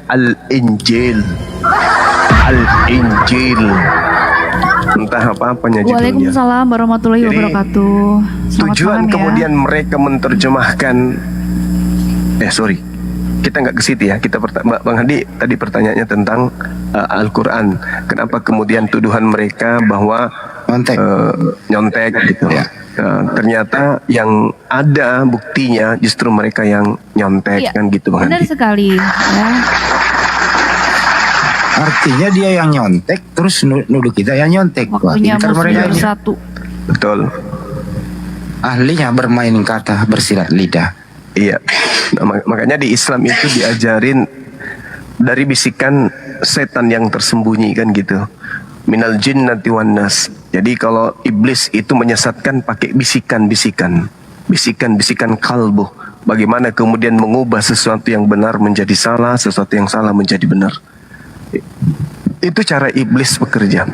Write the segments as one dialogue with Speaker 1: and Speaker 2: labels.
Speaker 1: Al-Injil. Al-Injil. Entah apa-apanya judulnya.
Speaker 2: Waalaikumsalam warahmatullahi wabarakatuh. Selamat
Speaker 1: Tujuan
Speaker 2: malam ya.
Speaker 1: kemudian mereka menerjemahkan sorry, kita nggak ke situ ya. Kita Bang Hadi tadi pertanyaannya tentang Al-Quran. Kenapa kemudian tuduhan mereka bahwa nyontek gitu ya. Ternyata yang ada buktinya justru mereka yang nyontek, kan gitu Bang
Speaker 2: Benar
Speaker 1: Hadi.
Speaker 2: sekali ya.
Speaker 3: Artinya dia yang nyontek, terus nuduh kita yang nyontek.
Speaker 2: Waktunya
Speaker 3: Pintar
Speaker 2: muslim
Speaker 3: mereka ini.
Speaker 2: bersatu.
Speaker 1: Betul.
Speaker 3: Ahlinya bermain kata, bersilat lidah.
Speaker 1: Iya. Makanya di Islam itu diajarin dari bisikan setan yang tersembunyi, kan gitu. Minal jinnati wan nas. Jadi kalau iblis itu menyesatkan pakai bisikan-bisikan. Bisikan-bisikan kalbu. Bagaimana kemudian mengubah sesuatu yang benar menjadi salah, sesuatu yang salah menjadi benar. Itu cara iblis bekerja.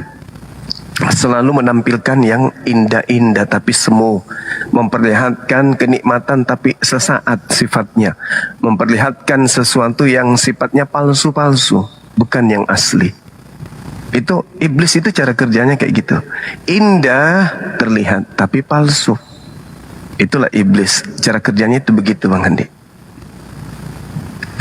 Speaker 1: Selalu menampilkan yang indah-indah tapi semu, memperlihatkan kenikmatan tapi sesaat sifatnya, memperlihatkan sesuatu yang sifatnya palsu-palsu, bukan yang asli. Itu iblis, itu cara kerjanya kayak gitu. Indah terlihat tapi palsu. Itulah iblis, cara kerjanya itu begitu Bang Handi.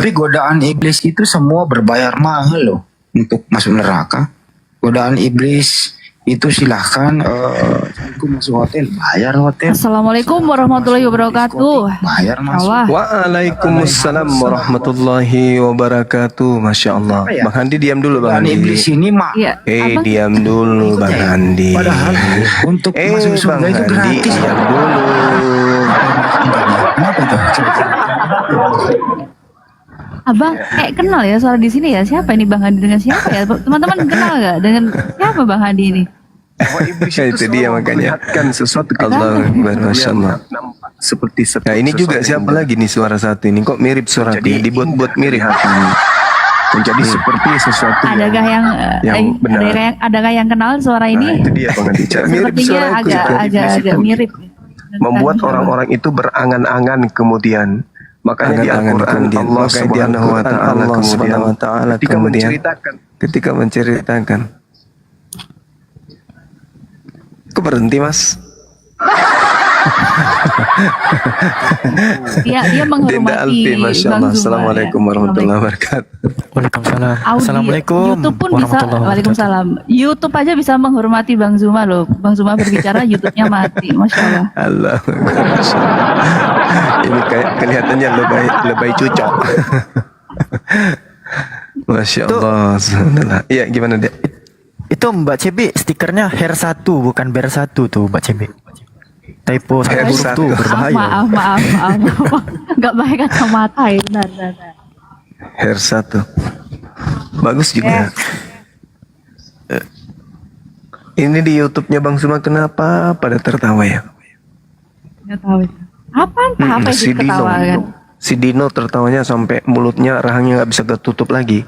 Speaker 3: Tapi godaan iblis itu semua berbayar mahal loh untuk masuk neraka. Godaan iblis itu silahkan aku masuk hotel, bayar hotel.
Speaker 2: Assalamualaikum warahmatullahi wabarakatuh.
Speaker 3: Bayar masuk.
Speaker 2: Allah.
Speaker 1: Waalaikumsalam warahmatullahi wabarakatuh. Masya Allah.
Speaker 3: Apa ya?
Speaker 1: Bang Handi diam dulu Bang
Speaker 3: Godaan
Speaker 1: Handi.
Speaker 3: iblis ini mah.
Speaker 2: Iya. Abang,
Speaker 1: Diam dulu Bang Handi.
Speaker 3: Padahal untuk masuk
Speaker 1: Bang
Speaker 3: surga itu
Speaker 1: Handi,
Speaker 3: gratis.
Speaker 1: diam dulu.
Speaker 3: Kenapa itu?
Speaker 2: Abang kayak kenal ya suara di sini ya. Siapa ini Bang Handi dengan siapa ya? Teman-teman kenal nggak dengan siapa Bang Handi ini?
Speaker 1: Bahwa iblis itu dia makanya sesuatu Allah Akbar, Masya Allah. Seperti
Speaker 3: Ya,
Speaker 1: ini juga siapa lagi nih suara satu ini? Kok mirip suara dia? Dibuat-buat mirip hati. Menjadi seperti sesuatu
Speaker 2: Adakah yang
Speaker 1: benar.
Speaker 2: adakah yang kenal suara
Speaker 1: Nah,
Speaker 2: ini?
Speaker 1: itu dia Bang Handi. Mirip
Speaker 2: Sepertinya
Speaker 1: suara itu.
Speaker 2: agak mirip.
Speaker 1: Membuat orang-orang itu berangan-angan kemudian. Makanya di Al-Quran Allah Subhanahu wa Ta'ala kemudian ketika menceritakan. Kok berhenti Mas?
Speaker 2: Dia menghormati
Speaker 1: Dinda Alfi, Masya
Speaker 2: Bang
Speaker 1: Allah.
Speaker 2: Zuma,
Speaker 1: Assalamualaikum
Speaker 2: ya.
Speaker 1: warahmatullahi wabarakatuh.
Speaker 4: Waalaikumsalam.
Speaker 2: Assalamualaikum. YouTube pun bisa.
Speaker 4: warahmatullahi
Speaker 2: Waalaikumsalam. YouTube aja bisa menghormati Bang Zuma loh. Bang Zuma berbicara, YouTube-nya mati. Masya Allah.
Speaker 1: Allah. Masya Allah. Ini kayak kelihatannya lebay cucok. Masya Allah. Subhanallah. Iya, gimana dia?
Speaker 4: Itu Mbak Cebi stikernya hair 1 bukan bear 1 tuh Mbak Cebi. Typo
Speaker 1: Hair
Speaker 4: satu huruf
Speaker 1: satu.
Speaker 4: tuh berbahaya.
Speaker 2: Maaf. Nggak baik kacamata ya. Benar.
Speaker 1: Hair 1. Bagus juga. Ini di YouTube-nya Bang Zuma kenapa pada tertawa ya?
Speaker 2: Nggak tahu itu. Apa
Speaker 1: Si
Speaker 2: itu ketawa kan?
Speaker 1: Si Dino tertawanya sampai mulutnya rahangnya nggak bisa ketutup lagi.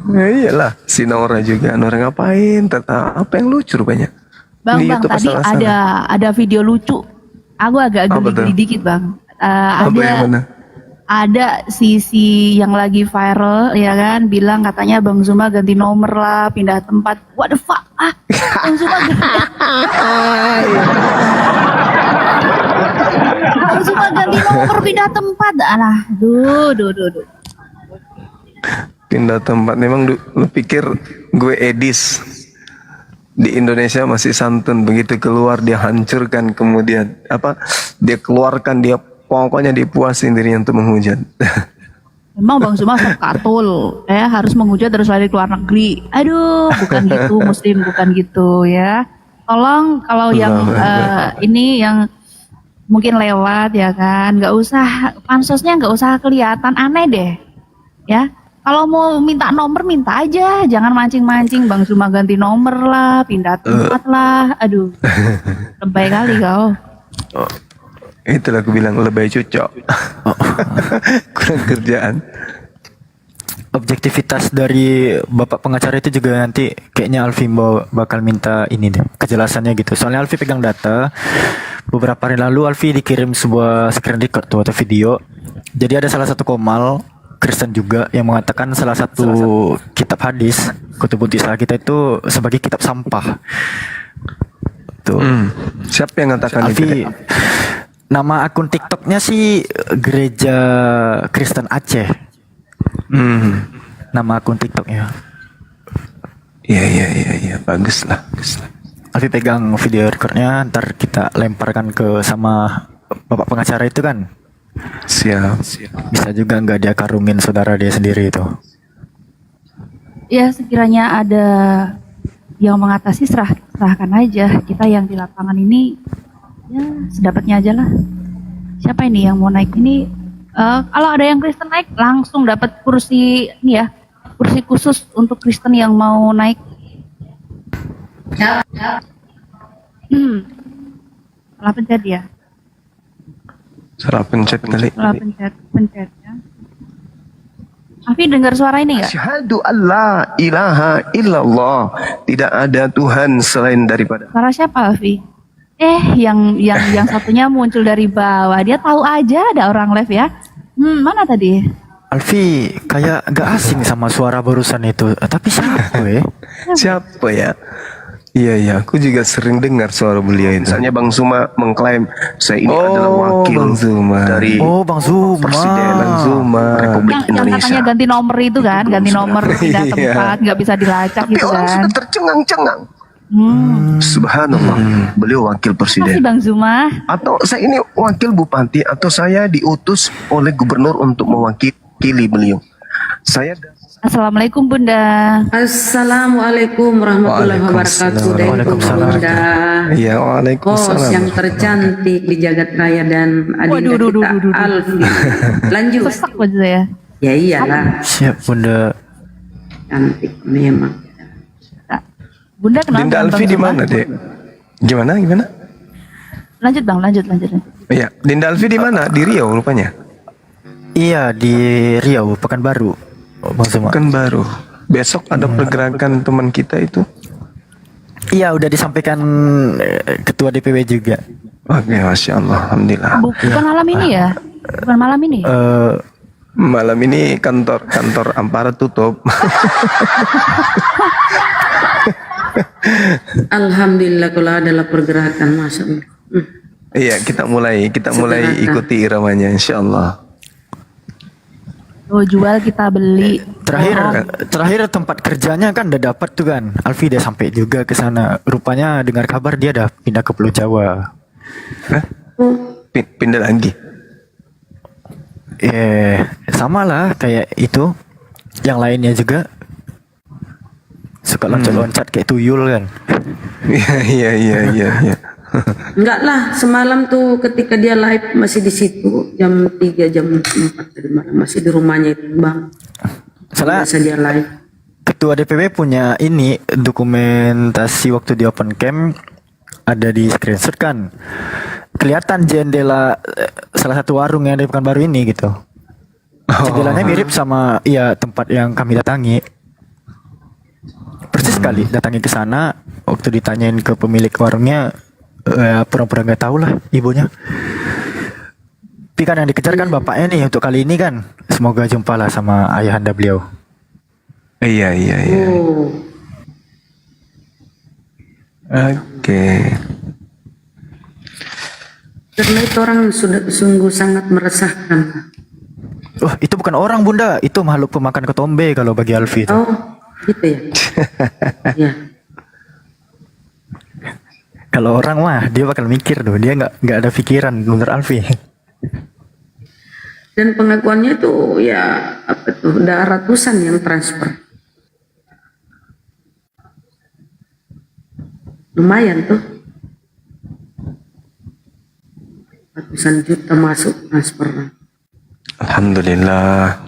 Speaker 1: Ya iyalah, si Nora juga. Nora ngapain? Tertawa. Apa yang lucu rupanya?
Speaker 2: Bang,
Speaker 1: Di
Speaker 2: Bang,
Speaker 1: YouTube
Speaker 2: tadi
Speaker 1: asal-asalan.
Speaker 2: ada video lucu. Aku agak
Speaker 1: Apa
Speaker 2: geli-geli
Speaker 1: tuh?
Speaker 2: dikit, Bang.
Speaker 1: Apa yang mana?
Speaker 2: Ada sisi yang lagi viral ya kan, bilang katanya Bang Zuma ganti nomor lah, pindah tempat. What the fuck? Bang Zuma Bang Zuma ganti nomor, pindah tempat. Alah, duh.
Speaker 1: Pindah tempat. Memang lu pikir gue Edis di Indonesia masih santun, begitu keluar dia hancurkan, kemudian dia keluarkan, dia pokoknya dipuasin dirinya untuk menghujat.
Speaker 2: Memang Bang Zuma sok katul, harus menghujat terus lari ke luar negeri. Aduh, bukan gitu, Muslim bukan gitu ya. Tolong kalau yang ini yang mungkin lewat ya kan, nggak usah pansosnya, nggak usah kelihatan aneh deh, ya. Kalau mau minta nomor minta aja, jangan mancing-mancing Bang Zuma ganti nomor lah, pindah tempat lah. Aduh, lebay kali kau.
Speaker 1: Oh, itulah aku bilang lebay cucok. Kurang kerjaan.
Speaker 4: objektivitas dari bapak pengacara itu juga nanti kayaknya Alfi bakal minta ini deh kejelasannya gitu. Soalnya Alfi pegang data. Beberapa hari lalu Alfi dikirim sebuah screen record tuh atau video. Jadi ada salah satu komal Kristen juga yang mengatakan salah satu kitab hadis Kutubun Tisah kita itu sebagai kitab sampah. Tuh.
Speaker 1: Siapa yang mengatakan
Speaker 4: Alfi
Speaker 1: itu?
Speaker 4: nama akun TikToknya sih Gereja Kristen Aceh. Nama akun TikToknya.
Speaker 1: Iya, bagus lah.
Speaker 4: Alfi pegang video recordnya, ntar kita lemparkan ke sama bapak pengacara itu kan.
Speaker 1: Siap.
Speaker 4: Bisa juga nggak dia karungin saudara dia sendiri itu.
Speaker 2: Ya sekiranya ada yang mengatasi serahkan aja. Kita yang di lapangan ini ya sedapatnya aja lah. Siapa ini yang mau naik ini? Kalau ada yang Kristen naik langsung dapat kursi ini ya, kursi khusus untuk Kristen yang mau naik. Salah pencet ya.
Speaker 1: Salah pencet kali.
Speaker 2: Salah pencet ya. Afi dengar suara ini nggak?
Speaker 1: Asyhadu alla ilaha illallah. Tidak ada Tuhan selain daripada.
Speaker 2: Suara siapa Afi? Yang satunya muncul dari bawah. Dia tahu aja ada orang live ya. Mana tadi?
Speaker 4: Alfi kayak gak asing sama suara barusan itu. Tapi siapa
Speaker 1: Siapa ya? Iya, aku juga sering dengar suara beliau itu. Misalnya Bang Zuma mengklaim saya ini adalah wakil
Speaker 4: Bang Zuma
Speaker 1: dari
Speaker 4: Bang Zuma.
Speaker 1: Presiden Bang Zuma Republik
Speaker 2: Yang
Speaker 1: Indonesia.
Speaker 2: katanya ganti nomor itu kan, ganti nomor pindah tempat, nggak bisa dilacak
Speaker 1: Tapi
Speaker 2: gitu
Speaker 1: orang
Speaker 2: kan.
Speaker 1: sudah tercengang-cengang. Subhanallah, beliau wakil
Speaker 2: Masih
Speaker 1: presiden.
Speaker 2: Bang Zuma.
Speaker 1: Atau saya ini wakil bupati atau saya diutus oleh gubernur untuk mewakili beliau. Saya
Speaker 2: Assalamualaikum Bunda.
Speaker 5: Assalamualaikum warahmatullahi wabarakatuh.
Speaker 4: Waalaikumsalam.
Speaker 5: Bunda.
Speaker 1: ya
Speaker 5: Bos
Speaker 1: waalaikumsalam.
Speaker 5: yang tercantik di jagat raya dan adinda
Speaker 2: Waduh,
Speaker 5: kita Alfi. Lanjut.
Speaker 2: Sesak aja saya.
Speaker 5: Ya iyalah,
Speaker 4: Siap Bunda.
Speaker 5: cantik memang.
Speaker 2: Bunda kenal
Speaker 1: Dinda
Speaker 2: dengan
Speaker 1: Alfi
Speaker 2: Bang
Speaker 1: di
Speaker 2: Zuma?
Speaker 1: mana, Dek? Gimana?
Speaker 2: Lanjut Bang, lanjut.
Speaker 1: Iya, Dinda Alfi di mana? Di Riau rupanya.
Speaker 4: Iya di Riau Pekanbaru. Bang Zuma.
Speaker 1: Kan baru. Besok ada pergerakan teman kita itu.
Speaker 4: Iya udah disampaikan ketua DPW juga.
Speaker 1: Oke, masya Allah, alhamdulillah.
Speaker 2: Bukan malam ini ya? Bukan malam ini?
Speaker 1: Malam ini kantor Ampara tutup.
Speaker 5: Alhamdulillah kalau adalah pergerakan masuk.
Speaker 1: Iya, kita mulai ikuti iramanya, insya Allah.
Speaker 2: Oh jual kita beli.
Speaker 4: Terakhir tempat kerjanya kan udah dapat tuh kan. Alfi udah sampai juga ke sana. Rupanya dengar kabar dia udah pindah ke Pulau Jawa.
Speaker 1: Hah? Pindah lagi.
Speaker 4: Sama lah kayak itu. Yang lainnya juga suka loncat-loncat kayak tuyul kan.
Speaker 1: Iya.
Speaker 5: Enggak lah, semalam tuh ketika dia live masih di situ jam 3 jam 4 tadi malam masih di rumahnya itu Bang.
Speaker 4: Soalnya
Speaker 5: Biasa dia live.
Speaker 4: ketua DPW punya ini dokumentasi waktu di open camp ada di screenshot kan. Kelihatan jendela salah satu warung yang di Pekanbaru ini gitu. Jendelanya mirip sama tempat yang kami datangi. Persis sekali datangi ke sana waktu ditanyain ke pemilik warungnya pura-pura nggak tahu lah ibunya. Tapi kan yang dikejar kan bapaknya nih untuk kali ini kan. Semoga jumpa lah sama ayahanda beliau.
Speaker 1: Iya.
Speaker 5: Oh.
Speaker 1: Oke.
Speaker 5: Karena itu orang sudah sungguh sangat meresahkan.
Speaker 4: Oh itu bukan orang Bunda, itu makhluk pemakan ketombe kalau bagi Alfi itu.
Speaker 5: Oh, gitu ya. Ya.
Speaker 4: Kalau orang mah dia bakal mikir tuh, dia nggak ada pikiran menurut Alfi.
Speaker 5: Dan pengakuannya tuh ya apa tuh udah ratusan yang transfer. Lumayan tuh. Ratusan juta masuk transfer.
Speaker 1: Alhamdulillah.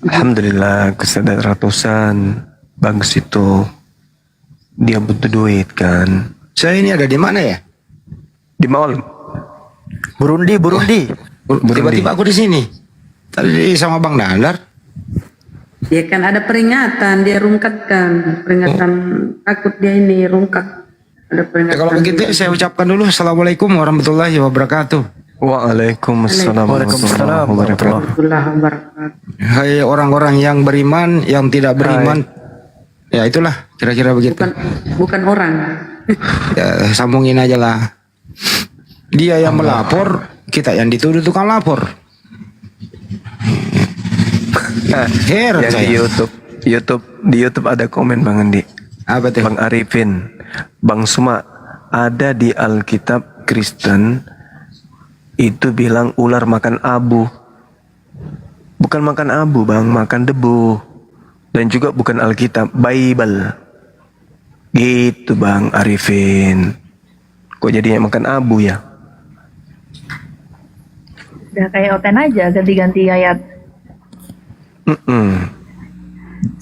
Speaker 1: Alhamdulillah, kesadaran ratusan. Bagus itu. Dia butuh duit kan.
Speaker 3: Saya ini ada di mana ya?
Speaker 1: Di mall.
Speaker 4: Burundi.
Speaker 3: Tiba-tiba aku di sini. Tadi sama Bang Dalar.
Speaker 5: Dia kan ada peringatan, dia rungkatkan peringatan takut dia ini rungkat. Ada peringatan.
Speaker 3: Kalau begitu saya ucapkan dulu Assalamualaikum warahmatullahi wabarakatuh.
Speaker 1: Waalaikumsalam warahmatullahi wabarakatuh.
Speaker 5: Warahmatullahi wabarakatuh.
Speaker 3: Hai orang-orang yang beriman, yang tidak beriman. Ya itulah kira-kira begitu.
Speaker 5: Bukan orang.
Speaker 3: Ya, sambungin aja lah. Dia yang melapor, kita yang dituduh tukang lapor. Heran
Speaker 1: Yang
Speaker 3: saya.
Speaker 1: di YouTube ada komen Bang Andi.
Speaker 3: Apa tuh?
Speaker 1: Bang Arifin, Bang Suma, ada di Alkitab Kristen itu bilang ular makan abu. Bukan makan abu Bang, makan debu. Dan juga bukan Alkitab, Bible. Gitu Bang Arifin. Kok jadinya makan abu ya?
Speaker 2: Udah kayak Oten aja ganti-ganti ayat.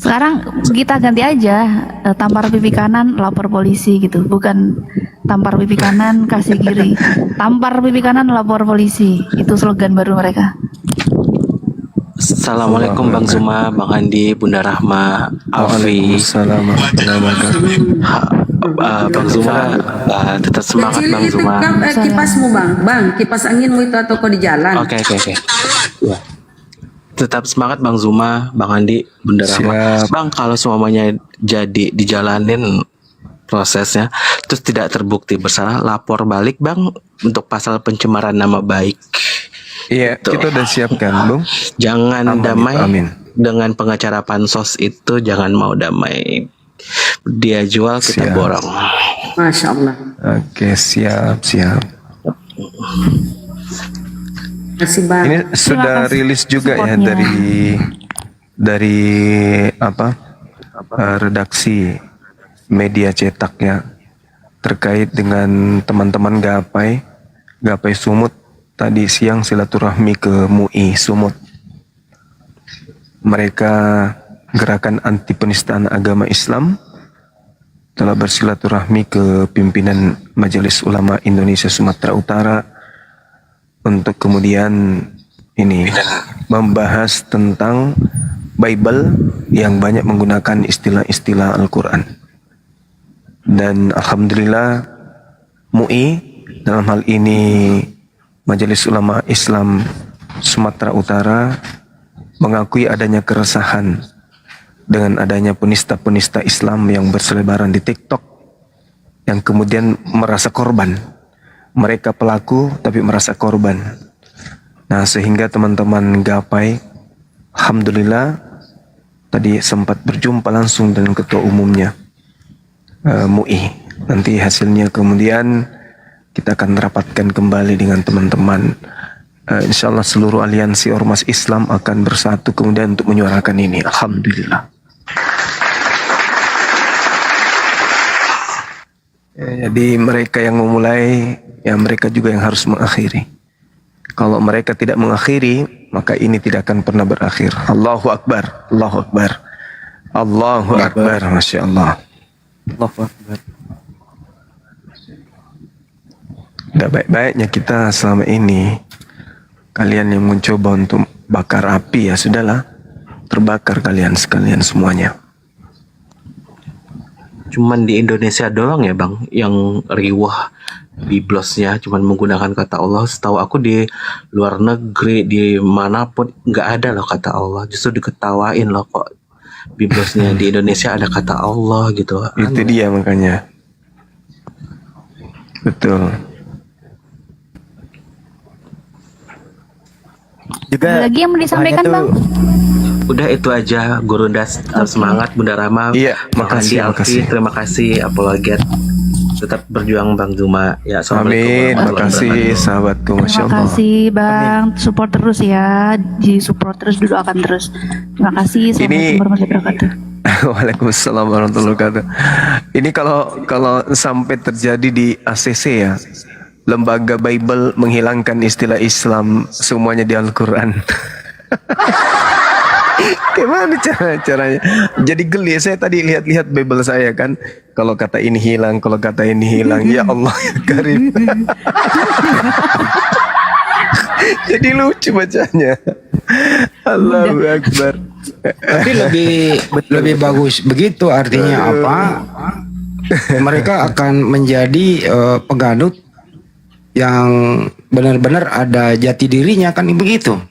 Speaker 2: Sekarang kita ganti aja, tampar pipi kanan lapor polisi gitu, bukan tampar pipi kanan kasih kiri, tampar pipi kanan lapor polisi, itu slogan baru mereka.
Speaker 6: Assalamualaikum Bang Zuma, Bang Andi, Bunda Rahma, Alfi.
Speaker 1: Waalaikumsalam warahmatullahi wabarakatuh.
Speaker 6: Bang Zuma, tetap semangat
Speaker 5: Kecil
Speaker 6: Bang
Speaker 5: itu
Speaker 6: Zuma.
Speaker 5: kipasmu bang, kipas anginmu itu atau kau di jalan?
Speaker 6: Oke. Ya. Tetap semangat Bang Zuma, Bang Andi, Bunda Rahma.
Speaker 1: Siap.
Speaker 6: Bang, kalau semuanya jadi dijalanin prosesnya, terus tidak terbukti bersalah, lapor balik Bang untuk pasal pencemaran nama baik.
Speaker 1: Iya,
Speaker 6: Tuh.
Speaker 1: kita udah siapkan, Bung.
Speaker 6: Jangan
Speaker 1: Amin,
Speaker 6: damai
Speaker 1: amin.
Speaker 6: dengan pengacara pansos itu, jangan mau damai. Dia jual, kita
Speaker 1: Siap.
Speaker 6: borong.
Speaker 5: Masya Allah.
Speaker 1: Oke, siap.
Speaker 5: Terima kasih bang.
Speaker 1: Ini sudah
Speaker 2: kasih
Speaker 1: rilis juga ya
Speaker 2: supportnya.
Speaker 1: dari apa redaksi media cetak ya terkait dengan teman-teman Gapai Sumut tadi siang silaturahmi ke MUI Sumut. Mereka gerakan anti penistaan agama Islam telah bersilaturahmi ke pimpinan Majelis Ulama Indonesia Sumatera Utara untuk kemudian ini membahas tentang Bible yang banyak menggunakan istilah-istilah Al-Quran. Dan alhamdulillah MUI dalam hal ini Majelis Ulama Islam Sumatera Utara mengakui adanya keresahan dengan adanya penista-penista Islam yang berselebaran di TikTok yang kemudian merasa korban. Mereka pelaku tapi merasa korban. Nah, sehingga teman-teman Gapai alhamdulillah tadi sempat berjumpa langsung dengan ketua umumnya MUI. Nanti hasilnya kemudian kita akan rapatkan kembali dengan teman-teman. Insyaallah seluruh aliansi ormas Islam akan bersatu kemudian untuk menyuarakan ini. Alhamdulillah. Ya, jadi mereka yang memulai, ya mereka juga yang harus mengakhiri. Kalau mereka tidak mengakhiri, maka ini tidak akan pernah berakhir. Allahu Akbar, Allahu Akbar, Allahu Akbar, Masya Allah.
Speaker 4: Allahu Akbar.
Speaker 1: Tidak baik-baiknya kita selama ini, kalian yang mencoba untuk bakar api, ya sudahlah, terbakar kalian sekalian semuanya.
Speaker 6: Cuman di Indonesia doang ya Bang yang riwah biblosnya cuman menggunakan kata Allah. Setahu aku di luar negeri di manapun nggak ada loh kata Allah, justru diketawain loh kok biblosnya. Di Indonesia ada kata Allah gitu.
Speaker 1: Itu dia makanya. Betul.
Speaker 4: Juga
Speaker 2: Ada lagi yang mau disampaikan,
Speaker 4: hanya
Speaker 2: Bang?
Speaker 6: Udah itu aja, Guru Das, tetap semangat, Bunda Rama,
Speaker 1: Iya,
Speaker 6: Bang
Speaker 1: makasih,
Speaker 6: Andi,
Speaker 1: makasih.
Speaker 6: Alfi, terima kasih, apologet, tetap berjuang Bang Zuma. Ya, Assalamualaikum
Speaker 1: Amin,
Speaker 6: warahmatullahi
Speaker 1: makasih
Speaker 6: wabarakatuh.
Speaker 1: sahabatku, Masya
Speaker 2: Terima
Speaker 1: Allah.
Speaker 2: kasih Bang, support terus ya, di support terus, doakan terus. Terima kasih. Assalamualaikum warahmatullahi wabarakatuh.
Speaker 1: Waalaikumsalam warahmatullahi wabarakatuh. Ini kalau sampai terjadi di ACC ya, lembaga Bible menghilangkan istilah Islam semuanya di Al-Quran. Gimana caranya? Jadi geli. Saya tadi lihat-lihat Bible saya kan, kalau kata ini hilang, kalau kata ini hilang. Ya Allah ya Karim. Jadi lucu bacanya. Allahu Akbar.
Speaker 3: Tapi lebih bagus begitu, artinya apa? Mereka akan menjadi peganut yang benar-benar ada jati dirinya, kan begitu.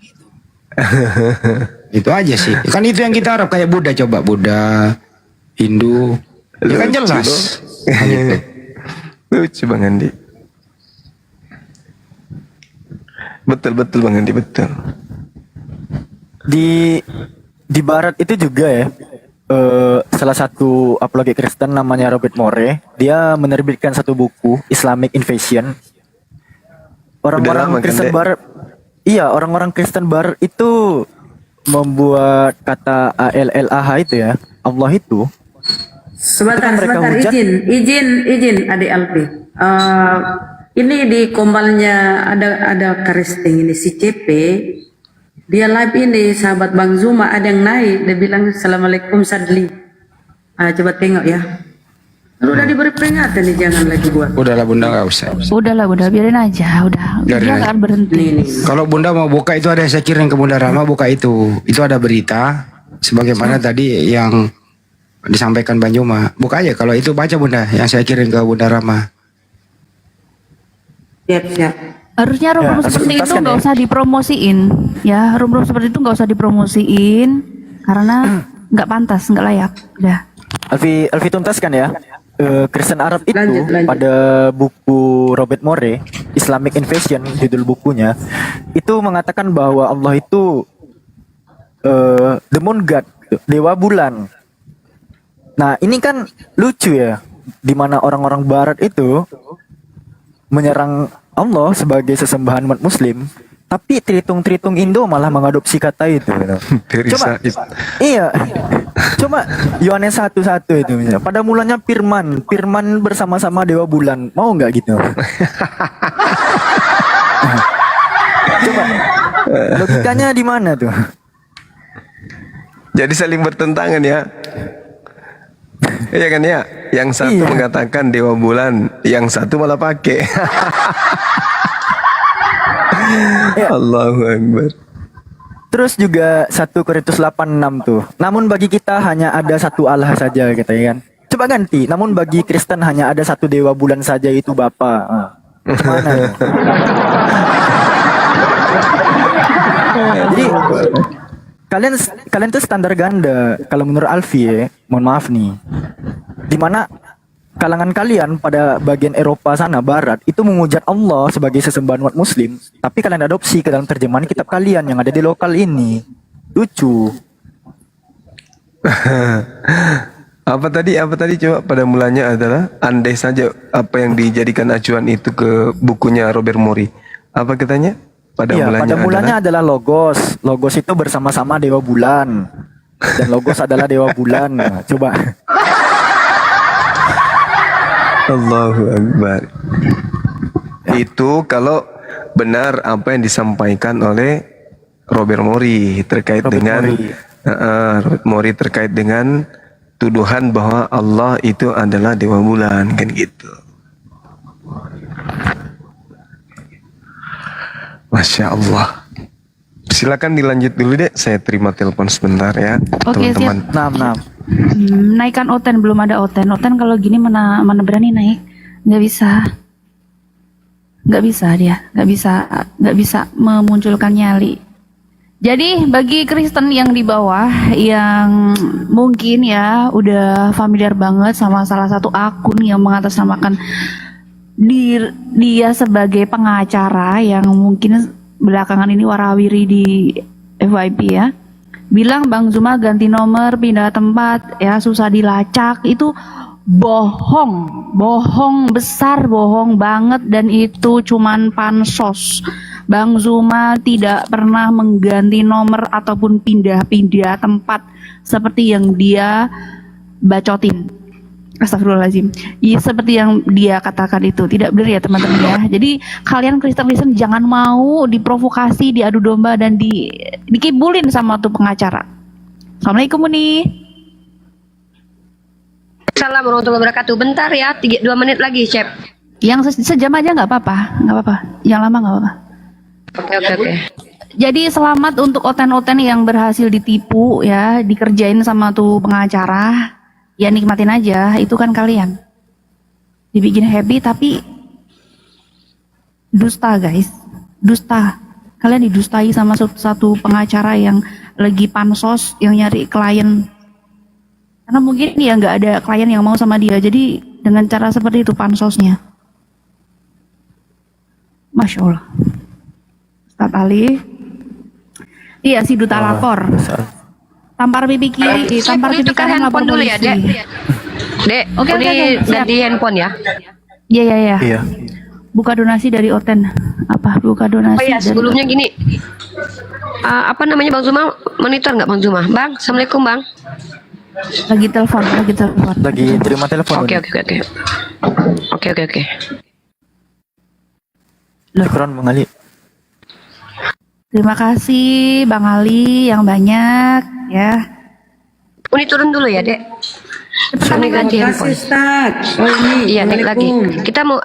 Speaker 3: Itu aja sih. Kan itu yang kita harap, kayak Buddha, coba Buddha, Hindu. Ya kan jelas. Kan gitu.
Speaker 1: Lucu Bang Andi. Betul Bang Andi, betul.
Speaker 4: Di barat itu juga ya, salah satu apologet Kristen namanya Robert Moore, dia menerbitkan satu buku Islamic Invasion.
Speaker 1: Udah lama
Speaker 4: Orang-orang
Speaker 1: kan,
Speaker 4: Kristen
Speaker 1: Dek?
Speaker 4: barat, iya, orang-orang Kristen barat itu membuat kata ALLAH itu ya, Allah itu.
Speaker 5: Sebentar,
Speaker 4: mereka
Speaker 5: sebentar,
Speaker 4: hujat.
Speaker 5: izin adik Alfi. Ini di kombalnya ada karisting ini si CP. Dia live ini sahabat Bang Zuma, ada yang naik, dia bilang Assalamualaikum Sadli. Coba tengok ya. Lu udah diberi peringatan nih, jangan lagi buat.
Speaker 3: Udahlah Bunda, nggak usah.
Speaker 2: Udahlah, udah biarin aja, udah.
Speaker 3: Biarin
Speaker 2: Dia
Speaker 3: aja.
Speaker 2: akan berhenti.
Speaker 5: Nih.
Speaker 3: Kalau Bunda mau buka itu, ada yang saya kirim ke Bunda Rama, buka itu. Itu ada berita sebagaimana tadi yang disampaikan Bang Juma. Buka aja kalau itu, baca Bunda yang saya kirim ke Bunda Rama.
Speaker 5: Siap.
Speaker 2: Harusnya rum-rum
Speaker 4: Ya,
Speaker 2: seperti itu
Speaker 4: tuntaskan
Speaker 2: nggak
Speaker 4: ya.
Speaker 2: usah dipromosiin, ya. Rum-rum seperti itu nggak usah dipromosiin karena nggak pantas, nggak layak. Udah.
Speaker 4: Alfi tuntaskan ya. Kristen Arab itu
Speaker 5: Lanjut.
Speaker 4: pada buku Robert Moore Islamic Invasion, judul bukunya itu mengatakan bahwa Allah itu the moon god, dewa bulan. Nah ini kan lucu ya, dimana orang-orang Barat itu menyerang Allah sebagai sesembahan umat Muslim, tapi Tritung Indo malah mengadopsi kata itu. Coba, iya, coba Yohanes 1:1 itu misalnya. Pada mulanya Firman bersama-sama Dewa Bulan, mau nggak gitu? Coba, logikanya di mana tuh?
Speaker 1: Jadi saling bertentangan ya. Iya kan ya? Yang satu
Speaker 4: Iya.
Speaker 1: mengatakan Dewa Bulan, yang satu malah pakai. Allahu Akbar.
Speaker 4: Terus juga 1 Korintus 8:6 tuh. Namun bagi kita hanya ada satu Allah saja, katanya kan. Coba ganti. Namun bagi Kristen hanya ada satu Dewa Bulan saja, itu Bapa. Gimana tuh? Jadi kalian tuh standar ganda kalau menurut Alfi ya. Mohon maaf nih. Dimana kalangan kalian pada bagian Eropa sana barat itu menghujat Allah sebagai sesembahan umat Muslim, tapi kalian adopsi ke dalam terjemahan kitab kalian yang ada di lokal ini. Lucu.
Speaker 1: Apa tadi coba, pada mulanya adalah andai saja apa yang dijadikan acuan itu ke bukunya Robert Moore. Apa katanya? Pada
Speaker 4: Iya,
Speaker 1: mulanya
Speaker 4: pada mulanya adalah logos. Logos itu bersama-sama Dewa Bulan. Dan logos adalah Dewa Bulan. Nah, coba.
Speaker 1: Allahu Akbar. Itu kalau benar apa yang disampaikan oleh Robert Moore terkait
Speaker 4: Robert
Speaker 1: dengan
Speaker 4: Moore.
Speaker 1: Robert Moore terkait dengan tuduhan bahwa Allah itu adalah Dewa Bulan, kan gitu. Masya Allah. Silakan dilanjut dulu deh. Saya terima telepon sebentar ya,
Speaker 2: Oke,
Speaker 1: teman-teman.
Speaker 4: Nah.
Speaker 2: Naikkan Oten, belum ada Oten. Oten kalau gini mana berani naik? Nggak bisa dia, nggak bisa memunculkan nyali. Jadi bagi Kristen yang di bawah yang mungkin ya udah familiar banget sama salah satu akun yang mengatasnamakan dia sebagai pengacara yang mungkin belakangan ini warawiri di FYP ya, bilang Bang Zuma ganti nomor, pindah tempat ya, susah dilacak. Itu bohong besar, bohong banget, dan itu cuman pansos. Bang Zuma tidak pernah mengganti nomor ataupun pindah-pindah tempat seperti yang dia bacotin. Astagfirullahaladzim. Ya, seperti yang dia katakan itu tidak benar ya teman-teman ya. Jadi kalian Kristen jangan mau diprovokasi, diadu domba, dan dikibulin sama tuh pengacara. Assalamualaikum Uni.
Speaker 7: Assalamualaikum warahmatullahi wabarakatuh. Bentar ya, 2 menit lagi, Cep.
Speaker 2: Yang sejam aja nggak apa-apa. Yang lama nggak apa-apa.
Speaker 7: Oke.
Speaker 2: Jadi selamat untuk oten-oten yang berhasil ditipu ya, dikerjain sama tuh pengacara. Ya nikmatin aja, itu kan kalian. Dibikin happy tapi dusta guys, dusta. Kalian didustai sama satu pengacara yang lagi pansos, yang nyari klien. Karena mungkin ya nggak ada klien yang mau sama dia, jadi dengan cara seperti itu pansosnya. Masya Allah. Ustadz Ali. Iya si duta lapor. Tampar pipi kiri, tampar
Speaker 7: Ini
Speaker 2: pipi
Speaker 7: tukar
Speaker 2: kanan lapor
Speaker 7: handphone dulu ya,
Speaker 2: polisi.
Speaker 7: Dek. Dek,
Speaker 2: Oke,
Speaker 7: ini
Speaker 2: siap.
Speaker 7: ganti handphone ya.
Speaker 2: Iya.
Speaker 4: Iya.
Speaker 2: Buka donasi dari Oten. Apa? Buka donasi
Speaker 7: Oh iya,
Speaker 2: dari
Speaker 7: sebelumnya gini. Apa namanya Bang Zuma? Monitor nggak Bang Zuma? Bang, Assalamualaikum Bang.
Speaker 2: lagi telepon.
Speaker 4: Lagi terima telepon.
Speaker 7: Oke.
Speaker 4: Syukran Bang Ali.
Speaker 2: Terima kasih Bang Ali yang banyak ya.
Speaker 7: Ini turun dulu ya, Dek. Ini ganti handphone.
Speaker 5: Ustaz. Oh ini.
Speaker 7: Iya, naik lagi.
Speaker 5: Waalaikumsalam.
Speaker 7: Kita mau,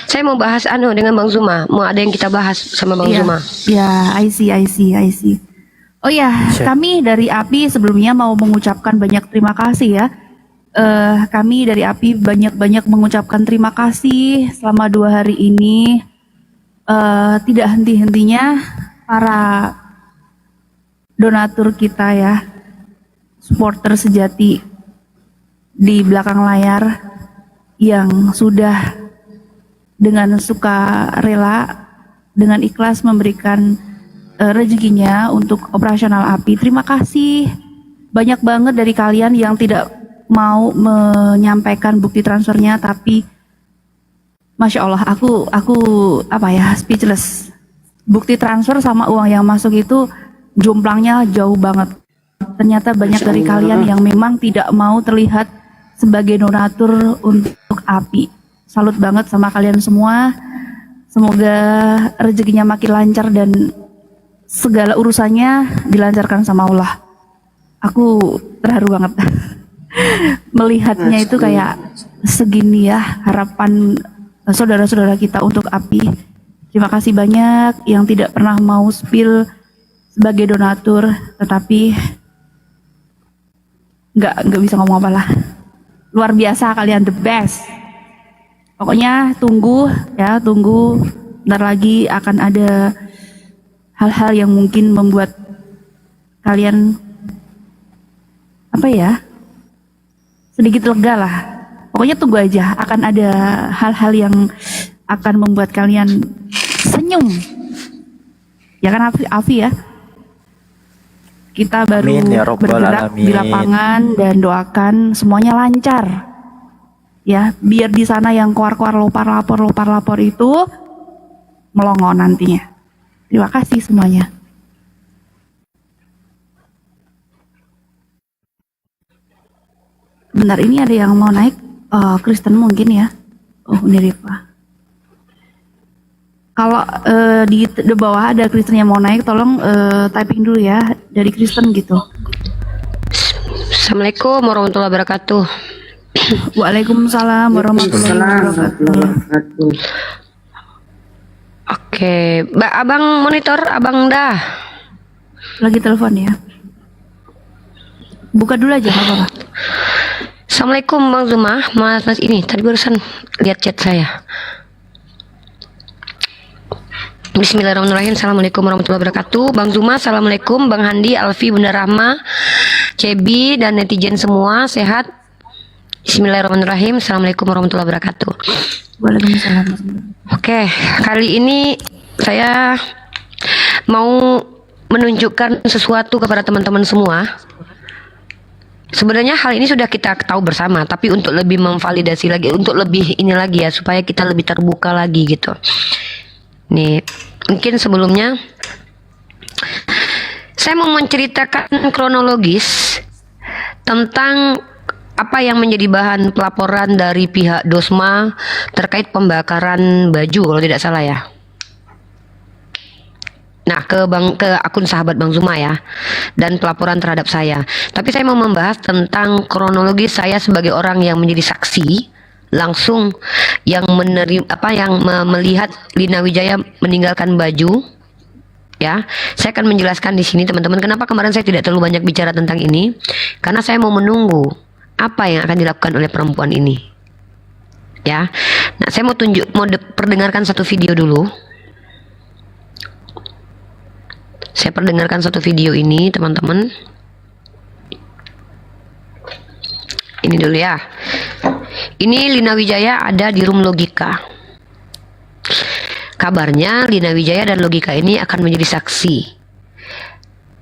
Speaker 7: saya mau bahas dengan Bang Zuma. Mau ada yang kita bahas sama Bang
Speaker 2: Iya.
Speaker 7: Zuma.
Speaker 2: Ya, I see. Oh ya,
Speaker 4: Siap.
Speaker 2: kami dari API sebelumnya mau mengucapkan banyak terima kasih ya. Kami dari API banyak mengucapkan terima kasih selama 2 hari ini. Tidak henti-hentinya para donatur kita ya, supporter sejati di belakang layar yang sudah dengan suka rela, dengan ikhlas memberikan rezekinya untuk operasional API. Terima kasih banyak banget dari kalian yang tidak mau menyampaikan bukti transfernya, tapi Masya Allah, aku apa ya, speechless. Bukti transfer sama uang yang masuk itu jumlahnya jauh banget. Ternyata banyak dari kalian yang memang tidak mau terlihat sebagai donatur untuk API. Salut banget sama kalian semua. Semoga rezekinya makin lancar dan segala urusannya dilancarkan sama Allah. Aku terharu banget melihatnya itu, kayak segini ya harapan saudara-saudara kita untuk API. Terima kasih banyak yang tidak pernah mau spill sebagai donatur, tetapi nggak bisa ngomong apalah. Luar biasa kalian, the best. Pokoknya tunggu. Bentar lagi akan ada hal-hal yang mungkin membuat kalian apa ya, sedikit lega lah. Pokoknya tunggu aja, akan ada hal-hal yang akan membuat kalian senyum. Ya kan Afi ya? Kita baru
Speaker 4: Amin, ya Rabbal
Speaker 2: bergerak
Speaker 4: Alamin.
Speaker 2: di lapangan dan doakan semuanya lancar. Ya, biar di sana yang keluar-keluar lopar lapor itu melongo nantinya. Terima kasih semuanya. Bentar, ini ada yang mau naik. Kristen mungkin ya. Oh, ini Rifa. Kalau di bawah ada Kristen yang mau naik, tolong typing dulu ya dari Kristen gitu.
Speaker 7: Assalamualaikum warahmatullahi wabarakatuh.
Speaker 2: Waalaikumsalam warahmatullahi wabarakatuh.
Speaker 7: Oke, Abang monitor, Abang dah.
Speaker 2: Lagi telepon ya. Buka dulu aja, nggak apa-apa.
Speaker 7: Assalamualaikum Bang Zuma, Mas ini tadi barusan lihat chat saya. Bismillahirrahmanirrahim. Assalamualaikum warahmatullahi wabarakatuh. Bang Zuma, assalamualaikum. Bang Handi, Alfi, Bunda Rahma, Cebi dan netizen semua sehat. Bismillahirrahmanirrahim. Assalamualaikum warahmatullahi wabarakatuh.
Speaker 2: Waalaikumsalam.
Speaker 7: Oke, kali ini saya mau menunjukkan sesuatu kepada teman-teman semua. Sebenarnya hal ini sudah kita tahu bersama, tapi untuk lebih memvalidasi lagi, untuk lebih ini lagi ya, supaya kita lebih terbuka lagi gitu. Nih, mungkin sebelumnya saya mau menceritakan kronologis tentang apa yang menjadi bahan pelaporan dari pihak Dosma terkait pembakaran baju kalau tidak salah ya. Nah, ke akun sahabat Bang Zuma ya, dan pelaporan terhadap saya. Tapi saya mau membahas tentang kronologis saya sebagai orang yang menjadi saksi langsung yang melihat Lina Wijaya meninggalkan baju Ya, saya akan menjelaskan di sini teman-teman kenapa kemarin saya tidak terlalu banyak bicara tentang ini, karena saya mau menunggu apa yang akan dilakukan oleh perempuan ini. Ya, nah saya mau perdengarkan satu video dulu. Saya perdengarkan satu video ini teman-teman. Ini dulu ya. Ini Lina Wijaya ada di room logika. Kabarnya Lina Wijaya dan logika ini akan menjadi saksi.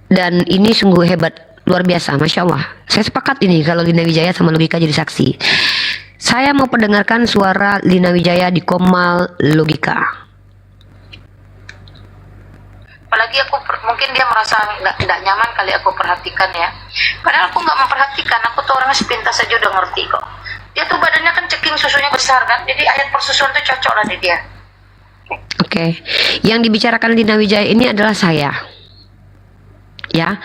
Speaker 7: Dan ini sungguh hebat, luar biasa, Masya Allah. Saya sepakat ini kalau Lina Wijaya sama logika jadi saksi. Saya mau pendengarkan suara Lina Wijaya di Komal Logika.
Speaker 8: Apalagi mungkin dia merasa nggak nyaman kali aku perhatikan ya. Padahal aku nggak memperhatikan, aku tuh orangnya sepintas saja udah ngerti kok. Dia tuh badannya kan ceking, susunya besar kan, jadi ayat persusuan tuh cocok lah di dia.
Speaker 7: Oke, yang dibicarakan Lina Wijaya ini adalah saya. Ya,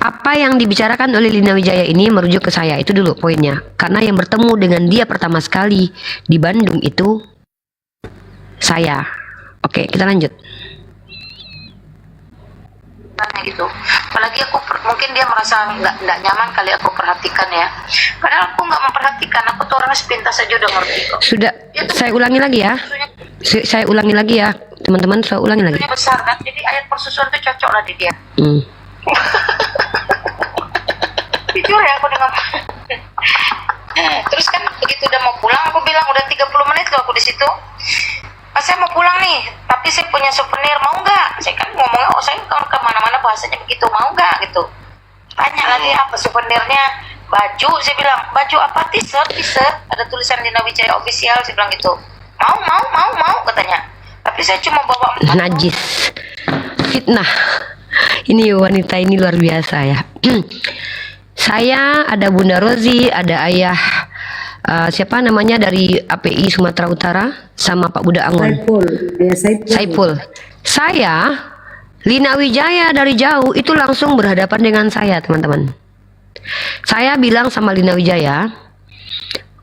Speaker 7: apa yang dibicarakan oleh Lina Wijaya ini merujuk ke saya, itu dulu poinnya. Karena yang bertemu dengan dia pertama sekali di Bandung itu saya. Oke, kita lanjut.
Speaker 8: Gitu. Apalagi mungkin dia merasa nggak nyaman kali aku perhatikan ya. Padahal aku nggak memperhatikan, aku tuh orangnya sepintas saja udah ngerti kok.
Speaker 7: Sudah, saya ulangi lagi ya. Saya ulangi lagi ya, teman-teman. Saya ulangi lagi.
Speaker 8: Susunya besar kan, jadi ayat persusuan tuh cocok lah di dia. Jujur ya aku dengan. Terus kan begitu udah mau pulang, aku bilang udah 30 menit loh aku di situ. Saya mau pulang nih, tapi saya punya souvenir, mau nggak? Saya kan ngomongnya, oh saya kemana-mana bahasanya begitu, mau nggak gitu. Tanya lagi apa souvenirnya, baju, saya bilang, baju apa? T-shirt, ada tulisan Lina Wijaya official, saya bilang gitu. Mau katanya. Tapi saya cuma bawa 4.
Speaker 7: Najis, fitnah. Ini wanita ini luar biasa ya. Saya ada Bunda Rozi, ada ayah siapa namanya dari API Sumatera Utara sama Pak Buda Angon. Saipul. Saya Lina Wijaya dari jauh itu langsung berhadapan dengan saya, teman-teman. Saya bilang sama Lina Wijaya,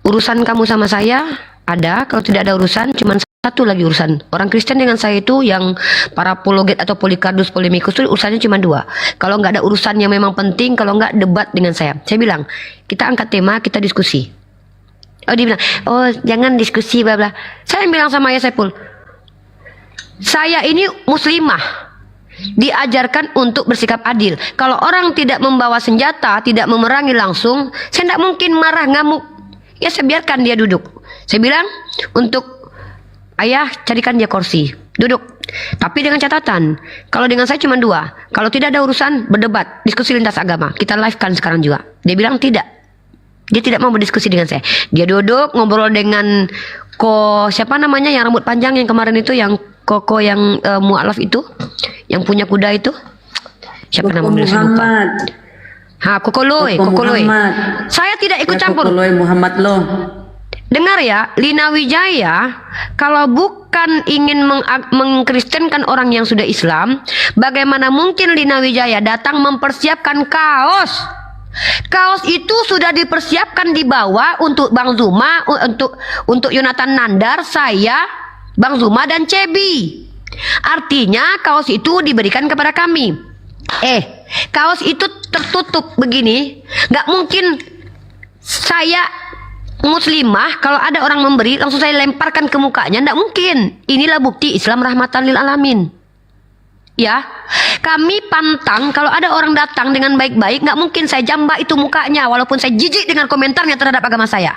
Speaker 7: urusan kamu sama saya ada, kalau tidak ada urusan cuman satu lagi urusan. Orang Kristen dengan saya itu yang para apologet atau polikardus polemikus itu urusannya cuma 2. Kalau nggak ada urusan yang memang penting, kalau nggak debat dengan saya. Saya bilang, kita angkat tema, kita diskusi. Oh dia bilang, oh jangan diskusi bla bla. Saya bilang sama Ayah Saipul, saya ini muslimah, diajarkan untuk bersikap adil. Kalau orang tidak membawa senjata, tidak memerangi langsung, saya tidak mungkin marah ngamuk. Ya saya biarkan dia duduk. Saya bilang untuk ayah carikan dia kursi, duduk. Tapi dengan catatan, kalau dengan saya cuma 2. Kalau tidak ada urusan berdebat, diskusi lintas agama. Kita live-kan sekarang juga. Dia bilang tidak. Dia tidak mau berdiskusi dengan saya. Dia duduk ngobrol dengan siapa namanya yang rambut panjang yang kemarin itu, yang Koko yang mualaf itu, yang punya kuda itu. Siapa namanya?
Speaker 5: Muhammad.
Speaker 7: Koko Loy. Saya tidak ikut campur.
Speaker 5: Koko Loy Muhammad Loh.
Speaker 7: Dengar ya, Lina Wijaya kalau bukan ingin mengkristenkan orang yang sudah Islam, bagaimana mungkin Lina Wijaya datang mempersiapkan kaos? Kaos itu sudah dipersiapkan dibawa untuk Bang Zuma, untuk Yonatan Nandar, saya, Bang Zuma dan Cebi. Artinya kaos itu diberikan kepada kami. Kaos itu tertutup begini, nggak mungkin saya muslimah kalau ada orang memberi langsung saya lemparkan ke mukanya, nggak mungkin. Inilah bukti Islam rahmatan lil alamin. Ya, kami pantang kalau ada orang datang dengan baik-baik, nggak mungkin saya jambak itu mukanya, walaupun saya jijik dengan komentarnya terhadap agama saya.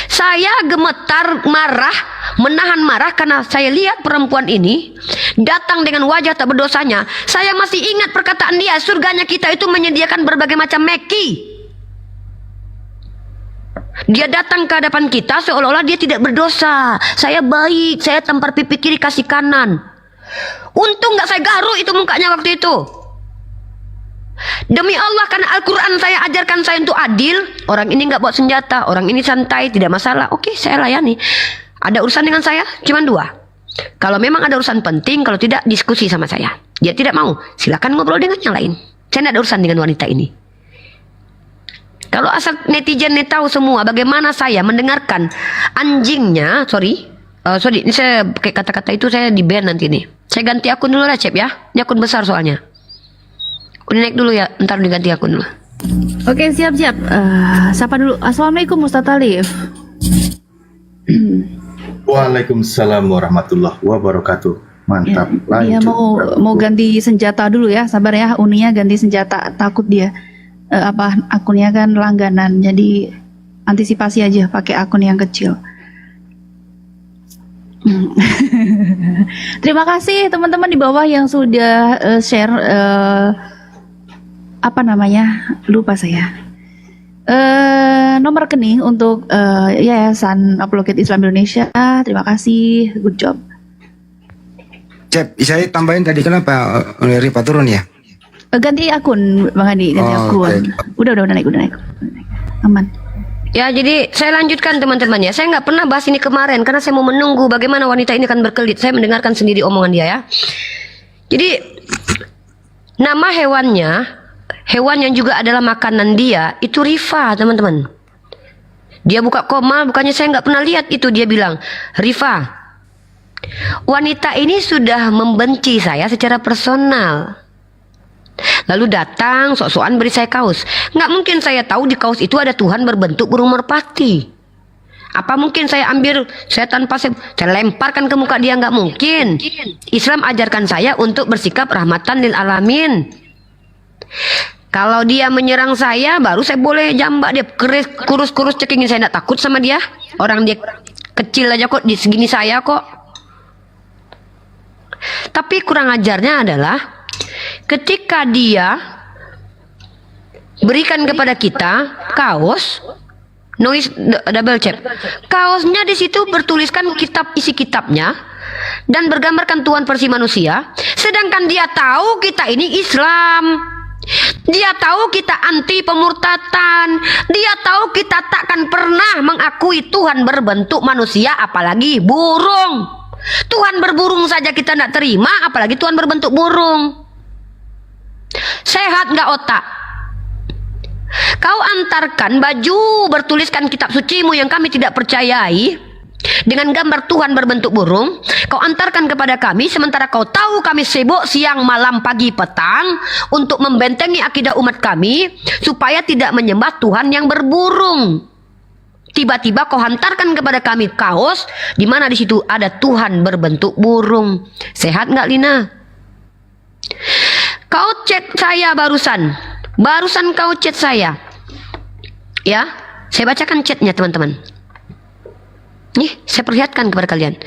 Speaker 7: Saya gemetar, marah, menahan marah karena saya lihat perempuan ini datang dengan wajah tak berdosanya. Saya masih ingat perkataan dia, surganya kita itu menyediakan berbagai macam meki. Dia datang ke hadapan kita seolah-olah dia tidak berdosa. Saya baik, saya tampar pipi kiri kasih kanan. Untung nggak saya garuk itu mukanya waktu itu. Demi Allah, karena Al-Quran saya ajarkan saya untuk adil. Orang ini nggak bawa senjata, orang ini santai, tidak masalah. Oke, saya layani. Ada urusan dengan saya cuma 2. Kalau memang ada urusan penting, kalau tidak diskusi sama saya. Dia tidak mau, silakan ngobrol dengan yang lain. Saya tidak ada urusan dengan wanita ini. Kalau asal netizen tahu semua bagaimana saya mendengarkan anjingnya, Sorry, ini saya pakai kata-kata itu saya di ban nanti nih. Saya ganti akun dulu lah, Cep ya. Ini akun besar soalnya. Udah naik dulu ya, ntar diganti akun dulu.
Speaker 2: Oke, siap-siap. Siapa dulu? Assalamualaikum Ustaz Alif.
Speaker 9: Waalaikumsalam warahmatullahi wabarakatuh. Mantap.
Speaker 2: Dia mau ganti senjata dulu ya, sabar ya. Uninya ganti senjata, takut dia akunnya kan langganan, jadi antisipasi aja pakai akun yang kecil. Terima kasih teman-teman di bawah yang sudah share apa namanya, lupa saya. Nomor rekening untuk Yayasan Apologet Islam Indonesia. Terima kasih, good job.
Speaker 3: Cep, saya tambahin tadi kenapa Rifa turun ya?
Speaker 2: Ganti akun Bang Hadi, ganti akun.
Speaker 3: Oke.
Speaker 2: Udah naik. Aman.
Speaker 7: Ya, jadi saya lanjutkan teman-teman ya. Saya nggak pernah bahas ini kemarin karena saya mau menunggu bagaimana wanita ini akan berkelit. Saya mendengarkan sendiri omongan dia ya. Jadi nama hewan yang juga adalah makanan dia itu Rifa, teman-teman. Dia buka koma, bukannya saya nggak pernah lihat itu. Dia bilang, Rifa, wanita ini sudah membenci saya secara personal. Lalu datang sok-sokan beri saya kaos. Nggak mungkin saya tahu di kaos itu ada Tuhan berbentuk burung merpati. Apa mungkin saya ambil saya tanpa saya lemparkan ke muka dia? Nggak mungkin. Islam ajarkan saya untuk bersikap rahmatan lil alamin. Kalau dia menyerang saya, baru saya boleh jambak dia, kurus-kurus cekingin. Saya tidak takut sama dia. Orang dia kecil aja kok, di segini saya kok. Tapi kurang ajarnya adalah ketika dia berikan kepada kita kaos, noise double check. Kaosnya di situ bertuliskan isi kitabnya dan bergambarkan Tuhan versi manusia. Sedangkan dia tahu kita ini Islam. Dia tahu kita anti pemurtatan. Dia tahu kita takkan pernah mengakui Tuhan berbentuk manusia, apalagi burung. Tuhan berburung saja kita tidak terima, apalagi Tuhan berbentuk burung. Sehat nggak otak? Kau antarkan baju bertuliskan kitab sucimu yang kami tidak percayai dengan gambar Tuhan berbentuk burung, kau antarkan kepada kami, sementara kau tahu kami sibuk siang malam pagi petang untuk membentengi akidah umat kami supaya tidak menyembah Tuhan yang berburung. Tiba-tiba kau hantarkan kepada kami kaos di mana di situ ada Tuhan berbentuk burung. Sehat nggak, Lina? Kau chat saya barusan kau chat saya. Ya, saya bacakan chatnya teman-teman. Nih, saya perlihatkan kepada kalian.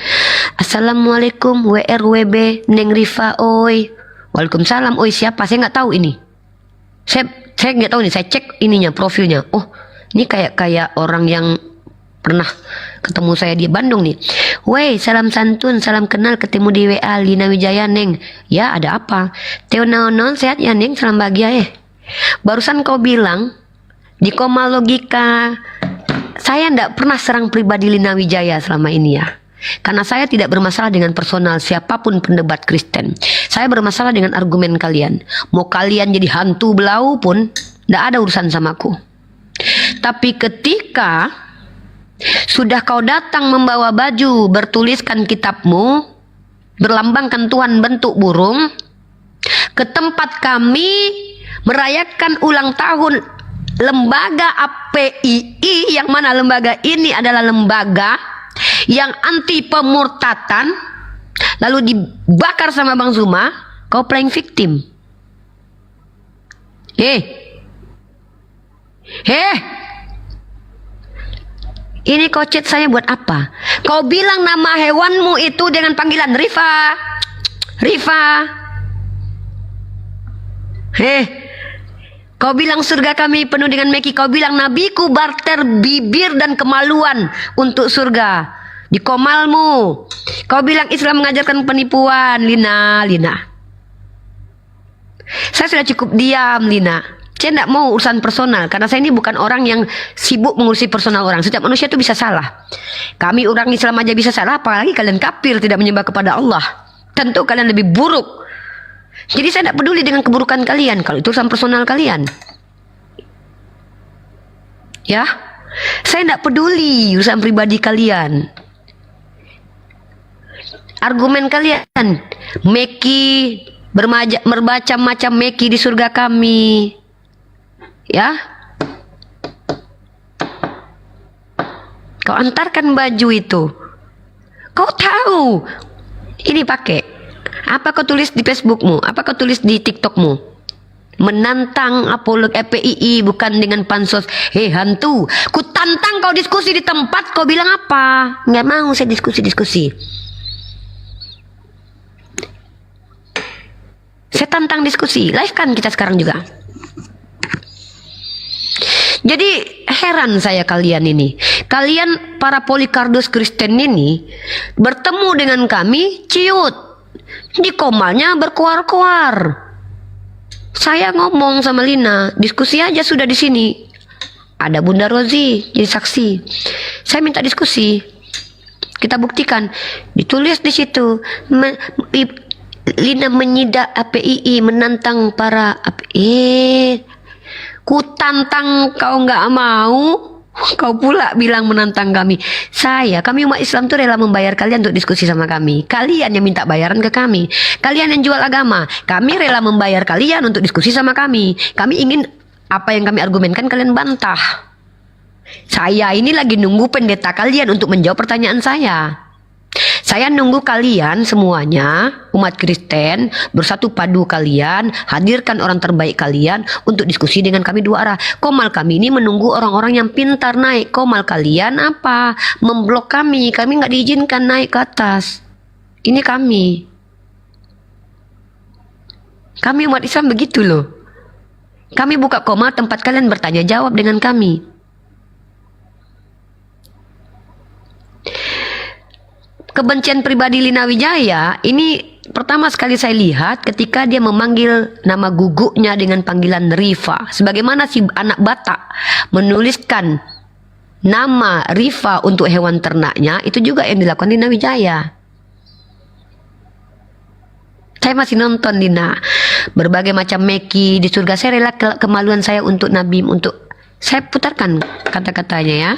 Speaker 7: Assalamualaikum WRWB Neng Rifa oi. Waalaikumsalam oi, siapa? Saya nggak tahu ini. Saya nggak tahu nih. Saya cek ininya, profilnya. Oh, ini kayak orang yang pernah ketemu saya di Bandung nih. Woi, salam santun, salam kenal, ketemu di WA Lina Wijaya Neng. Ya, ada apa? Teo naon sehat ya Neng, salam bahagia Barusan kau bilang di koma logika. Saya tidak pernah serang pribadi Lina Wijaya selama ini ya. Karena saya tidak bermasalah dengan personal siapapun pendebat Kristen. Saya bermasalah dengan argumen kalian. Mau kalian jadi hantu belau pun tidak ada urusan sama aku. Tapi ketika sudah kau datang membawa baju bertuliskan kitabmu, berlambangkan Tuhan bentuk burung, ke tempat kami merayakan ulang tahun lembaga APII, yang mana lembaga ini adalah lembaga yang anti pemurtatan, lalu dibakar sama Bang Zuma, kau playing victim. Ini kau chat saya buat apa? Kau bilang nama hewanmu itu dengan panggilan Rifa. Kau bilang surga kami penuh dengan meki. Kau bilang nabiku barter bibir dan kemaluan untuk surga. Di komalmu. Kau bilang Islam mengajarkan penipuan. Lina. Saya sudah cukup diam, Lina. Saya tidak mau urusan personal. Karena saya ini bukan orang yang sibuk mengurusi personal orang. Setiap manusia itu bisa salah. Kami orang Islam aja bisa salah. Apalagi kalian kafir tidak menyembah kepada Allah. Tentu kalian lebih buruk. Jadi saya tidak peduli dengan keburukan kalian kalau itu urusan personal kalian. Ya, saya tidak peduli urusan pribadi kalian. argumen kalian. Meki berbaca macam Meki di surga kami. Ya. Kau antarkan baju itu. Kau tahu. Ini pakai. Apa kau tulis di Facebookmu? Apa kau tulis di TikTokmu? Menantang apolog FPII bukan dengan pansos. Hei hantu, ku tantang kau diskusi di tempat, kau bilang apa? Nggak mau saya diskusi. Saya tantang diskusi, live kan kita sekarang juga. Jadi heran saya kalian ini. Kalian para Polikardos Kristen ini bertemu dengan kami ciut. Di komalnya berkuar-kuar. Saya ngomong sama Lina, diskusi aja sudah di sini. Ada Bunda Rozi jadi saksi. Saya minta diskusi. Kita buktikan. Ditulis di situ. Lina menyidak APII menantang para ku tantang kau nggak mau. Kau pula bilang menantang kami. Kami umat Islam tuh rela membayar kalian untuk diskusi sama kami. Kalian yang minta bayaran ke kami. Kalian yang jual agama. Kami rela membayar kalian untuk diskusi sama kami. Kami ingin apa yang kami argumenkan kalian bantah. Saya ini lagi nunggu pendeta kalian untuk menjawab pertanyaan saya. Saya nunggu kalian semuanya, umat Kristen, bersatu padu kalian, hadirkan orang terbaik kalian untuk diskusi dengan kami dua arah. Komal kami ini menunggu orang-orang yang pintar naik. Komal kalian apa? Memblok kami nggak diizinkan naik ke atas. Ini kami umat Islam begitu loh. Kami buka komal tempat kalian bertanya jawab dengan kami. Kebencian pribadi Lina Wijaya ini pertama sekali saya lihat ketika dia memanggil nama guguknya dengan panggilan Rifa. Sebagaimana si anak Batak menuliskan nama Rifa untuk hewan ternaknya, itu juga yang dilakukan Lina Wijaya. Saya masih nonton Lina. Berbagai macam Meki di surga. Saya rela kemaluan saya untuk Nabi, untuk saya putarkan kata-katanya ya.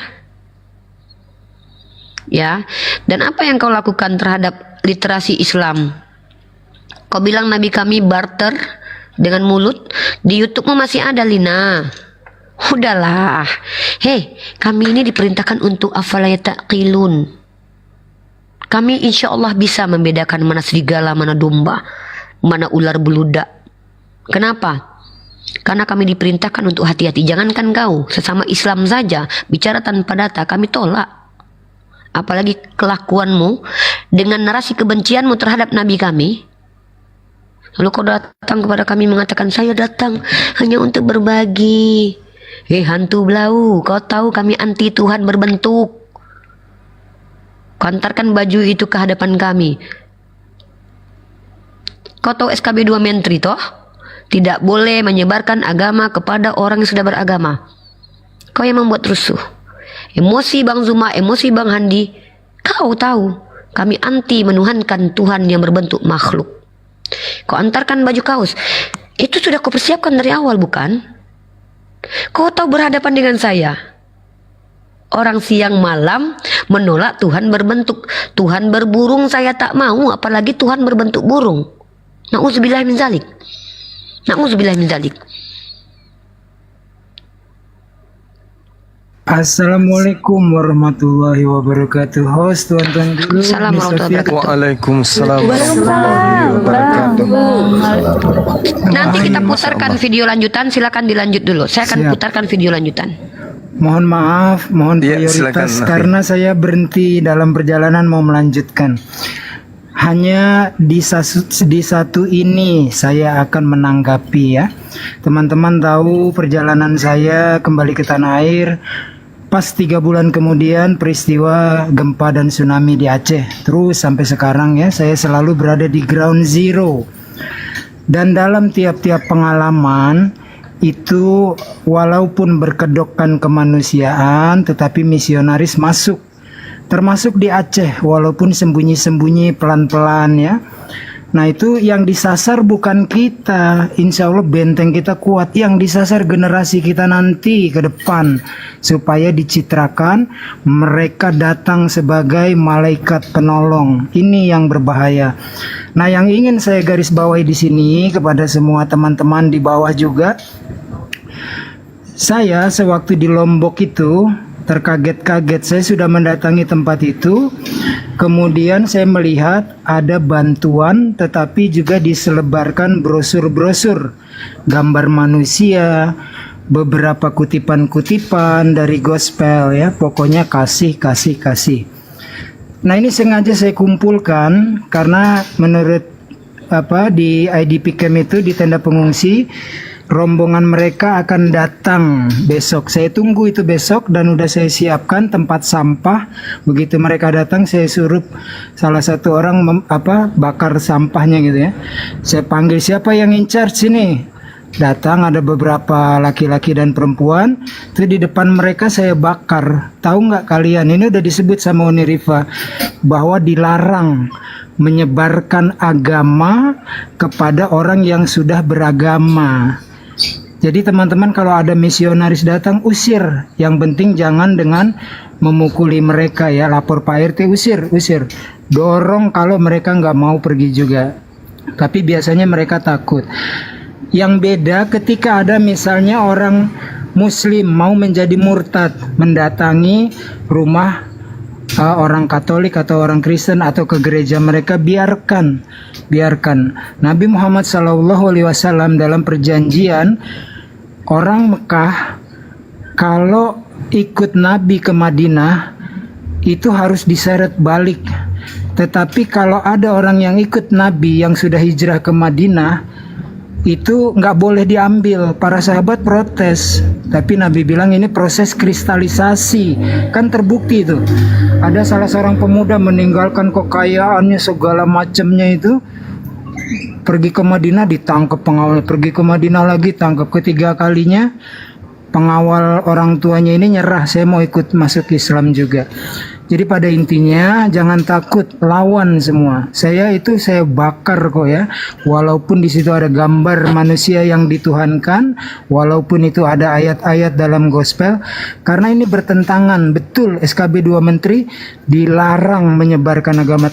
Speaker 7: Ya, dan apa yang kau lakukan terhadap literasi Islam? Kau bilang Nabi kami barter dengan mulut. Di YouTube-mu masih ada Lina. Udahlah. Hei, kami ini diperintahkan untuk afala yataqilun. Kami insya Allah bisa membedakan mana serigala, mana domba, mana ular beludak. Kenapa? Karena kami diperintahkan untuk hati-hati. Jangankan kau, sesama Islam saja bicara tanpa data kami tolak. Apalagi kelakuanmu dengan narasi kebencianmu terhadap Nabi kami. Lalu kau datang kepada kami mengatakan saya datang hanya untuk berbagi. Hei hantu belau, kau tahu kami anti Tuhan berbentuk. Kau antarkan baju itu ke hadapan kami. Kau tahu SKB 2 Menteri toh? Tidak boleh menyebarkan agama kepada orang yang sudah beragama. Kau yang membuat rusuh. Emosi Bang Zuma, emosi Bang Handi. Kau tahu kami anti menuhankan Tuhan yang berbentuk makhluk. Kau antarkan baju kaos. Itu sudah kau persiapkan dari awal bukan? Kau tahu berhadapan dengan saya. Orang siang malam menolak Tuhan berbentuk. Tuhan berburung saya tak mau, apalagi Tuhan berbentuk burung. Na'udzubillah min zalik. Na'udzubillah min zalik.
Speaker 10: Assalamualaikum warahmatullahi wabarakatuh. Host tuan-tuan dulu.
Speaker 7: Assalamualaikum warahmatullahi wabarakatuh.
Speaker 1: Waalaikumsalam warahmatullahi wabarakatuh.
Speaker 7: Nanti kita putarkan video lanjutan. Silakan dilanjut dulu. Saya akan putarkan video lanjutan.
Speaker 10: Mohon maaf, mohon
Speaker 1: Ya,
Speaker 10: prioritas
Speaker 1: silakan,
Speaker 10: karena saya berhenti dalam perjalanan mau melanjutkan. Hanya di satu ini saya akan menanggapi ya. Teman-teman tahu perjalanan saya kembali ke tanah air pas 3 bulan kemudian peristiwa gempa dan tsunami di Aceh. Terus sampai sekarang ya saya selalu berada di ground zero. Dan dalam tiap-tiap pengalaman itu walaupun berkedokkan kemanusiaan tetapi misionaris masuk. Termasuk di Aceh walaupun sembunyi-sembunyi pelan-pelan ya. Nah itu yang disasar bukan kita, insya Allah benteng kita kuat. Yang disasar generasi kita nanti ke depan, supaya dicitrakan mereka datang sebagai malaikat penolong. Ini yang berbahaya. Nah yang ingin saya garis bawahi di sini kepada semua teman-teman di bawah juga, saya sewaktu di Lombok itu terkaget-kaget. Saya sudah mendatangi tempat itu, kemudian saya melihat ada bantuan, tetapi juga diselebarkan brosur-brosur gambar manusia, beberapa kutipan-kutipan dari gospel ya, pokoknya kasih. Nah ini sengaja saya kumpulkan karena menurut di IDP camp itu, di tenda pengungsi, rombongan mereka akan datang besok. Saya tunggu itu besok dan udah saya siapkan tempat sampah. Begitu mereka datang, saya suruh salah satu orang bakar sampahnya gitu ya. Saya panggil siapa yang in charge sini. Datang ada beberapa laki-laki dan perempuan. Itu di depan mereka saya bakar. Tahu nggak kalian, ini udah disebut sama Uni Rifa bahwa dilarang menyebarkan agama kepada orang yang sudah beragama. Jadi teman-teman kalau ada misionaris datang, usir. Yang penting jangan dengan memukuli mereka ya. Lapor Pak RT, usir. Dorong kalau mereka nggak mau pergi juga. Tapi biasanya mereka takut. Yang beda ketika ada misalnya orang Muslim mau menjadi murtad, mendatangi rumah orang Katolik atau orang Kristen atau ke gereja mereka, biarkan. Nabi Muhammad SAW dalam perjanjian, orang Mekah kalau ikut Nabi ke Madinah itu harus diseret balik. Tetapi kalau ada orang yang ikut Nabi yang sudah hijrah ke Madinah, itu nggak boleh diambil. Para sahabat protes, tapi Nabi bilang ini proses kristalisasi. Kan terbukti itu. Ada salah seorang pemuda meninggalkan kekayaannya segala macamnya itu, pergi ke Madinah, ditangkap pengawal, pergi ke Madinah lagi, tangkap. Ketiga kalinya pengawal orang tuanya ini nyerah, saya mau ikut masuk Islam juga. Jadi pada intinya jangan takut, lawan semua. Saya bakar kok ya. Walaupun di situ ada gambar manusia yang dituhankan, walaupun itu ada ayat-ayat dalam gospel, karena ini bertentangan betul. SKB 2 Menteri dilarang menyebarkan agama,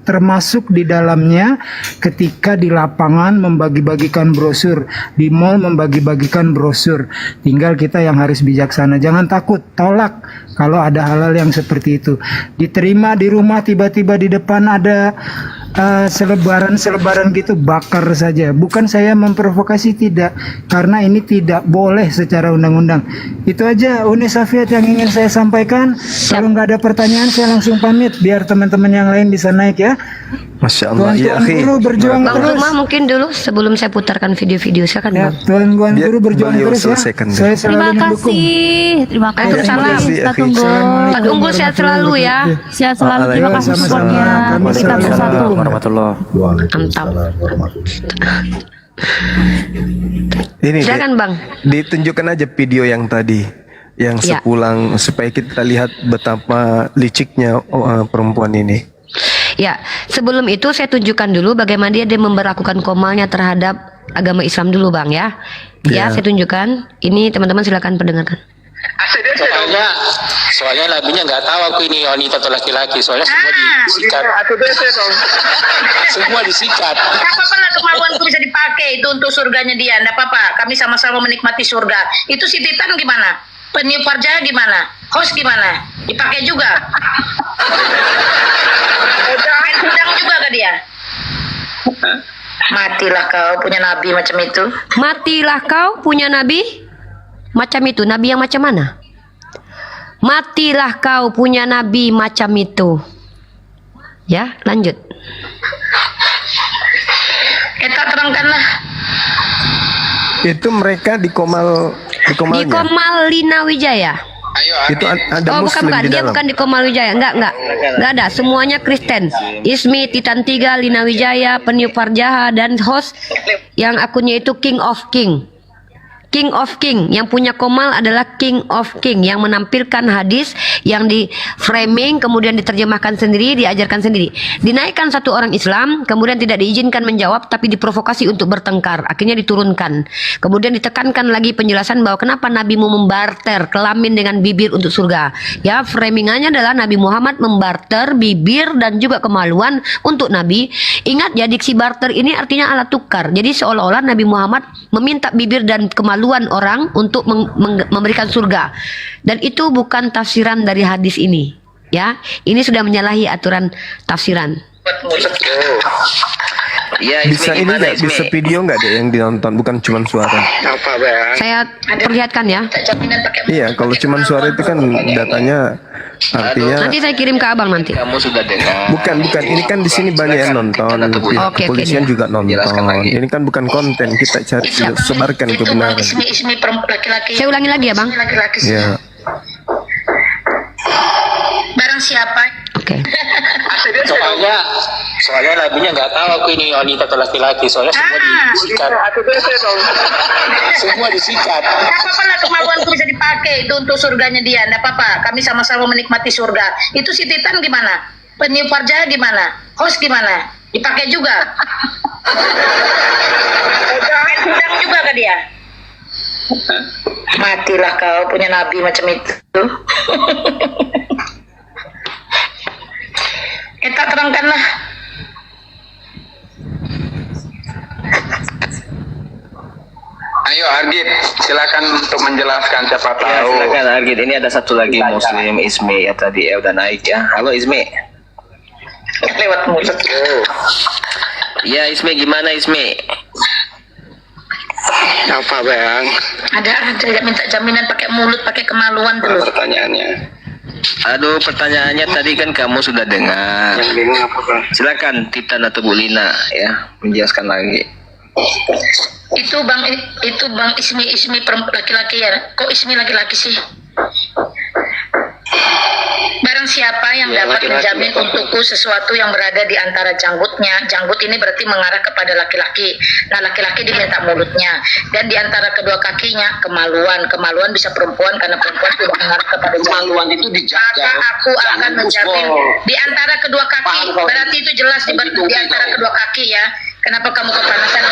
Speaker 10: termasuk di dalamnya ketika di lapangan membagi-bagikan brosur, di mall membagi-bagikan brosur. Tinggal kita yang harus bijaksana. Jangan takut, tolak kalau ada hal-hal yang seperti itu. Diterima di rumah, tiba-tiba di depan ada selebaran gitu, bakar saja. Bukan saya memprovokasi, tidak, karena ini tidak boleh secara undang-undang. Itu aja Uni Safiat yang ingin saya sampaikan. Kalau nggak ada pertanyaan saya langsung pamit biar teman-teman yang lain bisa naik ya.
Speaker 1: Masya Allah.
Speaker 10: Tuan guru berjuang
Speaker 7: Bang
Speaker 10: terus.
Speaker 7: Zuma mungkin dulu sebelum saya putarkan video-video saya kan
Speaker 10: Ya,
Speaker 7: Bang.
Speaker 10: Tuan
Speaker 1: Biar
Speaker 10: guru berjuang
Speaker 1: beliau
Speaker 10: terus ya.
Speaker 1: selesaikan dulu.
Speaker 10: Saya selalu
Speaker 2: Terima
Speaker 10: mendukung.
Speaker 2: kasih. Terima kasih.
Speaker 7: Waalaikumsalam.
Speaker 2: Kita tunggu.
Speaker 7: Pak Unggul sehat selalu ya.
Speaker 2: Sehat selalu. Terima kasih
Speaker 10: Sama-sama.
Speaker 2: supportnya.
Speaker 10: Kami
Speaker 2: Kita
Speaker 10: selalu
Speaker 2: bersatu.
Speaker 10: mendukung.
Speaker 4: warahmatullah.
Speaker 9: Waalaikumsalam warahmatullahi.
Speaker 1: Ini
Speaker 7: Silakan Bang.
Speaker 1: ditunjukkan aja video yang tadi, yang
Speaker 7: Ya.
Speaker 1: sepulang, supaya kita lihat betapa liciknya perempuan ini.
Speaker 7: Ya, sebelum itu saya tunjukkan dulu bagaimana dia memperlakukan komalnya terhadap agama Islam dulu Bang ya. Ya,
Speaker 1: Ya.
Speaker 7: saya tunjukkan. Ini teman-teman silakan pendengarkan.
Speaker 11: Soalnya nabinya nggak tahu aku ini wanita atau laki-laki, soalnya semua disikat. Semua disikat.
Speaker 8: Gak apa-apa lah, kemampuanku bisa dipakai itu untuk surganya dia. Nggak apa-apa, kami sama-sama menikmati surga. Itu si Titan gimana? Penyu Parja gimana? Host gimana? Dipakai juga. Main pedang juga ke dia. Matilah kau punya nabi macam itu.
Speaker 7: Matilah kau punya nabi macam itu. Nabi yang macam mana? Matilah kau punya nabi macam itu. Ya, lanjut.
Speaker 8: Kita terangkanlah.
Speaker 1: Itu mereka di
Speaker 7: Di
Speaker 1: Komalnya.
Speaker 7: Komal Lina Wijaya.
Speaker 1: Itu ada
Speaker 7: Oh bukan,
Speaker 1: Muslim di
Speaker 7: dia
Speaker 1: dalam.
Speaker 7: bukan di Komal Wijaya, enggak ada, semuanya Kristen. Ismi, Titan 3, Lina Wijaya, Penyu Parjaha, dan host yang akunnya itu King of King. King of King, yang punya Komal adalah King of King, yang menampilkan hadis yang di framing, kemudian diterjemahkan sendiri, diajarkan sendiri. Dinaikkan satu orang Islam, kemudian tidak diizinkan menjawab, tapi diprovokasi untuk bertengkar. Akhirnya diturunkan. Kemudian ditekankan lagi penjelasan bahwa kenapa Nabi mau membarter kelamin dengan bibir untuk surga. Ya, framingannya adalah Nabi Muhammad membarter bibir dan juga kemaluan untuk Nabi. Ingat ya, diksi barter ini artinya alat tukar. Jadi seolah-olah Nabi Muhammad meminta bibir dan kemaluan orang untuk memberikan surga, dan itu bukan tafsiran dari hadis ini, ya. Ini sudah menyalahi aturan tafsiran.
Speaker 11: Ya,
Speaker 1: Bisa ini nggak? Bisa video nggak deh yang dinonton, bukan cuma suara?
Speaker 11: Apa bang?
Speaker 7: Saya perlihatkan ya.
Speaker 1: Iya, kalau cuma suara itu kan datanya artinya
Speaker 7: Nanti saya kirim ke abang nanti.
Speaker 11: Kamu sudah dengar?
Speaker 1: bukan. Ini kan di sini banyak yang nonton,
Speaker 7: Oke,
Speaker 1: kepolisian
Speaker 7: oke.
Speaker 1: juga nonton.
Speaker 11: Jelaskan lagi.
Speaker 1: Ini kan bukan konten, kita cari sebarkan kebenaran.
Speaker 8: Ismi laki-laki.
Speaker 7: Saya ulangi lagi ya bang.
Speaker 8: Laki-laki.
Speaker 1: Ya,
Speaker 8: Barang siapa?
Speaker 7: Oke.
Speaker 11: Soalnya nabinya nggak tahu aku ini wanita atau laki-laki. Soalnya semua disikat. Semua disikat.
Speaker 8: Tidak apa-apa lah, kemauanku bisa dipakai itu untuk surganya dia. Tidak apa-apa, kami sama-sama menikmati surga. Itu si Titan gimana? Penyu Farjah gimana? Host gimana? Dipakai juga. Main pedang juga ke dia. Matilah kau punya nabi macam itu. Kita terangkanlah.
Speaker 11: Ayo Argit, silakan untuk menjelaskan siapa tahu.
Speaker 12: Ya, silakan Argit. Ini ada satu lagi Muslim Ismi ya, tadi udah naik ya. Halo Ismi.
Speaker 8: Lewat mulut.
Speaker 12: Ya Ismi, gimana Ismi?
Speaker 11: Apa bang?
Speaker 8: Ada yang minta jaminan pakai mulut, pakai kemaluan dulu.
Speaker 11: Pertanyaannya.
Speaker 12: Aduh, pertanyaannya tadi kan kamu sudah dengar.
Speaker 11: Yang bingung apa bang?
Speaker 12: Silakan Titan atau Bu Lina ya menjelaskan lagi.
Speaker 8: Itu bang Ismi laki-laki ya. Kok Ismi laki-laki sih? Barang siapa yang
Speaker 11: Ya,
Speaker 8: dapat
Speaker 11: laki-laki.
Speaker 8: menjamin untukku sesuatu yang berada di antara janggutnya. Janggut ini berarti mengarah kepada laki-laki. Nah, laki-laki diminta mulutnya. Dan di antara kedua kakinya kemaluan. Kemaluan bisa perempuan karena perempuan tidak mengarah kepada janggut.
Speaker 11: Kemaluan itu dijaga.
Speaker 8: Maka aku akan menjamin di antara kedua kaki.
Speaker 11: Paham,
Speaker 8: Berarti itu jelas di antara kedua kaki ya. Kenapa kamu kepanasan?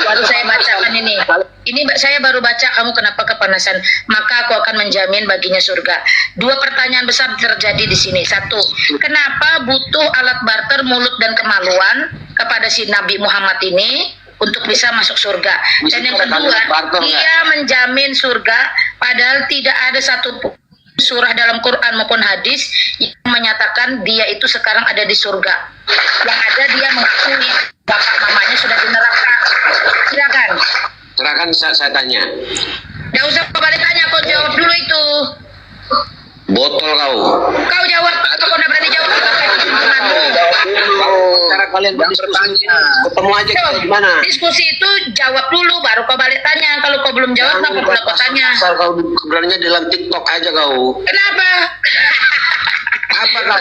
Speaker 8: Baru saya bacakan ini. Ini saya baru baca, kamu kenapa kepanasan? Maka aku akan menjamin baginya surga. Dua pertanyaan besar terjadi di sini. Satu, kenapa butuh alat barter mulut dan kemaluan kepada si Nabi Muhammad ini untuk bisa masuk surga? Dan yang kedua, dia menjamin surga padahal tidak ada satu surah dalam Quran maupun hadis yang menyatakan dia itu sekarang ada di surga. Yang ada dia mengakui bapak mamanya sudah di neraka. Silakan.
Speaker 11: Silakan saya tanya.
Speaker 8: Gak usah balik tanya, kau jawab dulu itu.
Speaker 11: Botol kau.
Speaker 8: Kau jawab, kau udah berani jawab.
Speaker 11: Cara kalian berdiskusi, ketemu aja kita gimana?
Speaker 8: Diskusi itu jawab dulu, baru kau balik tanya. Kalau kau belum jawab, kenapa pula kau tanya?
Speaker 11: Asal kau beraninya dalam TikTok aja kau.
Speaker 8: Kenapa?
Speaker 11: Apa kau?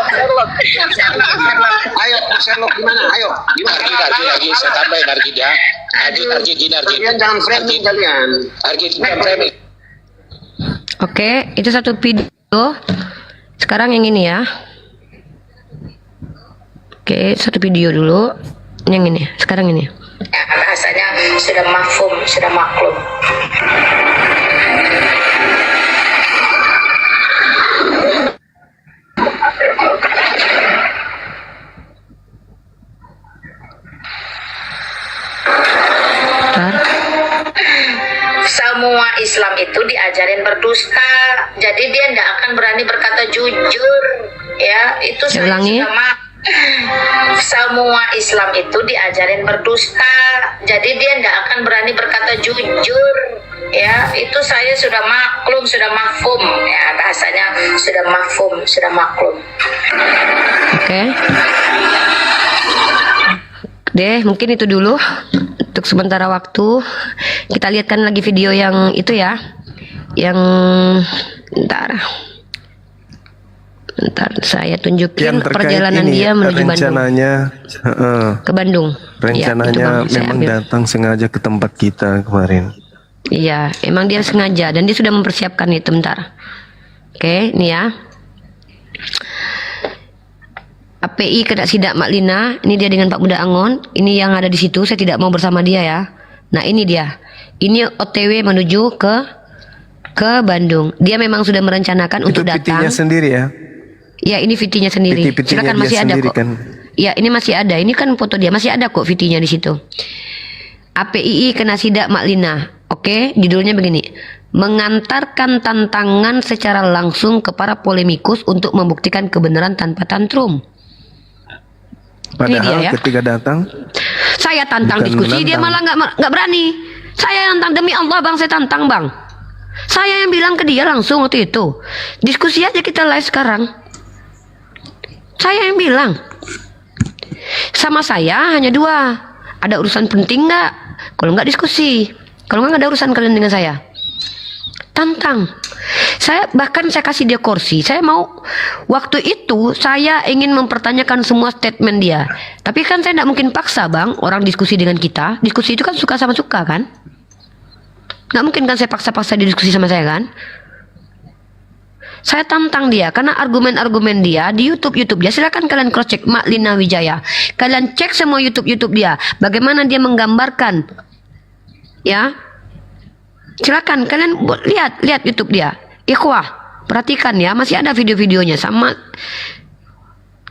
Speaker 8: Sherlock.
Speaker 11: Ayo, Sherlock gimana? Ayo. Argit, saya tambahin Argit ya. Argit. Kalian jangan framing kalian. Argit, jangan framing.
Speaker 7: Oke, itu satu video. Sekarang yang ini ya. Oke, satu video dulu. Yang ini, sekarang ini.
Speaker 8: Ya, bahasanya sudah mafhum, sudah maklum. Semua Islam itu diajarin berdusta, jadi dia tidak akan berani berkata jujur, ya itu
Speaker 7: Saya ulangi.
Speaker 8: Semua Islam itu diajarin berdusta, jadi dia tidak akan berani berkata jujur, ya itu saya sudah maklum, sudah mafhum, ya bahasanya sudah mafhum, sudah maklum.
Speaker 7: Oke. Deh, mungkin itu dulu untuk sementara waktu. Kita lihatkan lagi video yang itu ya. Yang ntar. Ntar saya tunjukin
Speaker 1: Yang terkait
Speaker 7: perjalanan
Speaker 1: ini,
Speaker 7: dia menuju Bandung.
Speaker 1: rencananya,
Speaker 7: Ke Bandung.
Speaker 1: rencananya
Speaker 7: Ya, itu, Bang, saya
Speaker 1: memang
Speaker 7: ambil.
Speaker 1: datang sengaja ke tempat kita kemarin.
Speaker 7: Iya, emang dia sengaja dan dia sudah mempersiapkan itu bentar. Oke, ini ya. API Kedak Sidak Mak Lina, ini dia dengan Pak Budak Angon. Ini yang ada di situ, saya tidak mau bersama dia ya. Nah, ini dia. Ini OTW menuju ke Bandung. Dia memang sudah merencanakan
Speaker 1: Itu
Speaker 7: untuk datang.
Speaker 1: PT-nya sendiri ya?
Speaker 7: Ya, ini VT-nya sendiri.
Speaker 1: PT-nya
Speaker 7: Silakan,
Speaker 1: dia
Speaker 7: masih ada
Speaker 1: sendiri
Speaker 7: kok.
Speaker 1: kan?
Speaker 7: Ya, ini masih ada. Ini kan foto dia, masih ada kok VT-nya di situ. APII Kena Sidak Mak Lina. Oke, judulnya begini. Mengantarkan tantangan secara langsung ke para polemikus untuk membuktikan kebenaran tanpa tantrum.
Speaker 1: Padahal
Speaker 7: dia ya.
Speaker 1: ketika datang,
Speaker 7: Saya tantang
Speaker 1: Bukan
Speaker 7: diskusi, dia malah
Speaker 1: menantang.
Speaker 7: nggak berani. Saya tantang, demi Allah bang, saya tantang bang. Saya yang bilang ke dia langsung waktu itu. Diskusi aja kita live sekarang. Saya yang bilang. Sama saya hanya dua. Ada urusan penting nggak? Kalau nggak diskusi. Kalau nggak ada urusan kalian dengan saya. Tantang. Saya kasih dia kursi. Saya mau waktu itu saya ingin mempertanyakan semua statement dia. Tapi kan saya tidak mungkin paksa bang orang diskusi dengan kita. Diskusi itu kan suka sama suka kan? Nggak mungkin kan saya paksa-paksa dia diskusi sama saya kan? Saya tantang dia karena argumen-argumen dia di YouTube dia. Silakan kalian cross check Mak Lina Wijaya. Kalian cek semua YouTube dia. Bagaimana dia menggambarkan, ya? Silakan kalian lihat YouTube dia. Ikhwah, perhatikan ya, masih ada video-videonya sama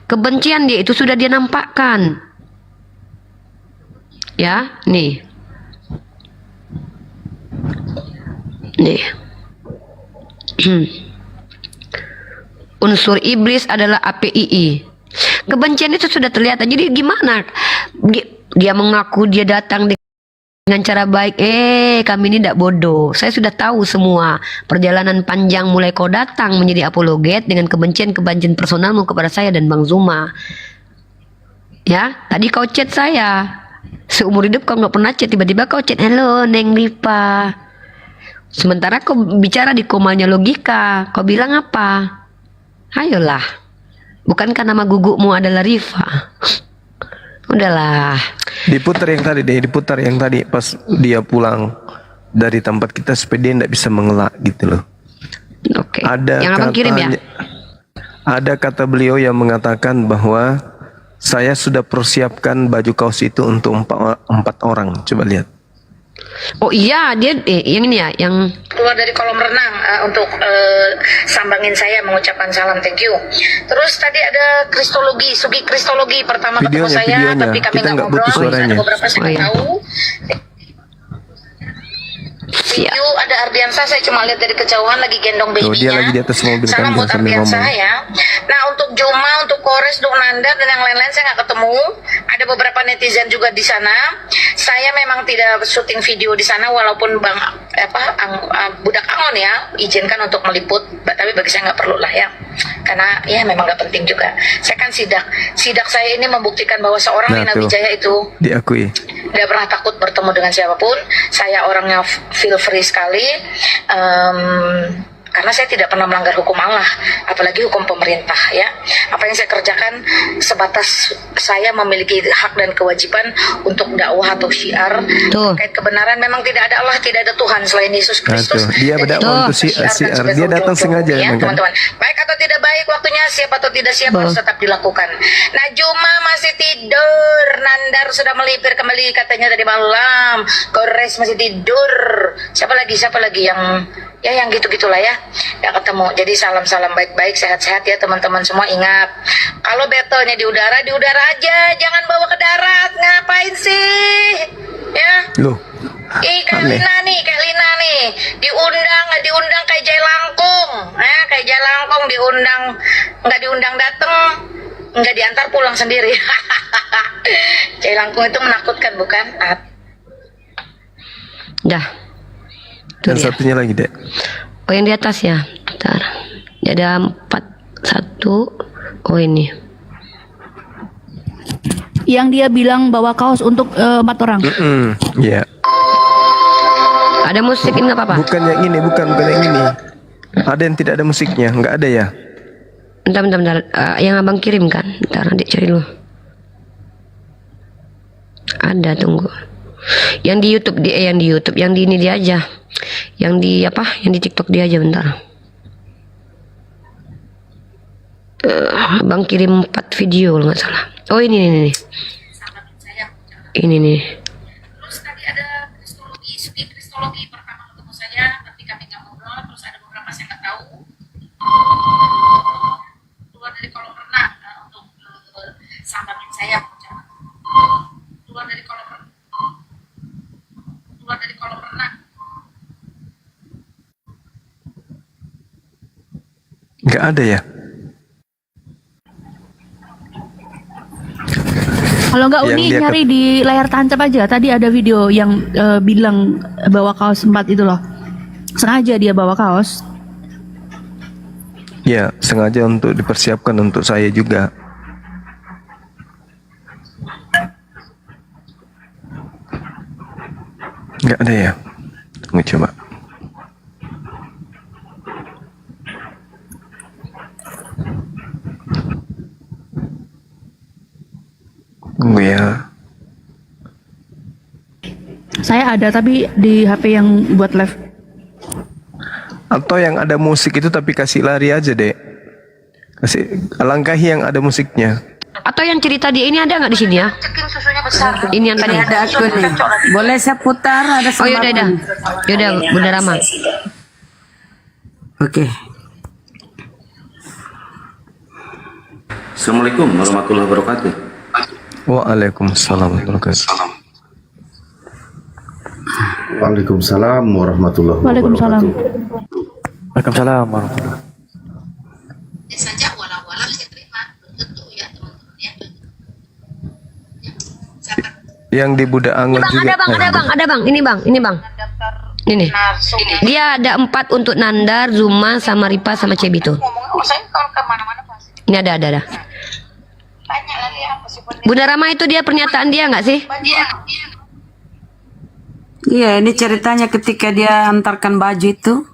Speaker 7: kebencian dia itu sudah dia nampakkan. Ya, nih. Nih. Unsur iblis adalah APII. Kebencian itu sudah terlihat. Jadi gimana? Dia mengaku dia datang dengan cara baik. Kami ini tidak bodoh. Saya sudah tahu semua perjalanan panjang mulai kau datang menjadi apologet dengan kebencian personalmu kepada saya dan Bang Zuma. Ya, tadi kau chat saya. Seumur hidup kau nggak pernah chat, tiba-tiba kau chat, "Halo Neng Rifa." Sementara kau bicara di komanya logika. Kau bilang apa? Ayolah. Bukankah nama gugukmu adalah Rifa? Udahlah.
Speaker 1: diputar yang tadi pas dia pulang dari tempat kita supaya dia tidak bisa mengelak gitu loh.
Speaker 7: Oke. Yang abang kirim ya?
Speaker 1: Ada kata beliau yang mengatakan bahwa saya sudah persiapkan baju kaos itu untuk empat orang. Coba lihat.
Speaker 7: Oh iya, dia yang ini ya, yang
Speaker 8: keluar dari kolam renang untuk sambangin saya mengucapkan salam, thank you. Terus tadi ada kristologi, Sugi kristologi pertama ketemu saya, tapi kami
Speaker 1: kita
Speaker 8: nggak
Speaker 1: putus
Speaker 8: ngobrol.
Speaker 1: suaranya.
Speaker 8: Ada beberapa saya nggak tahu. Thank you, ada Ardiansa, saya cuma lihat dari kejauhan lagi gendong
Speaker 1: Tuh, dia
Speaker 8: babynya.
Speaker 1: lagi di atas mobil kan,
Speaker 8: Salam
Speaker 1: dia
Speaker 8: buat
Speaker 1: sambil
Speaker 8: Ardiansa
Speaker 1: ngomong.
Speaker 8: ya. Nah untuk Juma, untuk Kores, untuk Nandar dan yang lain-lain saya nggak ketemu. Ada beberapa netizen juga di sana. Saya memang tidak syuting video di sana walaupun Budak Angon ya izinkan untuk meliput, tapi bagi saya nggak perlu lah ya. Karena ya memang nggak penting juga. Saya kan sidak saya ini membuktikan bahwa seorang Lina
Speaker 1: tuh,
Speaker 8: Wijaya itu
Speaker 1: diakui.
Speaker 8: tidak pernah takut bertemu dengan siapapun. Saya orangnya feel free sekali. Karena saya tidak pernah melanggar hukum Allah, apalagi hukum pemerintah ya. Apa yang saya kerjakan sebatas saya memiliki hak dan kewajiban untuk dakwah atau syiar terkait kebenaran. Memang tidak ada Allah, tidak ada Tuhan selain Yesus Kristus.
Speaker 1: Dia berdakwah untuk syiar. Dia datang sengaja
Speaker 8: ya,
Speaker 1: emang kan?
Speaker 8: teman-teman. Baik atau tidak baik waktunya, siap atau tidak siap harus tetap dilakukan. Nah Juma masih tidur, Nandar sudah melipir kembali katanya tadi malam, Kores masih tidur. Siapa lagi yang gitu-gitulah ya. Ya ketemu. Jadi salam-salam baik-baik, sehat-sehat ya teman-teman semua. Ingat, kalau battle-nya di udara aja, jangan bawa ke darat. Ngapain sih? Ya.
Speaker 1: Loh.
Speaker 8: Kayak Lina nih, diundang nggak diundang kayak Jai Langkung, kayak Jai Langkung nggak diundang dateng, nggak diantar pulang sendiri. Jai Langkung itu menakutkan bukan?
Speaker 7: Dah.
Speaker 1: Dan satunya lagi dek.
Speaker 7: Oh yang di atas ya. Bentar. Ada 1. Oh ini.
Speaker 2: Yang dia bilang bawa kaos untuk 4 orang.
Speaker 1: Iya.
Speaker 7: Ada musik ini nggak apa-apa?
Speaker 1: Bukan yang ini, bukan yang ini. Ada yang tidak ada musiknya, nggak ada ya?
Speaker 7: Bentar. Yang abang kirim kan? Bentar, adik cari dulu. Ada, tunggu. Yang di YouTube yang di ini dia aja. Yang di apa? Yang di TikTok dia aja, bentar. Abang kirim 4 video kalau nggak salah. Oh ini nih. Ini nih.
Speaker 8: Terus tadi ada studi kristologi pertama ketemu saya, tapi kami nggak ngobrol. Terus ada beberapa saya nggak tahu. Keluar dari kolam renang untuk sahabat saya. Keluar dari kolam renang.
Speaker 1: Nggak ada ya?
Speaker 2: Kalau nggak
Speaker 1: Yang
Speaker 2: Uni
Speaker 1: dia
Speaker 2: nyari di layar tancap aja. Tadi ada video yang bilang bawa kaos 4 itu loh. Sengaja dia bawa kaos.
Speaker 1: Ya, sengaja untuk dipersiapkan untuk saya juga. Nggak ada ya? Tunggu coba. Tunggu ya.
Speaker 2: Saya ada tapi di HP yang buat live.
Speaker 1: Atau yang ada musik itu tapi kasih lari aja deh. Kasih langkahi yang ada musiknya.
Speaker 7: Atau yang cerita dia ini ada nggak di sini ya?
Speaker 8: Ceking susunya besar.
Speaker 7: Ini yang tadi.
Speaker 5: Ada aku nih. Boleh saya putar? Ada
Speaker 7: Oh yaudah. Yaudah, Bunda Rama.
Speaker 5: Oke.
Speaker 6: Assalamualaikum warahmatullahi wabarakatuh.
Speaker 1: Waalaikumsalam warahmatullahi wabarakatuh.
Speaker 9: Waalaikumsalam warahmatullahi
Speaker 2: Waalaikumsalam.
Speaker 4: Waalaikumsalam warahmatullahi.
Speaker 8: Saja walau-walau saya terima, belum tentu ya teman-teman ya.
Speaker 1: Yang di Budak Angon juga.
Speaker 7: Ada bang. Ini bang. Ini. Dia ada 4 untuk Nandar, Zuma, sama Ripa, sama Cebi tuh.
Speaker 8: Ngomongnya, saya kalau kemana-mana pasti.
Speaker 7: Ini ada.
Speaker 8: Banyak lagi apa sih bener.
Speaker 7: Bunda Rama itu dia pernyataan dia nggak sih?
Speaker 5: Iya, ini ceritanya ketika dia antarkan baju itu.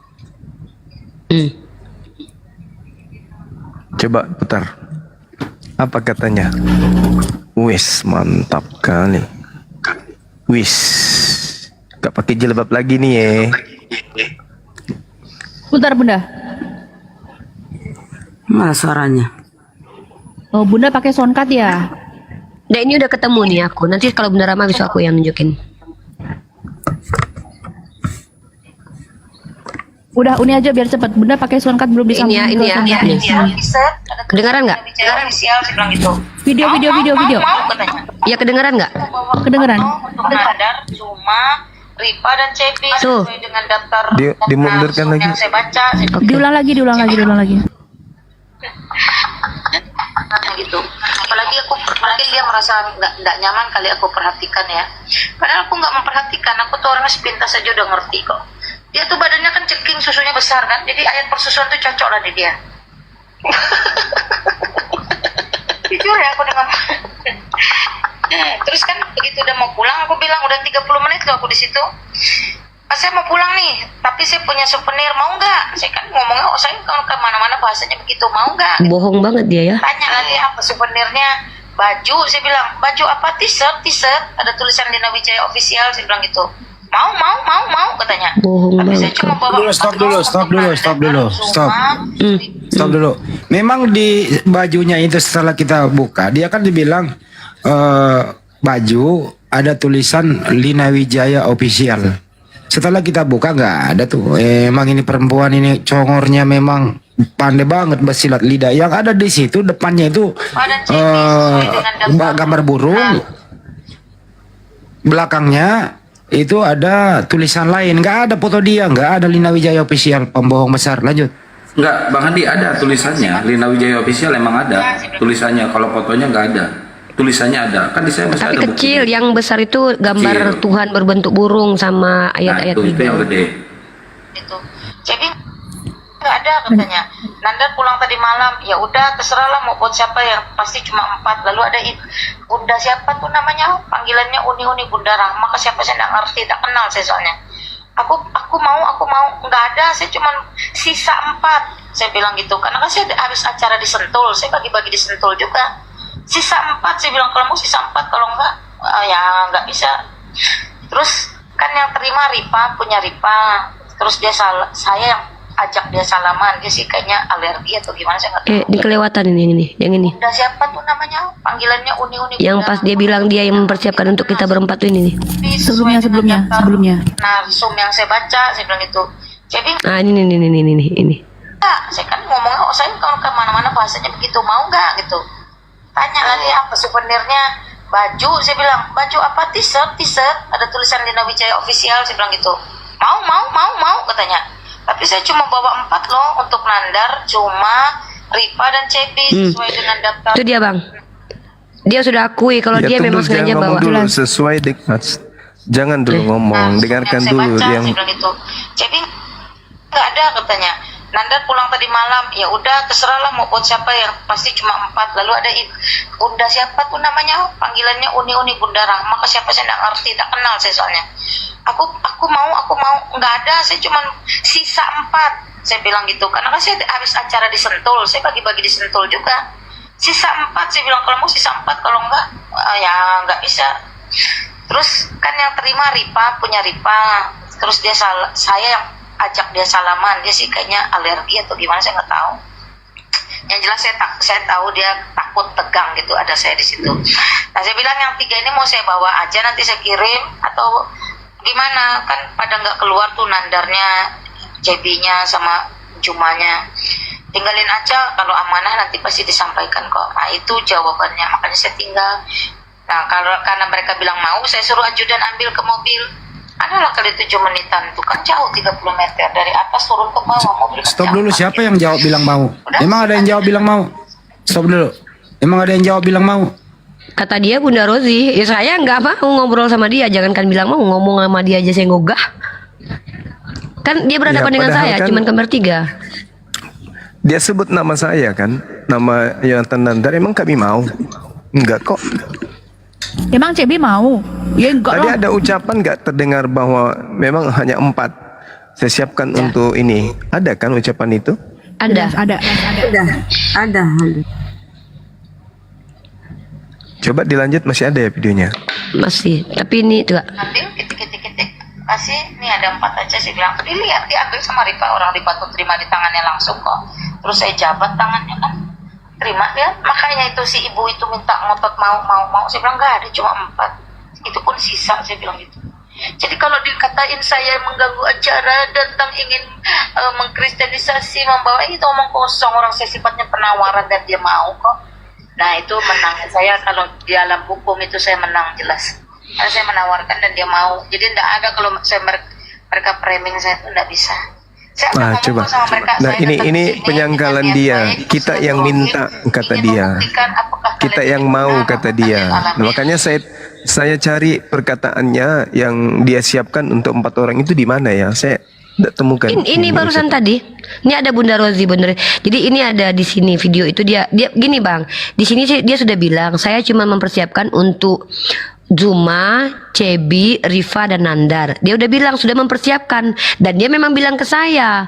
Speaker 1: Coba putar. Apa katanya? Wis, mantap kali. Wis. Gak pakai jilbab lagi nih ya.
Speaker 2: Bentar Bunda.
Speaker 5: Mana suaranya?
Speaker 2: Oh Bunda pakai soundcard ya?
Speaker 7: Nah ini udah ketemu nih aku. Nanti kalau Bunda Rama bisa aku yang nunjukin.
Speaker 2: Udah Uni aja biar cepet. Bunda pakai soundcard belum bisa.
Speaker 7: Ini ya. Kedengaran nggak?
Speaker 8: Bicara inisial, saya bilang gitu.
Speaker 2: Video.
Speaker 8: Mau katanya.
Speaker 7: Iya kedengaran nggak?
Speaker 2: Kedengeran.
Speaker 8: Untuk Nandar, Zuma, Ripa dan Cepi
Speaker 7: Tuh.
Speaker 8: sesuai dengan daftar
Speaker 1: Dimundurkan lagi.
Speaker 8: yang saya baca.
Speaker 2: Diulang lagi.
Speaker 8: Gitu. Apalagi mungkin dia merasa nggak nyaman kali aku perhatikan ya. Padahal aku nggak memperhatikan. Aku tuh orangnya sepintas saja udah ngerti kok. Dia tuh badannya kan ceking, susunya besar kan. Jadi ayat persusuan tuh cocok lah di dia. Jujur ya aku dengan. Terus kan begitu udah mau pulang, aku bilang udah 30 menit loh aku di situ. Saya mau pulang nih, tapi saya punya souvenir, mau nggak? Saya kan ngomongnya, saya kalau kemana-mana bahasanya begitu, mau nggak?
Speaker 7: Bohong banget dia ya.
Speaker 8: Tanya lagi apa souvenirnya, baju, saya bilang, baju apa? T-shirt, ada tulisan Lina Wijaya Official, saya bilang gitu. Mau, katanya.
Speaker 7: Bohong
Speaker 8: tapi
Speaker 7: banget.
Speaker 8: saya cuma bawa
Speaker 3: Stop dulu. Memang di bajunya itu setelah kita buka, dia kan dibilang baju ada tulisan Lina Wijaya Official. Setelah kita buka nggak ada tuh. Emang ini perempuan ini congornya memang pandai banget bersilat lidah. Yang ada di situ depannya itu gambar burung. Belakangnya itu ada tulisan lain. Nggak ada foto dia. Nggak ada Lina Wijaya Official. Pembohong besar. Lanjut.
Speaker 6: Enggak, Bang Handi ada tulisannya. Lina Wijaya Official emang ada tulisannya. Kalau fotonya nggak ada. Tulisannya ada. Kan di saya masih
Speaker 7: Tapi
Speaker 6: ada
Speaker 7: kecil,
Speaker 6: buktinya.
Speaker 7: yang besar itu gambar
Speaker 6: Kecil.
Speaker 7: Tuhan berbentuk burung sama ayat-ayat
Speaker 6: itu yang gede.
Speaker 8: gitu. Jadi nggak ada katanya. Nanda pulang tadi malam, ya udah terserahlah mau buat siapa, yang pasti cuma 4. Lalu ada Bunda siapa tuh namanya, panggilannya Uni Bunda Rahma ke siapa saya nggak ngerti, tak kenal saya soalnya. aku mau, nggak ada, saya cuman sisa 4, saya bilang gitu, karena kan saya habis acara di Sentul, saya bagi-bagi di Sentul juga, sisa 4, saya bilang kalau mau sisa 4, kalau enggak ya nggak bisa. Terus kan yang terima Ripa, punya Ripa, terus saya yang ajak dia salaman, dia sih kayaknya alergi atau gimana, saya nggak tahu.
Speaker 7: Ini kelewatan ini, yang ini.
Speaker 8: Udah siapa tuh namanya, panggilannya Uni
Speaker 7: Yang pas dia bilang dia yang mempersiapkan untuk kita berempat tuh ini nih.
Speaker 2: Sebelumnya.
Speaker 8: Narsum yang saya baca, saya bilang itu. Jadi
Speaker 7: Ini.
Speaker 8: saya kan ngomongnya, saya kalau kemana-mana bahasanya begitu, mau nggak gitu. Tanya lagi apa souvenirnya, baju, saya bilang baju apa, t-shirt, ada tulisan Lina Wijaya official, saya bilang gitu. Mau katanya. Tapi saya cuma bawa 4 loh untuk Nandar, cuma Ripa dan Cepi sesuai dengan daftar.
Speaker 7: Itu dia bang. Dia sudah akui kalau dia memang sengaja bawa.
Speaker 1: Dulu sesuai dengan jangan dulu ngomong, dengarkan
Speaker 8: saya
Speaker 1: dulu
Speaker 8: baca,
Speaker 1: yang
Speaker 8: saya bilang itu. Cepi nggak ada katanya. Nandar pulang tadi malam, ya udah terserahlah mau buat siapa, yang pasti cuma 4. Lalu ada Bunda siapa tuh namanya, panggilannya Uni Bunda Rahma ke siapa saya nggak ngerti, tak kenal saya soalnya. Aku mau, nggak ada, saya cuma sisa 4, saya bilang gitu, karena kan saya habis acara di Sentul, saya bagi-bagi di Sentul juga, sisa 4, saya bilang kalau mau sisa 4, kalau enggak ya nggak bisa. Terus kan yang terima Ripa, punya Ripa, terus saya yang ajak dia salaman, dia sih kayaknya alergi atau gimana, saya nggak tahu. Yang jelas saya tahu dia takut, tegang gitu, ada saya di situ. Nah saya bilang yang 3 ini mau saya bawa aja, nanti saya kirim atau gimana, kan pada nggak keluar tuh Nandarnya, Cebinya sama Jumanya, tinggalin aja, kalau amanah nanti pasti disampaikan kok. Nah itu jawabannya, makanya saya tinggal. Nah karena mereka bilang mau, saya suruh ajudan ambil ke mobil. Adalah kali 7 menitan, itu kan jauh 30 meter dari atas turun ke bawah mobil.
Speaker 3: Stop dulu, siapa yang jawab bilang mau? Emang ada yang jawab bilang mau? Stop dulu. Emang ada yang jawab bilang mau?
Speaker 7: Kata dia Bunda Rozi, ya saya nggak mau ngobrol sama dia, jangankan bilang mau, ngomong sama dia aja saya ngogah. Kan dia berhadapan dengan saya,
Speaker 1: kan
Speaker 7: cuman kembar 3.
Speaker 1: dia sebut nama saya kan, nama Yonatan Nandar, emang kami mau? Enggak kok.
Speaker 2: Emang Cebi mau? Ya enggak
Speaker 1: Tadi
Speaker 2: lah.
Speaker 1: ada ucapan nggak terdengar bahwa memang hanya 4 saya siapkan untuk ini. Ada kan ucapan itu?
Speaker 7: Ada.
Speaker 5: Ada.
Speaker 1: Coba dilanjut, masih ada ya videonya?
Speaker 7: Masih, tapi ini juga.
Speaker 8: Ambil ketik kasih, nih ada 4 aja, saya bilang dilihat, diambil sama Ripa, orang Ripa tuh terima di tangannya langsung kok. Terus saya jabat tangannya kan, terima dia. Makanya itu si ibu itu minta ngotot mau, saya bilang nggak ada, cuma 4, itu pun sisa, saya bilang gitu. Jadi kalau dikatain saya mengganggu acara, datang ingin mengkristenisasi, membawa, itu omong kosong, orang saya sifatnya penawaran dan dia mau kok. Nah itu menang saya, kalau di alam hukum itu saya menang jelas. Karena saya menawarkan dan dia mau. Jadi tidak ada kalau mereka framing saya itu tidak bisa. Saya udah ngomong
Speaker 1: Coba.
Speaker 8: sama mereka,
Speaker 1: Nah
Speaker 8: saya datang
Speaker 1: ini
Speaker 8: kesini
Speaker 1: penyangkalan
Speaker 8: dengan niat
Speaker 1: dia.
Speaker 8: baik, terus
Speaker 1: Kita
Speaker 8: saya
Speaker 1: yang
Speaker 8: browsing,
Speaker 1: minta, kata
Speaker 8: ingin
Speaker 1: dia.
Speaker 8: membuktikan apakah
Speaker 1: Kita
Speaker 8: kalian
Speaker 1: yang
Speaker 8: ini
Speaker 1: mau,
Speaker 8: benar,
Speaker 1: kata
Speaker 8: apakah
Speaker 1: dia.
Speaker 8: kalian alami.
Speaker 1: Nah, makanya saya cari perkataannya yang dia siapkan untuk 4 orang itu di mana ya? Saya tidak temukan.
Speaker 7: Ini barusan tadi. Ini ada Bunda Rozi bener. Jadi ini ada di sini video itu dia gini bang. Di sini dia sudah bilang saya cuma mempersiapkan untuk Zuma, Cebi, Rifa dan Nandar. Dia udah bilang sudah mempersiapkan dan dia memang bilang ke saya,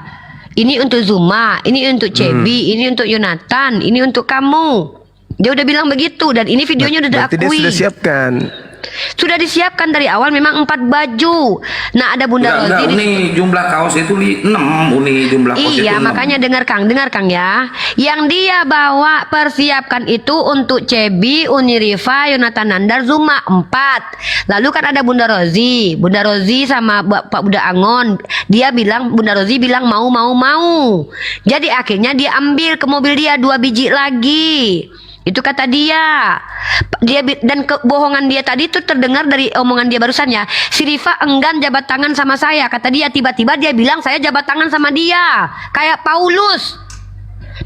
Speaker 7: ini untuk Zuma, ini untuk Cebi, ini untuk Yonatan, ini untuk kamu. Dia udah bilang begitu dan ini videonya udah
Speaker 1: Berarti dia
Speaker 7: diakui.
Speaker 1: sudah siapkan.
Speaker 7: Sudah disiapkan dari awal memang 4 baju. Nah ada Bunda Rozi.
Speaker 13: Uni jumlah kaos itu 6. Uni jumlah kaos itu 6.
Speaker 7: Iya makanya dengar Kang ya. Yang dia bawa persiapkan itu untuk Cebi, Uni Rifa, Yonatan Nandar, Zuma 4. Lalu kan ada Bunda Rozi sama Pak Buda Angon. Bunda Rozi bilang mau. Jadi akhirnya dia ambil ke mobil dia 2 biji lagi. Itu kata dia. Dan kebohongan dia tadi itu terdengar dari omongan dia barusan ya. Si Rifa enggan jabat tangan sama saya. Kata dia tiba-tiba dia bilang saya jabat tangan sama dia. Kayak Paulus.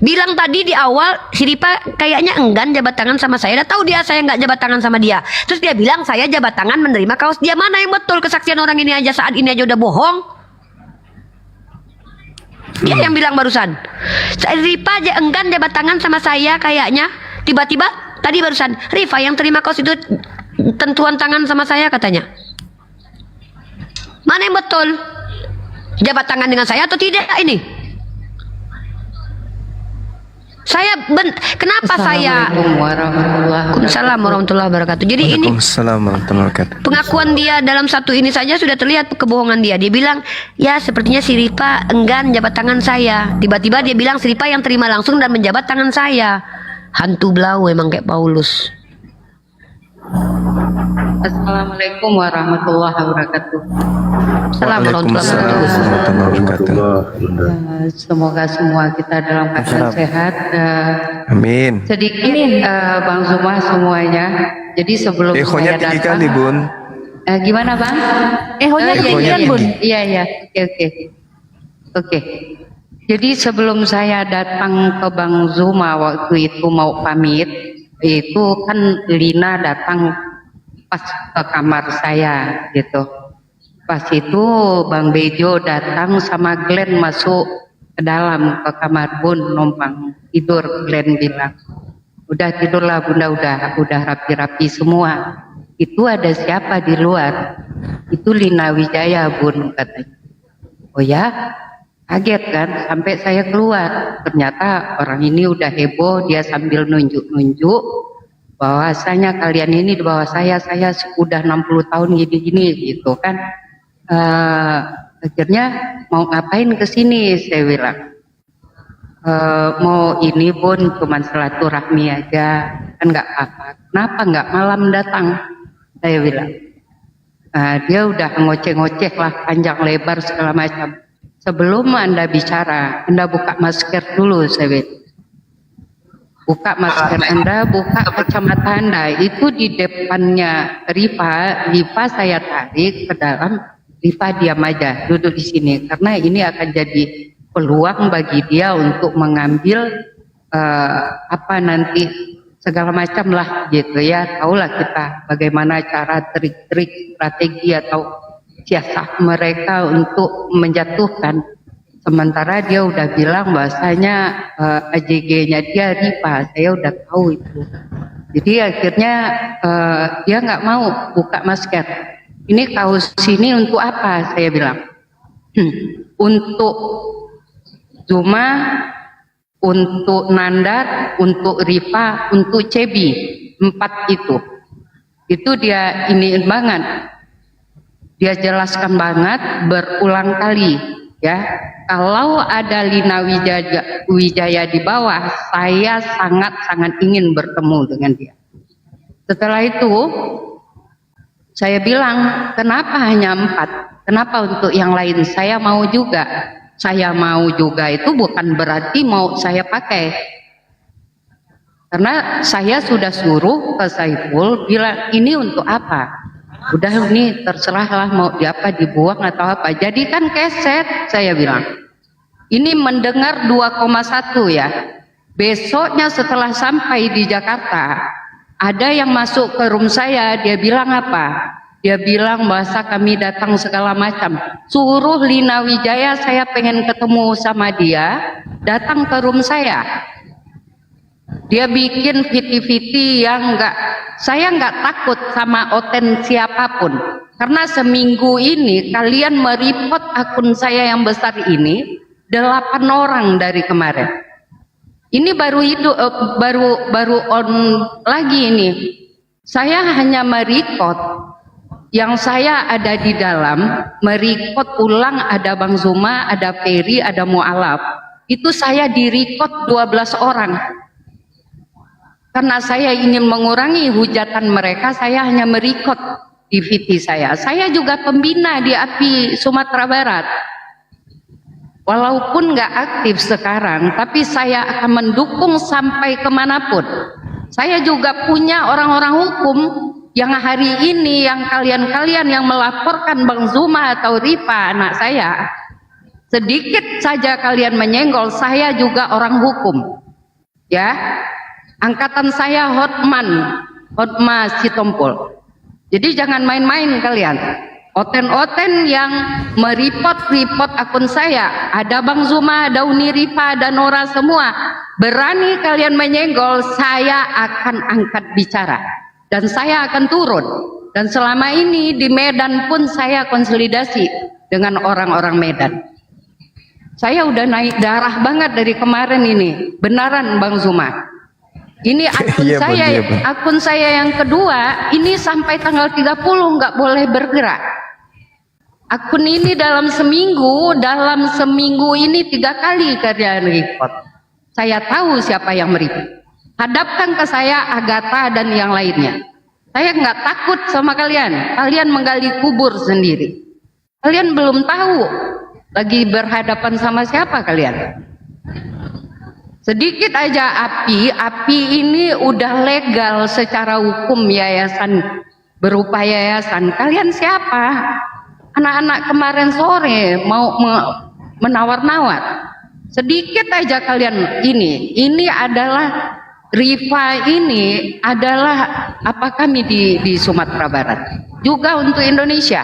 Speaker 7: Bilang tadi di awal si Rifa kayaknya enggan jabat tangan sama saya. Udah tahu dia saya nggak jabat tangan sama dia. Terus dia bilang saya jabat tangan menerima kaos dia. Mana yang betul kesaksian orang ini aja saat ini aja udah bohong. Dia yang bilang barusan. Rifa aja enggan jabat tangan sama saya kayaknya. Tiba-tiba tadi barusan Rifa yang terima kaos itu tentuan tangan sama saya katanya. Mana yang betul? Jabat tangan dengan saya atau tidak ini? Kenapa saya? Waalaikumsalam warahmatullahi wabarakatuh. Jadi ini
Speaker 1: Waalaikumsalam warahmatullahi wabarakatuh.
Speaker 7: pengakuan dia dalam satu ini saja sudah terlihat kebohongan dia. Dia bilang, ya sepertinya si Rifa enggan jabat tangan saya. Tiba-tiba dia bilang si Rifa yang terima langsung dan menjabat tangan saya. Hantu belau emang kayak Paulus.
Speaker 5: Assalamualaikum warahmatullahi wabarakatuh.
Speaker 7: Assalamualaikum warahmatullahi wabarakatuh.
Speaker 5: Semoga semua kita dalam keadaan sehat.
Speaker 1: Amin.
Speaker 5: Sedikit Bang Zuma semuanya. Jadi sebelum
Speaker 1: Ehonya
Speaker 5: saya
Speaker 1: tinggi
Speaker 5: datang,
Speaker 1: kali, Bun.
Speaker 5: gimana Bang?
Speaker 2: Ehonya tinggi kan, Bun?
Speaker 5: Iya. Oke. Jadi sebelum saya datang ke Bang Zuma waktu itu mau pamit, itu kan Lina datang pas ke kamar saya gitu. Pas itu Bang Bejo datang sama Glenn masuk ke dalam ke kamar Bun numpang tidur. Glenn bilang, udah tidurlah Bunda, udah rapi-rapi semua. Itu ada siapa di luar? Itu Lina Wijaya Bun katanya. Oh ya, kaget kan sampai saya keluar. Ternyata orang ini udah heboh, dia sambil nunjuk-nunjuk bahwasanya kalian ini di bawah saya udah 60 tahun gini-gini gitu kan. Akhirnya mau ngapain ke sini, saya bilang. Mau ini Bun cuman silaturahmi aja kan nggak apa-apa. Kenapa nggak malam datang, saya bilang. Dia udah ngoceh-ngoceh lah panjang lebar segala macam. Sebelum Anda bicara, Anda buka masker dulu, saya bilang. Buka masker Anda, buka kacamata Anda. Itu di depannya Rifa saya tarik ke dalam. Rifa diam aja, duduk di sini. Karena ini akan jadi peluang bagi dia untuk mengambil apa nanti segala macam lah gitu ya. Tahulah kita bagaimana cara trik-trik strategi atau siasat mereka untuk menjatuhkan. Sementara dia udah bilang bahasanya AJG-nya dia Rifa, saya udah tahu itu. Jadi akhirnya dia nggak mau buka masker. Ini kaos sini untuk apa? Saya bilang. Untuk Zuma, untuk Nandar, untuk Rifa, untuk Cebi, 4 itu. Itu dia iniin banget. Dia jelaskan banget berulang kali ya. Kalau ada Lina Wijaya di bawah, saya sangat-sangat ingin bertemu dengan dia. Setelah itu, saya bilang, kenapa hanya 4? Kenapa untuk yang lain? Saya mau juga. Saya mau juga itu bukan berarti mau saya pakai. Karena saya sudah suruh ke Saiful, bilang, ini untuk apa? Udah ini terserahlah mau diapa, dibuang atau apa. Jadikan keset, saya bilang. Ini mendengar 2,1 ya. Besoknya setelah sampai di Jakarta, ada yang masuk ke room saya, dia bilang apa? Dia bilang bahasa kami datang segala macam. Suruh Lina Wijaya, saya pengen ketemu sama dia, datang ke room saya. Dia bikin viti-viti yang saya nggak takut sama oten siapapun. Karena seminggu ini kalian mereport akun saya yang besar ini 8 orang dari kemarin. Ini baru baru on lagi ini. Saya hanya merecord yang saya ada di dalam, merecord ulang ada Bang Zuma, ada Ferry, ada Mu'alaf. Itu saya direcord 12 orang. Karena saya ingin mengurangi hujatan mereka, saya hanya merecord di VT saya. Saya juga pembina di API Sumatera Barat. Walaupun nggak aktif sekarang, tapi saya akan mendukung sampai kemanapun. Saya juga punya orang-orang hukum yang hari ini, yang kalian-kalian yang melaporkan Bang Zuma atau Rifa, anak saya, sedikit saja kalian menyenggol, saya juga orang hukum. Ya, angkatan saya Hotma Sitompul. Jadi jangan main-main kalian. Oten-oten yang mereport akun saya, ada Bang Zuma, ada Uni Rifa, ada Nora semua. Berani kalian menyenggol, saya akan angkat bicara. Dan saya akan turun. Dan selama ini di Medan pun saya konsolidasi
Speaker 14: dengan orang-orang Medan. Saya udah naik darah banget dari kemarin ini, benaran Bang Zuma. Ini akun
Speaker 1: Iya, Bang,
Speaker 14: saya,
Speaker 1: iya, Bang.
Speaker 14: akun saya yang kedua, ini sampai tanggal 30 nggak boleh bergerak. Akun ini dalam seminggu ini 3 kali kalian report. Saya tahu siapa yang mereport. Hadapkan ke saya Agatha dan yang lainnya. Saya nggak takut sama kalian. Kalian menggali kubur sendiri. Kalian belum tahu lagi berhadapan sama siapa kalian. Sedikit aja api ini udah legal secara hukum yayasan, berupa yayasan. Kalian siapa? Anak-anak kemarin sore mau menawar-nawar. Sedikit aja kalian ini adalah Rifa ini adalah apa kami di Sumatera Barat. Juga untuk Indonesia.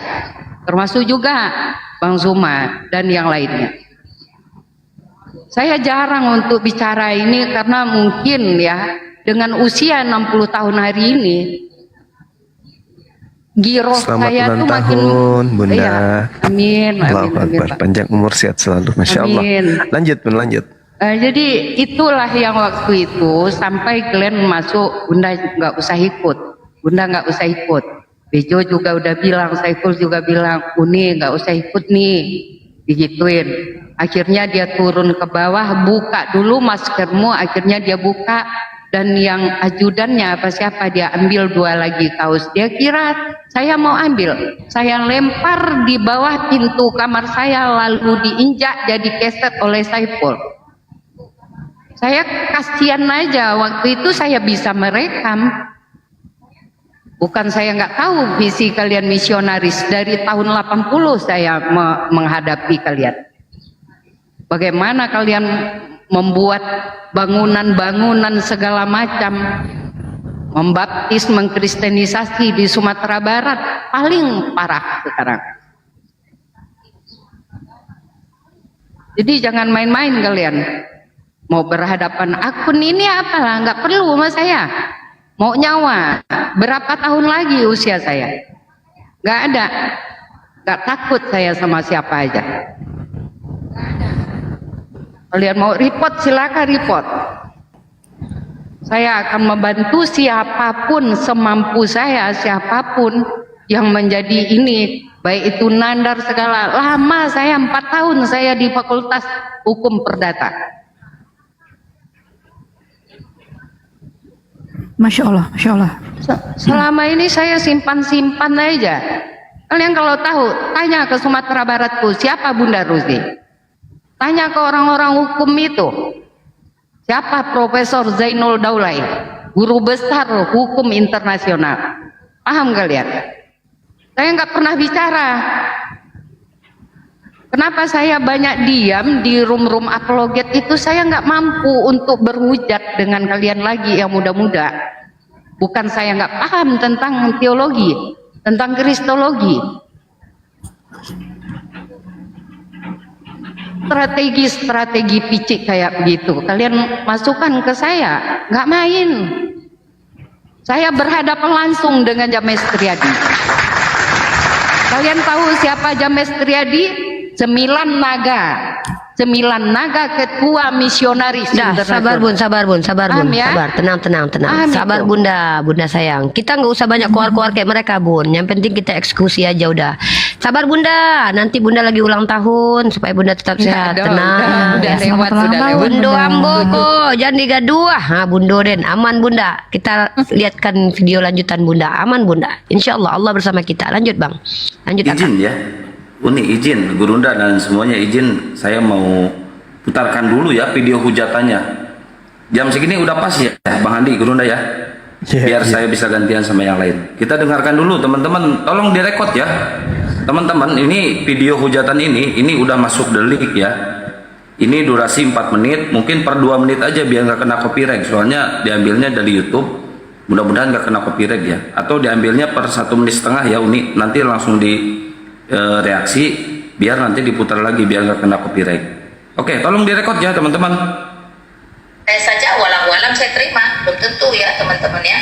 Speaker 14: Termasuk juga Bang Zuma dan yang lainnya. Saya jarang untuk bicara ini karena mungkin ya dengan usia 60 tahun hari ini giroh
Speaker 1: Selamat
Speaker 14: saya
Speaker 1: ulang
Speaker 14: tuh makin
Speaker 1: tahun, Bunda.
Speaker 14: Iya. Amin,
Speaker 1: Allahu Akbar. Panjang umur, sehat selalu. Masya Allah.
Speaker 14: Amin.
Speaker 1: Lanjut, Bun, lanjut.
Speaker 14: Jadi itulah yang waktu itu sampai Glenn masuk, Bunda nggak usah ikut, Bunda nggak usah ikut. Bejo juga udah bilang, Saiful juga bilang, Uni nggak usah ikut nih, digituin. Akhirnya dia turun ke bawah, buka dulu maskermu, akhirnya dia buka, dan yang ajudannya apa siapa dia ambil 2 lagi kaos. Dia kira saya mau ambil, saya lempar di bawah pintu kamar saya lalu diinjak jadi keset oleh Saiful. Saya kasihan aja, waktu itu saya bisa merekam. Bukan saya nggak tahu visi kalian misionaris. Dari tahun 80 saya menghadapi kalian. Bagaimana kalian membuat bangunan-bangunan segala macam. Membaptis, mengkristenisasi di Sumatera Barat. Paling parah sekarang. Jadi jangan main-main kalian. Mau berhadapan akun ini apalah, nggak perlu sama saya. Mau nyawa, berapa tahun lagi usia saya? Nggak ada, nggak takut saya sama siapa aja. Kalian mau report silakan report. Saya akan membantu siapapun semampu saya, siapapun yang menjadi ini, baik itu nandar segala. Lama saya 4 tahun saya di Fakultas Hukum Perdata.
Speaker 2: Masya Allah, Masya Allah.
Speaker 14: Selama ini saya simpan-simpan aja. Kalian kalau tahu, tanya ke Sumatera Baratku, siapa Bunda Ruzi? Tanya ke orang-orang hukum itu. Siapa Profesor Zainul Daulay? Guru besar hukum internasional. Paham kalian? Saya nggak pernah bicara. Kenapa saya banyak diam di room-room apologet itu? Saya nggak mampu untuk berhujat dengan kalian lagi yang muda-muda. Bukan saya nggak paham tentang teologi, tentang kristologi. Strategi picik kayak begitu. Kalian masukkan ke saya, nggak main. Saya berhadapan langsung dengan James Triadi. Kalian tahu siapa James Triadi? 9 naga ketua misionaris.
Speaker 7: Dah, sabar bun, sabar,
Speaker 14: ya?
Speaker 7: sabar, tenang. Sabar
Speaker 14: itu.
Speaker 7: bunda sayang. Kita nggak usah banyak keluar kayak mereka bun. Yang penting kita eksekusi aja udah. Sabar bunda, nanti bunda lagi ulang tahun supaya bunda tetap sehat. Tenang.
Speaker 14: Udah
Speaker 7: Ya.
Speaker 14: lewat, sudah lewat.
Speaker 7: Bundo amboko, jangan digaduh. Bundo den, aman bunda. Kita lihatkan video lanjutan bunda, aman bunda. Insya Allah Allah bersama kita. Lanjut bang, lanjut Akang.
Speaker 13: Izin ya, Uni izin, Gurunda dan semuanya izin. Saya mau putarkan dulu ya video hujatannya. Jam segini udah pas ya, Bang Andi, Gurunda ya. Biar saya bisa gantian sama yang lain. Kita dengarkan dulu teman-teman, tolong direkod ya. Teman-teman, ini video hujatan ini udah masuk delik ya. Ini durasi 4 menit, mungkin per 2 menit aja biar nggak kena copyright. Soalnya diambilnya dari YouTube, mudah-mudahan nggak kena copyright ya. Atau diambilnya per 1,5 menit ya Uni, nanti langsung di reaksi, biar nanti diputar lagi biar nggak kena copyright. Oke, tolong direkod ya teman-teman.
Speaker 8: Saya saja walang-walang saya terima, belum tentu ya teman-teman ya.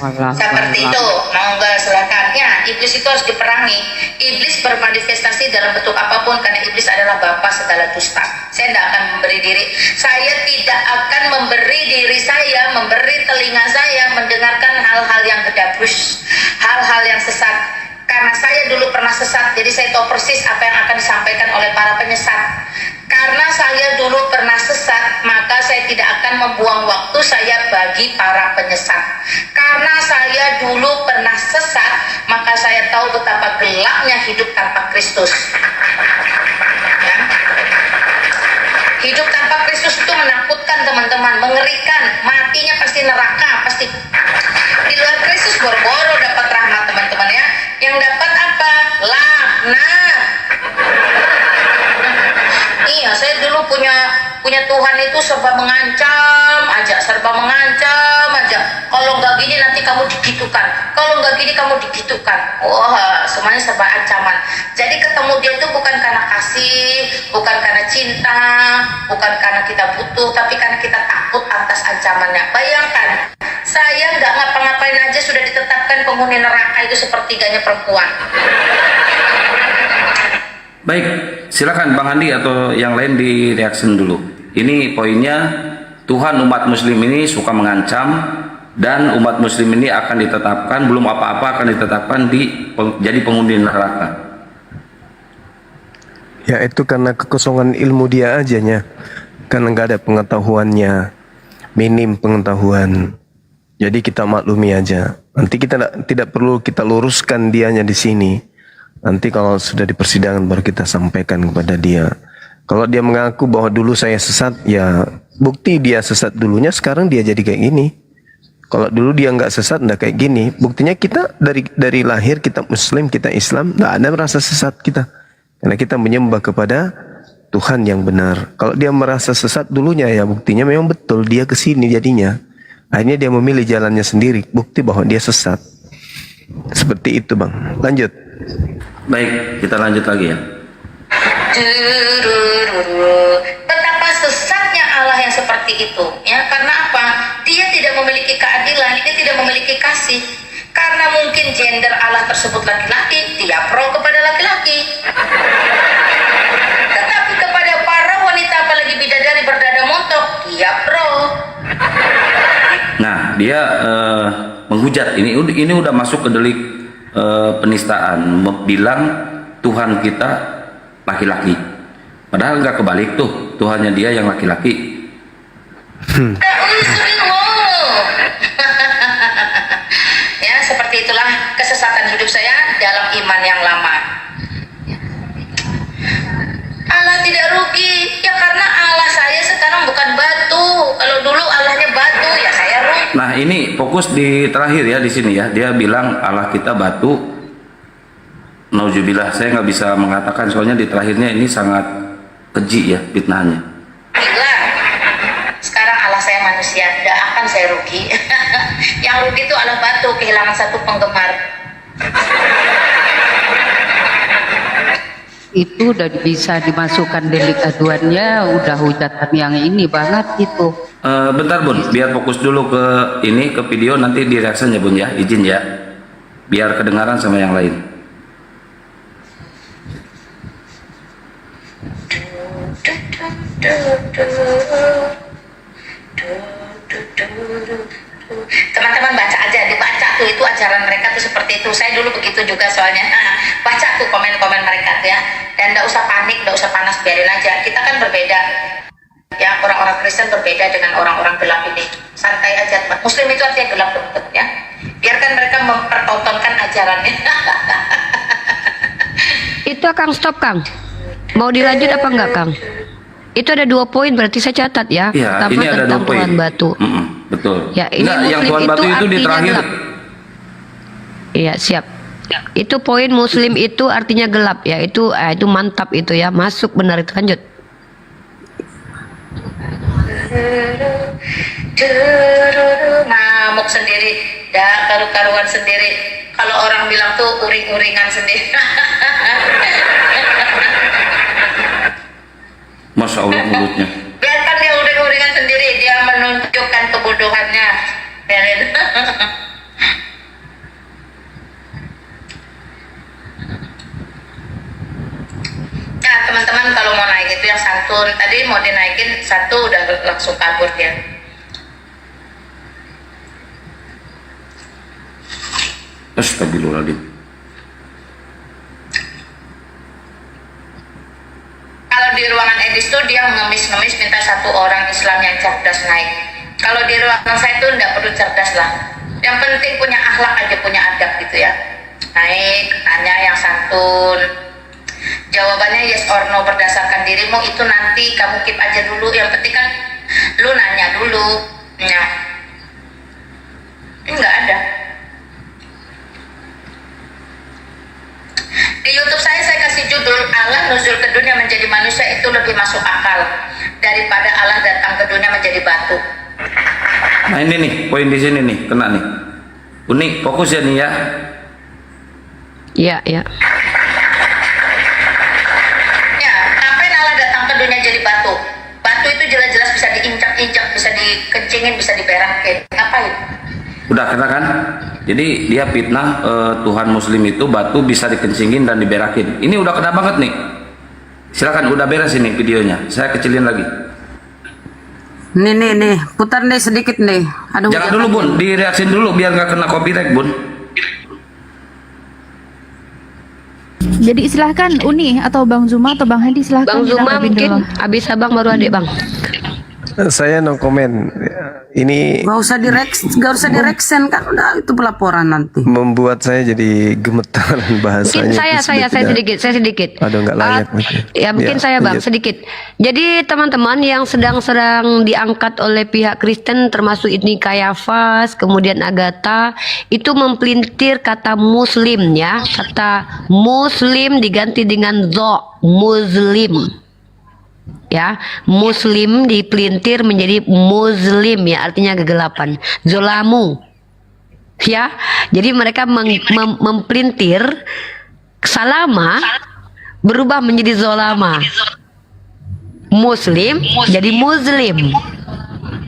Speaker 8: Seperti itu, mau nggak silakan. Ya, iblis itu harus diperangi. Iblis bermanifestasi dalam bentuk apapun karena iblis adalah bapa segala dusta. Saya tidak akan memberi diri. Saya tidak akan memberi diri saya, memberi telinga saya mendengarkan hal-hal yang gedabrus, hal-hal yang sesat. Karena saya dulu pernah sesat, jadi saya tahu persis apa yang akan disampaikan oleh para penyesat. Karena saya dulu pernah sesat, maka saya tidak akan membuang waktu saya bagi para penyesat. Karena saya dulu pernah sesat, maka saya tahu betapa gelapnya hidup tanpa Kristus. Ya. Hidup tanpa Kristus itu menakutkan teman-teman, mengerikan, matinya pasti neraka, pasti. Di luar Kristus boro-boro dapat rahmat teman-teman ya. Yang dapat apa? Laknat. Iya, saya dulu punya Tuhan itu serba mengancam aja. Kalau nggak gini nanti kamu digitukan. Kalau nggak gini kamu digitukan. Wah, semuanya serba ancaman. Jadi ketemu dia itu bukan karena kasih, bukan karena cinta, bukan karena kita butuh, tapi karena kita takut atas ancamannya. Bayangkan, saya nggak ngapa-ngapain aja sudah ditetapkan penghuni neraka itu sepertiganya perempuan.
Speaker 13: Baik, silakan Bang Andi atau yang lain di reaction dulu. Ini poinnya, Tuhan umat muslim ini suka mengancam dan umat muslim ini akan ditetapkan, belum apa-apa akan ditetapkan jadi penghuni neraka.
Speaker 1: Ya itu karena kekosongan ilmu dia ajanya, karena nggak ada pengetahuannya, minim pengetahuan. Jadi kita maklumi aja. Nanti kita tidak perlu kita luruskan dianya di sini. Nanti kalau sudah di persidangan baru kita sampaikan kepada dia. Kalau dia mengaku bahwa dulu saya sesat, ya bukti dia sesat dulunya, sekarang dia jadi kayak gini. Kalau dulu dia nggak sesat, nggak kayak gini. Buktinya kita dari lahir kita Muslim, kita Islam, nggak ada merasa sesat kita. Karena kita menyembah kepada Tuhan yang benar. Kalau dia merasa sesat dulunya, ya buktinya memang betul dia kesini jadinya. Akhirnya dia memilih jalannya sendiri, bukti bahwa dia sesat. Seperti itu Bang. Lanjut.
Speaker 13: Baik, kita lanjut lagi ya.
Speaker 8: Betapa sesatnya Allah yang seperti itu ya, karena apa? Dia tidak memiliki keadilan, dia tidak memiliki kasih. Karena mungkin gender Allah tersebut laki-laki, dia pro kepada laki-laki. Tetapi kepada para wanita apalagi bidadari berdada montok, dia pro.
Speaker 13: Nah, dia menghujat, ini udah masuk ke delik penistaan, bilang Tuhan kita laki-laki, padahal nggak kebalik tuh, Tuhannya dia yang laki-laki.
Speaker 8: Ya, seperti itulah kesesatan hidup saya dalam iman yang lama. Allah tidak rugi ya, karena Allah saya sekarang bukan batu. Kalau dulu Allahnya batu, ya saya rugi.
Speaker 13: Nah, ini fokus di terakhir ya, di sini ya. Dia bilang Allah kita batu. Nauzubillah, saya nggak bisa mengatakan soalnya di terakhirnya ini sangat keji ya fitnahnya.
Speaker 8: Gila. Sekarang Allah saya manusia, tidak akan saya rugi. Yang rugi itu Allah batu, kehilangan satu penggemar.
Speaker 14: Itu udah bisa dimasukkan delik aduannya, udah hujatan yang ini banget gitu.
Speaker 13: Bentar Bun, biar fokus dulu ke ini, ke video, nanti di reaction ya Bun ya, izin ya, biar kedengaran sama yang lain.
Speaker 8: Teman-teman baca aja, dibaca tuh, itu ajaran mereka tuh seperti itu. Saya dulu begitu juga soalnya. Baca tuh komen-komen mereka tuh ya, dan nggak usah panik, nggak usah panas, biarin aja. Kita kan berbeda ya, orang-orang Kristen berbeda dengan orang-orang gelap ini. Santai aja, Muslim itu artinya gelap teman-teman ya. Biarkan mereka mempertontonkan ajarannya.
Speaker 7: Itu Kang, stop Kang. Mau dilanjut apa enggak Kang? Itu ada 2 poin, berarti saya catat ya.
Speaker 13: Iya,
Speaker 7: pertama
Speaker 13: ini ada 2 poin.
Speaker 7: Tuhan batu.
Speaker 13: Betul.
Speaker 7: Ya, ini
Speaker 13: Enggak, yang
Speaker 7: Muslim
Speaker 13: Tuhan batu itu di
Speaker 7: artinya
Speaker 13: terakhir.
Speaker 7: gelap. Iya, siap. Itu poin Muslim itu artinya gelap ya. Itu mantap itu ya. Masuk benar itu, lanjut.
Speaker 8: Ngamuk sendiri, dah karu-karuan sendiri. Kalau orang bilang tuh uring-uringan sendiri.
Speaker 13: Masya Allah mulutnya.
Speaker 8: Biarkan dia uring-uringan sendiri, dia menunjukkan kebodohannya. Biarin. teman-teman kalau mau naik itu yang santun. Tadi mau dinaikin satu udah langsung kabur dia.
Speaker 13: Astagfirullahaladzim.
Speaker 8: Kalau di ruangan Edis tuh dia ngemis-ngemis minta satu orang Islam yang cerdas naik. Kalau di ruangan saya tuh nggak perlu cerdas lah. Yang penting punya akhlak aja, punya adab gitu ya. Naik, nanya yang santun. Jawabannya yes or no berdasarkan dirimu itu nanti kamu keep aja dulu. Yang penting kan lu nanya dulu. Ya. Ini nggak ada. Di YouTube saya kasih judul Allah nuzul ke dunia menjadi manusia itu lebih masuk akal daripada Allah datang ke dunia menjadi batu.
Speaker 13: Nah ini nih, poin di sini nih, kena nih. Unik, fokus ya nih ya.
Speaker 7: Iya, iya.
Speaker 8: Ya, ngapain Allah datang ke dunia jadi batu? Batu itu jelas-jelas bisa diinjak-injak, bisa dikencingin, bisa diberakin. Ngapain?
Speaker 13: Udah kena kan? Jadi dia fitnah Tuhan Muslim itu batu bisa dikencingin dan diberakin. Ini udah kena banget nih. Silakan udah beres ini videonya. Saya kecilin lagi.
Speaker 5: Nih, putar nih sedikit nih. Ada
Speaker 13: Jangan dulu Bun, direaksin dulu biar nggak kena copyright Bun.
Speaker 2: Jadi silahkan Uni atau Bang Zuma atau Bang Hadi silahkan.
Speaker 7: Bang Zuma
Speaker 2: ditanggapin
Speaker 7: mungkin
Speaker 2: dulu.
Speaker 7: habis abang baru adik Bang.
Speaker 1: Saya no comment. Ini
Speaker 5: Gak usah direksen kan udah itu pelaporan nanti.
Speaker 1: membuat saya jadi gemetar
Speaker 7: Mungkin
Speaker 1: bahasanya.
Speaker 7: saya sedikit.
Speaker 1: Aduh, nggak layak mungkin.
Speaker 7: Ya mungkin
Speaker 1: Ya,
Speaker 7: saya Bang
Speaker 1: lanjut.
Speaker 7: sedikit. Jadi teman-teman yang sedang diangkat oleh pihak Kristen termasuk ini Kayafas, kemudian Agatha itu mempelintir kata Muslim ya, kata Muslim diganti dengan Muslim. Ya, Muslim dipelintir menjadi Muslim ya, artinya kegelapan. Zolamu. Ya, jadi mereka mempelintir salama berubah menjadi zolama. Muslim jadi Muslim.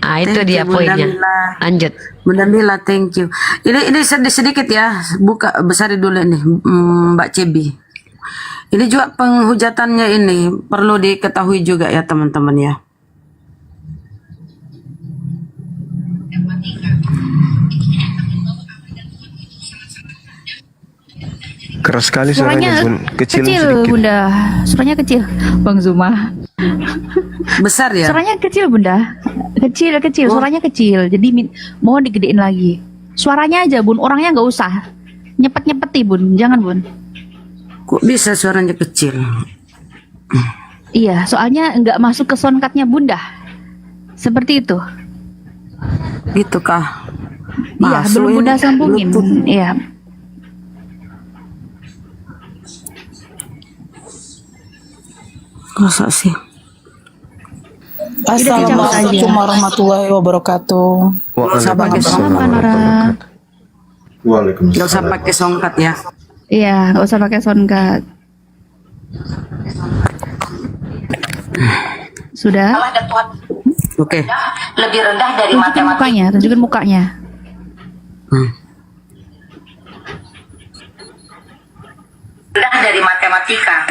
Speaker 7: Ah itu
Speaker 5: Thank
Speaker 7: dia
Speaker 5: you, Bunda
Speaker 7: poinnya.
Speaker 5: Mila.
Speaker 7: Lanjut.
Speaker 5: Bunda Mila, thank you. Ini sedikit ya, buka besarin dulu nih, Mbak Cebi. Ini juga penghujatannya ini perlu diketahui juga ya teman-teman ya.
Speaker 1: Keras sekali suaranya Bun. Kecil sedikit.
Speaker 2: Bunda. Suaranya kecil, Bang Zuma.
Speaker 5: Besar ya?
Speaker 2: Suaranya kecil Bunda. Kecil. Suaranya kecil. Jadi mohon digedein lagi. Suaranya aja Bun, orangnya nggak usah. Nyepet-nyepeti Bun, jangan Bun.
Speaker 5: Kok bisa suaranya kecil?
Speaker 2: Iya, soalnya nggak masuk ke soundcardnya Bunda. Seperti itu.
Speaker 5: Gitu kah?
Speaker 2: Iya, belum Bunda sambungin. Iya.
Speaker 5: Masa sih?
Speaker 15: Assalamualaikum warahmatullahi wabarakatuh.
Speaker 1: Waalaikumsalam warahmatullahi wabarakatuh.
Speaker 5: Gak usah pakai songkat ya.
Speaker 2: Iya, nggak usah pakai soundcard. Sudah?
Speaker 8: Allah dan Tuhan
Speaker 5: Oke.
Speaker 8: lebih rendah dari
Speaker 2: Tunjukkan mukanya, tunjukkan mukanya.
Speaker 8: rendah dari matematika.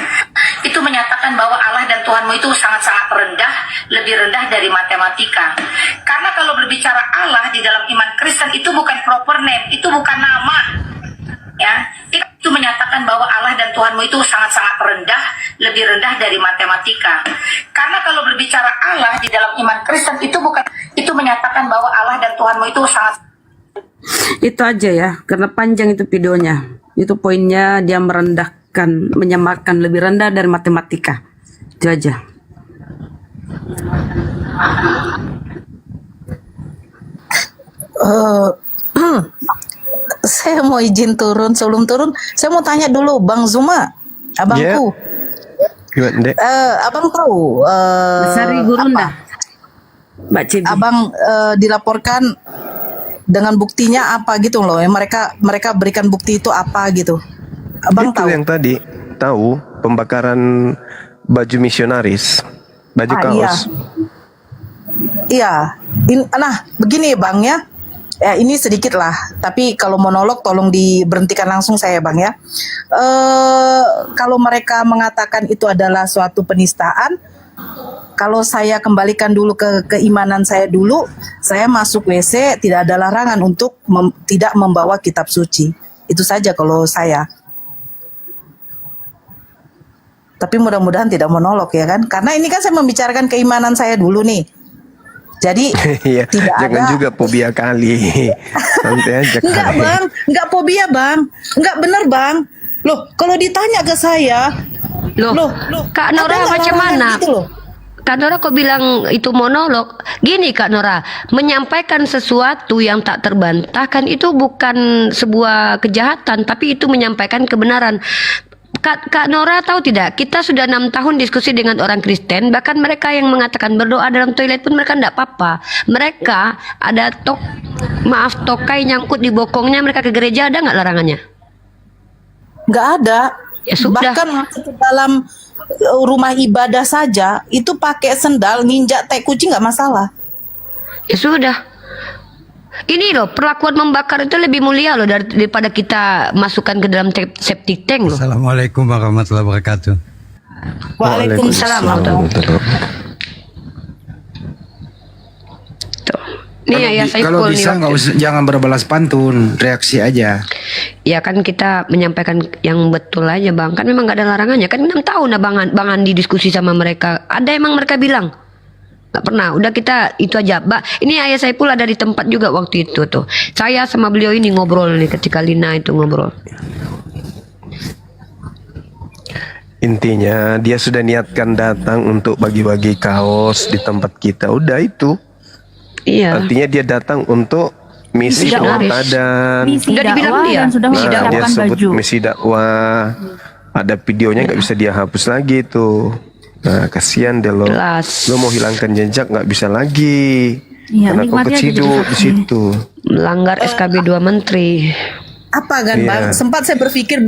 Speaker 8: Itu menyatakan bahwa Allah dan Tuhanmu itu sangat-sangat rendah, lebih rendah dari matematika. Karena kalau berbicara Allah di dalam iman Kristen itu bukan proper name, itu bukan nama. Ya, itu menyatakan bahwa Allah dan Tuhanmu itu sangat-sangat rendah, lebih rendah dari matematika. Karena kalau berbicara Allah di dalam iman Kristen itu bukan, itu menyatakan bahwa Allah dan Tuhanmu itu sangat.
Speaker 5: Itu aja ya, karena panjang itu videonya. Itu poinnya dia merendahkan, menyamakan lebih rendah dari matematika. Itu aja.
Speaker 15: Saya mau izin turun. Sebelum turun, saya mau tanya dulu, Bang Zuma, abangku. Abang tahu
Speaker 5: Besari Gurunda, Mbak Cibi.
Speaker 15: Abang dilaporkan dengan buktinya apa gitu loh? Mereka berikan bukti itu apa gitu? Abang
Speaker 1: Itu
Speaker 15: tahu?
Speaker 1: yang tadi tahu pembakaran baju misionaris, baju kaos.
Speaker 15: Iya. Nah, begini Bang ya. Ya, ini sedikit lah, tapi kalau monolog tolong diberhentikan langsung saya Bang ya. Kalau mereka mengatakan itu adalah suatu penistaan, kalau saya kembalikan dulu ke keimanan saya dulu, saya masuk WC tidak ada larangan untuk tidak membawa kitab suci. Itu saja kalau saya. Tapi mudah-mudahan tidak monolog ya kan, karena ini kan saya membicarakan keimanan saya dulu nih. Jadi
Speaker 1: Iya,
Speaker 15: tidak
Speaker 1: jangan
Speaker 15: ada.
Speaker 1: juga fobia kali. Santai aja
Speaker 15: Enggak
Speaker 1: kali.
Speaker 15: Bang, enggak fobia Bang. Enggak bener Bang. Loh, kalau ditanya ke saya,
Speaker 7: Loh, Kak
Speaker 15: ada
Speaker 7: Nora
Speaker 15: nggak
Speaker 7: macam
Speaker 15: larangan
Speaker 7: mana?
Speaker 15: gitu loh.
Speaker 7: Kak Nora kok bilang itu monolog? Gini Kak Nora, menyampaikan sesuatu yang tak terbantahkan itu bukan sebuah kejahatan, tapi itu menyampaikan kebenaran. Kak Nora tahu tidak, kita sudah 6 tahun diskusi dengan orang Kristen, bahkan mereka yang mengatakan berdoa dalam toilet pun mereka tidak apa-apa. Mereka ada tokai nyangkut di bokongnya, mereka ke gereja, ada nggak larangannya?
Speaker 15: Nggak ada.
Speaker 7: Ya sudah.
Speaker 15: Bahkan masuk ke dalam rumah ibadah saja, itu pakai sendal, nginjak tai kucing nggak masalah.
Speaker 7: Ya sudah. Ini loh, perlakuan membakar itu lebih mulia loh daripada kita masukkan ke dalam septic tank loh.
Speaker 16: Assalamualaikum warahmatullahi wabarakatuh.
Speaker 15: Waalaikumsalam warahmatullahi
Speaker 7: Nih ya
Speaker 3: Kalau
Speaker 7: Saiful
Speaker 3: bisa
Speaker 7: nih.
Speaker 3: nggak usah, jangan berbalas pantun, reaksi aja.
Speaker 7: Ya kan kita menyampaikan yang betul aja Bang. Kan memang gak ada larangannya. Kan 6 tahun Bang Andi diskusi sama mereka. Ada emang mereka bilang? Gak pernah. Udah kita itu aja. Ini ayah Saiful ada di tempat juga waktu itu tuh. Saya sama beliau ini ngobrol nih ketika Lina itu ngobrol.
Speaker 1: Intinya dia sudah niatkan datang untuk bagi-bagi kaos di tempat kita. Udah itu.
Speaker 7: Iya.
Speaker 1: Artinya dia datang untuk misi
Speaker 2: Misi dakwah.
Speaker 1: pengabdahan.
Speaker 2: Misi
Speaker 7: Udah dibilang
Speaker 2: dakwah
Speaker 7: dia.
Speaker 2: dan sudah
Speaker 1: Nah, dia
Speaker 2: menyiapkan
Speaker 1: sebut
Speaker 2: baju.
Speaker 1: misi dakwah. Ada videonya nggak bisa dia hapus lagi tuh. Nah, kasihan deh lo.
Speaker 7: Jelas.
Speaker 1: Lo mau hilangkan jejak nggak bisa lagi.
Speaker 2: Iya,
Speaker 1: Karena kau
Speaker 2: nikmati aja
Speaker 1: keciduk
Speaker 2: jadi
Speaker 1: di
Speaker 2: saksi.
Speaker 1: situ.
Speaker 7: Melanggar SKB 2 Menteri.
Speaker 15: Apa kan
Speaker 1: Iya.
Speaker 15: Bang? Sempat saya berpikir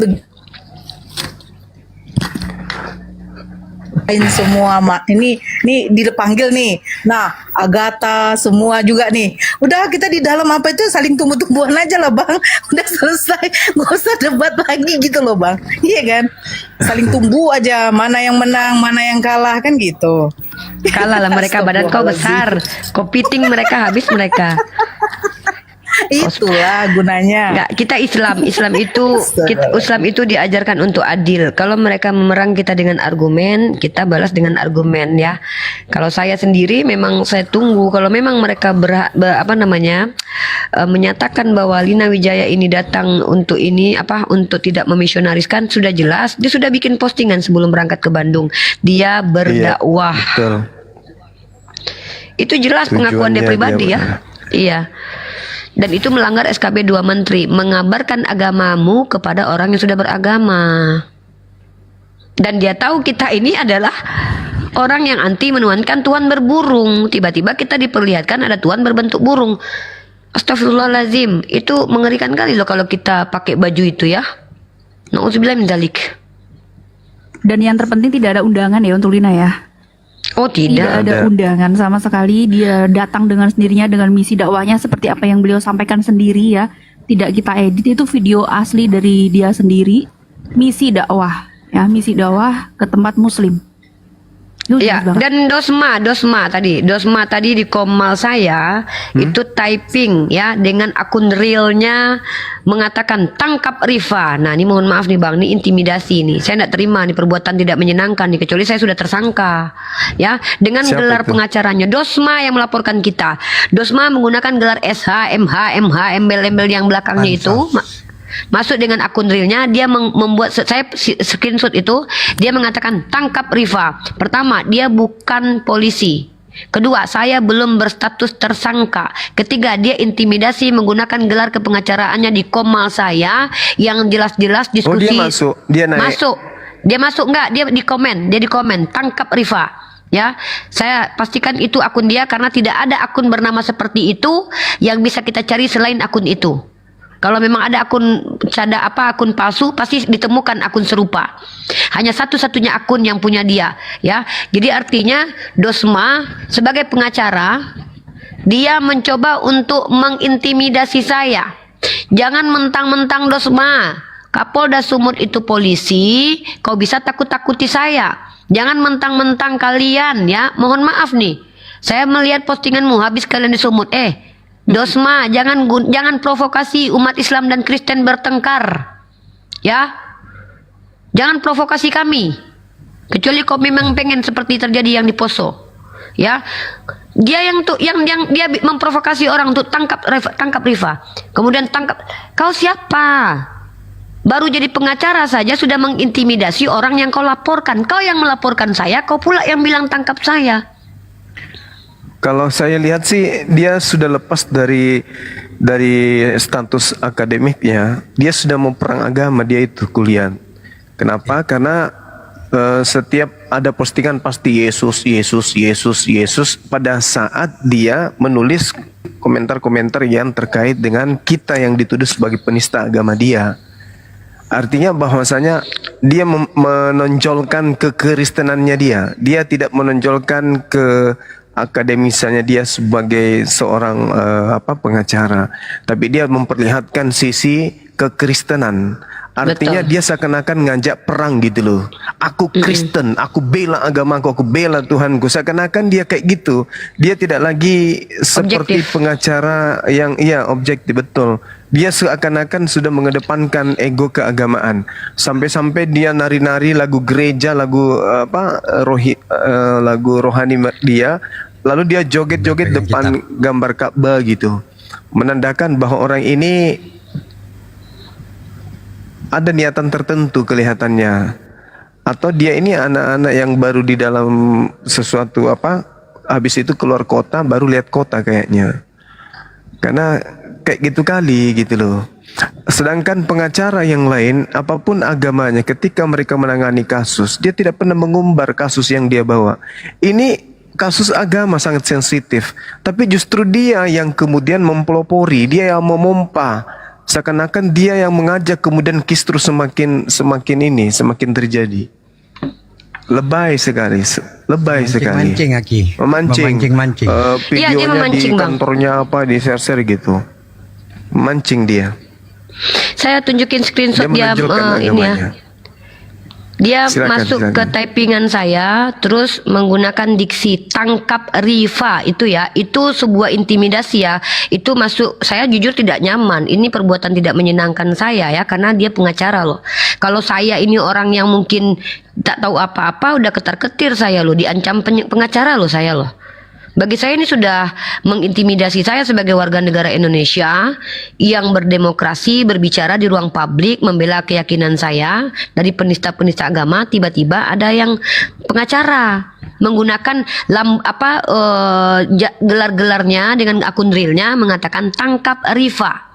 Speaker 15: semua ini dipanggil nih. Nah, Agatha semua juga nih. Udah kita di dalam apa itu saling tumbuh-tumbuhan aja lah Bang. Udah selesai, nggak usah debat lagi gitu loh Bang. Iya kan? Saling tumbuh aja, mana yang menang, mana yang kalah kan gitu.
Speaker 7: Kalah lah mereka, badan kau besar. Kopiting mereka habis mereka.
Speaker 15: Itulah gunanya.
Speaker 7: Enggak, kita Islam itu diajarkan untuk adil. Kalau mereka memerang kita dengan argumen, kita balas dengan argumen ya. Kalau saya sendiri memang saya tunggu kalau memang mereka menyatakan bahwa Lina Wijaya ini datang untuk untuk tidak memisionariskan, sudah jelas dia sudah bikin postingan sebelum berangkat ke Bandung. Dia berdakwah.
Speaker 1: Iya, betul.
Speaker 7: Itu jelas pengakuan dia
Speaker 1: Tujuannya
Speaker 7: pribadi
Speaker 1: dia
Speaker 7: ya. Iya. Dan itu melanggar SKB 2 Menteri, mengabarkan agamamu kepada orang yang sudah beragama. Dan dia tahu kita ini adalah orang yang anti menuhankan Tuhan berburung. Tiba-tiba kita diperlihatkan ada Tuhan berbentuk burung. Astagfirullahaladzim, itu mengerikan kali loh kalau kita pakai baju itu ya. Nauzubillah min dzalik.
Speaker 2: Dan yang terpenting tidak ada undangan ya untuk Lina ya.
Speaker 7: Oh
Speaker 2: Tidak ada undangan sama sekali. Dia datang dengan sendirinya dengan misi dakwahnya seperti apa yang beliau sampaikan sendiri ya. Tidak kita edit, itu video asli dari dia sendiri. Misi dakwah ya, misi dakwah ke tempat muslim. Itu
Speaker 7: Ya,
Speaker 2: jelas banget.
Speaker 7: dan Dosma tadi di komal saya itu typing ya dengan akun realnya mengatakan tangkap Rifa. Nah, ini mohon maaf nih Bang, ini intimidasi nih. Saya tidak terima nih perbuatan tidak menyenangkan nih, kecuali saya sudah tersangka. Ya, dengan
Speaker 1: Siapa
Speaker 7: gelar
Speaker 1: itu?
Speaker 7: pengacaranya Dosma yang melaporkan kita. Dosma menggunakan gelar SH, MH, embel-embel yang belakangnya itu. Masuk dengan akun realnya, dia membuat, saya screenshot itu, dia mengatakan tangkap Rifa. Pertama, dia bukan polisi. Kedua, saya belum berstatus tersangka. Ketiga, dia intimidasi menggunakan gelar kepengacaraannya di komal saya yang jelas-jelas diskusi.
Speaker 1: Oh, dia masuk, dia naik.
Speaker 7: Dia masuk enggak? Dia di komen tangkap Rifa. Ya, saya pastikan itu akun dia karena tidak ada akun bernama seperti itu yang bisa kita cari selain akun itu. Kalau memang ada akun akun palsu, pasti ditemukan akun serupa. Hanya satu-satunya akun yang punya dia, ya. Jadi artinya Dosma sebagai pengacara Dia mencoba untuk mengintimidasi saya. Jangan mentang-mentang Dosma, Kapolda Sumut itu polisi, kau bisa takut-takuti saya. Jangan mentang-mentang kalian ya, mohon maaf nih. Saya melihat postinganmu habis kalian di Sumut. Dosma, jangan provokasi umat Islam dan Kristen bertengkar. Ya. Jangan provokasi kami. Kecuali kau memang pengen seperti terjadi yang di Poso. Ya. Dia yang dia memprovokasi orang untuk tangkap Rifa. Kemudian tangkap. Kau siapa? Baru jadi pengacara saja sudah mengintimidasi orang yang kau laporkan. Kau yang melaporkan saya, kau pula yang bilang tangkap saya.
Speaker 1: Kalau saya lihat sih dia sudah lepas dari status akademiknya. Dia sudah mau perang agama, dia itu kuliah. Kenapa? Karena setiap ada postingan pasti Yesus. Pada saat dia menulis komentar-komentar yang terkait dengan kita yang dituduh sebagai penista agama dia. Artinya bahwasanya dia menonjolkan kekristenannya dia. Dia tidak menonjolkan ke akademisannya dia sebagai seorang pengacara, tapi dia memperlihatkan sisi kekristenan. Artinya
Speaker 7: Betul.
Speaker 1: dia seakan-akan ngajak perang gitu loh. Aku Kristen, aku bela agamaku, aku bela Tuhanku. Seakan-akan dia kayak gitu. Dia tidak lagi seperti pengacara yang objektif, betul. Dia seakan-akan sudah mengedepankan ego keagamaan. Sampai-sampai dia nari-nari lagu gereja, lagu lagu rohani dia. Lalu dia joget-joget depan gambar Ka'bah gitu. Menandakan bahwa orang ini ada niatan tertentu kelihatannya, atau dia ini anak-anak yang baru di dalam sesuatu habis itu keluar kota baru lihat kota kayaknya, karena kayak gitu kali gitu loh. Sedangkan pengacara yang lain apapun agamanya, ketika mereka menangani kasus dia tidak pernah mengumbar kasus yang dia bawa. Ini kasus agama sangat sensitif, tapi justru dia yang kemudian mempelopori, dia yang memompa. Seakan-akan dia yang mengajak kemudian kisru semakin terjadi. Lebay sekali.
Speaker 16: Mancing, Aki.
Speaker 1: Memancing.
Speaker 7: Iya, dia
Speaker 1: Videonya
Speaker 7: memancing,
Speaker 1: di
Speaker 7: Bang.
Speaker 1: kantornya di share-share gitu. Memancing dia.
Speaker 7: Saya tunjukin screenshot dia
Speaker 1: menonjolkan
Speaker 7: ini ya.
Speaker 1: agamanya.
Speaker 7: Dia
Speaker 1: Silakan,
Speaker 7: masuk ke typingan saya, terus menggunakan diksi tangkap Rifa itu ya, itu sebuah intimidasi ya. Itu masuk, saya jujur tidak nyaman. Ini perbuatan tidak menyenangkan saya ya, karena dia pengacara loh. Kalau saya ini orang yang mungkin tak tahu apa-apa, udah ketar-ketir saya loh, diancam pengacara loh saya loh. Bagi saya ini sudah mengintimidasi saya sebagai warga negara Indonesia yang berdemokrasi, berbicara di ruang publik, membela keyakinan saya dari penista-penista agama. Tiba-tiba ada yang pengacara menggunakan gelar-gelarnya dengan akun realnya mengatakan tangkap Rifa.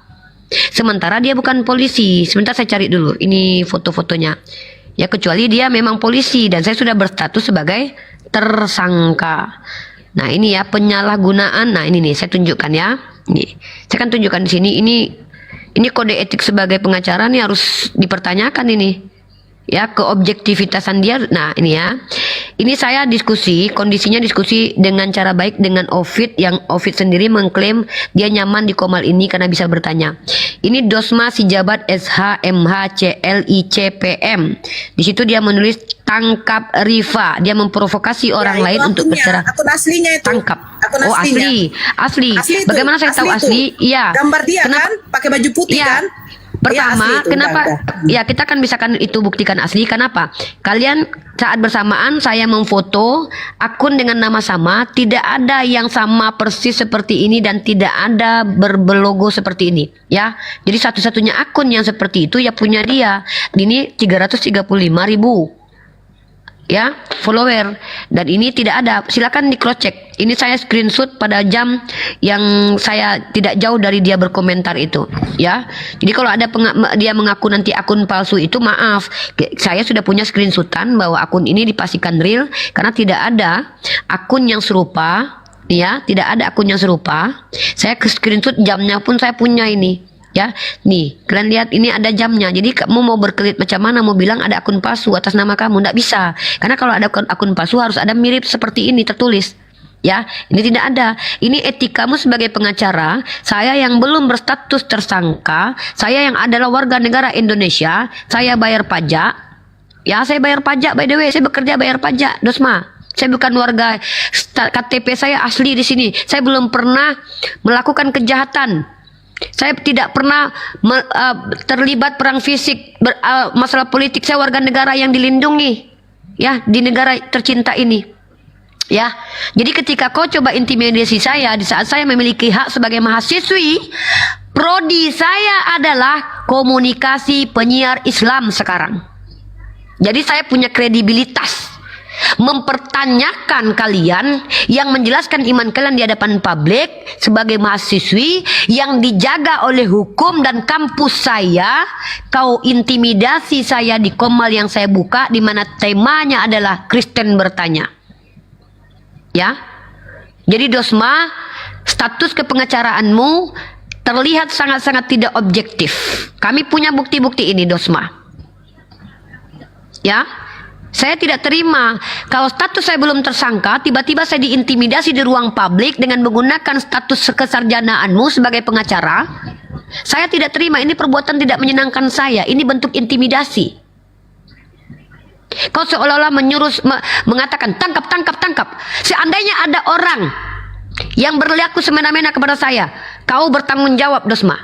Speaker 7: Sementara dia bukan polisi. Sebentar saya cari dulu ini foto-fotonya. Ya kecuali dia memang polisi dan saya sudah berstatus sebagai tersangka. Nah ini ya penyalahgunaan. Nah ini nih saya tunjukkan ya. Nih saya akan tunjukkan di sini. Ini kode etik sebagai pengacara nih harus dipertanyakan ini. Ya keobjektivitasan dia. Nah ini ya. Ini saya diskusi, kondisinya diskusi dengan cara baik dengan Ovid, yang Ovid sendiri mengklaim dia nyaman di Komal ini karena bisa bertanya. Ini Dosma si jabat SHMHCLICPM. Di situ dia menulis tangkap Rifa. Dia memprovokasi orang lain untuk berserah.
Speaker 15: Akun aslinya itu.
Speaker 7: Tangkap.
Speaker 15: Akun
Speaker 7: Oh
Speaker 15: aslinya.
Speaker 7: asli.
Speaker 15: Asli itu,
Speaker 7: Bagaimana saya tahu
Speaker 15: itu.
Speaker 7: asli? Iya.
Speaker 15: Gambar dia kan, pakai baju putih kan?
Speaker 7: Pertama,
Speaker 15: Iya, asli itu,
Speaker 7: kenapa?
Speaker 15: udah.
Speaker 7: Ya kita kan bisa kan itu buktikan asli. Kenapa? Kalian saat bersamaan saya memfoto akun dengan nama sama, tidak ada yang sama persis seperti ini dan tidak ada berlogo seperti ini. Ya, jadi satu-satunya akun yang seperti itu ya punya dia. Ini 335.000. Ya, follower, dan ini tidak ada. Silakan di cross check. Ini saya screenshot pada jam yang saya tidak jauh dari dia berkomentar itu, ya. Jadi kalau ada dia mengaku nanti akun palsu itu, maaf, saya sudah punya screenshotan bahwa akun ini dipastikan real karena tidak ada akun yang serupa, ya, tidak ada akun yang serupa. Saya screenshot jamnya pun saya punya ini. Ya, nih kalian lihat ini ada jamnya. Jadi kamu mau berkelit macam mana, mau bilang ada akun palsu atas nama kamu, nggak bisa. Karena kalau ada akun palsu harus ada mirip seperti ini tertulis. Ya, ini tidak ada. Ini etikamu sebagai pengacara. Saya yang belum berstatus tersangka, saya yang adalah warga negara Indonesia, saya bayar pajak. Ya, saya bayar pajak, by the way, saya bekerja bayar pajak, Dosma. Saya bukan warga, KTP saya asli di sini. Saya belum pernah melakukan kejahatan. Saya tidak pernah terlibat perang fisik, masalah politik. Saya warga negara yang dilindungi, ya, di negara tercinta ini. Ya, jadi ketika kau coba intimidasi saya di saat saya memiliki hak sebagai mahasiswi, prodi saya adalah komunikasi penyiar Islam sekarang. Jadi saya punya kredibilitas mempertanyakan kalian yang menjelaskan iman kalian di hadapan publik sebagai mahasiswi yang dijaga oleh hukum dan kampus saya. Kau intimidasi saya di Komal yang saya buka, di mana temanya adalah Kristen bertanya. Ya, jadi Dosma, status kepengacaraanmu terlihat sangat-sangat tidak objektif. Kami punya bukti-bukti ini, Dosma. Ya, saya tidak terima kalau status saya belum tersangka, tiba-tiba saya diintimidasi di ruang publik dengan menggunakan status kesarjanaanmu sebagai pengacara. Saya tidak terima, ini perbuatan tidak menyenangkan saya, ini bentuk intimidasi. Kau seolah-olah menyuruh mengatakan tangkap, tangkap, tangkap. Seandainya ada orang yang berlaku semena-mena kepada saya, kau bertanggung jawab, Dosma.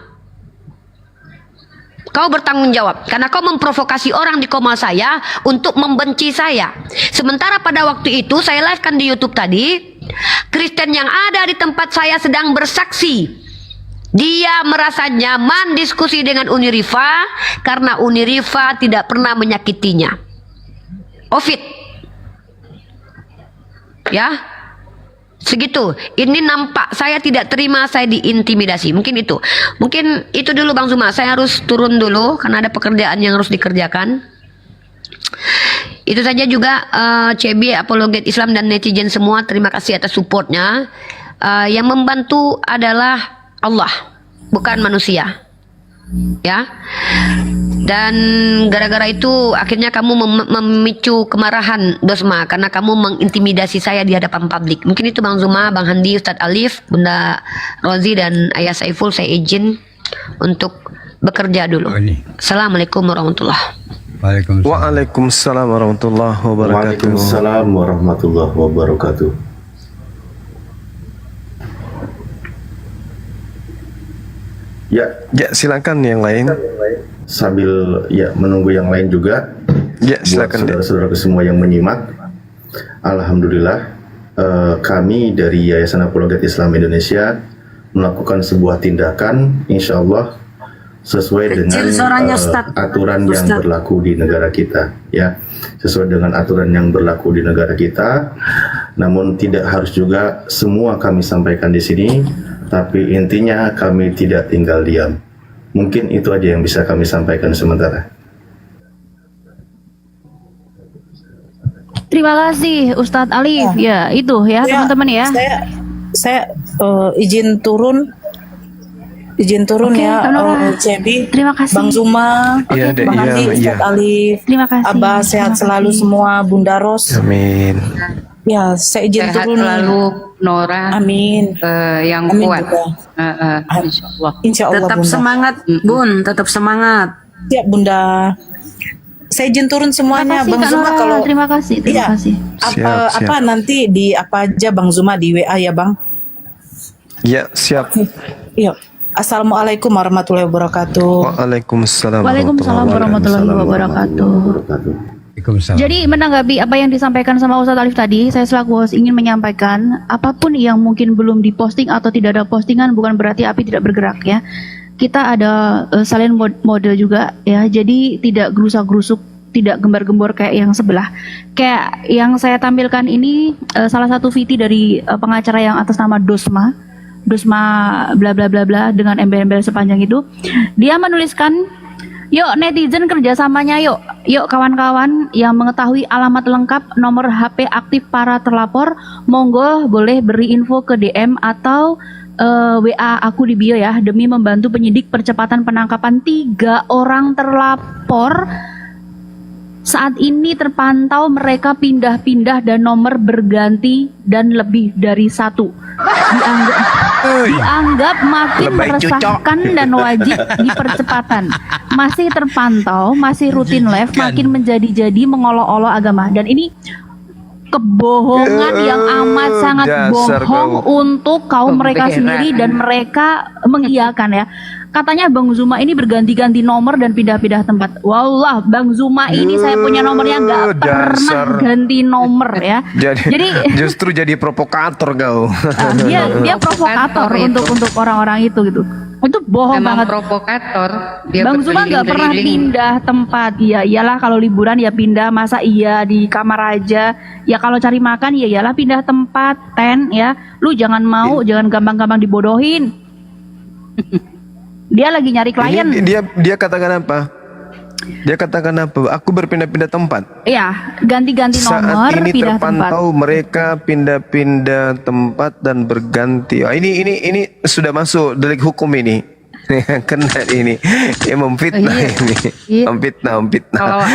Speaker 7: Kau bertanggung jawab karena kau memprovokasi orang di Komal saya untuk membenci saya. Sementara pada waktu itu saya live-kan di YouTube tadi, Kristen yang ada di tempat saya sedang bersaksi. Dia merasa nyaman diskusi dengan Unirifa karena Unirifa tidak pernah menyakitinya. Ofit, ya, segitu. Ini nampak saya tidak terima, saya diintimidasi. Mungkin itu dulu Bang Zuma. Saya harus turun dulu karena ada pekerjaan yang harus dikerjakan. Itu saja juga CB, apologet Islam dan netizen semua. Terima kasih atas supportnya. Yang membantu adalah Allah, bukan manusia. Ya, dan gara-gara itu akhirnya kamu memicu kemarahan Dosma karena kamu mengintimidasi saya di hadapan publik. Mungkin itu Bang Zuma, Bang Handi, Ustadz Alif, Bunda Rozi dan Ayah Saiful. Saya izin untuk bekerja dulu. Assalamualaikum warahmatullahi wabarakatuh.
Speaker 1: Waalaikumsalam warahmatullahi wabarakatuh.
Speaker 9: Waalaikumsalam warahmatullahi wabarakatuh.
Speaker 1: Ya, silakan yang lain.
Speaker 9: Sambil ya menunggu yang lain juga.
Speaker 1: Ya, silakan.
Speaker 9: Saudara-saudara semua yang menyimak. Alhamdulillah, kami dari Yayasan Apologet Islam Indonesia melakukan sebuah tindakan, insya Allah sesuai dengan aturan yang berlaku di negara kita, ya, sesuai dengan aturan yang berlaku di negara kita. Namun tidak harus juga semua kami sampaikan di sini. Tapi intinya kami tidak tinggal diam. Mungkin itu aja yang bisa kami sampaikan sementara.
Speaker 2: Terima kasih Ustadz Alif. Ya, itu ya teman-teman ya.
Speaker 15: Saya izin turun
Speaker 2: Oke,
Speaker 15: ya, Cebi.
Speaker 2: Terima kasih.
Speaker 15: Bang Zuma, Bang Andi, Ustadz Alif.
Speaker 2: Terima kasih.
Speaker 15: Abah sehat selalu semua, Bunda Ros.
Speaker 1: Amin.
Speaker 15: Ya, saya izin
Speaker 14: Sehat
Speaker 15: turun.
Speaker 14: selalu Nora.
Speaker 15: Amin.
Speaker 14: Yang
Speaker 15: Amin
Speaker 14: kuat.
Speaker 15: juga.
Speaker 14: Insya Allah.
Speaker 15: Insya Allah,
Speaker 5: Tetap
Speaker 15: Bunda.
Speaker 5: semangat, Bun. Tetap semangat.
Speaker 15: Ya, Bunda. Saya izin turun semuanya, Bang Zuma. Kalau
Speaker 2: terima kasih.
Speaker 15: Apa nanti di apa aja Bang Zuma di WA ya, Bang?
Speaker 1: Ya, siap.
Speaker 15: Iya. Assalamualaikum warahmatullahi wabarakatuh.
Speaker 1: Waalaikumsalam
Speaker 2: warahmatullahi wabarakatuh. Jadi menanggapi apa yang disampaikan sama Ustadz Alif tadi, saya selaku host ingin menyampaikan apapun yang mungkin belum diposting atau tidak ada postingan bukan berarti api tidak bergerak ya. Kita ada silent mode juga ya, jadi tidak gerusak-gerusuk, tidak gembar-gembor kayak yang sebelah. Kayak yang saya tampilkan ini salah satu VT dari pengacara yang atas nama Dosma bla bla bla bla dengan embel-embel sepanjang itu. Dia menuliskan, yuk netizen kerjasamanya yuk kawan-kawan yang mengetahui alamat lengkap nomor HP aktif para terlapor, monggo boleh beri info ke DM atau WA aku di bio ya, demi membantu penyidik percepatan penangkapan 3 orang terlapor Saat ini terpantau mereka pindah-pindah dan nomor berganti dan lebih dari satu. Dianggap makin meresahkan dan wajib dipercepatan. Masih terpantau, masih rutin live, makin menjadi-jadi mengolok-olok agama. Dan ini kebohongan yang amat sangat bohong untuk kaum mereka sendiri dan mereka mengiyakan ya. Katanya Bang Zuma ini berganti-ganti nomor dan pindah-pindah tempat. Wallah, Bang Zuma ini saya punya nomornya nggak pernah ganti nomor ya. Jadi
Speaker 1: justru jadi provokator kau.
Speaker 2: dia provokator untuk orang-orang itu gitu. Itu bohong banget.
Speaker 14: Provokator. Dia
Speaker 2: Bang Zuma nggak pernah pindah tempat. Ya iyalah kalau liburan ya pindah, masa iya di kamar aja. Ya kalau cari makan ya iyalah pindah tempat, tent ya. Lu jangan jangan gampang-gampang dibodohin. Dia lagi nyari klien.
Speaker 1: Dia katakan apa? Dia katakan apa? Aku berpindah-pindah tempat.
Speaker 2: Iya, ganti-ganti nomor,
Speaker 1: saat ini
Speaker 2: pindah tempat.
Speaker 1: terpantau mereka pindah-pindah tempat dan berganti. Ini sudah masuk delik hukum ini. Kena ini, memfitnah ini, memfitnah.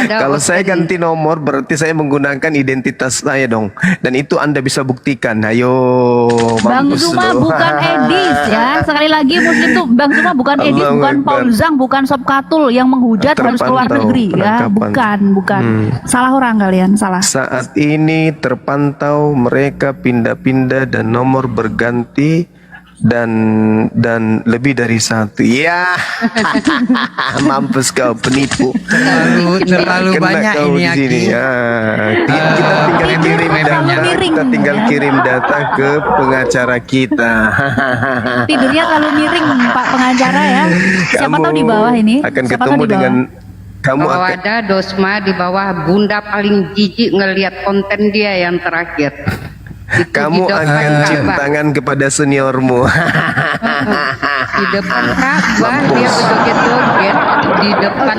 Speaker 1: Kalau saya ganti nomor berarti saya menggunakan identitas saya dong, dan itu Anda bisa buktikan. Ayo,
Speaker 2: Bang Zuma bukan Edis ya. Sekali lagi Muslim tuh Bang Zuma bukan Edis, bukan Paulzang, bukan Sobkatul yang menghujat harus keluar negeri ya. Bukan. Salah orang kalian, salah.
Speaker 1: Saat ini terpantau mereka pindah-pindah dan nomor berganti dan lebih dari satu. Ya, mampus kau penipu.
Speaker 16: Terlalu banyak
Speaker 1: kau
Speaker 16: ini
Speaker 1: di sini. Ya. Kita tinggal kirim data ke pengacara kita.
Speaker 2: Tidurnya kalau miring Pak pengacara ya. Siapa tahu di bawah ini.
Speaker 1: Akan
Speaker 2: Siapa
Speaker 1: ketemu dengan
Speaker 14: Kalau ada Dosma di bawah, Bunda paling jijik ngelihat konten dia yang terakhir.
Speaker 1: Kamu akan cium tangan kepada seniormu.
Speaker 14: Di depan Ka'bah dia berjoget-joget di depan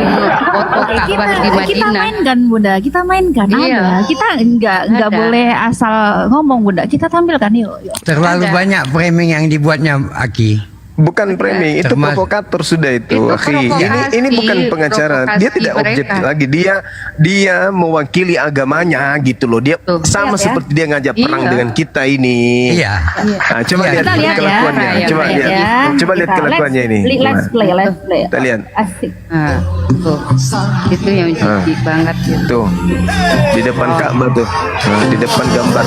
Speaker 14: foto Ka'bah di Madinah.
Speaker 2: Kita mainkan Bunda, kita mainkan.
Speaker 14: Iya.
Speaker 2: Ada. Kita nggak boleh asal ngomong Bunda. Kita tampilkan yuk.
Speaker 16: Terlalu banyak framing yang dibuatnya Aki.
Speaker 1: Bukan framing, itu provokator sudah itu. Ini bukan pengacara, dia tidak objektif lagi. Dia mewakili agamanya gitu loh. Dia sama seperti dia ngajak perang dengan kita ini.
Speaker 16: Iya.
Speaker 1: Nah, coba lihat kelakuannya. Coba lihat kelakuannya ini.
Speaker 2: Let's play.
Speaker 1: Kita lihat.
Speaker 2: Asik.
Speaker 14: Itu yang jijik banget.
Speaker 1: Tuh di depan Ka'bah tuh, di depan gambar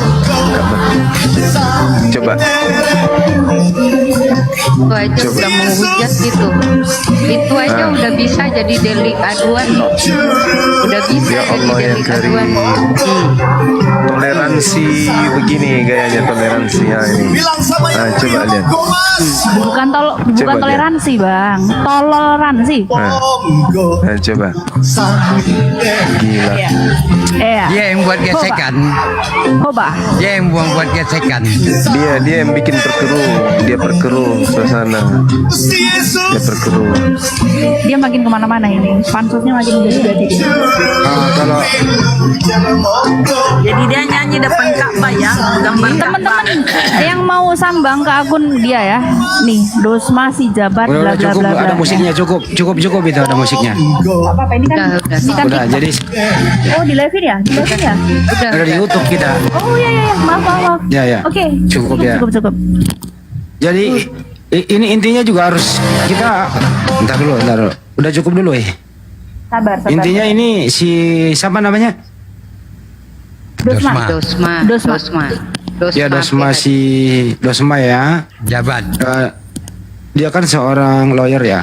Speaker 1: Ka'bah. Coba.
Speaker 14: Itu aja udah menghujat gitu. Itu aja udah bisa jadi delik aduan loh. Udah bisa
Speaker 1: Ya
Speaker 14: jadi
Speaker 1: Allah ya
Speaker 14: delik
Speaker 1: Karim.
Speaker 14: aduan.
Speaker 1: Toleransi begini gayanya toleransi ya ini. Nah, coba lihat.
Speaker 2: Bukan
Speaker 1: Coba
Speaker 2: toleransi Bang, toleransi.
Speaker 1: Nah, coba. Gila.
Speaker 16: Dia yang buat gesekan.
Speaker 2: Coba.
Speaker 16: Dia yang buat gesekan.
Speaker 1: Dia yang bikin dia perkeruh suasana. Dia perkeruh.
Speaker 2: Dia makin kemana-mana ini. Pansusnya makin menjadi-jadi.
Speaker 3: Kalau
Speaker 15: Jadi dia nyanyi depan Ka'bah ya, gambar
Speaker 2: Teman-teman yang mau sambang ke akun dia ya. Nih, Dosma si Jabar bla bla
Speaker 3: cukup,
Speaker 2: bla bla.
Speaker 3: ada musiknya cukup itu ada musiknya.
Speaker 2: Apa ini kan? Ini kan
Speaker 3: Udah, jadi
Speaker 2: Oh, di live ya? Di live ya?
Speaker 3: ada di YouTube kita.
Speaker 2: Oh iya. Maaf.
Speaker 3: Ya.
Speaker 2: Oke.
Speaker 3: Cukup ya.
Speaker 2: Cukup.
Speaker 3: Jadi ini intinya juga harus kita entar dulu. Udah cukup dulu
Speaker 2: Sabar.
Speaker 3: Intinya ini si siapa namanya?
Speaker 2: Dosma.
Speaker 3: Ya Dosma ya.
Speaker 16: Jabat.
Speaker 3: Dia kan seorang lawyer ya.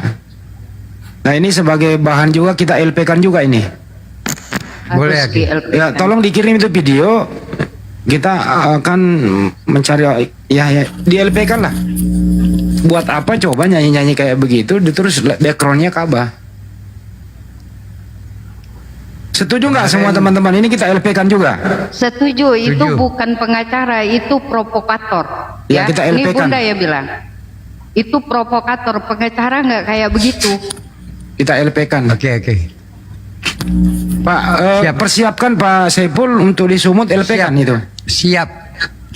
Speaker 3: Nah ini sebagai bahan juga kita LP-kan juga ini.
Speaker 16: Boleh
Speaker 3: Ya tolong dikirim itu video. Kita akan mencari ya di LP-kan lah. Buat apa coba nyanyi-nyanyi kayak begitu terus backgroundnya Ka'bah. Setuju nggak semua teman-teman ini kita LP-kan juga?
Speaker 14: Setuju, itu bukan pengacara, itu provokator.
Speaker 3: Ya, kita
Speaker 14: Ini
Speaker 3: LP-kan.
Speaker 14: Bunda ya bilang. Itu provokator, pengacara nggak kayak begitu.
Speaker 3: Kita LP-kan.
Speaker 16: Oke.
Speaker 3: Pak, persiapkan Pak Saiful untuk di Sumut LP-kan itu.
Speaker 16: Siap.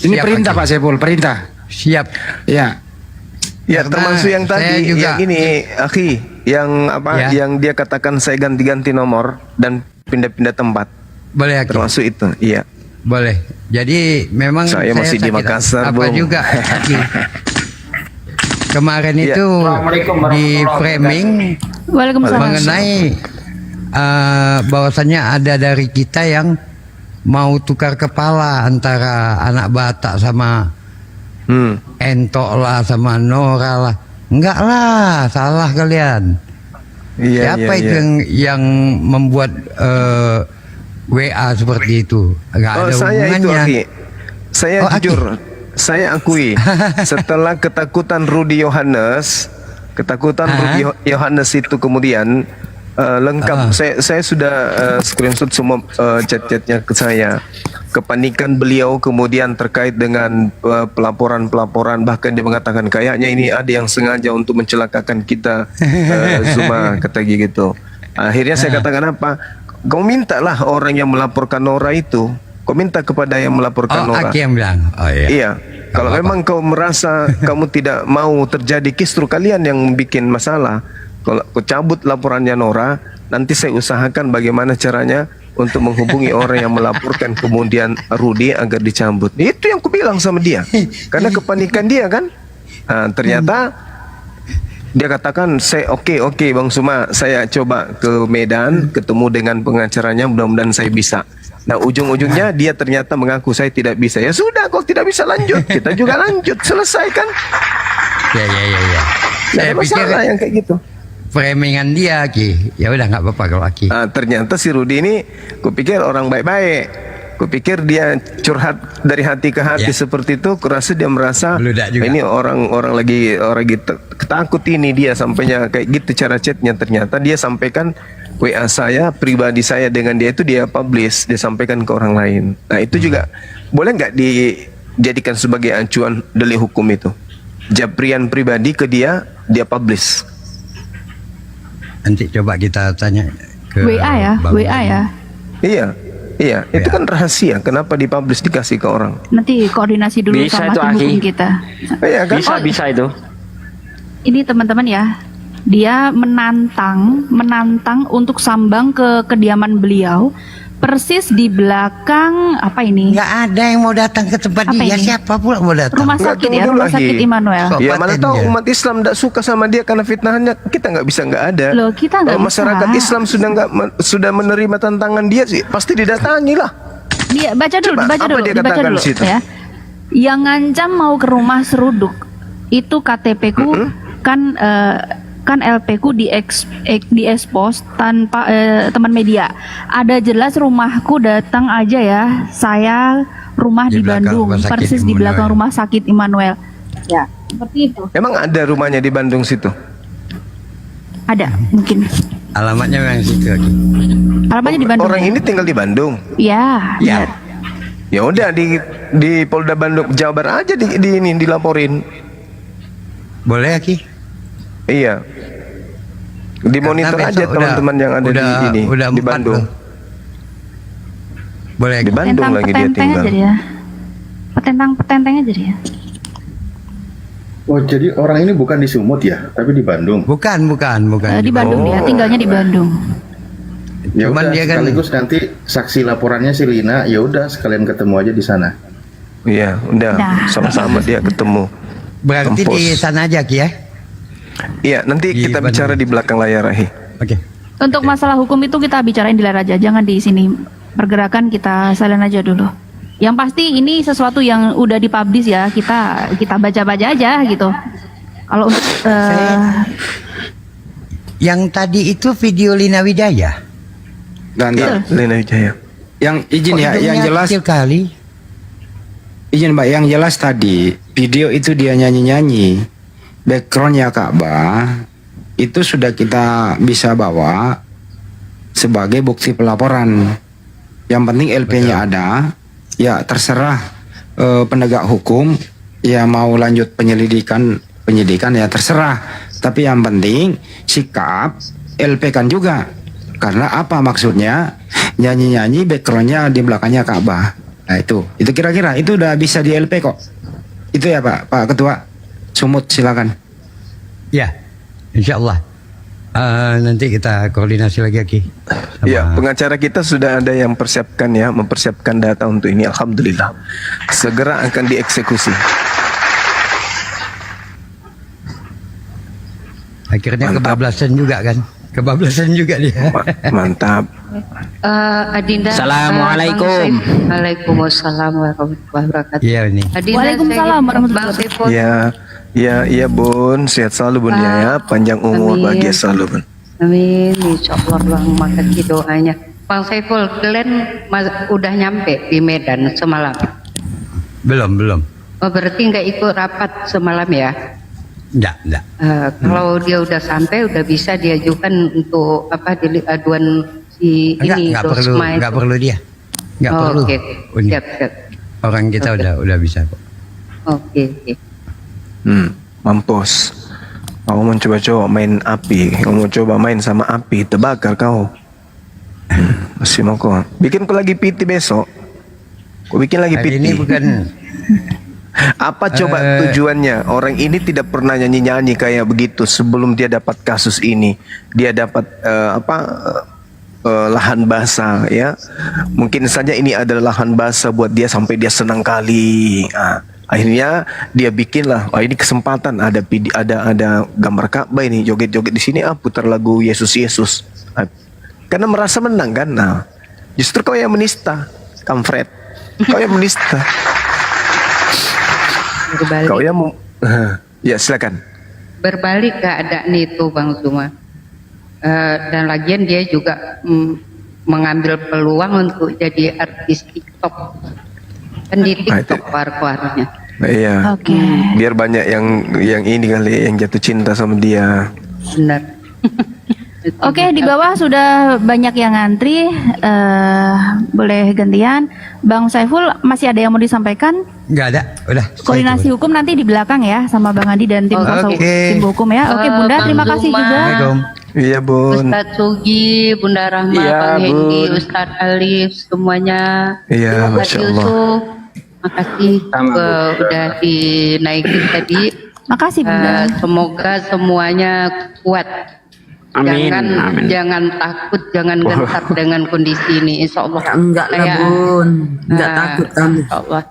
Speaker 3: Ini perintah Pak Saiful, perintah.
Speaker 16: Siap.
Speaker 3: Ya.
Speaker 1: Ya, termasuk yang tadi,
Speaker 16: juga,
Speaker 1: yang ini, Akhi, yang apa?
Speaker 16: Ya.
Speaker 1: Yang dia katakan saya ganti-ganti nomor dan berpindah-pindah tempat.
Speaker 16: Boleh Aki?
Speaker 1: Termasuk itu, iya.
Speaker 16: Boleh. Jadi memang
Speaker 1: Saya masih di
Speaker 16: sakit
Speaker 1: Makassar,
Speaker 16: apa
Speaker 1: Bung.
Speaker 16: juga Aki. Kemarin
Speaker 1: Iya.
Speaker 16: itu di framing
Speaker 2: Waalaikumsalam.
Speaker 16: mengenai bahwasannya ada dari kita yang mau tukar kepala antara anak Batak sama Entok lah sama Nora lah. Enggak lah, salah kalian.
Speaker 1: Iya,
Speaker 16: Siapa
Speaker 1: iya,
Speaker 16: itu
Speaker 1: iya.
Speaker 16: yang membuat WA seperti itu? Enggak ada
Speaker 1: saya itu,
Speaker 16: hubungannya.
Speaker 1: Aki. Saya
Speaker 16: Oh, Aki.
Speaker 1: jujur, saya akui setelah ketakutan Rudy Yohanes itu kemudian lengkap. Saya sudah screenshot semua chat-chatnya ke saya. Kepanikan beliau kemudian terkait dengan pelaporan-pelaporan, bahkan dia mengatakan kayaknya ini ada yang sengaja untuk mencelakakan kita, Zuma kata gitu. Akhirnya saya katakan apa? Kau mintalah orang yang melaporkan Nora itu. Kau minta kepada yang melaporkan Nora.
Speaker 16: Aki yang bilang. Oh iya.
Speaker 1: Iya. Kalau memang kau merasa kamu tidak mau terjadi kisru kalian yang bikin masalah, kalau kau cabut laporannya Nora, nanti saya usahakan bagaimana caranya untuk menghubungi orang yang melaporkan kemudian Rudy agar dicabut. Itu yang kubilang sama dia. Karena kepanikan dia kan. Ternyata dia katakan saya oke Bang Suma, saya coba ke Medan ketemu dengan pengacaranya, mudah-mudahan saya bisa. Nah ujung-ujungnya dia ternyata mengaku saya tidak bisa. Ya sudah, kalau tidak bisa lanjut, kita juga lanjut, selesai kan?
Speaker 16: Ya.
Speaker 1: Nggak ada masalah yang kayak gitu.
Speaker 16: Framingan dia Ki. Ya udah nggak apa-apa kalau Ki.
Speaker 1: Ternyata si Rudy ini, kupikir orang baik-baik. Kupikir dia curhat dari hati ke hati seperti itu. Kurasa dia merasa ini orang lagi takut ini dia sampainya kayak gitu cara chatnya. Ternyata dia sampaikan WA saya pribadi saya dengan dia itu dia publish, dia sampaikan ke orang lain. Nah itu juga boleh nggak dijadikan sebagai acuan delik hukum itu? Japrian pribadi ke dia publish.
Speaker 16: Nanti coba kita tanya ke
Speaker 2: WA ya,
Speaker 16: Bang
Speaker 2: WA ya.
Speaker 1: Iya, itu kan rahasia. Kenapa dipublish dikasih ke orang?
Speaker 2: Nanti koordinasi dulu
Speaker 17: Bisa
Speaker 2: sama
Speaker 17: itu,
Speaker 2: tim
Speaker 17: Aki.
Speaker 2: hukum kita.
Speaker 1: Iya kan?
Speaker 17: Bisa itu.
Speaker 2: Ini teman-teman ya, dia menantang untuk sambang ke kediaman beliau, persis di belakang apa ini?
Speaker 16: Nggak ada yang mau datang ke tempat
Speaker 2: Apa
Speaker 16: dia.
Speaker 2: ini?
Speaker 16: Siapa pula mau datang?
Speaker 2: Rumah sakit ya, rumah sakit Immanuel.
Speaker 1: Ya mana tahu umat Islam tidak suka sama dia karena fitnahannya, kita nggak bisa nggak ada.
Speaker 2: Loh, kita nggak
Speaker 1: Kalau
Speaker 2: bisa.
Speaker 1: masyarakat Islam sudah menerima tantangan dia sih, pasti didatangi lah.
Speaker 2: Dia baca dulu,
Speaker 1: Coba,
Speaker 2: dibaca
Speaker 1: apa
Speaker 2: dulu,
Speaker 1: dia
Speaker 2: dibaca
Speaker 1: katakan
Speaker 2: dulu
Speaker 1: di situ?
Speaker 2: ya. Yang ngancam mau ke rumah seruduk itu KTP ku kan LP ku diekspos tanpa teman media. Ada jelas rumahku, datang aja ya. Saya rumah di Bandung, persis di belakang rumah sakit Immanuel. Ya, seperti itu.
Speaker 1: Emang ada rumahnya di Bandung situ?
Speaker 2: Ada, mungkin.
Speaker 16: Alamatnya memang situ.
Speaker 2: Alamatnya di Bandung.
Speaker 1: Orang ini tinggal di Bandung.
Speaker 2: Ya, benar.
Speaker 1: Ya udah di Polda Bandung Jawa Barat aja dilaporin.
Speaker 16: Boleh Ki?
Speaker 1: Iya. Dimonitor
Speaker 16: Karena
Speaker 1: aja
Speaker 16: besok
Speaker 1: teman-teman yang ada di
Speaker 16: 4
Speaker 1: Bandung.
Speaker 16: loh. Boleh
Speaker 1: Di Bandung lagi dia
Speaker 2: Petentang
Speaker 1: tinggal.
Speaker 2: aja dia. Petentang aja dia.
Speaker 9: Oh, jadi orang ini bukan di Sumut ya, tapi di Bandung.
Speaker 16: Bukan.
Speaker 2: Di Bandung dia, tinggalnya di Bandung.
Speaker 9: Ya
Speaker 16: Cuman
Speaker 9: udah,
Speaker 16: dia kan-
Speaker 9: sekaligus nanti saksi laporannya si Lina, ya udah sekalian ketemu aja di sana.
Speaker 1: Iya, udah
Speaker 2: Nah.
Speaker 1: sama-sama dia ketemu.
Speaker 16: Berarti
Speaker 1: Kampus.
Speaker 16: di sana aja Ki ya?
Speaker 1: Iya, nanti kita
Speaker 16: Bandung.
Speaker 1: bicara di belakang layar, Ahi.
Speaker 16: Oke.
Speaker 2: Untuk masalah hukum itu kita bicarain di layar aja, jangan di sini. Pergerakan kita silent aja dulu. Yang pasti ini sesuatu yang udah dipublish ya, kita baca-baca aja gitu. Kalau untuk
Speaker 16: Yang tadi itu video Lina Wijaya.
Speaker 3: Dan
Speaker 1: Lina Wijaya.
Speaker 3: Yang izin ya, yang jelas
Speaker 16: kali.
Speaker 3: Izin Mbak, yang jelas tadi video itu dia nyanyi-nyanyi, backgroundnya Ka'bah itu sudah kita bisa bawa sebagai bukti pelaporan. Yang penting LP-nya ada, ya terserah penegak hukum ya mau lanjut penyidikan ya terserah. Tapi yang penting sikap LP kan juga. Karena apa maksudnya? Nyanyi-nyanyi backgroundnya di belakangnya Ka'bah. Nah itu kira-kira itu udah bisa di LP kok. Itu ya Pak Ketua Sumut, silakan.
Speaker 16: Ya, insya Allah. Nanti kita koordinasi lagi Ki.
Speaker 1: Ya, pengacara kita sudah ada yang mempersiapkan data untuk ini. Alhamdulillah. Segera akan dieksekusi.
Speaker 16: Akhirnya kebablasan juga kan? Kebablasan juga dia.
Speaker 1: Mantap.
Speaker 14: Adinda.
Speaker 16: Assalamualaikum.
Speaker 14: Waalaikumsalam warahmatullahi wabarakatuh.
Speaker 16: Iya ini.
Speaker 14: Adinda,
Speaker 2: Waalaikumsalam warahmatullahi
Speaker 14: Bang Saiful.
Speaker 1: Ya Bun, sehat selalu Bun ya, panjang umur,
Speaker 14: Amin.
Speaker 1: bahagia selalu Bun.
Speaker 14: Amin, insyaallah Bang, makasih doanya. Bang Saiful, kalian udah nyampe di Medan semalam?
Speaker 16: Belum.
Speaker 14: Oh, berarti nggak ikut rapat semalam ya?
Speaker 16: Enggak.
Speaker 14: Kalau dia udah sampai, udah bisa diajukan untuk delik aduan si ini Dosma
Speaker 16: Enggak
Speaker 14: itu.
Speaker 16: perlu dia. Enggak perlu.
Speaker 14: Oke.
Speaker 16: Ini.
Speaker 14: Siap.
Speaker 16: Orang kita udah bisa kok.
Speaker 14: Oke.
Speaker 1: Mampus. Kau mau coba main api, kau mau coba main sama api, terbakar kau. Masih mau kau. Bikin kau lagi PT besok. Kau bikin lagi PT.
Speaker 16: Ini bukan.
Speaker 1: Apa coba tujuannya? Orang ini tidak pernah nyanyi-nyanyi kayak begitu sebelum dia dapat kasus ini. Dia dapat lahan basah ya. Mungkin saja ini adalah lahan basah buat dia sampai dia senang kali. Akhirnya dia bikinlah, ini kesempatan ada gambar Ka'bah ini, joget-joget di sini, putar lagu Yesus. Karena merasa menang kan. Nah, justru kau yang menista, Kamfred. Kau yang menista.
Speaker 14: Berbalik.
Speaker 1: Kau yang ya silakan.
Speaker 14: Berbalik keadaan itu Bang Zuma. Dan lagian dia juga mengambil peluang untuk jadi artis TikTok. Kan di TikTok keluar-keluarnya.
Speaker 1: Iya. Biar banyak yang ini kali yang jatuh cinta sama dia.
Speaker 14: Benar.
Speaker 2: Oke, di bawah sudah banyak yang ngantri. Boleh gantian. Bang Saiful, masih ada yang mau disampaikan?
Speaker 16: Enggak ada, udah.
Speaker 2: Koordinasi hukum nanti di belakang ya, sama Bang Andi dan tim kuasa tim hukum ya. Oke, Bunda,
Speaker 14: Bang
Speaker 2: terima kasih
Speaker 14: Zuma.
Speaker 2: juga.
Speaker 1: Iya Bun.
Speaker 14: Ustadz Sugi, Bunda Rahma,
Speaker 1: Iya,
Speaker 14: Bang Hendi,
Speaker 1: Bun.
Speaker 14: Ustadz Alif, semuanya.
Speaker 1: Iya,
Speaker 14: Ustadz
Speaker 1: Masya Allah.
Speaker 14: Yusuf, makasih udah dinaikin tadi.
Speaker 2: Makasih Bunda.
Speaker 14: Semoga semuanya kuat.
Speaker 17: Amin, amin.
Speaker 14: Jangan takut, jangan gentar dengan kondisi ini. Insya Allah.
Speaker 5: enggak lah, Bun. Enggak takut kami.
Speaker 14: Insya Allah.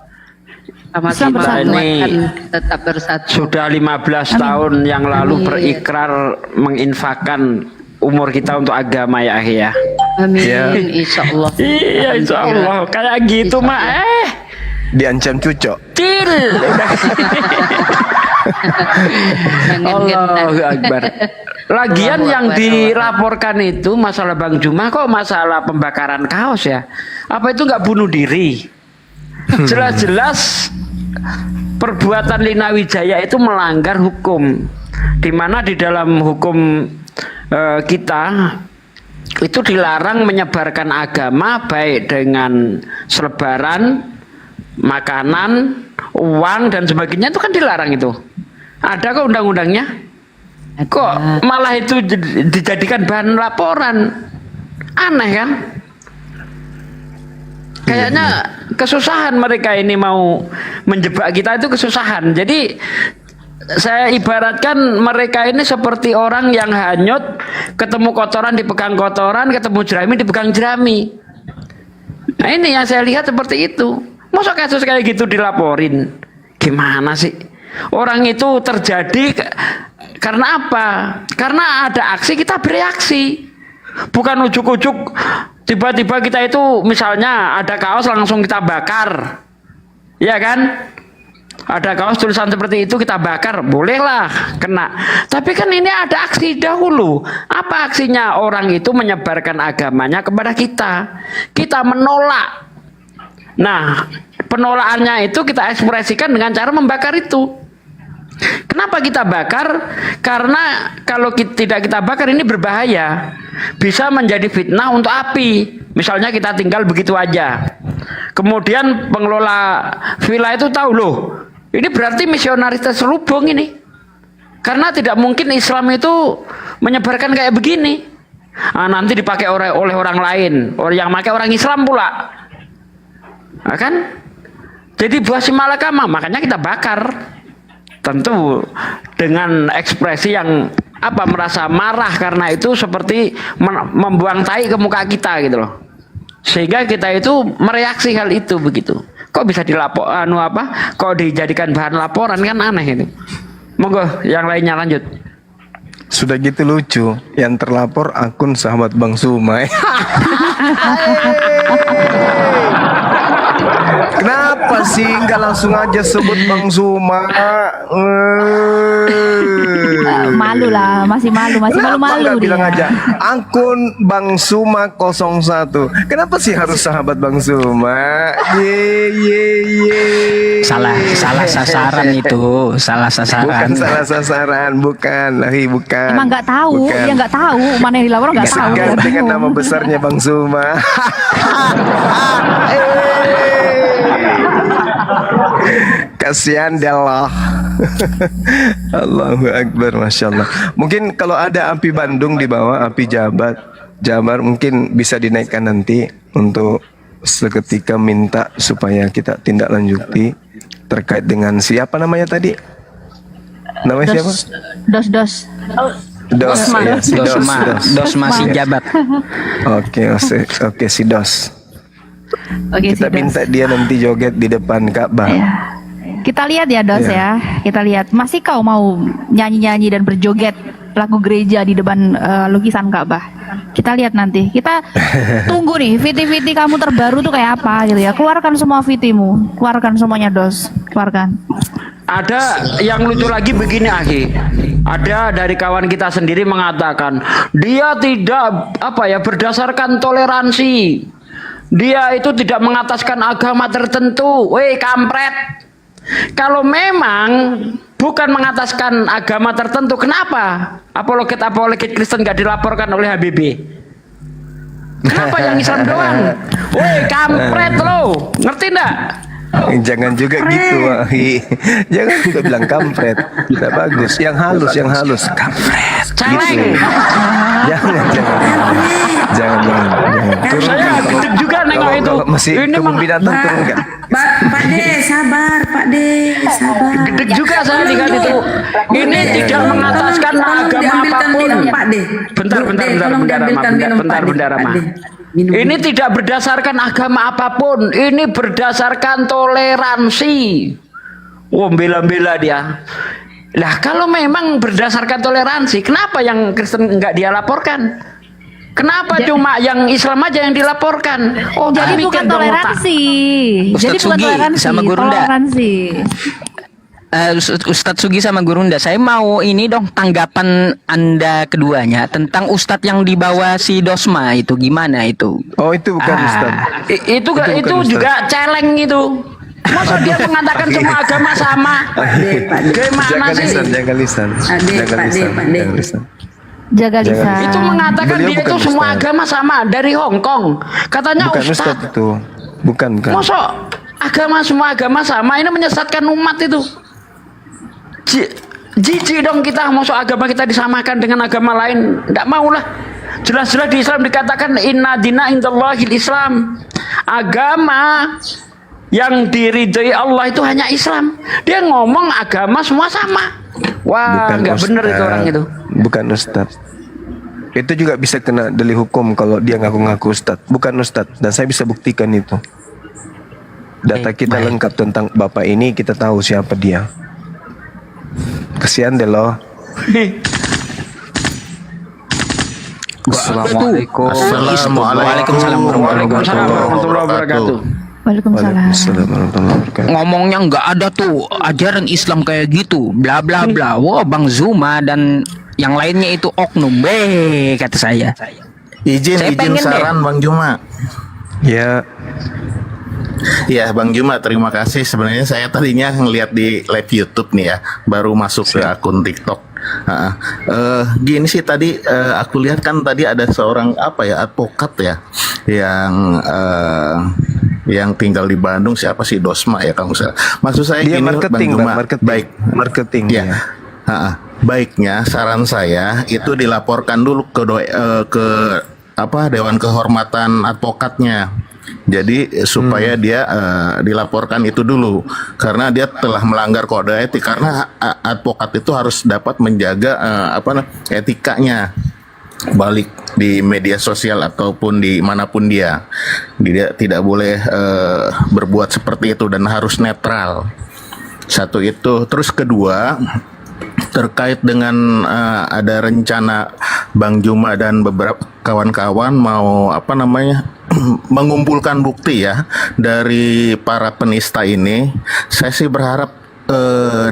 Speaker 14: Sama-sama
Speaker 17: Kita
Speaker 14: akan
Speaker 17: ini
Speaker 14: tetap bersatu.
Speaker 17: sudah 15 tahun yang lalu
Speaker 14: Amin.
Speaker 17: berikrar menginfakkan umur kita untuk agama ya Akhi ya.
Speaker 14: Amin.
Speaker 1: Ya.
Speaker 14: Insya Allah.
Speaker 17: Iya insya Allah kayak gitu mak
Speaker 1: Diancam cucok.
Speaker 17: Cil. Allahu Akbar. Lagian yang dilaporkan itu masalah Bang Juma kok masalah pembakaran kaos ya? Apa itu nggak bunuh diri? Jelas-jelas perbuatan Lina Wijaya itu melanggar hukum. Di mana di dalam hukum kita itu dilarang menyebarkan agama baik dengan selebaran, makanan, uang dan sebagainya itu kan dilarang itu. Ada kok undang-undangnya? Kok malah itu dijadikan bahan laporan? Aneh kan? Kayaknya kesusahan mereka ini mau menjebak kita itu kesusahan. Jadi saya ibaratkan mereka ini seperti orang yang hanyut, ketemu kotoran dipegang kotoran, ketemu jerami dipegang jerami. Nah ini yang saya lihat seperti itu. Masa kasus kayak gitu dilaporin? Gimana sih? Orang itu terjadi karena apa? Karena ada aksi kita bereaksi. Bukan ujuk-ujuk tiba-tiba kita itu misalnya ada kaos langsung kita bakar. Ya kan? Ada kaos tulisan seperti itu kita bakar, bolehlah kena. Tapi kan ini ada aksi dahulu. Apa aksinya? Orang itu menyebarkan agamanya kepada kita. Kita menolak. Nah, penolakannya itu kita ekspresikan dengan cara membakar itu. Kenapa kita bakar? Karena kalau tidak kita bakar ini berbahaya. Bisa menjadi fitnah untuk api. Misalnya kita tinggal begitu aja. Kemudian pengelola villa itu tahu loh. Ini berarti misionaris terselubung ini. Karena tidak mungkin Islam itu menyebarkan kayak begini. Nanti dipakai oleh orang lain. Orang yang pakai orang Islam pula. Nah, kan? Jadi buah si malakama, makanya kita bakar. Tentu dengan ekspresi yang merasa marah karena itu seperti membuang tai ke muka kita gitu loh. Sehingga kita itu mereaksi hal itu begitu. Kok bisa kok dijadikan bahan laporan, kan aneh itu. Monggo yang lainnya lanjut.
Speaker 1: Sudah gitu lucu, yang terlapor akun sahabat Bang Sumai. Kenapa sih nggak langsung aja sebut Bang Suma?
Speaker 2: Malu lah, masih malu-malu
Speaker 1: nggak bilang
Speaker 2: dia.
Speaker 1: aja akun Bang Suma 01. Kenapa sih harus sahabat Bang Suma?
Speaker 18: Salah sasaran itu, salah sasaran.
Speaker 1: Bukan salah sasaran, bukan.
Speaker 2: Emang nggak tahu,
Speaker 1: Bukan.
Speaker 2: dia nggak tahu mana yang dilapor, nggak tahu.
Speaker 1: Segan dengan
Speaker 2: bingung.
Speaker 1: nama besarnya Bang Suma. Kasihan dia Allah. Allahu Akbar, Masya Allah. Mungkin kalau ada api Bandung di bawah, api Jabar mungkin bisa dinaikkan nanti untuk seketika minta supaya kita tindak lanjuti terkait dengan siapa namanya tadi? Namanya siapa?
Speaker 2: Dos.
Speaker 1: Dosma. Ya, si
Speaker 18: Dosma si Jabat.
Speaker 1: Oke, si Dos.
Speaker 2: Oke,
Speaker 1: Kita
Speaker 2: si Dos.
Speaker 1: minta dia nanti joget di depan Ka'bah.
Speaker 2: Kita lihat ya Dos
Speaker 1: Iya.
Speaker 2: ya, kita lihat. Masih kau mau nyanyi-nyanyi dan berjoget lagu gereja di depan lukisan Ka'bah? Kita lihat nanti. Kita tunggu nih, viti-viti kamu terbaru tuh kayak apa gitu ya. Keluarkan semua vitimu, keluarkan semuanya Dos, keluarkan.
Speaker 17: Ada yang lucu lagi begini Aki. Ada dari kawan kita sendiri mengatakan dia tidak berdasarkan toleransi. Dia itu tidak mengataskan agama tertentu. Weh kampret. Kalau memang bukan mengataskan agama tertentu, kenapa apologet Kristen nggak dilaporkan oleh HBB? Kenapa yang Islam doang? Woi kampret lo, ngerti nggak?
Speaker 1: Jangan juga gitu, Wahi. Jangan juga bilang kampret. Tidak bagus. Yang halus. Kampret.
Speaker 17: Celeng.
Speaker 1: Gitu. Jangan.
Speaker 17: Saya gede juga nengok itu.
Speaker 1: Kalau masih kebun binatang turun kan?
Speaker 5: Pak De, sabar, Pak De, sabar.
Speaker 17: Gede juga saya lihat itu. Ini tidak mengataskan agama apapun.
Speaker 5: Pak De.
Speaker 17: Bentar, Rama. Ini tidak berdasarkan agama apapun. Ini berdasarkan toleransi. Bela-bela dia. Lah kalau memang berdasarkan toleransi, kenapa yang Kristen nggak dia laporkan? Kenapa cuma yang Islam aja yang dilaporkan?
Speaker 2: Jadi bukan toleransi. Jadi bukan
Speaker 18: Sugi
Speaker 2: toleransi.
Speaker 18: sama Gurunda.
Speaker 2: Toleransi.
Speaker 18: Ustadz Sugi sama Gurunda, saya mau ini dong tanggapan Anda keduanya tentang Ustadz yang dibawa si Dosma itu gimana itu?
Speaker 1: Oh itu bukan Ustadz.
Speaker 17: Itu juga celeng itu. Masa dia mengatakan semua agama sama? Gimana sih?
Speaker 1: Jaga lisan.
Speaker 2: Jaga lisan.
Speaker 17: Itu mengatakan
Speaker 1: Beliau
Speaker 17: dia itu
Speaker 1: bukan
Speaker 17: semua
Speaker 1: Ustadz.
Speaker 17: agama sama dari Hong Kong. Katanya
Speaker 1: Bukan
Speaker 17: Ustadz.
Speaker 1: Ustadz itu. Bukan.
Speaker 17: Masa semua agama sama, ini menyesatkan umat itu. Jijik dong kita, masuk agama kita disamakan dengan agama lain. Tidak mau lah. Jelas-jelas di Islam dikatakan inna dina indallahil Islam. Agama yang diridhoi Allah itu hanya Islam. Dia ngomong agama semua sama. Wah, nggak bener itu orang itu.
Speaker 1: Bukan Ustadz. Itu juga bisa kena deli hukum kalau dia ngaku-ngaku Ustadz. Bukan Ustadz. Dan saya bisa buktikan itu. Data kita lengkap tentang bapak ini, kita tahu siapa dia. Kasihan deh loh.
Speaker 18: Assalamualaikum.
Speaker 1: Waalaikumsalam
Speaker 17: warahmatullahi wabarakatuh.
Speaker 2: Waalaikumsalam.
Speaker 18: Ngomongnya nggak ada tuh ajaran Islam kayak gitu, bla bla bla. Wah, Bang Zuma dan yang lainnya itu oknum, kata saya.
Speaker 19: Izin
Speaker 18: pengen
Speaker 19: saran Bang Juma.
Speaker 1: Ya.
Speaker 19: Ya Bang Juma, terima kasih. Sebenarnya saya tadinya ngeliat di live YouTube nih ya, baru masuk ke akun TikTok. Gini sih tadi aku lihat kan tadi ada seorang advokat ya yang tinggal di Bandung, siapa sih, Dosma ya kamu salah. Maksud saya
Speaker 1: Dia
Speaker 19: gini
Speaker 1: marketing,
Speaker 19: Bang Juma,
Speaker 1: Bang, marketing
Speaker 19: ya. Baiknya saran saya itu dilaporkan dulu ke Dewan Kehormatan Advokatnya. Jadi supaya dia dilaporkan itu dulu karena dia telah melanggar kode etik, karena advokat itu harus dapat menjaga etikanya balik di media sosial ataupun di manapun dia tidak boleh berbuat seperti itu dan harus netral. Satu itu. Terus kedua, terkait dengan ada rencana Bang Juma dan beberapa kawan-kawan mau mengumpulkan bukti ya dari para penista ini. Saya sih berharap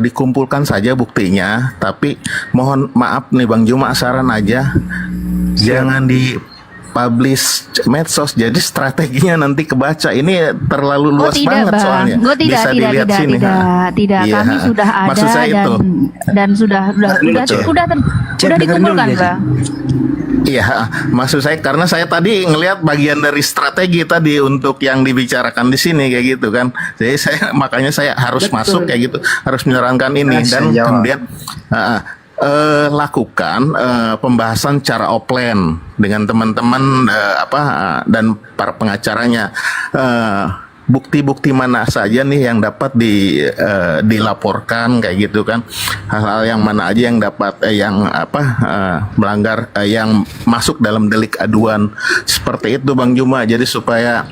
Speaker 19: dikumpulkan saja buktinya, tapi mohon maaf nih Bang Juma, saran aja jangan di publish medsos, jadi strateginya nanti kebaca. Ini terlalu luas banget
Speaker 2: Bang.
Speaker 19: soalnya.
Speaker 2: Tidak,
Speaker 19: Bisa dilihat sini.
Speaker 2: tidak.
Speaker 19: Iya.
Speaker 2: Kami sudah
Speaker 19: Maksud
Speaker 2: ada
Speaker 19: saya itu.
Speaker 2: dan sudah dikumpulkan, Bang.
Speaker 19: Iya, maksud saya karena saya tadi ngelihat bagian dari strategi tadi untuk yang dibicarakan di sini kayak gitu kan. Jadi makanya saya harus masuk kayak gitu, harus menerangkan ini dan kemudian lakukan pembahasan secara offline dengan teman-teman dan para pengacaranya. Bukti-bukti mana saja nih yang dapat dilaporkan kayak gitu kan, hal-hal yang mana aja yang dapat melanggar yang masuk dalam delik aduan seperti itu Bang Juma. Jadi supaya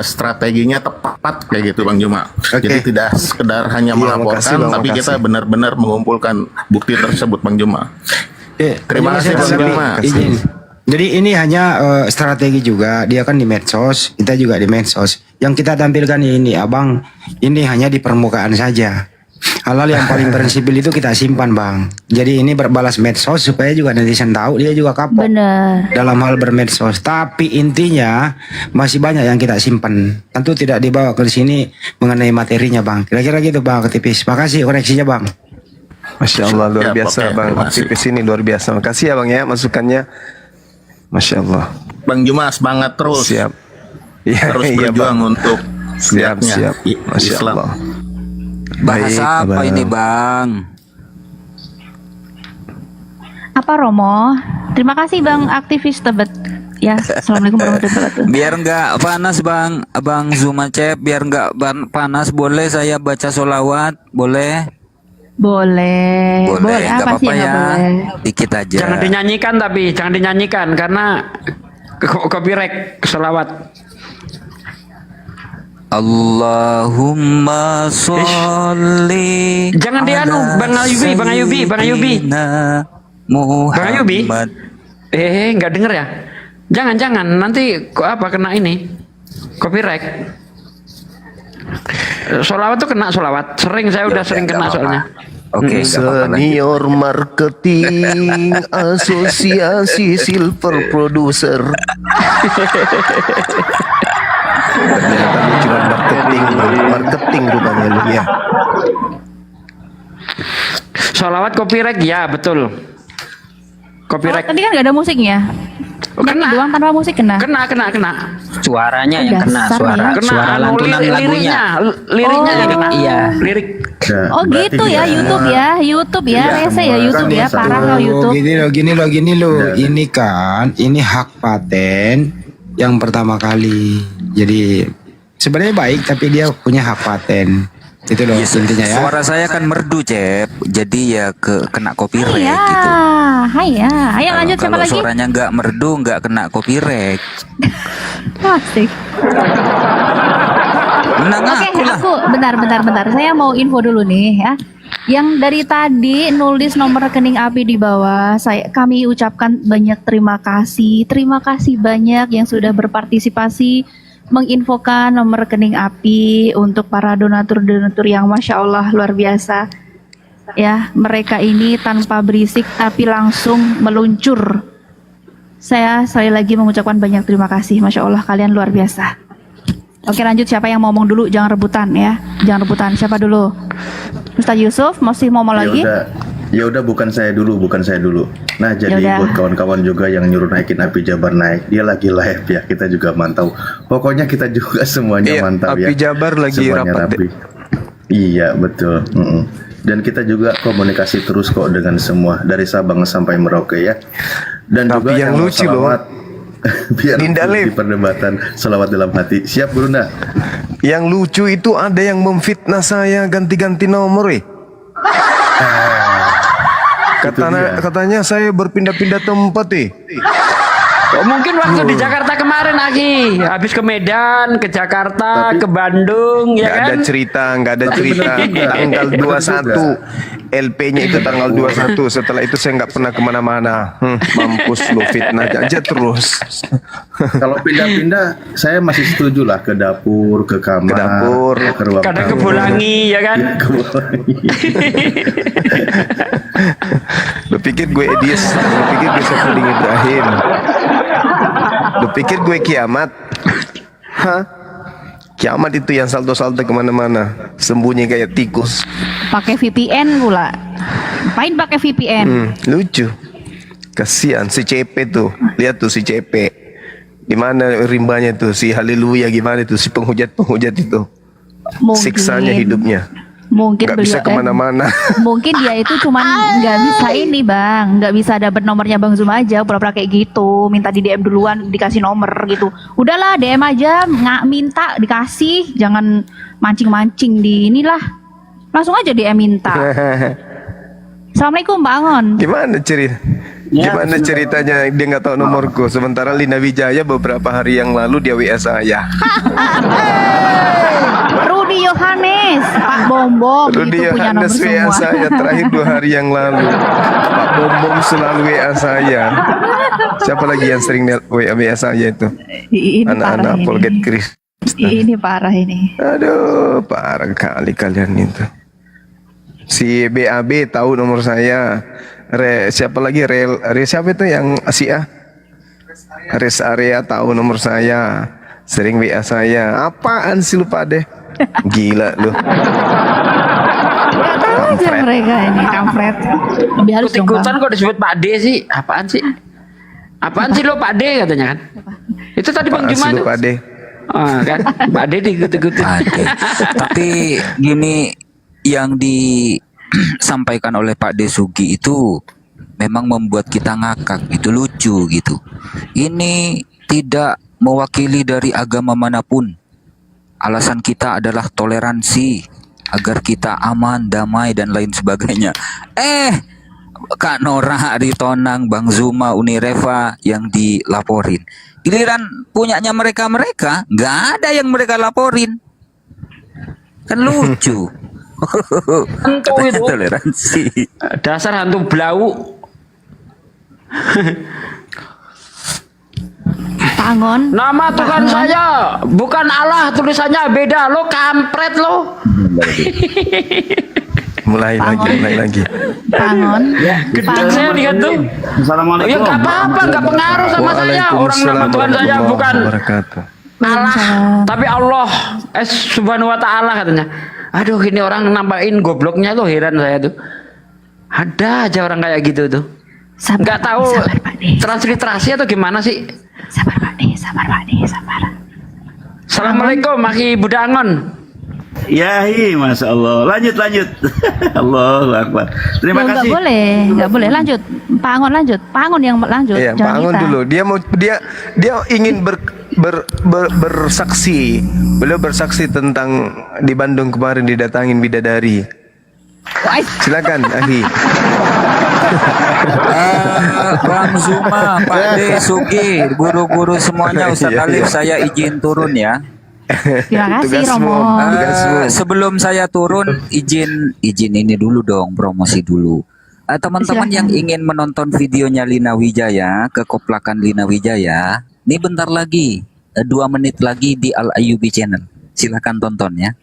Speaker 19: strateginya tepat kayak gitu Bang Juma. Jadi tidak sekedar hanya melaporkan,
Speaker 3: makasih, Bang,
Speaker 19: tapi kita
Speaker 3: makasih.
Speaker 19: benar-benar mengumpulkan bukti tersebut Bang Juma. Terima kasih Bang Juma.
Speaker 3: Izin. Jadi ini hanya strategi juga, dia kan di medsos, kita juga di medsos. Yang kita tampilkan ini, Abang, ini hanya di permukaan saja. Hal-hal yang paling prinsipil itu kita simpan, Bang. Jadi ini berbalas medsos supaya juga netizen tahu dia juga kapok dalam hal bermedsos. Tapi intinya masih banyak yang kita simpan. Tentu tidak dibawa ke sini mengenai materinya, Bang. Kira-kira gitu, Bang, aktivis. Makasih koreksinya, Bang.
Speaker 1: Masya Allah, luar biasa Bang. Aktivis ini luar biasa. Makasih ya Bang ya masukannya. Masya Allah.
Speaker 19: Bang Juma semangat terus.
Speaker 1: Siap. Ya,
Speaker 19: Terus
Speaker 1: iya,
Speaker 19: berjuang
Speaker 1: Bang.
Speaker 19: untuk
Speaker 1: Siap. Masya
Speaker 19: Islam.
Speaker 1: Allah.
Speaker 20: Bahasa apa
Speaker 1: Bang.
Speaker 20: ini Bang?
Speaker 2: Apa Romo? Terima kasih Bang aktivis tebet. Ya, assalamualaikum warahmatullahi wabarakatuh.
Speaker 20: Biar nggak panas Bang, Abang Zuma Cep, biar nggak panas, boleh saya baca solawat, boleh?
Speaker 2: Boleh.
Speaker 20: Nggak
Speaker 2: Apa sih
Speaker 20: apa-apa
Speaker 2: yang
Speaker 20: ya,
Speaker 2: nggak boleh?
Speaker 20: dikit aja.
Speaker 17: Jangan dinyanyikan tapi jangan dinyanyikan karena copyright selawat.
Speaker 20: Allahumma sholli.
Speaker 17: Jangan dianu Bang Ayubi, Bang Ayubi, Bang Ayubi. Bang Ayubi. Nggak denger ya? Jangan nanti kena ini copyright. Solawat tuh kena solawat. Saya udah sering kena soalnya.
Speaker 1: Oke, Senior Marketing Asosiasi Silver Producer. Ternyata lu cuma marketing rupanya lu ya.
Speaker 17: Solawat copyright ya betul. Copyright.
Speaker 2: Tadi kan nggak ada musiknya.
Speaker 17: Kena.
Speaker 2: Doang tanpa musik kena.
Speaker 17: Kena.
Speaker 18: Suaranya yang kena, suara lantunan lagunya.
Speaker 17: Liriknya yang kena.
Speaker 18: Iya.
Speaker 17: Lirik.
Speaker 2: Oh gitu ya, YouTube ya, rese ya YouTube ya, parah lo YouTube.
Speaker 3: Gini loh. Ini kan, ini hak paten yang pertama kali. Jadi sebenarnya baik, tapi dia punya hak paten. Itu loh intinya ya.
Speaker 20: Suara saya kan merdu Cep, jadi ya kena copyright
Speaker 2: Iya,
Speaker 20: gitu.
Speaker 2: Ayo lanjut siapa
Speaker 20: Kalau
Speaker 2: lagi?
Speaker 20: suaranya nggak merdu nggak kena copyright.
Speaker 2: Asik.
Speaker 20: Menang
Speaker 2: Oke, aku bentar. Saya mau info dulu nih ya. Yang dari tadi nulis nomor rekening API di bawah, kami ucapkan banyak terima kasih. Terima kasih banyak yang sudah berpartisipasi menginfokan nomor rekening API untuk para donatur-donatur yang Masya Allah luar biasa. Ya, mereka ini tanpa berisik tapi langsung meluncur. Saya sekali lagi mengucapkan banyak terima kasih. Masya Allah, kalian luar biasa. Oke, lanjut, siapa yang mau ngomong dulu? Jangan rebutan ya. Jangan rebutan. Siapa dulu? Ustaz Yusuf masih mau lagi?
Speaker 9: Ya udah bukan saya dulu. Nah, jadi
Speaker 2: Yaudah.
Speaker 9: buat kawan-kawan juga yang nyuruh naikin API Jabar naik, dia lagi live ya, kita juga mantau. Pokoknya kita juga semuanya mantap ya.
Speaker 1: API Jabar lagi
Speaker 9: Semuanya
Speaker 1: rapat
Speaker 9: rapi. Iya, betul. Dan kita juga komunikasi terus kok dengan semua dari Sabang sampai Merauke ya. Dan
Speaker 1: Tapi
Speaker 9: juga
Speaker 1: yang
Speaker 9: mau
Speaker 1: lucu loh,
Speaker 9: salawat, Biar di perdebatan selawat dalam hati. Siap Gurunda?
Speaker 1: Yang lucu itu ada yang memfitnah saya ganti-ganti nomor katanya saya berpindah-pindah tempat
Speaker 17: Oh, mungkin waktu di Jakarta kemarin Aki, habis ke Medan, ke Jakarta, ke Bandung, ya kan?
Speaker 1: Nggak ada cerita. Tanggal 21 LP-nya itu tanggal 21. Setelah itu saya nggak pernah kemana-mana. Mampus lu, fitnah aja terus.
Speaker 9: Kalau pindah-pindah, saya masih setuju lah ke dapur, ke kamar, ke ruang
Speaker 17: kadang
Speaker 9: tamu.
Speaker 17: ke Bolangi, ya kan?
Speaker 1: Lu pikir gue Edis? Lu pikir gue Safudin Ibrahim? Lu pikir gue kiamat? Hah? Kiamat itu yang salto-salto kemana-mana, sembunyi kayak tikus.
Speaker 2: Pakai VPN pula. Ngapain pakai VPN?
Speaker 1: Lucu. Kasihan si CP tuh. Lihat tuh si CP. Gimana rimbanya tuh, si Haleluya gimana tuh, si penghujat-penghujat itu. Siksanya hidupnya.
Speaker 2: Mungkin
Speaker 1: nggak bisa kemana-mana.
Speaker 2: Mungkin dia itu cuman nggak bisa ini bang, nggak bisa dapat nomornya Bang Zuma aja, pura-pura kayak gitu, minta di DM duluan, dikasih nomor gitu. Udahlah DM aja, nggak minta dikasih, jangan mancing-mancing di inilah, langsung aja DM minta. Assalamualaikum Mbak Angon.
Speaker 1: Gimana ceritanya dia nggak tahu nomorku, sementara Lina Wijaya beberapa hari yang lalu dia WA saya.
Speaker 2: Rudi Yohanes, Pak Bombom
Speaker 1: Rudi
Speaker 2: itu punya nomor
Speaker 1: Yohanes WA
Speaker 2: semua.
Speaker 1: saya terakhir 2 hari yang lalu. Pak Bombom selalu WA saya. Siapa lagi yang sering WA saya itu?
Speaker 2: Ini
Speaker 1: Anak-anak
Speaker 2: parah
Speaker 1: Polget
Speaker 2: ini.
Speaker 1: Kris.
Speaker 2: Ini parah ini.
Speaker 1: Aduh, parah kali kalian itu. Si BAB tahu nomor saya. Siapa lagi? Siapa itu yang Asia? Res Area tahu nomor saya. Sering WA saya. Apaan sih lu Pade? Gila lu.
Speaker 2: Gak tahu aja mereka ini kampret. Lebih halus dong
Speaker 17: Ikutan
Speaker 2: Bang.
Speaker 17: kok disebut Pak D sih. Apaan sih? Apaan sih lo Pak D katanya kan? Itu tadi Bang Juma tuh.
Speaker 1: Pak D.
Speaker 17: Oh, kan? Pak D digut-gutin.
Speaker 20: Tapi gini, yang disampaikan oleh Pak Desugi itu memang membuat kita ngakak, itu lucu gitu. Ini tidak mewakili dari agama manapun. Alasan kita adalah toleransi agar kita aman, damai dan lain sebagainya. Kak Nora Aritonang, Bang Zuma, Unireva yang dilaporin. Giliran punyanya mereka nggak ada yang mereka laporin. Kan lucu.
Speaker 17: Hantu itu.
Speaker 20: Toleransi.
Speaker 17: Dasar hantu blau.
Speaker 2: Tangon.
Speaker 17: Nama Tuhan saya bukan Allah, tulisannya beda. Lo kampret lo.
Speaker 1: Mulai lagi.
Speaker 2: Tangon.
Speaker 17: Gedek saya lihat tuh.
Speaker 3: Assalamualaikum.
Speaker 17: Ya nggak apa-apa, nggak pengaruh sama saya. Orang nama Tuhan saya bukan Allah, tapi Allah subhanahu wa ta'ala katanya. Aduh, ini orang nampakin gobloknya tuh, heran saya tuh. Ada aja orang kayak gitu tuh. Nggak tahu transliterasi atau gimana sih.
Speaker 2: Sabar Pak D.
Speaker 17: Assalamualaikum Maki Budangon.
Speaker 3: Ya, Masya Allah. Lanjut. Allahu Akbar. Terima kasih.
Speaker 2: Nggak boleh. Lanjut. Pak Angon lanjut. Pak Angon yang lanjut.
Speaker 1: Iya,
Speaker 2: jangan
Speaker 1: Pak Angon
Speaker 2: kita.
Speaker 1: dulu. Dia ingin bersaksi. Beliau bersaksi tentang di Bandung kemarin didatangin bidadari. Silakan, Ahi.
Speaker 20: Bang Zuma, Pak Desugi, guru-guru semuanya, Ustaz Alif, saya izin turun ya.
Speaker 2: Terima kasih Romo.
Speaker 20: Sebelum saya turun, izin ini dulu dong, promosi dulu. Teman-teman yang ingin menonton videonya Lina Wijaya, kekoplakan Lina Wijaya, ini bentar lagi, 2 menit lagi di Al Ayyubi Channel. Silahkan tonton ya.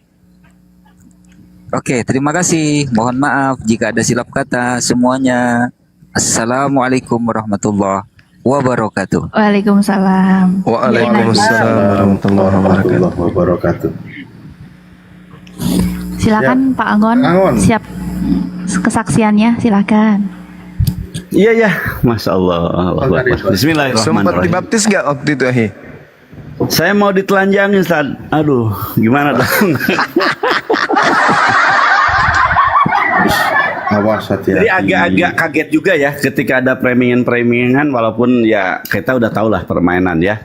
Speaker 20: Oke, terima kasih. Mohon maaf jika ada silap kata semuanya. Assalamualaikum warahmatullahi wabarakatuh.
Speaker 2: Waalaikumsalam.
Speaker 1: Waalaikumsalam warahmatullahi
Speaker 9: wabarakatuh.
Speaker 2: Silakan Pak Angon. Siap kesaksiannya, silakan.
Speaker 3: Iya, Masya Allah. Bismillahirrahmanirrahim.
Speaker 1: Sempat dibaptis nggak waktu itu, Ahi?
Speaker 3: Saya mau ditelanjangin, Ustaz. Aduh, gimana dong?
Speaker 9: Awas hati-hati.
Speaker 21: Jadi agak-agak kaget juga ya ketika ada premingan-premingan, walaupun ya kita udah tahu lah permainan ya.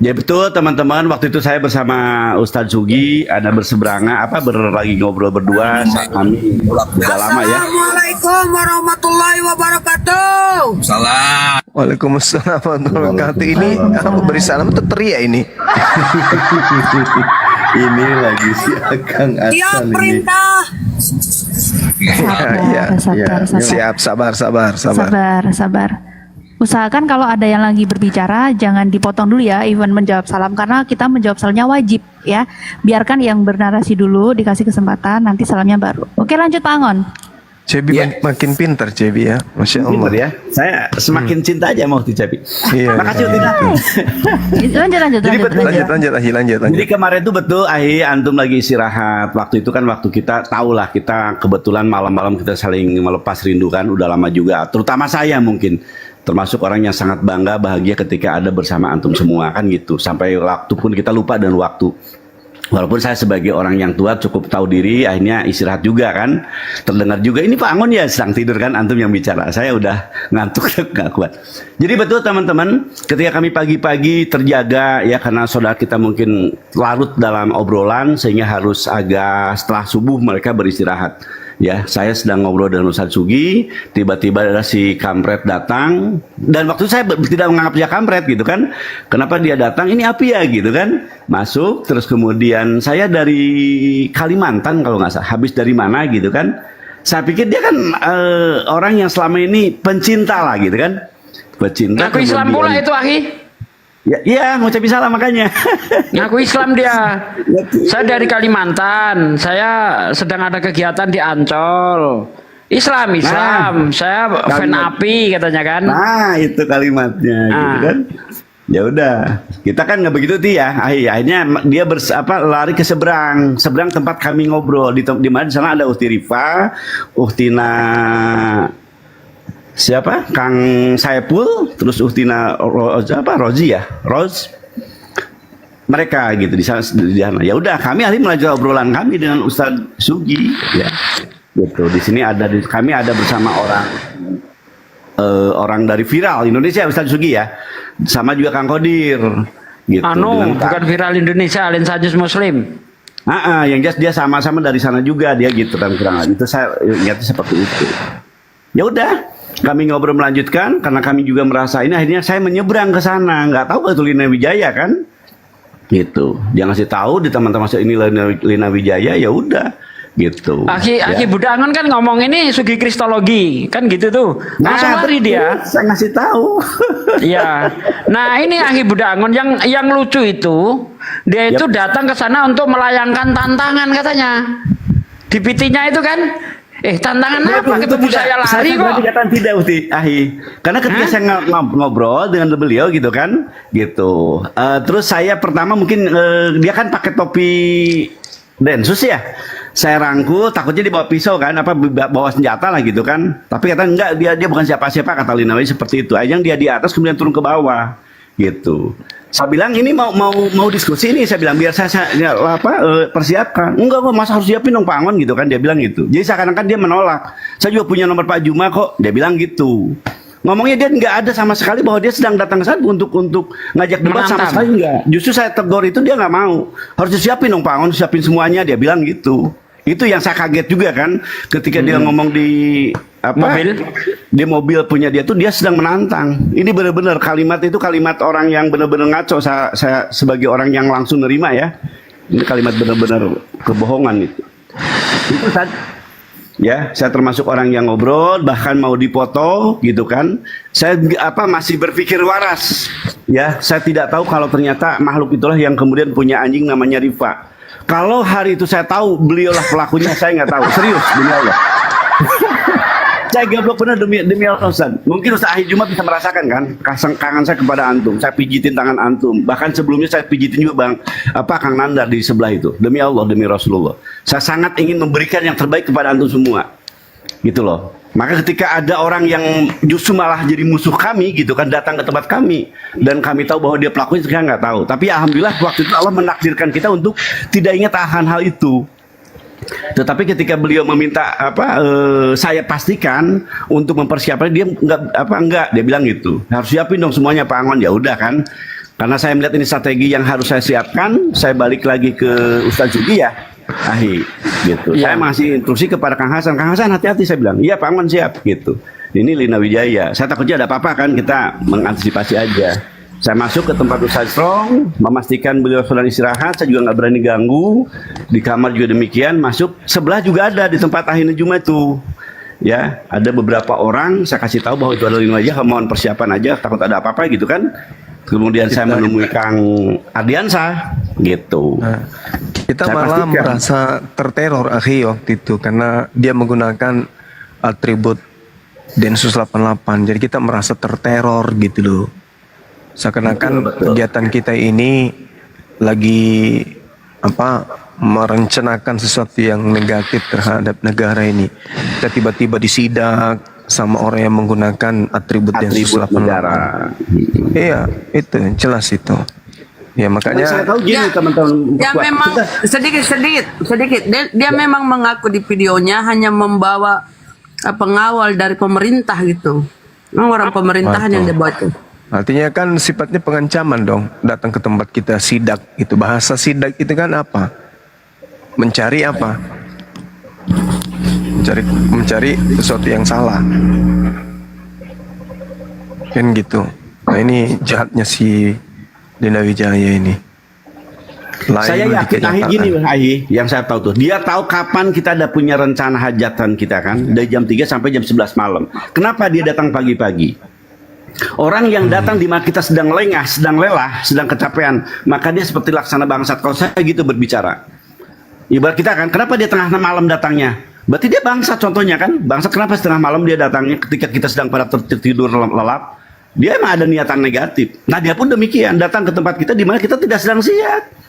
Speaker 21: Ya betul teman-teman, waktu itu saya bersama Ustadz Sugi ada berseberangan lagi ngobrol berdua kami udah lama ya.
Speaker 22: Assalamualaikum warahmatullahi wabarakatuh.
Speaker 1: Salam. Waalaikumsalam warahmatullahi wabarakatuh. Ini aku beri salam itu teriak ini.
Speaker 9: Ini lagi si Akang
Speaker 22: Tiap
Speaker 9: Hasan ini.
Speaker 22: perintah.
Speaker 1: Siap, sabar.
Speaker 2: Sabar. Usahakan kalau ada yang lagi berbicara jangan dipotong dulu ya, even menjawab salam, karena kita menjawab salamnya wajib ya. Biarkan yang bernarasi dulu dikasih kesempatan, nanti salamnya baru. Oke, lanjut Pak Angon.
Speaker 1: Cebi makin pintar Cebi ya, Masya Allah.
Speaker 21: Pintar ya, saya semakin cinta aja mau di Cebi.
Speaker 1: Iya.
Speaker 21: Makasih Utina.
Speaker 2: Lanjut.
Speaker 21: Jadi kemarin itu betul antum lagi istirahat. Waktu itu kan waktu kita tahulah kita kebetulan malam-malam kita saling melepas rindu kan, udah lama juga. Terutama saya mungkin termasuk orang yang sangat bangga bahagia ketika ada bersama antum semua kan gitu. Sampai waktu pun kita lupa dan waktu. Walaupun saya sebagai orang yang tua cukup tahu diri, akhirnya istirahat juga kan. Terdengar juga ini Pak Angon ya sedang tidur kan, antum yang bicara. Saya udah ngantuk nggak kuat. Jadi betul teman-teman, ketika kami pagi-pagi terjaga ya karena saudara kita mungkin larut dalam obrolan sehingga harus agak setelah subuh mereka beristirahat. Ya, saya sedang ngobrol dengan Ustadz Sugi, tiba-tiba ada si kampret datang, dan waktu saya tidak menganggap dia kampret gitu kan. Kenapa dia datang? Ini api ya gitu kan. Masuk, terus kemudian saya dari Kalimantan kalau nggak salah, habis dari mana gitu kan. Saya pikir dia kan orang yang selama ini pencinta lah gitu kan. Pecinta.
Speaker 17: Ngaku Islam pula itu akhi.
Speaker 21: Ya, ngucapin salam makanya.
Speaker 17: Ngaku Islam dia. Saya dari Kalimantan. Saya sedang ada kegiatan di Ancol. Islam. Saya fan api katanya kan.
Speaker 21: Nah, itu kalimatnya gitu kan. Ya udah, kita kan nggak begitu ya. Akhirnya dia lari ke seberang tempat kami ngobrol di mana di sana ada Uhti Rifa, Uhtina siapa? Kang Saipul, terus Uhtina Rozi ya, mereka gitu di sana. Ya udah, kami hari melanjutkan obrolan kami dengan Ustadz Sugi ya. Gitu. Di sini kami ada bersama orang dari Viral Indonesia, Ustadz Sugi ya. Sama juga Kang Kodir gitu.
Speaker 17: Bukan Viral Indonesia, Lensajus Muslim.
Speaker 21: Yang jelas dia sama-sama dari sana juga dia gitu kan, kurang itu saya ingatnya seperti itu. Ya udah, kami ngobrol melanjutkan karena kami juga merasa ini, akhirnya saya menyeberang ke sana, nggak tahu itu Lina Wijaya kan, gitu. Dia ngasih tahu di teman-teman ini Lina Wijaya, ya udah, gitu.
Speaker 17: Aki Budak Angon kan ngomong ini Sugi Kristologi, kan gitu tuh. Langsung lari dia.
Speaker 21: Saya ngasih tahu.
Speaker 17: Iya. Nah ini Aki Budak Angon yang lucu itu, dia itu datang ke sana untuk melayangkan tantangan katanya. Di PT-nya itu kan. Tantangan apa? Ketemu saya lari kok.
Speaker 21: Saya katakan tidak, karena ketika saya ngobrol dengan beliau gitu kan, gitu. Terus saya pertama mungkin dia kan pakai topi Densus ya. Saya rangkul, takutnya dibawa pisau kan, bawa senjata lah gitu kan. Tapi kata enggak, dia bukan siapa-siapa, kata Lina Wijaya seperti itu. Yang dia di atas kemudian turun ke bawah, gitu. Saya bilang ini mau diskusi ini, saya bilang biar saya persiapkan. Enggak, masa harus siapin dong Pak Angon gitu kan, dia bilang gitu. Jadi seakan-akan dia menolak. Saya juga punya nomor Pak Juma kok, dia bilang gitu. Ngomongnya dia nggak ada sama sekali bahwa dia sedang datang ke sana untuk ngajak debat, sama sekali enggak. Justru saya tegur itu dia nggak mau. Harus disiapin dong Pak Angon, siapin semuanya, dia bilang gitu. Itu yang saya kaget juga kan, ketika dia ngomong di mobil punya dia tuh dia sedang menantang. Ini benar-benar kalimat itu kalimat orang yang benar-benar ngaco. Saya sebagai orang yang langsung nerima ya, ini kalimat benar-benar kebohongan itu ya. Saya termasuk orang yang ngobrol, bahkan mau dipoto gitu kan. Saya masih berpikir waras ya. Saya tidak tahu kalau ternyata makhluk itulah yang kemudian punya anjing namanya Rifa. Kalau hari itu saya tahu beliaulah pelakunya, saya nggak tahu. Serius, demi Allah. Saya goblok benar demi Allah Ustaz. Mungkin Ustaz Ahli Jumat bisa merasakan kan kangen saya kepada antum. Saya pijitin tangan antum. Bahkan sebelumnya saya pijitin juga Kang Nandar di sebelah itu. Demi Allah, demi Rasulullah. Saya sangat ingin memberikan yang terbaik kepada antum semua. Gitu loh. Maka ketika ada orang yang justru malah jadi musuh kami gitu kan, datang ke tempat kami dan kami tahu bahwa dia pelakunya, saya nggak tahu. Tapi alhamdulillah waktu itu Allah menakdirkan kita untuk tidak ingat akan hal itu. Tetapi ketika beliau meminta saya pastikan untuk mempersiapkan, dia enggak, dia bilang gitu. Harus siapin dong semuanya Pak Angon. Ya udah kan. Karena saya melihat ini strategi yang harus saya siapkan, saya balik lagi ke Ustadz Zuki ya. Gitu. Saya masih instruksi kepada Kang Hasan. Kang Hasan hati-hati, saya bilang. Iya Pak Angon siap gitu. Ini Lina Wijaya. Saya takutnya ada apa-apa kan, kita mengantisipasi aja. Saya masuk ke tempat Ustadz Strong, memastikan beliau sedang istirahat, saya juga nggak berani ganggu. Di kamar juga demikian, masuk. Sebelah juga ada di tempat akhirnya Juma itu. Ya, ada beberapa orang, saya kasih tahu bahwa itu adalah Lina Wijaya, mohon persiapan aja, takut ada apa-apa gitu kan. Kemudian saya menemui Kang Ardiansah, gitu.
Speaker 1: Kita
Speaker 21: Saya
Speaker 1: malah
Speaker 21: pastikan.
Speaker 1: merasa terteror waktu itu karena dia menggunakan atribut Densus 88. Jadi kita merasa terteror gitu loh. Seakan-akan kegiatan kita ini lagi merencanakan sesuatu yang negatif terhadap negara ini. Kita tiba-tiba disidak sama orang yang menggunakan atribut Densus 88.
Speaker 21: negara.
Speaker 1: Iya, itu jelas itu. Ya makanya
Speaker 21: Saya tahu gini teman-teman.
Speaker 5: Ya memang sedikit. Dia memang mengaku di videonya hanya membawa pengawal dari pemerintah gitu. Memang orang pemerintahan yang dia bawa itu.
Speaker 1: artinya kan sifatnya pengancaman dong, datang ke tempat kita sidak itu. Bahasa sidak itu kan apa? Mencari apa? Mencari sesuatu yang salah. Kan gitu. Nah ini jahatnya si Lina Wijaya ini.
Speaker 21: Saya yakin gini yang saya tahu tuh, dia tahu kapan kita ada punya rencana hajatan kita kan, dari jam 3 sampai jam 11 malam. Kenapa dia datang pagi-pagi? Orang yang datang di mana kita sedang lengah, sedang lelah, sedang kecapean, maka dia seperti laksana bangsat. Kalau saya gitu berbicara, ibarat kita kan, kenapa dia tengah malam datangnya? Berarti dia bangsat contohnya kan. Bangsat kenapa setengah malam dia datangnya ketika kita sedang pada tertidur lelap? Dia emang ada niatan negatif. Nah dia pun demikian, datang ke tempat kita di mana kita tidak sedang siap.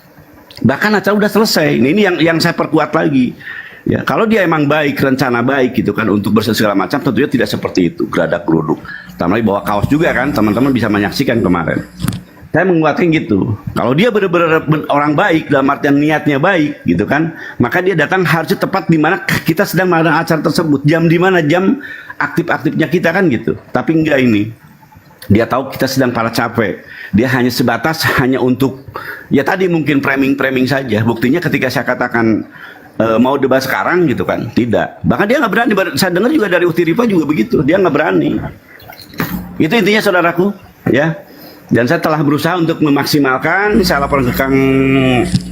Speaker 21: Bahkan acara udah selesai. Nah, ini yang saya perkuat lagi. Ya, kalau dia emang baik, rencana baik gitu kan untuk segala macam, tentunya tidak seperti itu, geradak geruduk. Tambah bawa kaos juga kan, teman-teman bisa menyaksikan kemarin. Saya menguatkan gitu. Kalau dia benar-benar orang baik dalam artian niatnya baik gitu kan, maka dia datang harusnya tepat di mana kita sedang mengadakan acara tersebut. Jam di mana, jam aktif-aktifnya kita kan gitu. Tapi enggak ini. Dia tahu kita sedang para capek. Dia hanya sebatas hanya untuk ya tadi mungkin framing saja. Buktinya ketika saya katakan mau debat sekarang gitu kan, tidak. Bahkan dia nggak berani. Saya dengar juga dari Uti Rifa juga begitu. Dia nggak berani. Itu intinya saudaraku, ya. Dan saya telah berusaha untuk memaksimalkan. Saya laporan ke Kang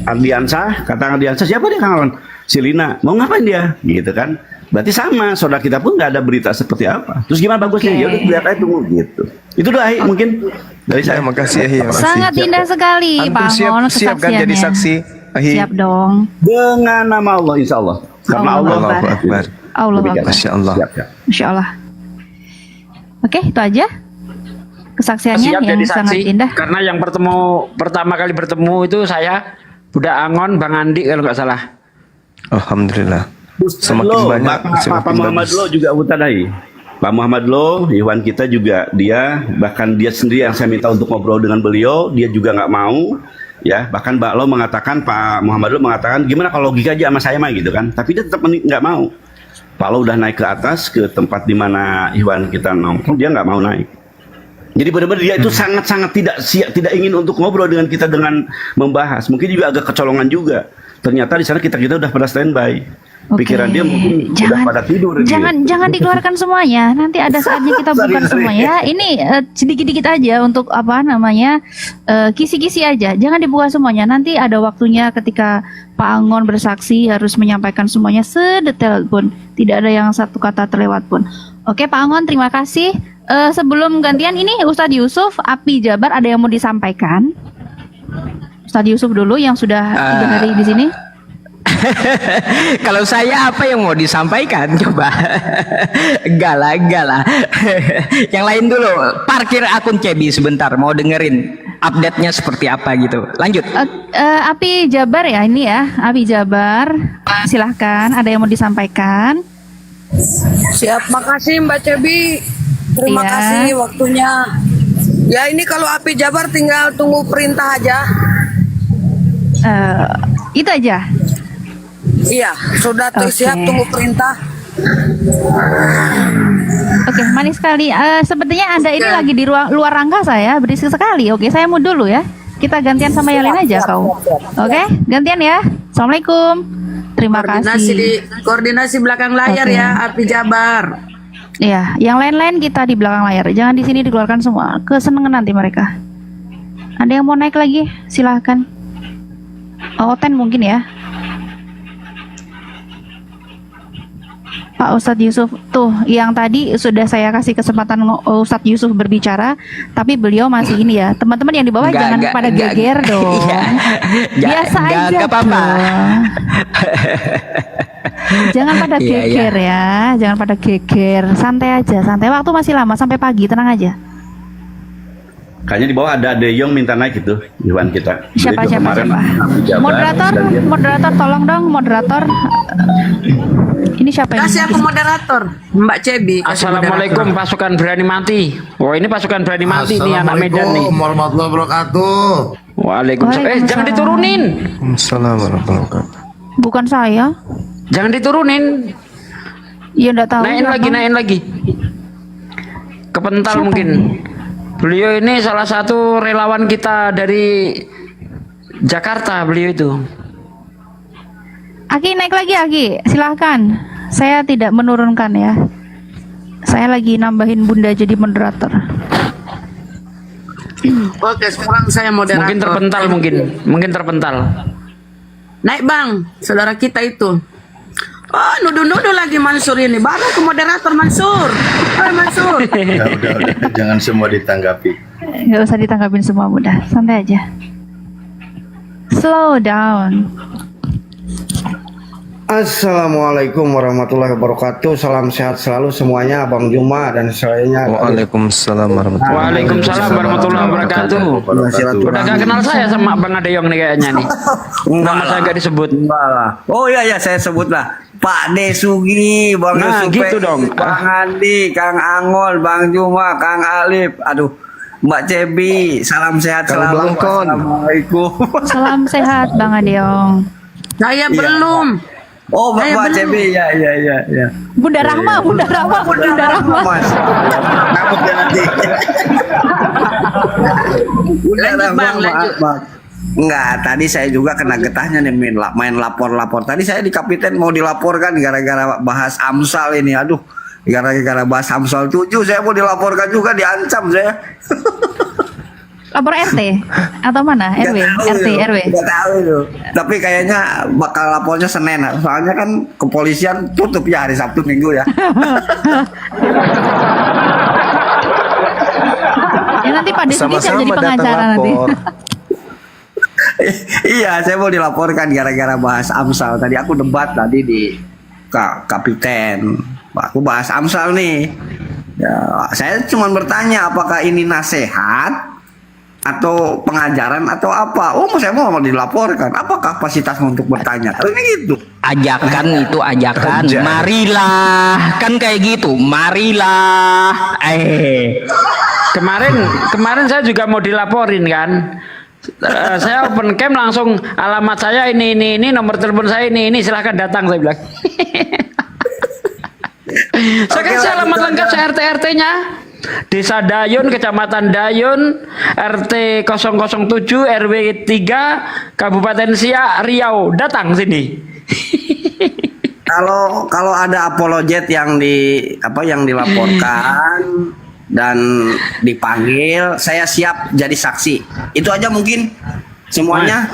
Speaker 21: Ardiansah. Kata Ardiansah, siapa dia Kang Aron? Si Lina. Mau ngapain dia? Gitu kan. Berarti sama, saudara kita pun nggak ada berita seperti apa. Terus gimana bagusnya? Ya udah lihat aja tunggu gitu. Itu doa mungkin dari saya.
Speaker 1: Makasih
Speaker 2: Sangat indah sekali Pak Angon
Speaker 21: siap kan jadi saksi?
Speaker 2: Siap dong.
Speaker 21: Dengan nama Allah insya Allah. Karena Allah
Speaker 1: Akbar.
Speaker 2: Allah Akbar.
Speaker 1: Masya Allah.
Speaker 2: Masya Allah. Oke, itu aja kesaksiannya
Speaker 17: Siap
Speaker 2: yang
Speaker 17: jadi
Speaker 2: sangat
Speaker 17: saksi,
Speaker 2: indah.
Speaker 17: karena yang pertama kali bertemu itu saya, Budak Angon, Bang Andi kalau nggak salah.
Speaker 1: Alhamdulillah. Semakin
Speaker 21: Lo,
Speaker 1: banyak,
Speaker 21: Pak
Speaker 1: semakin
Speaker 21: Muhammad
Speaker 1: bagus.
Speaker 21: Lo juga utadai. Pak Muhammad Lo, Iwan kita juga dia, bahkan dia sendiri yang saya minta untuk ngobrol dengan beliau, dia juga nggak mau. Ya, bahkan Mbak Lo mengatakan, Pak Muhammad Lo mengatakan, gimana kalau logika aja sama saya mah gitu kan? Tapi dia tetap nggak mau. Pak Lo udah naik ke atas ke tempat di mana Iwan kita nongkrong, dia nggak mau naik. Jadi benar-benar dia itu sangat-sangat tidak ingin untuk ngobrol dengan kita dengan membahas. Mungkin juga agak kecolongan juga. Ternyata di sana kita udah pada standby. Pikiran dia mungkin udah pada tidur.
Speaker 2: Jangan dikeluarkan semuanya. Nanti ada saatnya kita bukan semuanya. Ini sedikit-sedikit aja untuk kisi-kisi aja. Jangan dibuka semuanya. Nanti ada waktunya ketika Pak Angon bersaksi harus menyampaikan semuanya sedetail pun. Tidak ada yang satu kata terlewat pun. Oke Pak Angon, terima kasih. Sebelum gantian ini Ustadz Yusuf, Api Jabar ada yang mau disampaikan? Ustadz Yusuf dulu yang sudah 3 hari di sini.
Speaker 18: Kalau saya apa yang mau disampaikan coba? Enggak lah. Yang lain dulu. Parkir akun Cebi sebentar, mau dengerin update-nya seperti apa gitu. Lanjut.
Speaker 2: Api Jabar ya ini ya, Api Jabar. Silahkan, ada yang mau disampaikan?
Speaker 22: Siap, makasih Mbak Cebi. Terima
Speaker 2: Iya.
Speaker 22: kasih waktunya. Ya ini kalau Api Jabar tinggal tunggu perintah aja.
Speaker 2: Itu aja.
Speaker 22: Iya, sudah siap tunggu perintah.
Speaker 2: Oke, manis sekali. Sepertinya Anda ini lagi di luar angkasa ya, berisik sekali. Oke, saya mau dulu ya. Kita gantian sama yang lain aja kau. Oke, gantian ya. Assalamualaikum. Terima kasih.
Speaker 5: Koordinasi belakang layar
Speaker 2: Oke.
Speaker 5: ya, Api Jabar.
Speaker 2: Iya, yang lain-lain kita di belakang layar. Jangan di sini dikeluarkan semua. Kesenangan nanti mereka. Ada yang mau naik lagi? Silahkan. Oten mungkin ya. Pak Ustadz Yusuf, tuh yang tadi sudah saya kasih kesempatan Ustadz Yusuf berbicara, tapi beliau masih ini ya. Teman-teman yang di bawah jangan pada geger dong. Biasa aja.
Speaker 18: Enggak apa-apa.
Speaker 2: Jangan pada
Speaker 18: Iya,
Speaker 2: geger ya, jangan pada geger. Santai aja, santai. Waktu masih lama sampai pagi, tenang aja.
Speaker 21: Kayaknya di bawah ada De Jong minta naik itu, Iwan kita.
Speaker 2: Siapa? Moderator, tolong dong, moderator. Ini siapa ini?
Speaker 5: Kasih aku moderator, Mbak Cebi. kasih
Speaker 17: Assalamualaikum
Speaker 5: moderator.
Speaker 17: pasukan berani mati. Oh ini pasukan berani mati nih anak Medan nih.
Speaker 10: Assalamualaikum warahmatullahi wabarakatuh.
Speaker 17: Waalaikumsalam. Jangan diturunin.
Speaker 1: Waalaikumsalam warahmatullahi wabarakatuh.
Speaker 2: Bukan saya.
Speaker 17: Jangan diturunin.
Speaker 2: Iya enggak tahu.
Speaker 17: Naikin lagi. Kepental mungkin. Beliau ini salah satu relawan kita dari Jakarta, beliau itu.
Speaker 2: Aki naik lagi Aki, silahkan. Saya tidak menurunkan ya. Saya lagi nambahin Bunda jadi moderator.
Speaker 5: Oke, sekarang saya moderator.
Speaker 17: Mungkin terpental.
Speaker 5: Naik bang, saudara kita itu. Oh, nuduh-nuduh lagi Mansur ini. Baru ke moderator Mansur. Hai Mansur.
Speaker 9: Udah, jangan semua ditanggapi.
Speaker 2: Nggak usah ditanggapin semua Bunda, santai aja. Slow down.
Speaker 12: Assalamualaikum warahmatullahi wabarakatuh. Salam sehat selalu semuanya, Bang Juma dan semuanya.
Speaker 1: Waalaikumsalam warahmatullahi wabarakatuh.
Speaker 17: Waalaikumsalam warahmatullahi wabarakatuh. Udah gak kenal saya sama Bang Adeyong nih kayaknya nih. Nama saya gak disebut.
Speaker 18: Oh iya saya sebut lah. Pak Desugi, Bang
Speaker 17: Nah,
Speaker 18: Yusuf,
Speaker 17: gitu dong.
Speaker 18: Bang Andi, Kang Angol, Bang Juma, Kang Alif. Aduh, Mbak Cebi, salam sehat
Speaker 1: Kang
Speaker 18: selalu.
Speaker 1: Blangkon.
Speaker 18: Assalamualaikum.
Speaker 2: Salam sehat Bang Adeong.
Speaker 5: Saya
Speaker 18: Iya.
Speaker 5: belum.
Speaker 18: Oh,
Speaker 5: Saya
Speaker 18: Mbak
Speaker 5: belum.
Speaker 18: Cebi, ya.
Speaker 2: Bunda Rahma.
Speaker 18: Mas. Kamu nanti.
Speaker 5: Lanjut, Bang, lanjut.
Speaker 18: Enggak, tadi saya juga kena getahnya nih main lapor-lapor. Tadi saya di Kapiten mau dilaporkan gara-gara bahas Amsal ini. Aduh, gara-gara bahas Amsal 7 saya mau dilaporkan juga, diancam saya.
Speaker 2: Lapor RT atau mana? RW, RT, RW.
Speaker 18: Nggak tahu itu. Tapi kayaknya bakal lapornya Senin. Soalnya kan kepolisian tutup ya hari Sabtu Minggu ya.
Speaker 2: Ya nanti Pak Desugi siap jadi
Speaker 1: Sama-sama
Speaker 2: pengacara
Speaker 1: datang
Speaker 2: nanti.
Speaker 1: lapor.
Speaker 18: Iya, saya mau dilaporkan gara-gara bahas Amsal. Tadi aku debat tadi di Kapiten. Aku bahas Amsal nih. Ya, saya cuma bertanya apakah ini nasihat atau pengajaran atau apa? Oh, saya mau dilaporkan. Apa kapasitasmu untuk bertanya? Ini gitu. Ajakan itu ajakan. Marilah, kan kayak gitu. Marilah.
Speaker 17: Kemarin saya juga mau dilaporin kan. Saya open cam langsung alamat saya ini nomor telepon saya ini silahkan datang saya bilang. Saya kasih alamat lengkap saya RT-nya. Desa Dayun, Kecamatan Dayun, RT 007, RW 3, Kabupaten Siak, Riau. Datang sini.
Speaker 18: Kalau ada apologet yang dilaporkan dan dipanggil, saya siap jadi saksi. Itu aja mungkin semuanya.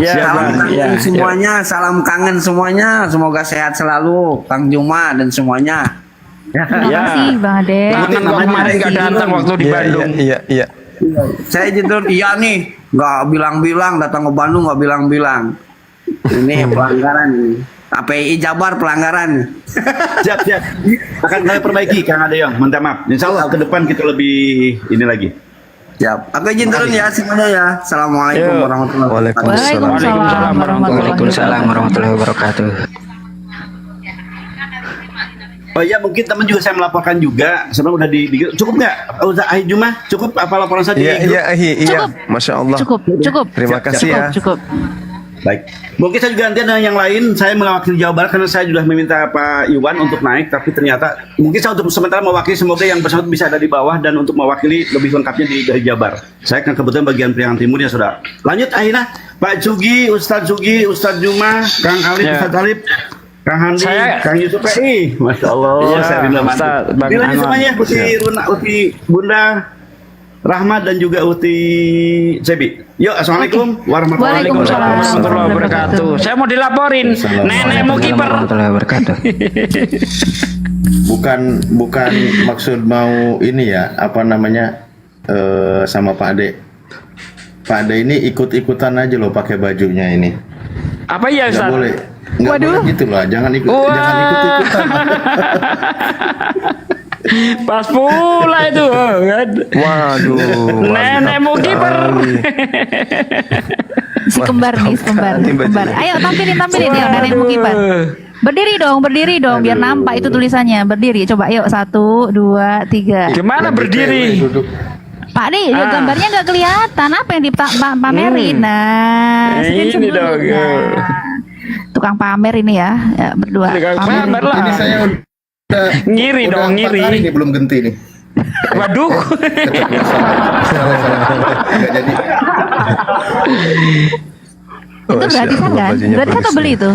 Speaker 18: Salam kangen semuanya, salam kangen semuanya. Semoga sehat selalu, Kang Juma dan semuanya.
Speaker 2: Terima kasih Bang Ade.
Speaker 17: Kangen kok kemarin gak datang waktu di Bandung.
Speaker 1: Iya.
Speaker 18: Saya jujur iya nih, nggak bilang-bilang datang ke Bandung, nggak bilang-bilang. Ini pelanggaran nih. API Jabar pelanggaran.
Speaker 21: Siap. Akan kami perbaiki, Kang Adeyong. Minta maaf. Insya Allah ke depan kita lebih ini lagi.
Speaker 18: Siap. Aku izin turun ya semuanya ya. Assalamualaikum warahmatullahi wabarakatuh.
Speaker 2: Waalaikumsalam
Speaker 18: warahmatullahi wabarakatuh.
Speaker 21: Oh iya, mungkin teman juga saya melaporkan juga. Sebenarnya udah cukup nggak? Udah Ahi Juma cukup apa laporan saja?
Speaker 1: Iya. Masya Allah.
Speaker 2: Cukup.
Speaker 1: Terima kasih ya.
Speaker 2: Cukup.
Speaker 21: Baik. Mungkin saya juga gantian dengan yang lain. Saya mewakili Jawa Barat karena saya sudah meminta Pak Iwan untuk naik, tapi ternyata mungkin saya untuk sementara mewakili, semoga yang bersangkutan bisa ada di bawah dan untuk mewakili lebih lengkapnya dari Jabar. Saya kan kebetulan bagian Priangan Timur ya sudah. Lanjut akhirnya Pak Sugi, Ustadz Juma, Kang Alif, Ustadz Alif, Kang Handi, Kang Yusuf PI. Masya Allah, saya rindu banget. Dilanjut semuanya, Uti Bunda Rahmat dan juga Uti Cebi. Yuk, assalamualaikum warahmatullahi
Speaker 17: wabarakatuh. Saya mau dilaporin, nenekmu kiper.
Speaker 9: Bukan maksud mau ini ya, apa namanya, sama Pak Ade. Pak Ade ini ikut-ikutan aja loh pakai bajunya ini.
Speaker 17: Apa ya, Ustaz?
Speaker 9: Nggak boleh. Nggak boleh gitu lah, jangan ikut-ikutan.
Speaker 17: Pas pula itu kan.
Speaker 1: Waduh.
Speaker 17: Nenekmu kiper.
Speaker 2: Si kembar nih, si kembar. Ayo tampilin ya nenekmu kiper. Berdiri dong biar nampak itu tulisannya. Berdiri, coba yuk 1, 2, 3.
Speaker 17: Gimana berdiri?
Speaker 2: Pak nih, gambarnya nggak kelihatan. Apa yang dipamerin? Nah,
Speaker 17: ini dong.
Speaker 2: Tukang pamer ini ya berdua.
Speaker 17: Tukang pamer lah.
Speaker 9: Ini saya udah
Speaker 17: ngiri.
Speaker 9: Ini belum genti nih.
Speaker 17: Waduh.
Speaker 9: Nggak jadi.
Speaker 2: Itu gratisan kan? Gratisan atau beli itu?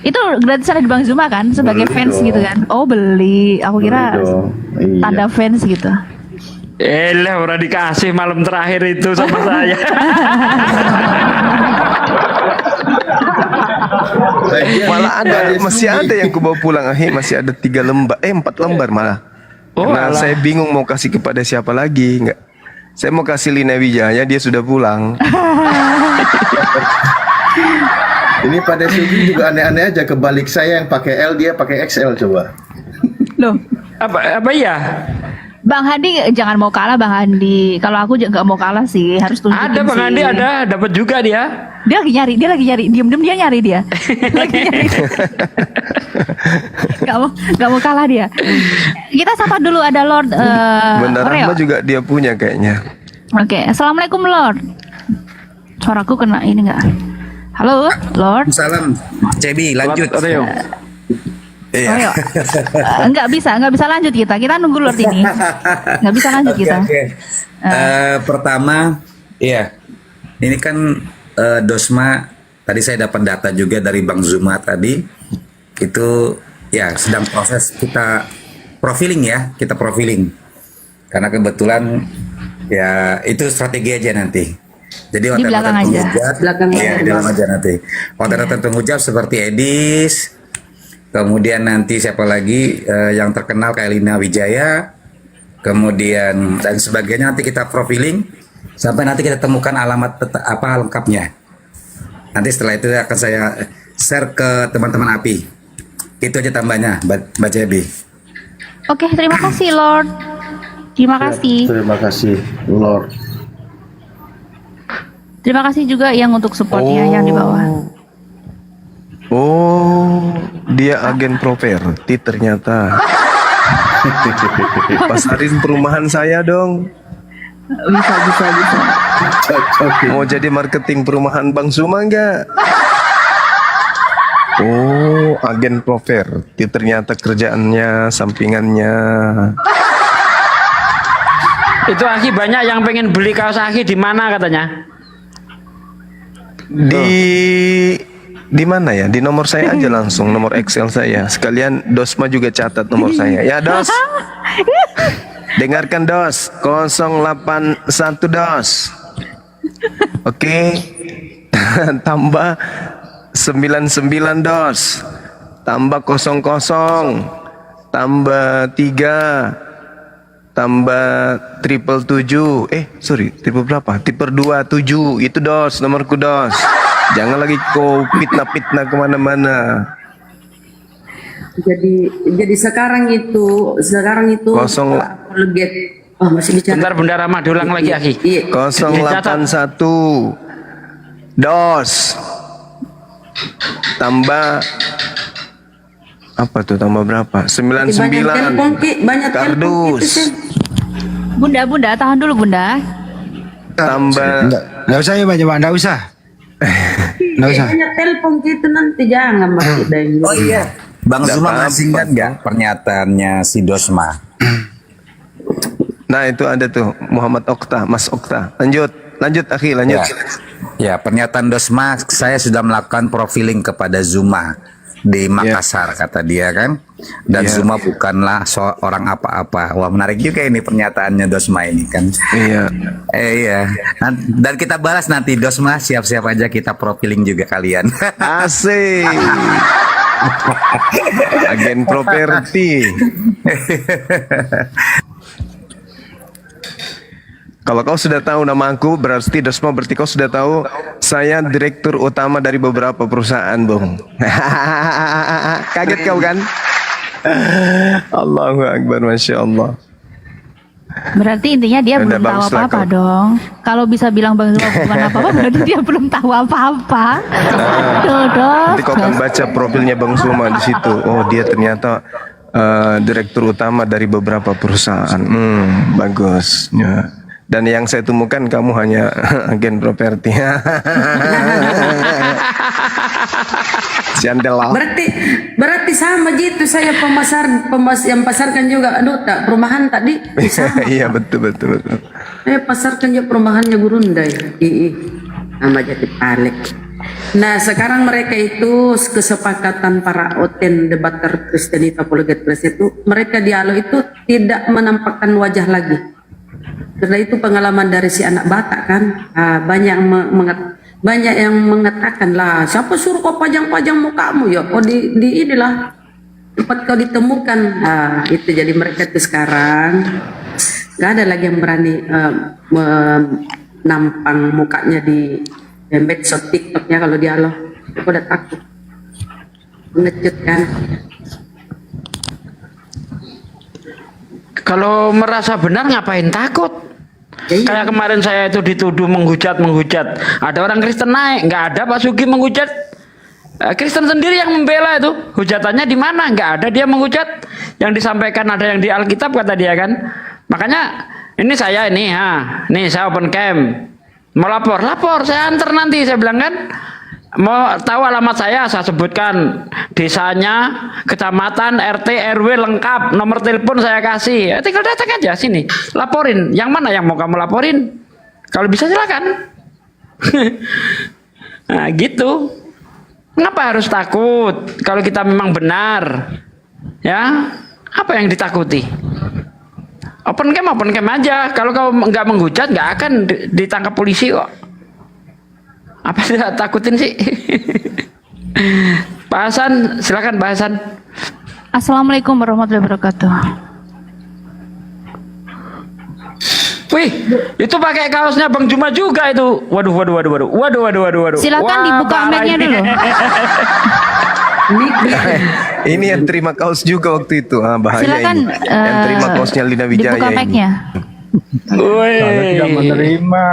Speaker 2: Itu gratisan di Bang Zuma kan? Sebagai fans gitu kan? Oh beli. Aku kira tanda fans gitu.
Speaker 17: Elah, udah dikasih malam terakhir itu sama saya.
Speaker 1: Malah masih ada yang kubawa pulang, masih ada 4 lembar malah. Karena saya bingung mau kasih kepada siapa lagi. Enggak, saya mau kasih Lina Wijaya, dia sudah pulang.
Speaker 9: Ini pada Sugi juga aneh-aneh aja, kebalik saya yang pakai L, dia pakai XL coba.
Speaker 2: Loh,
Speaker 17: apa ya?
Speaker 2: Bang Handi jangan mau kalah Bang Handi. Kalau aku juga nggak mau kalah sih, harus tunjukin.
Speaker 17: Ada Bang Handi, ada dapat juga dia.
Speaker 2: Dia lagi nyari, diam-diam dia nyari dia. Lagi nyari. Gak mau kalah dia. Kita sapa dulu ada Lord
Speaker 1: Bunda Rahma juga dia punya kayaknya.
Speaker 2: Oke, assalamualaikum Lord. Suaraku kena ini nggak? Halo Lord.
Speaker 10: Salam, Cebi lanjut.
Speaker 2: Iya. Nggak bisa lanjut kita nunggu Lord ini. Nggak bisa lanjut kita.
Speaker 10: Pertama, ya ini kan Dosma tadi saya dapat data juga dari Bang Zuma tadi itu ya sedang proses kita profiling karena kebetulan ya itu strategi aja nanti. Jadi
Speaker 2: di belakang aja.
Speaker 10: Iya, di dalam aja nanti. Hotel penghujat seperti Edis. Kemudian nanti siapa lagi yang terkenal kayak Lina Wijaya, kemudian dan sebagainya nanti kita profiling sampai nanti kita temukan alamat apa lengkapnya. Nanti setelah itu akan saya share ke teman-teman API. Itu aja tambahnya, Mbak Cebi.
Speaker 2: Oke, terima kasih Lord. Terima kasih.
Speaker 9: Terima kasih Lord.
Speaker 2: Terima kasih juga yang untuk supportnya yang di bawah.
Speaker 1: Oh, dia agen properti ternyata. Pasarin perumahan saya dong.
Speaker 2: Bisa.
Speaker 1: Mau jadi marketing perumahan Bang Zuma enggak? Oh, agen properti ternyata kerjaannya, sampingannya.
Speaker 17: Itu Aki banyak yang pengen beli kaos Aki di mana katanya?
Speaker 1: Di mana ya? Di nomor saya aja langsung, nomor Excel saya. Sekalian Dosma juga catat nomor saya. Ya, Dos. Dengarkan Dos, 081 Dos. Oke. Tambah 99 Dos. Tambah 00. Tambah 3. Tambah triple 7. Triple berapa? Triple 27. Itu Dos, nomorku Dos. Jangan lagi kau fitnah kemana-mana.
Speaker 5: Jadi sekarang itu masih bicara.
Speaker 17: Bentar Bunda Rahma diulang lagi Aki.
Speaker 1: 081 Dos. Tambah apa tuh? Tambah berapa? 99.
Speaker 5: Banyak
Speaker 1: kardus.
Speaker 2: Bunda, tahan dulu Bunda.
Speaker 3: Tambah. Nggak usah ya Mbak, nggak usah. Nggak usah.
Speaker 5: Hanya telepon gitu nanti jangan Mas Udain.
Speaker 10: Oh iya, Bang
Speaker 1: Nggak
Speaker 10: Zuma
Speaker 1: apa-apa.
Speaker 10: masih ingat nggak pernyataannya si Dosma?
Speaker 1: Nah itu ada tuh Muhammad Okta, Mas Okta. Lanjut akhi, lanjut.
Speaker 10: Ya, pernyataan Dosma, saya sudah melakukan profiling kepada Zuma di Makassar, kata dia kan. Dan
Speaker 1: Ya.
Speaker 10: Zuma bukanlah orang apa-apa. Wah, menarik juga ini pernyataannya Dosma ini kan.
Speaker 1: Iya.
Speaker 10: Iya. Dan kita balas nanti Dosma, siap-siap aja kita profiling juga kalian.
Speaker 1: Asik. Agen properti. Kalau kau sudah tahu nama aku, berarti Dosma, berarti kau sudah tahu saya direktur utama dari beberapa perusahaan, Bung. Kaget kau kan? Allahu Akbar, Masya Allah.
Speaker 2: Berarti intinya dia
Speaker 1: Udah
Speaker 2: belum tahu
Speaker 1: bagus lah
Speaker 2: apa-apa
Speaker 1: kau.
Speaker 2: dong. Kalau bisa bilang Bang Zuma bukan apa-apa, berarti dia belum tahu apa-apa. Dodol.
Speaker 1: Nanti kau akan baca profilnya Bang Zuma di situ. Oh, dia ternyata direktur utama dari beberapa perusahaan. Bagus. Ya. Dan yang saya temukan kamu hanya agen properti. Siandel lah.
Speaker 5: Berarti sama gitu saya yang pasarkan juga. Aduh, tak perumahan tadi.
Speaker 1: Iya betul.
Speaker 5: Saya pasarkan juga perumahannya Gurundai. Nama jadi Alek. Nah sekarang mereka itu kesepakatan para oten debater Kristianita Apologet Plus itu, mereka dialog itu tidak menampakkan wajah lagi. Karena itu pengalaman dari si anak Batak kan, banyak yang mengatakan lah, siapa suruh kau pajang-pajang mukamu ya, kau di inilah tempat kau ditemukan. Itu jadi mereka itu sekarang nggak ada lagi yang berani menampang mukanya di medsos TikToknya kalau dialog. Aku udah takut, mengecut kan.
Speaker 17: Kalau merasa benar ngapain takut? Kayak kemarin saya itu dituduh menghujat. Ada orang Kristen naik, nggak ada Pak Sugi menghujat. Kristen sendiri yang membela itu. Hujatannya di mana? Nggak ada dia menghujat. Yang disampaikan ada yang di Alkitab kata dia kan. Makanya ini saya nih saya open cam. Mau lapor, saya antar nanti, saya bilang kan. Mau tahu alamat saya sebutkan desanya, kecamatan, RT, RW lengkap, nomor telepon saya kasih. Tinggal datang aja sini, laporin. Yang mana yang mau kamu laporin? Kalau bisa silakan. Nah, gitu. Kenapa harus takut? Kalau kita memang benar, ya, apa yang ditakuti? Open cam aja. Kalau kau nggak menghujat, nggak akan ditangkap polisi kok. Apa sih takutin sih? Pak Hasan, silakan Pak Hasan.
Speaker 2: Assalamualaikum warahmatullahi wabarakatuh.
Speaker 17: Wih, itu pakai kaosnya Bang Juma juga itu. Waduh.
Speaker 2: Silakan
Speaker 17: Wah,
Speaker 2: dibuka
Speaker 17: parah
Speaker 2: mic-nya
Speaker 17: ini.
Speaker 2: dulu.
Speaker 1: Ini yang terima kaos juga waktu itu. Bahaya
Speaker 2: Silakan,
Speaker 1: ini. Yang terima kaosnya Lina Wijaya
Speaker 2: dibuka
Speaker 1: ini.
Speaker 2: mic-nya.
Speaker 4: Saya tidak menerima,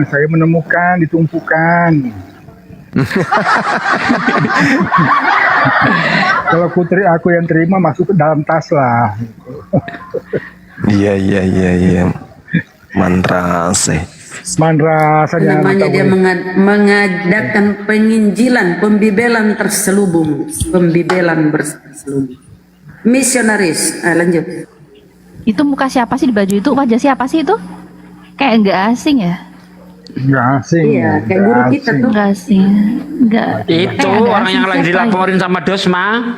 Speaker 4: saya menemukan ditumpukan. Kalau putri aku yang terima masuk ke dalam tas lah.
Speaker 1: Iya. Mantra saja.
Speaker 5: Namanya dia mengadakan penginjilan, pembibelan terselubung, misionaris. Lanjut.
Speaker 2: Itu muka siapa sih di baju itu? Wajah siapa sih itu? Kayak enggak asing ya?
Speaker 4: Enggak asing.
Speaker 5: Iya, kayak guru kita tuh.
Speaker 2: Enggak asing. Enggak.
Speaker 17: Itu orang yang lagi dilaporin sama Dosma.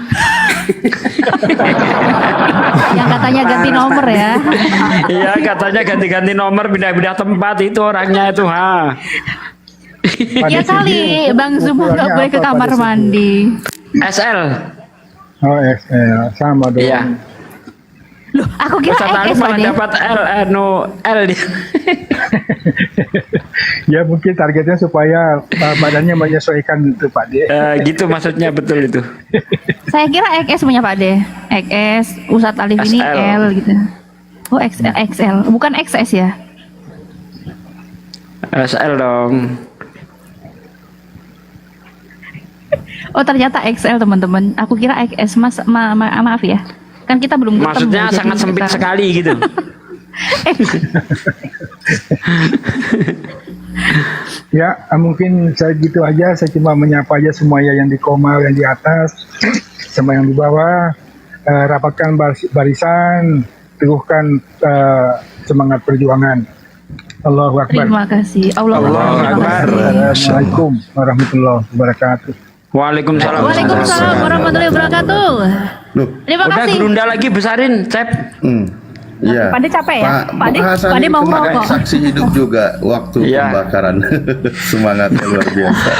Speaker 2: Yang katanya ganti nomor ya.
Speaker 17: Iya, katanya ganti-ganti nomor, pindah-pindah tempat itu orangnya itu,
Speaker 2: Ya kali Bang Zuma nggak boleh ke kamar mandi.
Speaker 17: SL.
Speaker 4: Oh, SL sama dong.
Speaker 17: Iya.
Speaker 2: Loh, aku kira
Speaker 17: Ustaz Ali
Speaker 2: XS
Speaker 17: malah
Speaker 2: Pak,
Speaker 17: dapat L dia.
Speaker 4: Ya mungkin targetnya supaya badannya menyesuaikan itu Pak De.
Speaker 17: Gitu maksudnya, betul itu.
Speaker 2: Saya kira XS punya Pak De. XS, Ustadz Alif ini
Speaker 17: SL.
Speaker 2: L gitu. Oh XL, bukan XS ya?
Speaker 17: SL dong.
Speaker 2: Oh ternyata XL teman-teman. Aku kira XS Mas, maaf ya. Kan kita belum ketemu.
Speaker 17: Maksudnya
Speaker 2: jadi
Speaker 17: sangat sempit
Speaker 2: kita-
Speaker 17: sekali gitu.
Speaker 4: Ya, mungkin saya gitu aja. Saya cuma menyapa aja semuanya yang di koma, yang di atas, sama yang di bawah. Rapatkan barisan, teguhkan semangat perjuangan. Allahu Akbar.
Speaker 2: Terima kasih. Allahu Akbar.
Speaker 4: Assalamualaikum warahmatullahi wabarakatuh.
Speaker 17: Waalaikumsalam.
Speaker 2: Waalaikumsalam warahmatullahi wabarakatuh. Terima
Speaker 17: Udah
Speaker 2: kasih.
Speaker 17: gerunda lagi besarin, Cep.
Speaker 9: Iya.
Speaker 2: Pade capek ya?
Speaker 9: Pak
Speaker 2: Pade
Speaker 9: Hasan
Speaker 2: Pade
Speaker 9: itu
Speaker 2: mau
Speaker 9: pakai
Speaker 2: ngerokok.
Speaker 9: saksi hidup juga waktu pembakaran. Semangatnya luar biasa.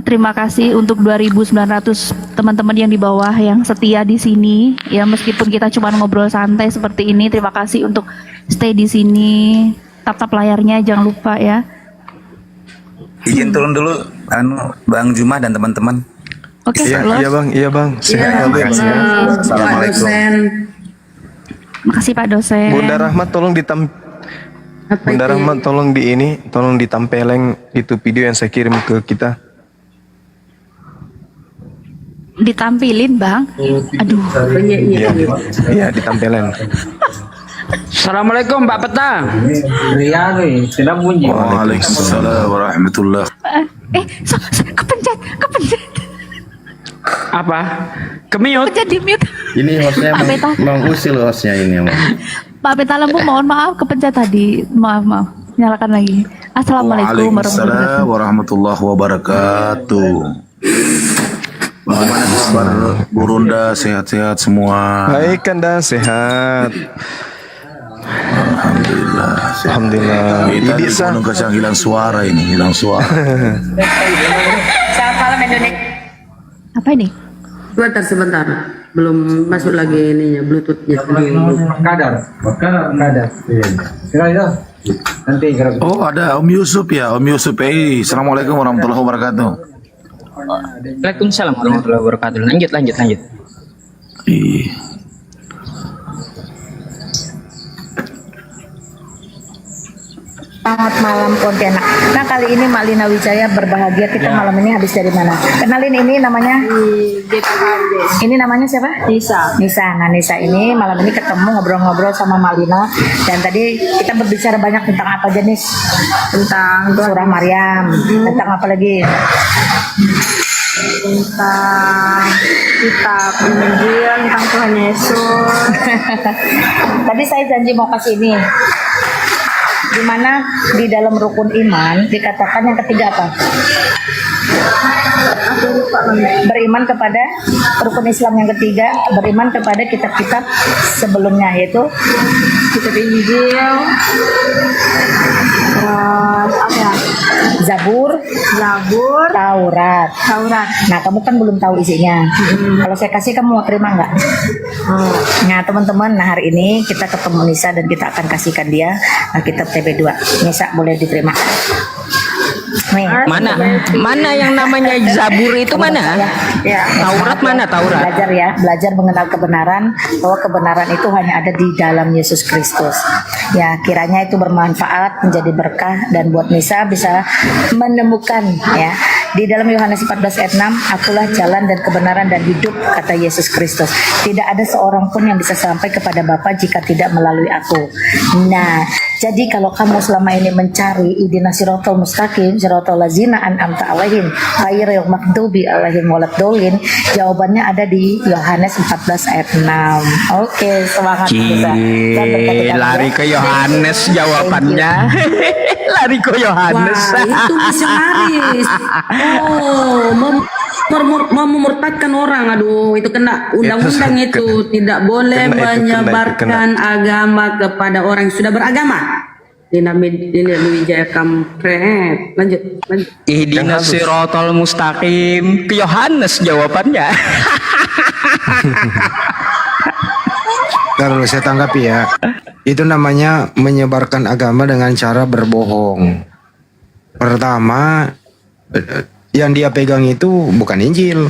Speaker 2: Terima kasih untuk 2.900 teman-teman yang di bawah yang setia di sini. Ya meskipun kita cuma ngobrol santai seperti ini, terima kasih untuk stay di sini. Tap-tap layarnya jangan lupa ya.
Speaker 10: Izin turun dulu, Bang Juma dan teman-teman.
Speaker 2: Oke,
Speaker 1: Iya bang, iya bang. Sehat
Speaker 5: Pak dosen.
Speaker 2: Makasih Pak dosen.
Speaker 1: Bunda Rahmat tolong Bunda Rahmat tolong tolong ditampeleng itu video yang saya kirim ke kita.
Speaker 2: Ditampilin bang. Aduh.
Speaker 1: Iya ditampeleng.
Speaker 17: Assalamualaikum Mbak Peta.
Speaker 10: Tidak bunyi. Waalaikumsalam warahmatullahi.
Speaker 2: Kepencet.
Speaker 17: Apa? Kemiut.
Speaker 2: Jadi mute.
Speaker 9: Ini hostnya mengusil hostnya ini.
Speaker 2: Pak Peta Lembu mohon maaf kepencet tadi. Maaf. Nyalakan lagi. Assalamualaikum
Speaker 10: Waalaikumsalam warahmatullahi wabarakatuh. Bagaimana kabar Burunda, sehat-sehat semua?
Speaker 1: Baik Kanda, sehat. Alhamdulillah.
Speaker 10: Kita di Gunung Kasang hilang suara ini, hilang suara.
Speaker 5: Selamat malam Indonesia.
Speaker 2: Apa ini?
Speaker 5: Sebentar. Belum masuk lagi ininya Bluetoothnya.
Speaker 3: Kadar. Nanti
Speaker 10: Oh ada Om Yusuf ya, Om Yusuf. Assalamualaikum warahmatullahi wabarakatuh.
Speaker 6: Waalaikumsalam warahmatullahi wabarakatuh. Lanjut.
Speaker 11: Selamat malam Pontianak. Nah kali ini Mak Lina Wijaya berbahagia. Kita malam ini habis dari mana? Kenalin ini namanya? Ini namanya siapa? Nisa. Nah Nisa ini malam ini ketemu ngobrol-ngobrol sama Mak Lina. Dan tadi kita berbicara banyak tentang apa jenis? Tentang surah Maryam. Tentang apa lagi? Tentang kitab Injil, tentang Tuhan Yesus. Tadi saya janji mau kasih ini. Di mana di dalam rukun iman dikatakan yang ketiga apa? Beriman kepada rukun Islam yang ketiga, beriman kepada kitab-kitab sebelumnya, yaitu kitab Injil, Zabur, Taurat. Nah, kamu kan belum tahu isinya. Kalau saya kasih kamu mau terima nggak? Nah, teman-teman, hari ini kita ketemu Nisa dan kita akan kasihkan dia kitab TB2. Nisa boleh diterima. Nih,
Speaker 6: Mana yang namanya Zabur itu mana? Taurat mana Taurat?
Speaker 11: Belajar mengenal kebenaran, bahwa kebenaran itu hanya ada di dalam Yesus Kristus. Ya, kiranya itu bermanfaat, menjadi berkah, dan buat Nisa bisa menemukan ya. Di dalam Yohanes 14 ayat 6, akulah jalan dan kebenaran dan hidup, kata Yesus Kristus. Tidak ada seorang pun yang bisa sampai kepada Bapa jika tidak melalui aku. Nah, jadi kalau kamu selama ini mencari ihdinas siratal mustaqim, siratal ladzina an'amta alaihim, ghairil maghdubi alaihim waladdallin, jawabannya ada di Yohanes 14 ayat 6. Oke, semangat Nisa.
Speaker 17: Lari ke Yohanes jawabannya. Lari ke Yohanes.
Speaker 5: Wah, itu misionaris. Memurtadkan orang. Aduh, itu kena undang-undang itu. Tidak boleh menyebarkan agama kepada orang yang sudah beragama. Ini Wijaya kampret. Lanjut.
Speaker 6: Ihdinas siratal mustaqim. Ke Yohanes jawabannya.
Speaker 3: Kalau saya tanggapi ya, itu namanya menyebarkan agama dengan cara berbohong. Pertama, yang dia pegang itu bukan Injil,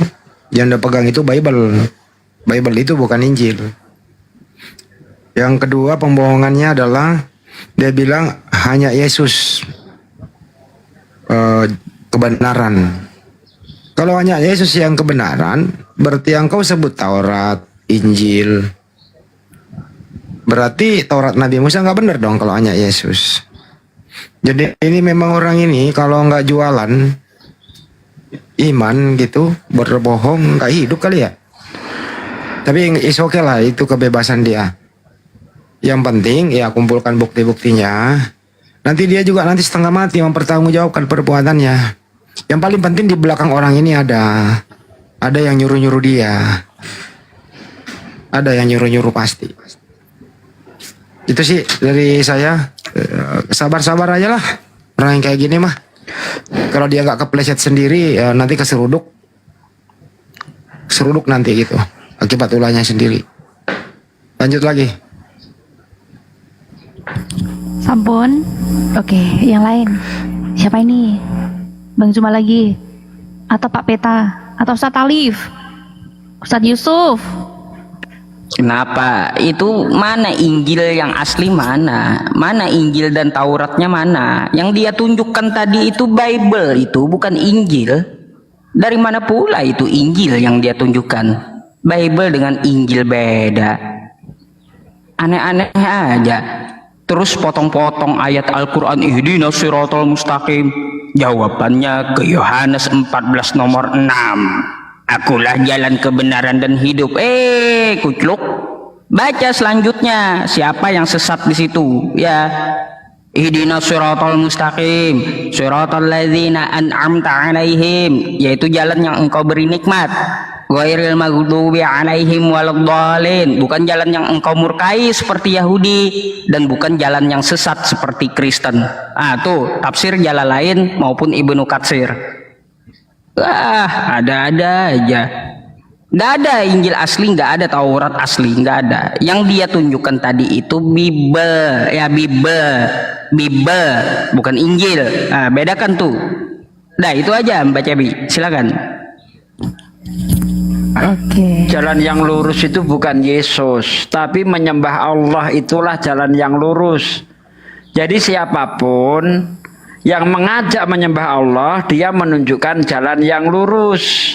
Speaker 3: yang dia pegang itu Bible. Bible itu bukan Injil. Yang kedua, pembohongannya adalah dia bilang hanya Yesus kebenaran. Kalau hanya Yesus yang kebenaran, berarti yang kau sebut Taurat, Injil, Berarti Taurat Nabi Musa nggak benar dong kalau hanya Yesus. Jadi ini memang orang ini kalau nggak jualan iman gitu, berbohong, nggak hidup kali ya. Tapi is okay lah, itu kebebasan dia. Yang penting ya kumpulkan bukti-buktinya. Nanti dia juga nanti setengah mati mempertanggungjawabkan perbuatannya. Yang paling penting di belakang orang ini ada yang nyuruh-nyuruh dia. Ada yang nyuruh-nyuruh pasti. Itu sih dari saya. Sabar-sabar aja lah orang yang kayak gini mah. Kalau dia nggak kepleset sendiri nanti keseruduk nanti gitu, akibat ulahnya sendiri. Lanjut lagi.
Speaker 2: Sampun. Oke, yang lain. Siapa ini? Bang Zuma lagi? Atau Pak Peta? Atau Ustadz Alif? Ustadz Yusuf?
Speaker 6: Kenapa? Itu mana Injil yang asli mana? Mana Injil dan Tauratnya mana? Yang dia tunjukkan tadi itu Bible, itu bukan Injil. Dari mana pula itu Injil yang dia tunjukkan? Bible dengan Injil beda. Aneh-aneh aja. Terus potong-potong ayat Al-Quran, ihdinas siratal mustaqim. Jawabannya ke Yohanes 14 nomor 6. Akulah jalan kebenaran dan hidup. Kucluk. Baca selanjutnya. Siapa yang sesat di situ? Ya. Ihdinas siratal mustaqim. Siratal ladzina an'amta 'alaihim, yaitu jalan yang engkau beri nikmat. Ghairil maghdubi 'alaihim waladdallin, bukan jalan yang engkau murkai seperti Yahudi dan bukan jalan yang sesat seperti Kristen. Tuh tafsir Jalalain maupun Ibnu Katsir. Ada-ada aja. Nggak ada Injil asli, nggak ada Taurat asli, nggak ada. Yang dia tunjukkan tadi itu Bible, ya Bible, bukan Injil. Bedakan tuh. Nah itu aja Mbak Cebi, silakan.
Speaker 17: Jalan yang lurus itu bukan Yesus, tapi menyembah Allah itulah jalan yang lurus. Jadi siapapun yang mengajak menyembah Allah, dia menunjukkan jalan yang lurus.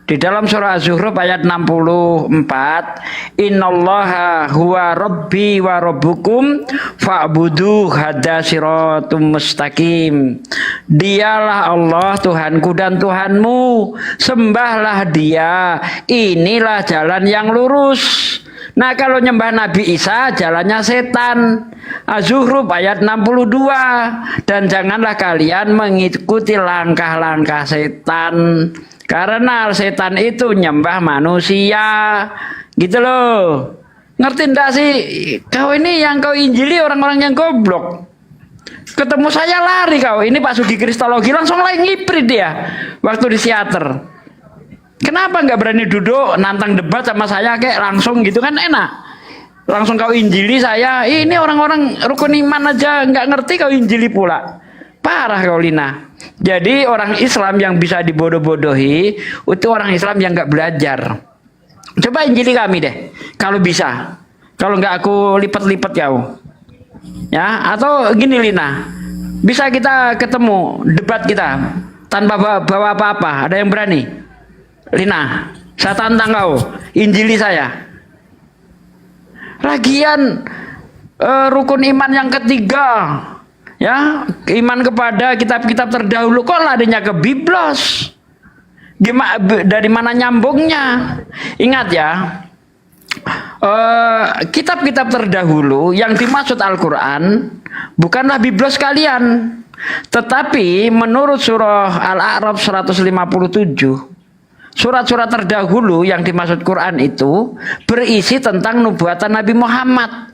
Speaker 17: Di dalam surah Az-Zukhruf ayat 64, Innallaha huwa rabbi wa rabbukum fa'budu hadza siratum mustaqim. Dialah Allah Tuhanku dan Tuhanmu, sembahlah Dia. Inilah jalan yang lurus. Nah kalau nyembah Nabi Isa jalannya setan. Az-Zukhruf ayat 62. Dan janganlah kalian mengikuti langkah-langkah setan, karena setan itu nyembah manusia. Gitu loh. Ngerti ndak sih? Kau ini yang kau injili orang-orang yang goblok. Ketemu saya lari kau. Ini Pak Sudi Kristologi langsung lagi ngiprit dia waktu di teater. Kenapa nggak berani duduk nantang debat sama saya kayak langsung gitu kan enak. Langsung kau injili saya. Ini orang-orang rukun iman aja nggak ngerti kau injili pula. Parah kau Lina. Jadi orang Islam yang bisa dibodoh-bodohi itu orang Islam yang nggak belajar. Coba injili kami deh, kalau bisa. Kalau nggak aku lipat-lipat kau. Ya, atau gini Lina, bisa kita ketemu debat kita tanpa bawa apa-apa. Ada yang berani? Lina, saya tantang kau, injili saya. Lagian rukun iman yang ketiga. Ya, iman kepada kitab-kitab terdahulu kok larinya ke Biblos. Dari mana nyambungnya? Ingat ya, kitab-kitab terdahulu yang dimaksud Al-Quran bukanlah Biblos kalian, tetapi menurut surah Al-A'raf 157, surat-surat terdahulu yang dimaksud Quran itu berisi tentang nubuatan Nabi Muhammad.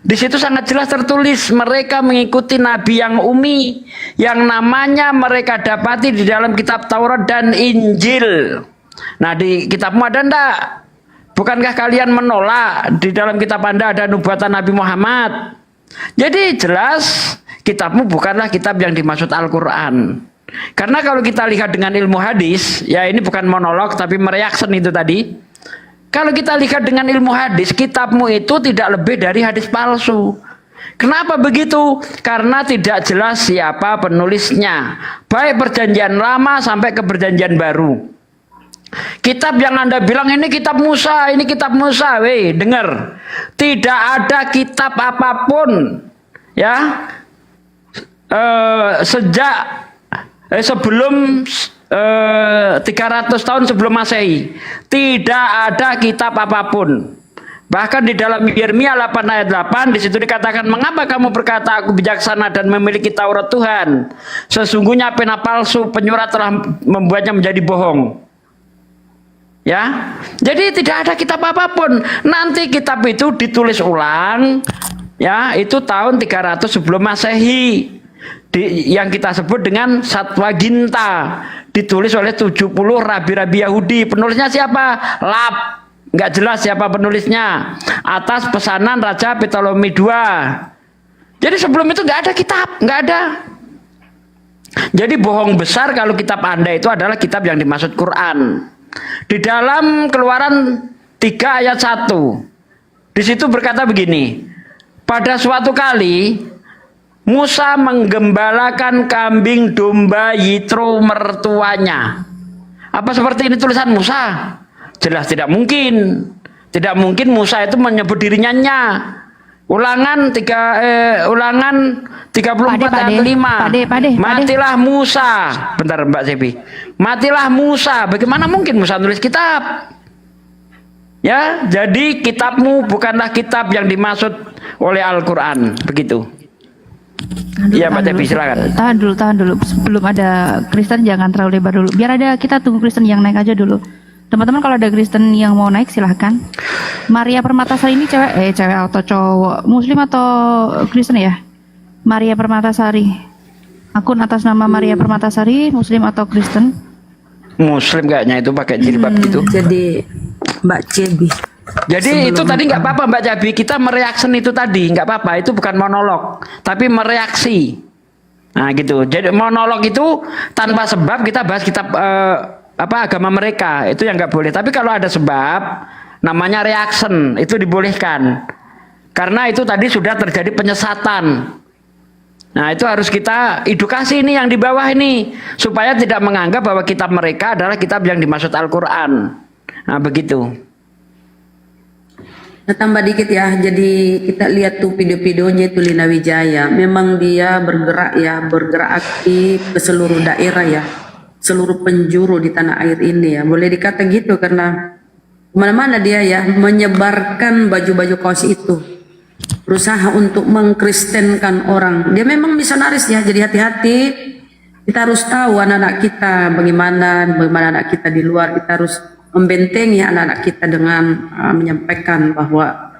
Speaker 17: Di situ sangat jelas tertulis mereka mengikuti Nabi yang umi, yang namanya mereka dapati di dalam kitab Taurat dan Injil. Nah di kitabmu ada ndak? Bukankah kalian menolak di dalam kitab Anda ada nubuatan Nabi Muhammad? Jadi jelas kitabmu bukanlah kitab yang dimaksud Al-Quran. Karena kalau kita lihat dengan ilmu hadis, ya ini bukan monolog tapi mereaction itu tadi. Kalau kita lihat dengan ilmu hadis, kitabmu itu tidak lebih dari hadis palsu. Kenapa begitu? Karena tidak jelas siapa penulisnya. Baik perjanjian lama sampai ke perjanjian baru. Kitab yang Anda bilang ini kitab Musa, ini kitab Musa. Weh, dengar. Tidak ada kitab apapun ya sejak sebelum 300 tahun sebelum Masehi. Tidak ada kitab apapun. Bahkan di dalam Yeremia 8 ayat 8 di situ dikatakan, mengapa kamu berkata aku bijaksana dan memiliki Taurat Tuhan, sesungguhnya pena palsu penyurat telah membuatnya menjadi bohong. Ya, jadi tidak ada kitab apapun. Nanti kitab itu ditulis ulang, ya, itu tahun 300 sebelum Masehi, yang kita sebut dengan Satwaginta, ditulis oleh 70 rabi-rabi Yahudi. Penulisnya siapa? Lap, nggak jelas siapa penulisnya, atas pesanan Raja Ptolemy II. Jadi sebelum itu nggak ada kitab, nggak ada. Jadi bohong besar kalau kitab Anda itu adalah kitab yang dimaksud Quran. Di dalam Keluaran 3 ayat 1 di situ berkata begini, pada suatu kali Musa menggembalakan kambing domba Yitro mertuanya. Apa seperti ini tulisan Musa? Jelas tidak mungkin. Tidak mungkin Musa itu menyebut dirinya nya. Ulangan 34 ayat 5. Matilah Musa. Bentar Mbak Sebi. Matilah Musa. Bagaimana mungkin Musa nulis kitab? Ya, jadi kitabmu bukanlah kitab yang dimaksud oleh Al-Qur'an. Begitu. Iya Mbak Sebi, silakan.
Speaker 2: Tahan dulu. Sebelum ada Kristen jangan terlalu lebar dulu. Biar ada, kita tunggu Kristen yang naik aja dulu. Teman-teman kalau ada Kristen yang mau naik silahkan. Maria Permatasari ini cewek atau cowok, Muslim atau Kristen ya? Maria Permatasari. Akun atas nama Maria Permatasari, Muslim atau Kristen?
Speaker 17: Muslim kayaknya itu pakai jilbab gitu.
Speaker 5: Jadi Mbak Cebi.
Speaker 17: Jadi itu tadi nggak apa-apa Mbak Cebi, kita mereaksi itu tadi nggak apa-apa, itu bukan monolog, tapi mereaksi. Nah gitu. Jadi monolog itu tanpa sebab kita bahas kitab agama mereka, itu yang nggak boleh. Tapi kalau ada sebab, namanya reaction, itu dibolehkan. Karena itu tadi sudah terjadi penyesatan. Nah itu harus kita edukasi ini yang di bawah ini, supaya tidak menganggap bahwa kitab mereka adalah kitab yang dimaksud Al-Quran. Nah begitu.
Speaker 5: Nah, tambah dikit ya, jadi kita lihat tuh video-videonya itu Lina Wijaya. Memang dia bergerak aktif ke seluruh daerah ya, seluruh penjuru di tanah air ini ya. Boleh dikata gitu karena kemana-mana dia ya menyebarkan baju-baju kaos itu. Berusaha untuk mengkristenkan orang. Dia memang misionaris ya, jadi hati-hati. Kita harus tahu anak-anak kita bagaimana anak kita di luar. Kita harus membentengi anak-anak kita dengan menyampaikan bahwa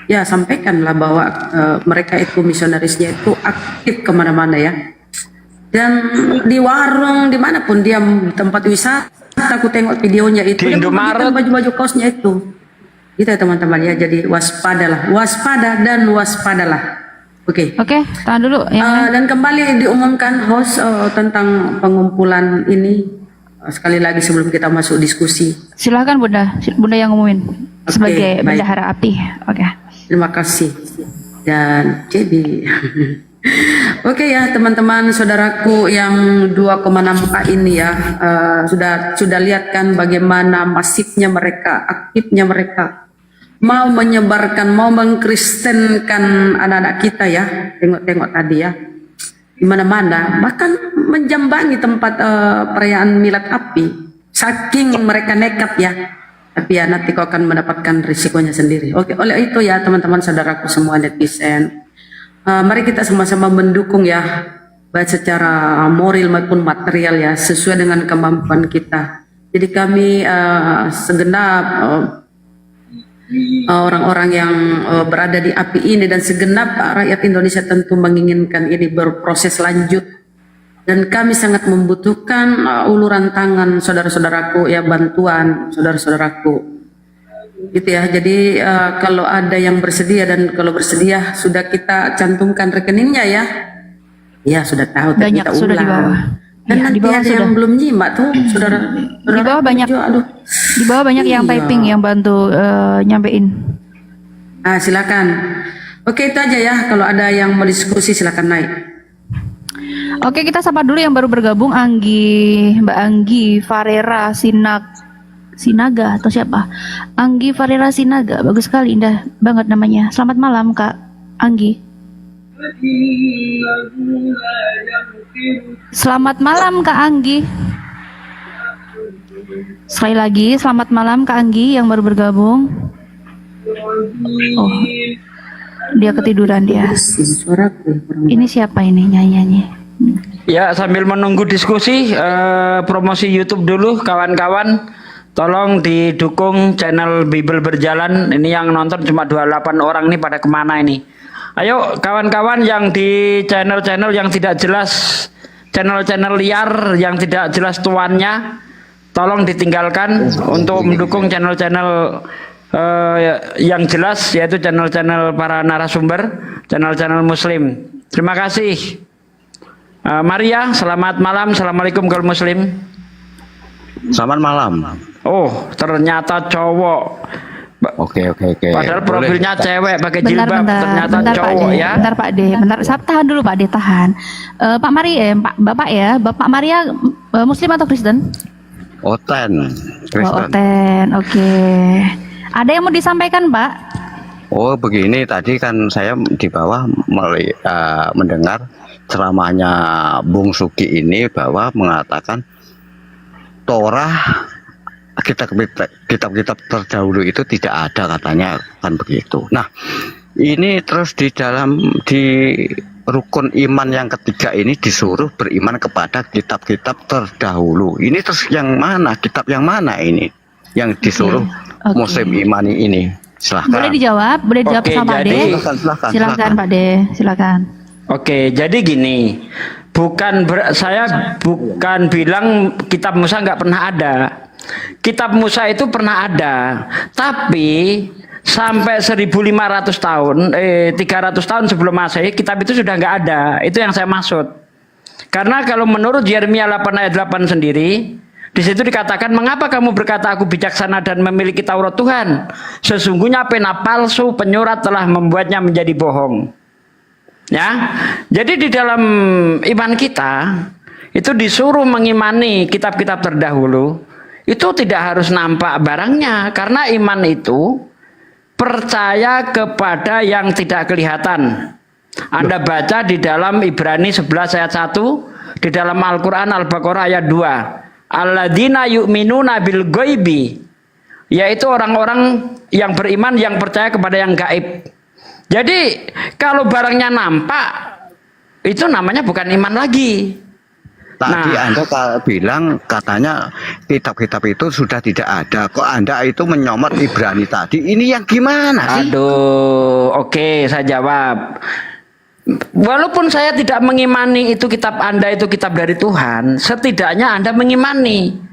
Speaker 5: ya sampaikanlah bahwa mereka itu misionarisnya itu aktif kemana-mana ya. Dan di warung dimanapun dia tempat wisata, aku tengok videonya itu dia membagikan baju-baju kaosnya itu. Gitu ya teman-teman ya, jadi waspadalah, waspadalah. Oke,
Speaker 2: tahan dulu.
Speaker 5: Dan kembali diumumkan host tentang pengumpulan ini. Sekali lagi sebelum kita masuk diskusi.
Speaker 2: Silahkan Bunda yang ngumumin sebagai bendahara api.
Speaker 5: Terima kasih. Dan jadi Oke ya teman-teman saudaraku yang 2,6K ini ya, sudah lihat kan bagaimana masifnya mereka, aktifnya mereka mau menyebarkan, mau mengkristenkan anak-anak kita ya. Tengok tadi ya, di mana-mana, bahkan menjambangi tempat perayaan milad api, saking mereka nekat ya. Tapi ya nanti kau akan mendapatkan risikonya sendiri. Oke, oleh itu ya teman-teman saudaraku semua netizen, mari kita sama-sama mendukung ya, baik secara moral maupun material ya, sesuai dengan kemampuan kita. Jadi kami segenap orang-orang yang berada di api ini dan segenap rakyat Indonesia tentu menginginkan ini berproses lanjut, dan kami sangat membutuhkan uluran tangan saudara-saudaraku ya, bantuan saudara-saudaraku gitu ya. Jadi kalau ada yang bersedia, dan kalau bersedia sudah kita cantumkan rekeningnya ya. Ya sudah tahu,
Speaker 2: banyak kita
Speaker 5: sudah
Speaker 2: ulang. Di bawah.
Speaker 5: Dan
Speaker 2: ya,
Speaker 5: nanti
Speaker 2: di bawah
Speaker 5: ada
Speaker 2: sudah.
Speaker 5: yang belum nyimak tuh saudara.
Speaker 2: Di bawah banyak. Di bawah banyak yang typing, yang bantu nyampein.
Speaker 5: Silakan. Oke, itu aja ya. Kalau ada yang mau diskusi silakan naik.
Speaker 2: Oke, kita sapa dulu yang baru bergabung, Mbak Anggi, Farera, Sinak, Sinaga atau siapa? Anggi Farira Sinaga, bagus sekali, indah banget namanya. Selamat malam Kak Anggi. Selamat malam Kak Anggi. Sekali lagi selamat malam Kak Anggi yang baru bergabung. Oh, dia ketiduran dia. Ini siapa ini nyanyi-nyanyi?
Speaker 17: Ya, sambil menunggu diskusi, promosi YouTube dulu kawan-kawan. Tolong didukung channel Bible Berjalan. Ini yang nonton cuma 28 orang nih, pada kemana ini? Ayo kawan-kawan yang di channel-channel yang tidak jelas, channel-channel liar yang tidak jelas tuannya, tolong ditinggalkan untuk mendukung channel-channel yang jelas, yaitu channel-channel para narasumber, channel-channel muslim. Terima kasih. Maria, selamat malam. Assalamualaikum kaum muslim.
Speaker 8: Selamat malam.
Speaker 17: Oh, ternyata cowok.
Speaker 8: Oke.
Speaker 17: Padahal profilnya cewek pakai jilbab, ternyata
Speaker 2: bentar,
Speaker 17: cowok
Speaker 2: Pak De,
Speaker 17: ya.
Speaker 2: Bentar Pak De, bentar. Tahan dulu Pak De, tahan. Pak Maria, Bapak ya, Bapak Maria Muslim atau Kristen?
Speaker 8: Oten. Kristen.
Speaker 2: Oh, Oten, oke. Ada yang mau disampaikan Pak?
Speaker 8: Oh begini, tadi kan saya di bawah mendengar ceramahnya Bung Sugi ini bahwa mengatakan Torah, kitab-kitab terdahulu itu tidak ada katanya, kan begitu. Nah, ini terus di rukun iman yang ketiga ini disuruh beriman kepada kitab-kitab terdahulu. Ini terus yang mana? Kitab yang mana ini yang disuruh muslim imani ini? Silahkan.
Speaker 2: Boleh dijawab sama Pak De. Silakan Pak De, silakan.
Speaker 17: Oke, jadi gini, saya bukan bilang kitab Musa nggak pernah ada. Kitab Musa itu pernah ada, tapi sampai 1500 tahun, 300 tahun sebelum Masehi, kitab itu sudah nggak ada. Itu yang saya maksud. Karena kalau menurut Yeremia 8 ayat 8 sendiri, di situ dikatakan, mengapa kamu berkata aku bijaksana dan memiliki Taurat Tuhan? Sesungguhnya pena palsu penyurat telah membuatnya menjadi bohong. Ya, jadi di dalam iman kita itu disuruh mengimani kitab-kitab terdahulu. Itu tidak harus nampak barangnya, karena iman itu percaya kepada yang tidak kelihatan. Anda baca di dalam Ibrani 11 ayat 1, di dalam Al-Quran Al-Baqarah ayat 2. Alladzina yu'minuna bil ghaibi, yaitu orang-orang yang beriman yang percaya kepada yang gaib. Jadi kalau barangnya nampak, itu namanya bukan iman lagi.
Speaker 8: Tadi Anda bilang katanya kitab-kitab itu sudah tidak ada. Kok Anda itu menyomot Ibrani tadi? Ini yang gimana sih?
Speaker 17: Aduh, oke, saya jawab. Walaupun saya tidak mengimani itu kitab Anda itu kitab dari Tuhan, setidaknya Anda mengimani.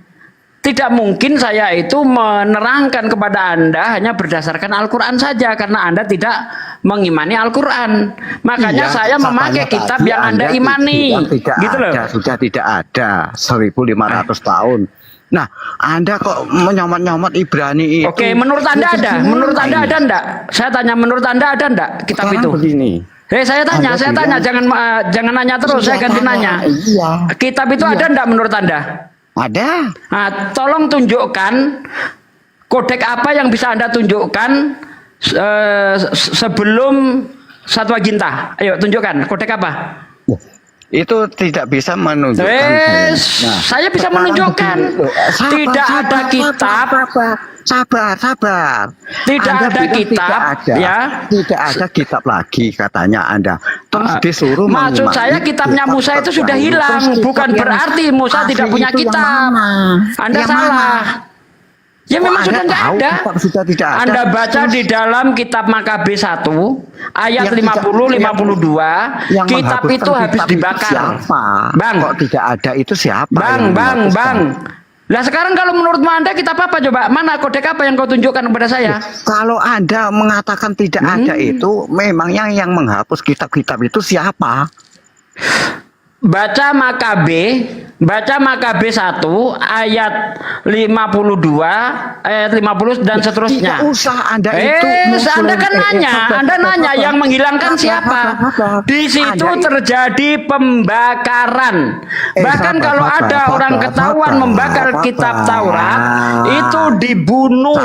Speaker 17: Tidak mungkin saya itu menerangkan kepada Anda hanya berdasarkan Al-Quran saja, karena Anda tidak mengimani Al-Quran. Makanya saya memakai kitab yang Anda imani. Gitu loh.
Speaker 8: Sudah tidak ada 1500 tahun. Nah, Anda kok menyomot-nyomot Ibrani itu?
Speaker 17: Oke, menurut Anda ada? Menurut Anda ada enggak? Saya tanya, menurut Anda ada enggak kitab itu?
Speaker 8: Begini.
Speaker 17: Saya tanya, jangan nanya terus, saya ganti nanya. Kitab itu ada enggak menurut Anda?
Speaker 8: Ada.
Speaker 17: Nah, tolong tunjukkan kodek apa yang bisa Anda tunjukkan sebelum Satwa Ginta. Ayo tunjukkan kodek apa?
Speaker 8: Itu tidak bisa menunjukkan.
Speaker 17: Saya bisa menunjukkan. Tidak ada kitab.
Speaker 8: Sabar.
Speaker 17: Tidak ada kitab, ya.
Speaker 8: Tidak ada kitab lagi katanya Anda. Terus disuruh
Speaker 17: maksud saya kitabnya Musa itu sudah hilang, bukan berarti Musa tidak punya kitab. Anda salah. Ya memang sudah nggak ada. Anda baca di dalam kitab Makabe 1 ayat 50-52, kitab itu habis dibakar.
Speaker 8: Bang, kok tidak ada itu siapa?
Speaker 17: Bang. Lah sekarang kalau menurut Anda kitab apa coba? Mana kodek apa yang kau tunjukkan kepada saya?
Speaker 8: Kalau Anda mengatakan tidak ada itu, memangnya yang menghapus kitab-kitab itu siapa?
Speaker 17: baca Makabe 1 ayat 52 ayat 50 dan seterusnya.
Speaker 3: Tidak usah Anda itu
Speaker 17: Anda kan nanya yang menghilangkan siapa? Di situ terjadi pembakaran. Bahkan kalau ada orang ketahuan membakar kitab Taurat, itu dibunuh.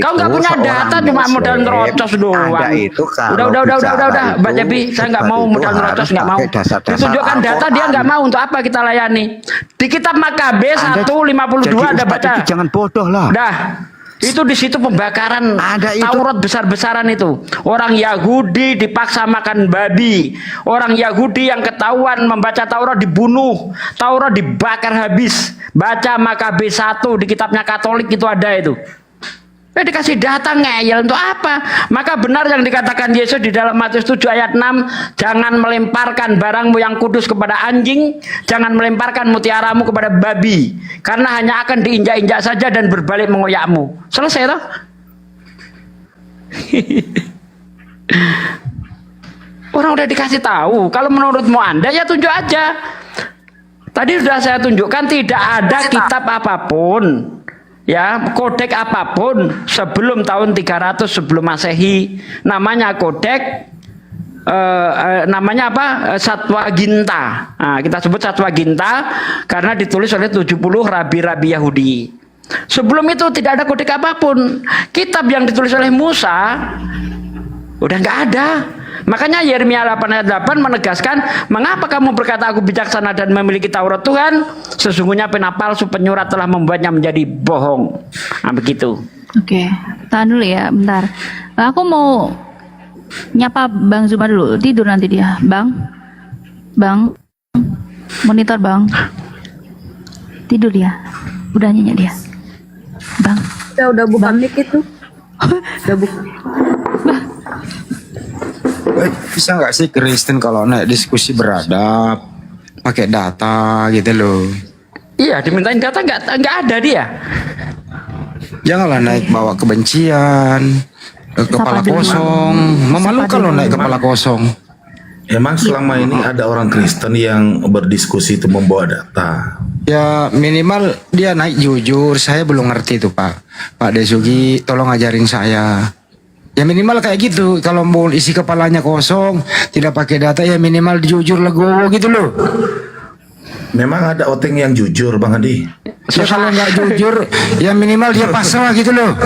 Speaker 17: Kau nggak punya data, cuma modal nerocos doang. Udah, Mbak Jebi, saya nggak mau modal nerocos, nggak mau. Ditunjukkan data, dia nggak mau. Untuk apa kita layani? Di kitab Makabe 1:52 ada baca.
Speaker 3: Jangan bodoh lah.
Speaker 17: Dah. Itu di situ pembakaran Taurat besar-besaran itu. Orang Yahudi dipaksa makan babi. Orang Yahudi yang ketahuan membaca Taurat dibunuh. Taurat dibakar habis. Baca Makabe 1 di kitabnya Katolik itu ada itu. Dikasih data ngeyel untuk apa? Maka benar yang dikatakan Yesus di dalam Matius 7 ayat 6, jangan melemparkan barangmu yang kudus kepada anjing, jangan melemparkan mutiaramu kepada babi, karena hanya akan diinjak-injak saja dan berbalik mengoyakmu. Selesai toh? Orang udah dikasih tahu. Kalau menurutmu Anda ya tunjuk aja. Tadi sudah saya tunjukkan tidak ada kitab apapun, ya, kodek apapun sebelum tahun 300 sebelum Masehi. Namanya kodek namanya apa? Satwaginta. Nah, kita sebut Satwaginta karena ditulis oleh 70 rabi-rabi Yahudi. Sebelum itu tidak ada kodek apapun. Kitab yang ditulis oleh Musa udah nggak ada. Makanya Yeremia 8 ayat 8 menegaskan, mengapa kamu berkata aku bijaksana dan memiliki Taurat Tuhan, sesungguhnya pena palsu penyurat telah membuatnya menjadi bohong. Nah, begitu.
Speaker 2: Oke, tahan dulu ya, bentar. Aku mau nyapa Bang Zuma dulu, tidur nanti dia. Bang, monitor Bang. Tidur dia, udah nyenyak dia. Bang.
Speaker 5: Udah buka mic itu. Udah buka.
Speaker 3: Bisa nggak sih Kristen kalau naik diskusi beradab pakai data gitu loh?
Speaker 17: Iya, dimintain data nggak ada dia.
Speaker 3: Janganlah naik bawa kebencian, kepala kosong, memalukan loh naik kepala kosong.
Speaker 9: Emang selama ini ada orang Kristen yang berdiskusi itu membawa data?
Speaker 3: Ya minimal dia naik jujur. Saya belum ngerti tuh Pak Desugi, tolong ajarin saya. Ya minimal kayak gitu. Kalau mau isi kepalanya kosong, tidak pakai data, ya minimal jujur legowo gitu loh.
Speaker 9: Memang ada oteng yang jujur Bang Adi.
Speaker 3: Ya kalau nggak jujur, ya minimal dia pasrah gitu loh.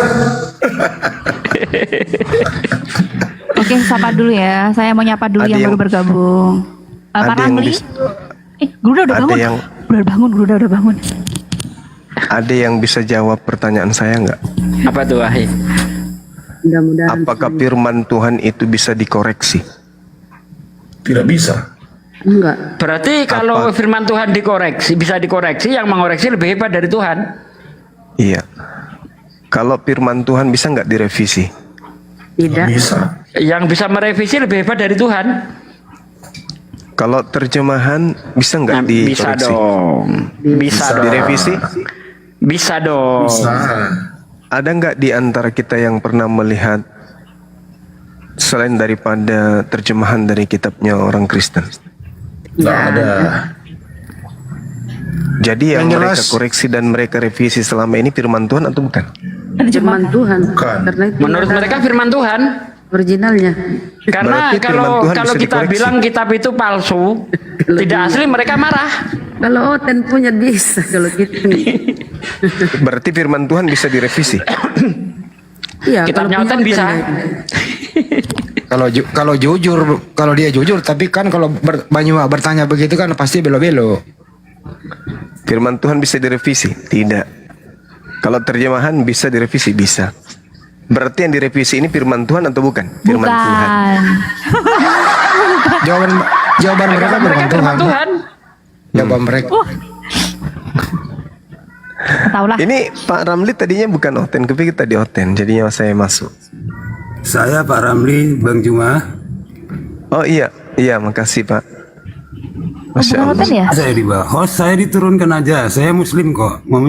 Speaker 2: Oke, sapa dulu ya. Saya mau nyapa dulu yang baru bergabung. Pak Ramli. Gruda udah bangun. Gruda udah bangun.
Speaker 1: Ada yang bisa jawab pertanyaan saya nggak?
Speaker 17: Apa tuh, Wahai?
Speaker 1: Apakah firman Tuhan itu bisa dikoreksi?
Speaker 9: Tidak bisa.
Speaker 5: Enggak.
Speaker 17: Berarti kalau firman Tuhan bisa dikoreksi, yang mengoreksi lebih hebat dari Tuhan.
Speaker 1: Iya. Kalau firman Tuhan bisa nggak direvisi?
Speaker 5: Tidak.
Speaker 9: Bisa.
Speaker 17: Yang bisa merevisi lebih hebat dari Tuhan.
Speaker 1: Kalau terjemahan bisa nggak dikoreksi?
Speaker 17: Bisa dong. Bisa dong.
Speaker 1: Direvisi?
Speaker 17: Bisa dong.
Speaker 9: Bisa.
Speaker 1: Ada nggak di antara kita yang pernah melihat selain daripada terjemahan dari kitabnya orang Kristen?
Speaker 9: Nggak ada.
Speaker 1: Jadi yang mereka koreksi dan mereka revisi selama ini firman Tuhan atau bukan?
Speaker 5: Firman Tuhan.
Speaker 9: Bukan.
Speaker 5: Karena itu
Speaker 17: Menurut mereka firman Tuhan.
Speaker 5: Originalnya.
Speaker 17: Karena
Speaker 1: Berarti firman
Speaker 17: kalau
Speaker 1: Tuhan bisa
Speaker 17: kita
Speaker 1: dikoreksi.
Speaker 17: bilang kitab itu palsu, tidak asli, mereka marah.
Speaker 5: Kalau Oten punya bisa kalau gitu.
Speaker 1: Berarti firman Tuhan bisa direvisi.
Speaker 5: Iya,
Speaker 17: Kitabnya
Speaker 5: kalau
Speaker 17: Oten bisa.
Speaker 3: Kalau jujur, kalau dia jujur, tapi kan kalau Banyuma bertanya begitu kan pasti belo-belo.
Speaker 1: Firman Tuhan bisa direvisi? Tidak. Kalau terjemahan bisa direvisi? Bisa. Berarti yang direvisi ini firman Tuhan atau bukan? Firman Tuhan.
Speaker 3: Jawaban mereka firman Tuhan. Jawaban mereka.
Speaker 2: Taulah.
Speaker 1: Ini Pak Ramli tadinya bukan Oten, tapi tadi Oten, jadinya saya masuk.
Speaker 7: Saya Pak Ramli, Bang Juma.
Speaker 1: Oh iya, makasih Pak. Masya Allah.
Speaker 2: Ya?
Speaker 7: Saya di bawah. Host saya diturunkan aja. Saya Muslim kok. Mau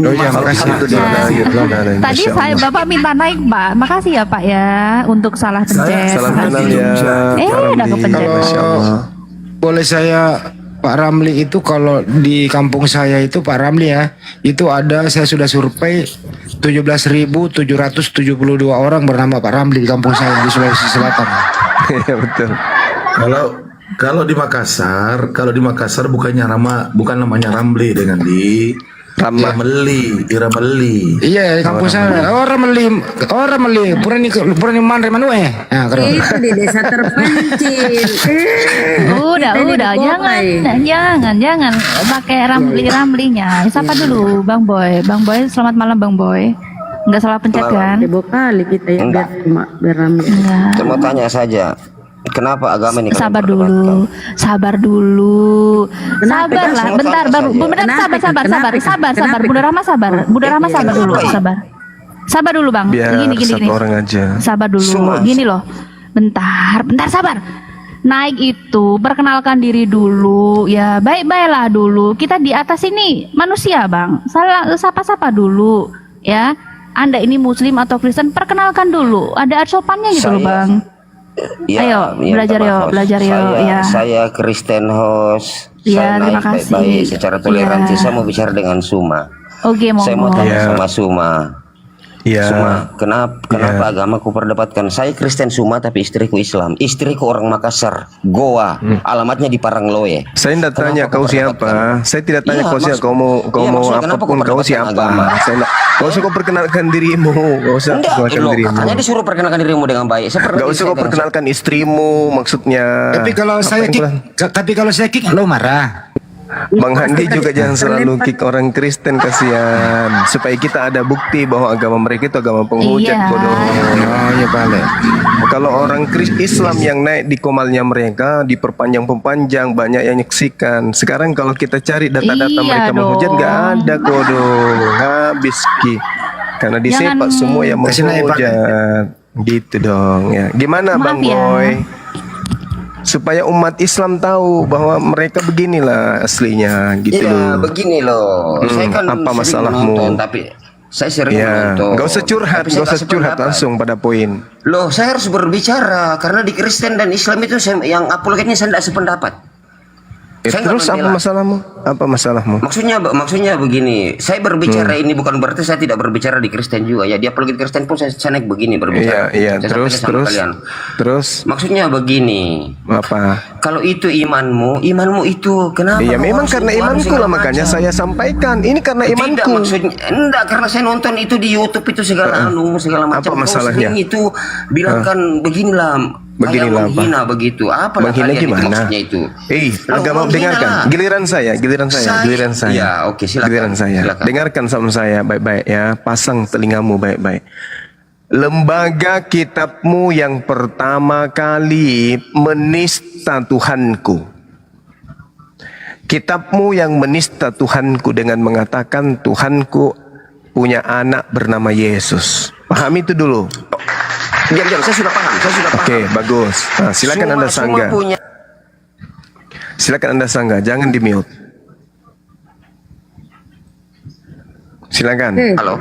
Speaker 2: Tadi Bapak minta naik Pak. Makasih ya Pak ya untuk salah pencet.
Speaker 1: Salam kenal ya.
Speaker 2: Udah kepencet.
Speaker 1: Masya Allah.
Speaker 3: boleh saya Pak Ramli itu kalau di kampung saya itu Pak Ramli ya, itu ada saya sudah survei 17.772 orang bernama Pak Ramli di kampung saya di Sulawesi Selatan.
Speaker 1: Iya betul.
Speaker 9: Kalau di Makassar, bukan namanya Ramli dengan di Irameli.
Speaker 3: Iya, di kampung saya. Orang Meli, purani manre manue. Nah,
Speaker 5: Itu di desa terpencil.
Speaker 2: Udah, jangan pakai ramlinya. Siapa dulu, Bang Boy? Bang Boy, selamat malam Bang Boy. Nggak salah pencet kan?
Speaker 5: Debo kali kita yang berambil.
Speaker 13: Saya mau tanya saja, kenapa agama ini?
Speaker 2: Sabar dulu. Sabarlah, bentar, sabar. Bunda Rama sabar dulu, sabar dulu Bang.
Speaker 1: Biar
Speaker 2: Gini.
Speaker 1: satu orang aja.
Speaker 2: Sabar dulu. Gini loh. Bentar, sabar. Naik itu perkenalkan diri dulu ya, baik-baiklah dulu. Kita di atas ini manusia Bang. Sapa-sapa dulu ya. Anda ini Muslim atau Kristen, perkenalkan dulu. Ada sopannya gitu loh Bang.
Speaker 13: Ya,
Speaker 2: Ayo belajar yuk ya.
Speaker 13: Saya Kristen host.
Speaker 2: Ya,
Speaker 13: Saya
Speaker 2: terima
Speaker 13: naik
Speaker 2: kasih.
Speaker 13: baik-baik secara toleransi.
Speaker 2: Ya.
Speaker 13: Saya mau bicara dengan Suma.
Speaker 2: Oke,
Speaker 13: Saya mau tanya sama Suma.
Speaker 1: Iya.
Speaker 13: Suma, kenapa agamaku perdebatkan? Saya Kristen Suma tapi istriku Islam. Istriku orang Makassar, Goa. Alamatnya di Parangloe.
Speaker 1: Saya tidak tanya kau siapa. Saya tidak tanya
Speaker 13: Iya,
Speaker 1: kau siapa. Kau mau
Speaker 13: maksudnya kenapa
Speaker 1: apapun
Speaker 13: kau
Speaker 1: kau siapa.
Speaker 13: agama?
Speaker 1: Kau usah kau perkenalkan dirimu. Kau usah perkenalkan dirimu.
Speaker 13: Katanya disuruh perkenalkan dirimu dengan baik.
Speaker 1: Gak usah kau perkenalkan istrimu, maksudnya.
Speaker 3: Tapi kalau saya kick, lo marah.
Speaker 1: Bang Handi juga jangan selalu kick orang Kristen, kasihan. Supaya kita ada bukti bahwa agama mereka itu agama penghujat bodoh.
Speaker 3: Oh ya balik.
Speaker 1: Kalau orang Islam yang naik di komalnya mereka diperpanjang, banyak yang nyaksikan. Sekarang kalau kita cari data-data mereka menghujat, gak ada kodoh, habis ki. Karena disepak semua yang menghujat. Gitu dong ya. Gimana Bang Boy? Supaya umat Islam tahu bahwa mereka beginilah aslinya gitu
Speaker 13: Iya,
Speaker 1: loh.
Speaker 13: begini loh. Saya kan
Speaker 1: apa
Speaker 13: sering
Speaker 1: masalahmu?
Speaker 13: menonton, tapi saya sering
Speaker 1: Ya,
Speaker 13: menonton.
Speaker 1: gak usah curhat,
Speaker 13: Tapi saya
Speaker 1: gak usah
Speaker 13: kasih
Speaker 1: curhat,
Speaker 13: pendapat.
Speaker 1: langsung pada poin.
Speaker 13: Loh, saya harus berbicara karena di Kristen dan Islam itu yang apologetnya saya tidak sependapat. Saya nggak
Speaker 1: Terus apa
Speaker 13: membela.
Speaker 1: masalahmu? Apa masalahmu?
Speaker 13: Maksudnya begini, saya berbicara ini bukan berarti saya tidak berbicara di Kristen juga ya. Di apologet Kristen pun saya naik begini berbicara.
Speaker 1: Iya,
Speaker 13: Saya
Speaker 1: terus
Speaker 13: sampaikan sama kalian.
Speaker 1: terus
Speaker 13: Maksudnya begini.
Speaker 1: apa?
Speaker 13: Kalau itu imanmu itu kenapa?
Speaker 1: Iya,
Speaker 13: kau
Speaker 1: memang
Speaker 13: harus
Speaker 1: karena
Speaker 13: keluar
Speaker 1: imanku
Speaker 13: segala
Speaker 1: lah, makanya
Speaker 13: macam?
Speaker 1: saya sampaikan. Ini karena
Speaker 13: Tidak,
Speaker 1: imanku.
Speaker 13: maksudnya enggak, karena saya nonton itu di YouTube itu segala segala macam.
Speaker 1: Apa
Speaker 13: Kau
Speaker 1: masalahnya?
Speaker 13: sering itu bilang kan beginilah. Kayak
Speaker 1: Beginilah apa?
Speaker 13: menghina begitu. Apa
Speaker 1: Menghina
Speaker 13: kalian itu
Speaker 1: gimana?
Speaker 13: maksudnya itu?
Speaker 1: Agama
Speaker 13: menghina
Speaker 1: dengarkan.
Speaker 13: lah.
Speaker 1: Giliran saya.
Speaker 13: Ya, oke, silakan.
Speaker 1: Giliran saya.
Speaker 13: Silakan.
Speaker 1: Dengarkan sama saya baik-baik ya. Pasang telingamu baik-baik. Lembaga kitabmu yang pertama kali menista Tuhanku. Kitabmu yang menista Tuhanku dengan mengatakan Tuhanku punya anak bernama Yesus. Pahami itu dulu.
Speaker 13: Diam, saya sudah paham.
Speaker 1: Oke, bagus. Nah, silakan Anda sanggah. Silakan Anda sanggah, jangan di mute. Silakan.
Speaker 13: Halo.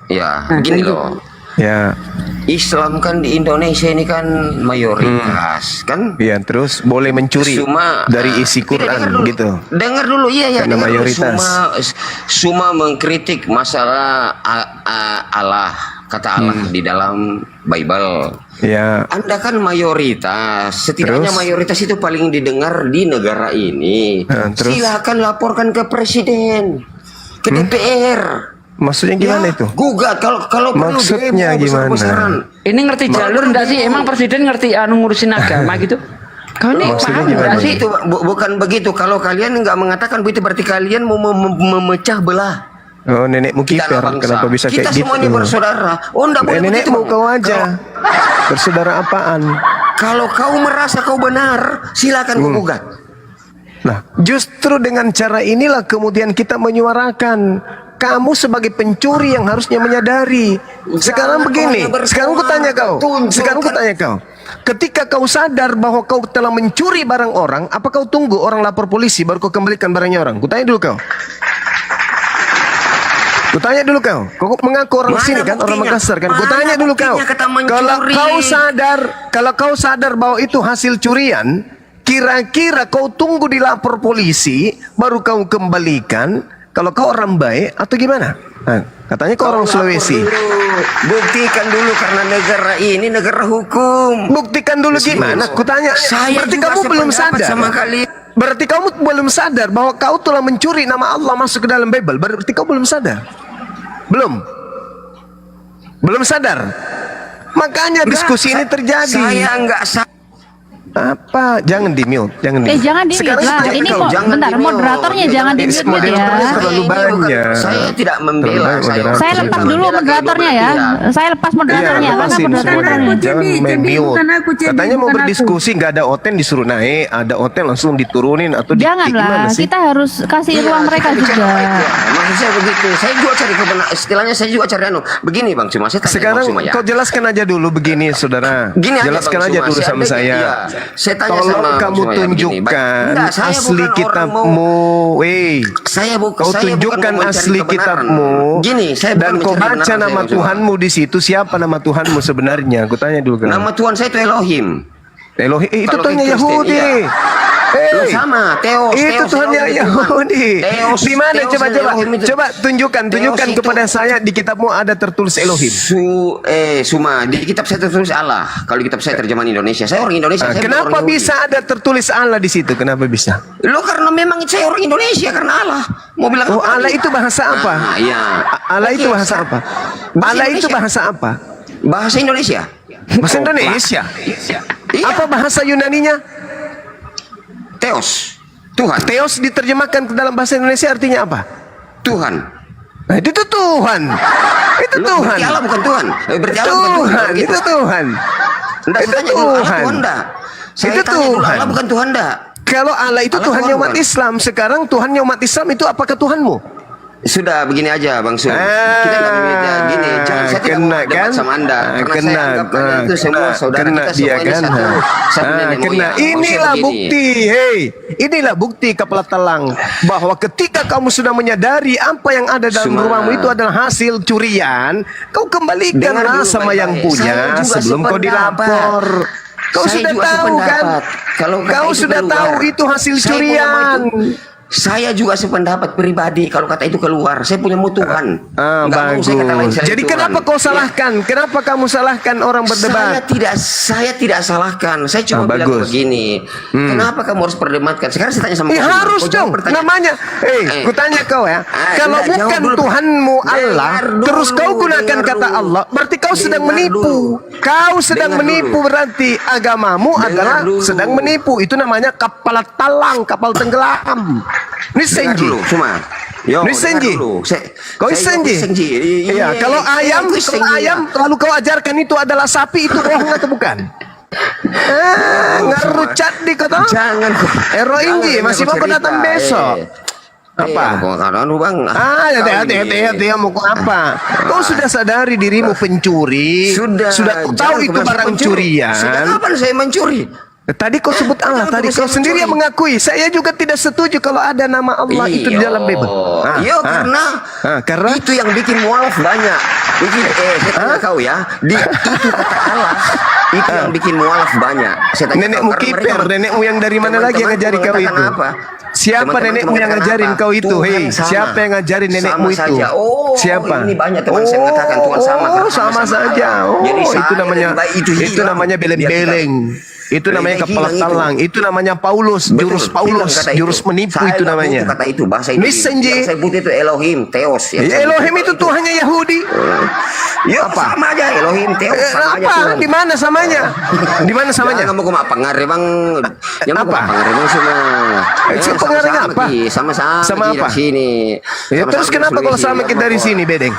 Speaker 13: Ya, gini loh.
Speaker 1: Ya.
Speaker 13: Islam kan di Indonesia ini kan mayoritas, kan?
Speaker 1: Iya, terus boleh mencuri dari isi Quran gitu.
Speaker 13: Dengar dulu, iya.
Speaker 1: Karena
Speaker 13: dengar dulu.
Speaker 1: mayoritas.
Speaker 13: Suma mengkritik masalah Allah, kata Allah di dalam Bible.
Speaker 1: Ya.
Speaker 13: Anda kan mayoritas, setidaknya
Speaker 1: Terus?
Speaker 13: mayoritas itu paling didengar di negara ini.
Speaker 1: terus?
Speaker 13: Silakan laporkan ke presiden, ke DPR.
Speaker 1: Maksudnya gimana itu?
Speaker 13: Gugat kalau perlu
Speaker 1: Maksudnya
Speaker 13: demo
Speaker 1: gimana?
Speaker 13: besar-besaran.
Speaker 17: Ini ngerti jalur enggak sih? Emang presiden ngerti ngurusin agama gitu? Kau ini
Speaker 13: Maksudnya
Speaker 17: paham
Speaker 13: gimana?
Speaker 17: enggak sih?
Speaker 13: Itu bukan begitu. Kalau kalian nggak mengatakan begitu berarti kalian mau memecah belah.
Speaker 1: Oh, nenekmu kiper. Kenapa bisa
Speaker 13: Kita
Speaker 1: kayak gitu?
Speaker 13: semuanya bersaudara. Oh, enggak boleh
Speaker 1: Nenekmu
Speaker 13: begitu.
Speaker 1: kau aja. Bersaudara apaan?
Speaker 13: Kalau kau merasa kau benar, silakan kau gugat.
Speaker 1: Nah, justru dengan cara inilah kemudian kita menyuarakan kamu sebagai pencuri yang harusnya menyadari. Sekarang begini, sekarang ku tanya kau. Ketika kau sadar bahwa kau telah mencuri barang orang, apa kau tunggu orang lapor polisi baru kau kembalikan barangnya orang? Ku tanya dulu kau. Kau mengaku orang sini kan, orang Makassar kan? Ku tanya dulu kau. Kalau kau sadar bahwa itu hasil curian, Kira-kira kau tunggu dilapor polisi, baru kau kembalikan, kalau kau orang baik atau gimana? Nah, katanya kau orang Sulawesi.
Speaker 13: Buktikan dulu karena negara ini negara hukum.
Speaker 1: Buktikan dulu gimana? Kutanya, berarti
Speaker 13: juga
Speaker 1: kamu belum
Speaker 13: sependapat
Speaker 1: sadar.
Speaker 13: sama kalian.
Speaker 1: Berarti kamu belum sadar bahwa kau telah mencuri nama Allah masuk ke dalam Bible. Berarti kau belum sadar. Belum sadar. Makanya diskusi ini terjadi.
Speaker 13: Saya enggak
Speaker 1: Apa? Jangan di-mute, jangan di-mute.
Speaker 2: Jangan di-mute
Speaker 1: Sekarang
Speaker 2: lah.
Speaker 1: jangan
Speaker 2: Ini
Speaker 1: kau,
Speaker 2: kok
Speaker 1: jangan
Speaker 2: bentar,
Speaker 1: di-mute.
Speaker 2: moderatornya jangan di-mute ya.
Speaker 1: Moderatornya terlalu banyak.
Speaker 13: Saya tidak membela.
Speaker 2: Saya lepas dulu moderatornya ya. Saya lepas moderatornya karena moderatornya.
Speaker 1: Jangan main mute. Katanya mau berdiskusi, nggak ada Oten disuruh naik, ada Oten langsung diturunin atau
Speaker 2: Janganlah, kita harus kasih ruang mereka juga.
Speaker 13: Maksud saya begitu. Saya juga cari kebenaran. Istilahnya saya juga cari begini Bang Cuma. Saya tanya
Speaker 1: sekarang
Speaker 13: Bang Cuma, ya.
Speaker 1: kau jelaskan aja dulu begini, saudara.
Speaker 13: Gini aja,
Speaker 1: Jelaskan
Speaker 13: Bang
Speaker 1: aja
Speaker 13: Cuma,
Speaker 1: dulu sama saya.
Speaker 13: iya. Saya tanya
Speaker 1: Tolong
Speaker 13: sama Bang
Speaker 1: kamu
Speaker 13: Cuma, ya, begini.
Speaker 1: tunjukkan
Speaker 13: Enggak, saya
Speaker 1: asli
Speaker 13: bukan
Speaker 1: kitabmu. Kau
Speaker 13: saya
Speaker 1: tunjukkan
Speaker 13: bukan
Speaker 1: asli
Speaker 13: mencari kebenaran.
Speaker 1: kitabmu.
Speaker 13: Gini, saya
Speaker 1: dan
Speaker 13: bukan
Speaker 1: kau
Speaker 13: mencari
Speaker 1: baca
Speaker 13: kebenaran,
Speaker 1: nama
Speaker 13: saya, Bang Cuma.
Speaker 1: Tuhanmu di situ. Siapa nama Tuhanmu sebenarnya? Aku tanya dulu kan.
Speaker 13: Nama Tuhan saya itu Elohim.
Speaker 1: Elohim itu
Speaker 13: Kalau
Speaker 1: Tuhannya
Speaker 13: Kristen,
Speaker 1: Yahudi.
Speaker 13: iya. Loh, sama, Theos.
Speaker 1: Itu Tuhannya Yahudi. Di mana coba tunjukkan kepada saya di kitabmu ada tertulis Elohim.
Speaker 13: Suma di kitab saya tertulis Allah. Kalau di kitab saya terjemahan Indonesia, saya orang Indonesia. Saya
Speaker 1: Kenapa
Speaker 13: orang
Speaker 1: bisa ada tertulis Allah di situ? Kenapa bisa?
Speaker 13: Lo karena memang saya orang Indonesia karena Allah. Mau bilang
Speaker 1: apa? Allah itu bahasa apa?
Speaker 13: Iya.
Speaker 1: Allah itu bahasa apa? Allah itu bahasa apa?
Speaker 13: Bahasa Indonesia.
Speaker 1: Bahasa Indonesia. Apa bahasa Yunaninya?
Speaker 13: Theos, Tuhan.
Speaker 1: Theos diterjemahkan ke dalam bahasa Indonesia artinya apa?
Speaker 13: Tuhan.
Speaker 1: Nah, itu Tuhan. Itu Tuhan.
Speaker 13: Berarti Allah bukan Tuhan. Berarti Allah bukan
Speaker 1: Tuhan. Itu Tuhan.
Speaker 13: Itu Tuhan.
Speaker 1: Itu Tuhan.
Speaker 13: Allah bukan Tuhan dah.
Speaker 1: Kalau Allah itu Tuhannya umat Islam, sekarang Tuhannya umat Islam itu apakah Tuhanmu?
Speaker 13: Sudah begini aja Bang Sun. Kita nggak beda gini. Jangan saya tidak mau debat sama Anda. Karena saya anggap kalian itu semua saudara kita semua ini satu nenek moyang.
Speaker 1: Inilah bukti, inilah bukti kepala telang bahwa ketika kamu sudah menyadari apa yang ada dalam rumahmu itu adalah hasil curian, kau kembalikanlah sama yang punya sebelum kau dilapor. Kau sudah tahu kan? Kau sudah tahu itu hasil curian.
Speaker 13: Saya juga sependapat pribadi kalau kata itu keluar. Saya punya Tuhan.
Speaker 1: Bagus. Jadi kenapa kau salahkan? Kenapa kamu salahkan orang berdebat?
Speaker 13: Saya tidak salahkan. Saya cuma bilang begini. Kenapa kamu harus perdebatkan? Sekarang saya tanya sama kamu.
Speaker 1: Harus dong. Namanya. Ku tanya kau ya. Kalau bukan Tuhanmu Allah, terus kau gunakan kata Allah, berarti kau sedang menipu. Kau sedang menipu berarti agamamu adalah sedang menipu. Itu namanya kapal talang, kapal tenggelam. Ini senji. Ini senji. Kau senji. Iya, kalau ayam lalu kau ajarkan itu adalah sapi, itu bohong atau bukan? Ngarucat di kota.
Speaker 13: Jangan.
Speaker 1: Inji masih mau datang besok. Apa? Hati-hati mau apa? Kau sudah sadari dirimu pencuri. Sudah tahu itu barang curian.
Speaker 13: Sudah kapan saya mencuri?
Speaker 1: Tadi kau sebut Allah, tadi kau sendiri yang mengakui. Saya juga tidak setuju kalau ada nama Allah itu di dalam Bible.
Speaker 13: Karena itu yang bikin mualaf banyak. Saya tanya kau ya, itu kata Allah itu yang bikin mualaf banyak.
Speaker 1: Nenekmu kiper, nenekmu yang dari mana lagi yang ngajari kau itu? Siapa nenekmu yang ngajarin kau itu? Hei, siapa yang ngajarin nenekmu itu? Siapa?
Speaker 13: Ini banyak teman saya mengatakan Tuhan sama.
Speaker 1: Sama saja. Itu namanya beleng-beleng. Itu namanya kepala talang. Itu namanya Paulus, jurus menipu itu namanya.
Speaker 13: Kata itu bahasa Indonesia. Yang saya putih itu Elohim, Theos.
Speaker 1: Elohim itu Tuhannya Yahudi.
Speaker 13: Ya apa? Sama aja Elohim, Theos sama aja Tuhan.
Speaker 1: Di mana samanya? Di mana samanya?
Speaker 13: Jangan mau pengaruh Bang. Yang apa? Pengaruh Bang semua.
Speaker 1: Pengaruhnya apa?
Speaker 13: Sama apa? Dari sini.
Speaker 1: Ya terus kenapa kalau sama kita dari sini, Bedeng?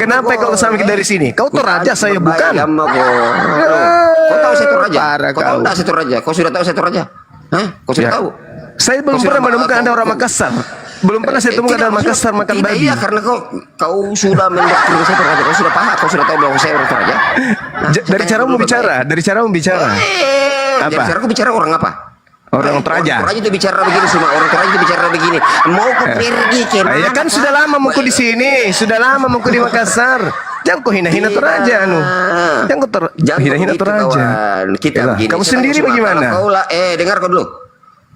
Speaker 1: Kenapa kalau sama kita dari sini? Kau tuh raja, saya bukan.
Speaker 13: Kau tahu saya Raja. Kau tahu tak Setu Raja? Kau sudah tahu Setu Raja? Hah? Kau sudah tahu?
Speaker 1: Saya belum pernah menemukan ada orang Makassar. Belum pernah saya temukan ada Makassar makan babi.
Speaker 13: Iya, karena kau sudah mendoktrin Setu Raja. Kau sudah paham. Kau sudah tahu bahwa saya orang Setu Raja.
Speaker 1: Dari caramu bicara. Dari caramu bicara.
Speaker 13: Dari caraku bicara orang apa?
Speaker 1: Orang Toraja.
Speaker 13: Orang itu bicara begini semua. Orang Toraja itu bicara begini. Mau ku pergi ke mana?
Speaker 1: Ya kan sudah lama muku di sini. Sudah lama muku di Makassar. Jangan kau hina-hina Toraja anu. Jangan kau hina-hina
Speaker 13: begitu,
Speaker 1: Toraja.
Speaker 13: kawan. Kita
Speaker 1: Yalah,
Speaker 13: begini.
Speaker 1: kamu
Speaker 13: Sekarang
Speaker 1: sendiri
Speaker 13: cuma
Speaker 1: bagaimana?
Speaker 13: kalau dengar kau dulu.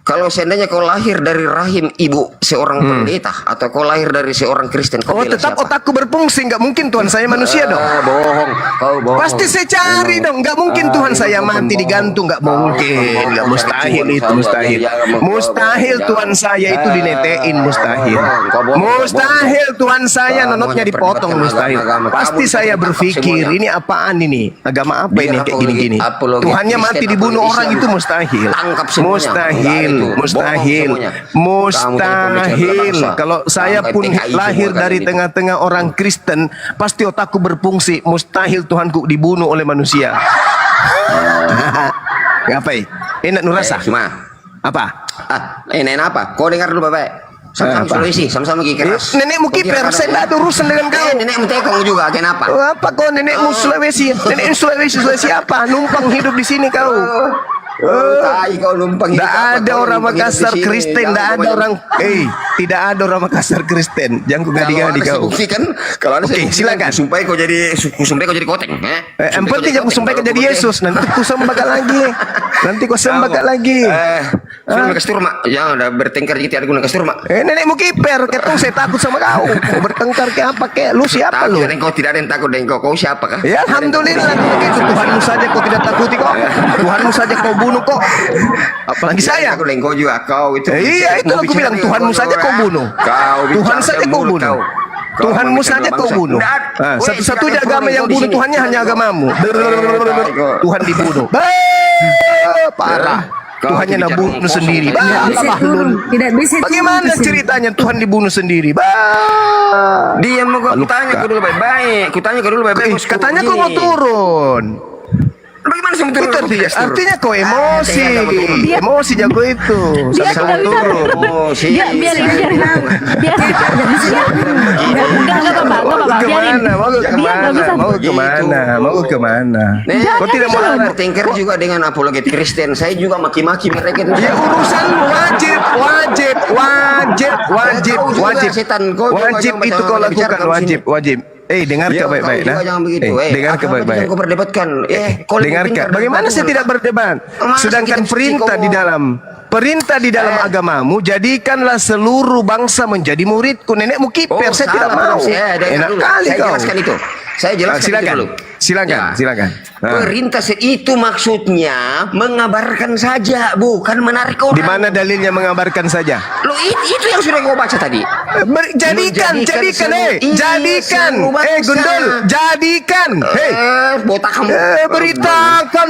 Speaker 13: Kalau seandainya kau lahir dari rahim ibu seorang pendeta atau kau lahir dari seorang Kristen, kau bela
Speaker 1: tetap
Speaker 13: siapa?
Speaker 1: otakku berfungsi, nggak mungkin Tuhan saya manusia dong.
Speaker 13: Bohong, kau bohong.
Speaker 1: Pasti saya cari dong, nggak mungkin Tuhan saya mati digantung, nggak mungkin, nggak mustahil itu, mustahil. Mustahil Tuhan saya itu dinetein, mustahil. Mustahil Tuhan saya nonotnya dipotong, mustahil. Pasti saya berpikir ini apaan ini, agama apa ini kayak gini-gini. Tuhannya mati dibunuh orang itu mustahil, mustahil. Mustahil, mustahil. Kalau saya pun lahir dari tengah-tengah orang Kristen, pasti otakku berfungsi. Mustahil Tuhanku dibunuh oleh manusia. Ngapain? Enak nurasa? Apa?
Speaker 13: Nenek apa? Kau dengar dulu bapak. Sama-sama Sulawesi, sama-sama gigi keras.
Speaker 1: Nenekmu kiper, saya tidak ada urusan dengan kau.
Speaker 13: Nenekmu tekong juga, kenapa?
Speaker 1: Apa kau nenekmu Sulawesi? Nenekmu Sulawesi apa? Numpang hidup di sini kau.
Speaker 13: Kau numpang hidup.
Speaker 1: Tidak ada orang Makassar Kristen, tidak ada orang. Tidak ada orang Makassar Kristen. Jangan kau gadi-gadi kau.
Speaker 13: Buktikan kalau ada.
Speaker 1: Oke, silakan.
Speaker 13: Sumpah kau jadi koteng.
Speaker 1: Yang penting jangan sumpah kau jadi Yesus. Nanti kau sembah lagi. Nanti kau sembah lagi.
Speaker 13: Sudah kasih turma. Jangan ada bertengkar gitu. Ada guna kasih turma.
Speaker 1: Nenekmu kiper. Ketong saya takut sama kau. Kau bertengkar ke apa ke? Lu siapa lu?
Speaker 13: Kau tidak ada yang takut dengan kau. Kau siapa kah?
Speaker 1: Ya alhamdulillah. Tuhanmu saja kau tidak takuti kok. Tuhanmu saja kau bunuh kok. Apalagi saya.
Speaker 13: Aku dengan kau juga. Kau itu.
Speaker 1: Iya itu aku bilang Tuhanmu saja kau bunuh. Tuhan saja kau bunuh. Tuhanmu saja kau bunuh. Satu-satunya agama yang bunuh Tuhannya hanya agamamu. Tuhan dibunuh. Parah. Tuhannya nabunuh sendiri.
Speaker 11: Tidak bisa.
Speaker 1: Bagaimana ceritanya Tuhan dibunuh sendiri?
Speaker 13: Dia mau tanya kau dulu baik-baik. Kutanya kau dulu baik-baik.
Speaker 1: Katanya kau mau turun.
Speaker 13: Bagaimana sama turun?
Speaker 1: Artinya kau emosi. Emosi jago itu.
Speaker 11: Dia tidak bisa
Speaker 1: emosi.
Speaker 11: Biar
Speaker 1: Mau kemana?
Speaker 13: Kau tidak mau bertengkar juga dengan apologet Kristen. Saya juga maki-maki mereka itu.
Speaker 1: Ya urusan wajib itu kau lakukan wajib. Dengar ke baik-baik dah. Dengar ke baik-baik.
Speaker 13: Kau berdebatkan.
Speaker 1: Dengar ke. Bagaimana saya tidak berdebat? Sedangkan perintah di dalam agamamu, jadikanlah seluruh bangsa menjadi muridku. Nenekmu kiper, saya tidak mau. Enak kali kau.
Speaker 13: Jelaskan itu. Saya jelaskan itu dulu.
Speaker 1: Silakan.
Speaker 13: Perintah itu maksudnya mengabarkan saja, bukan menarik orang.
Speaker 1: Di mana dalilnya mengabarkan saja?
Speaker 13: Lo itu yang sudah kau baca tadi.
Speaker 1: Jadikan. Gundul, jadikan.
Speaker 13: Botak kamu.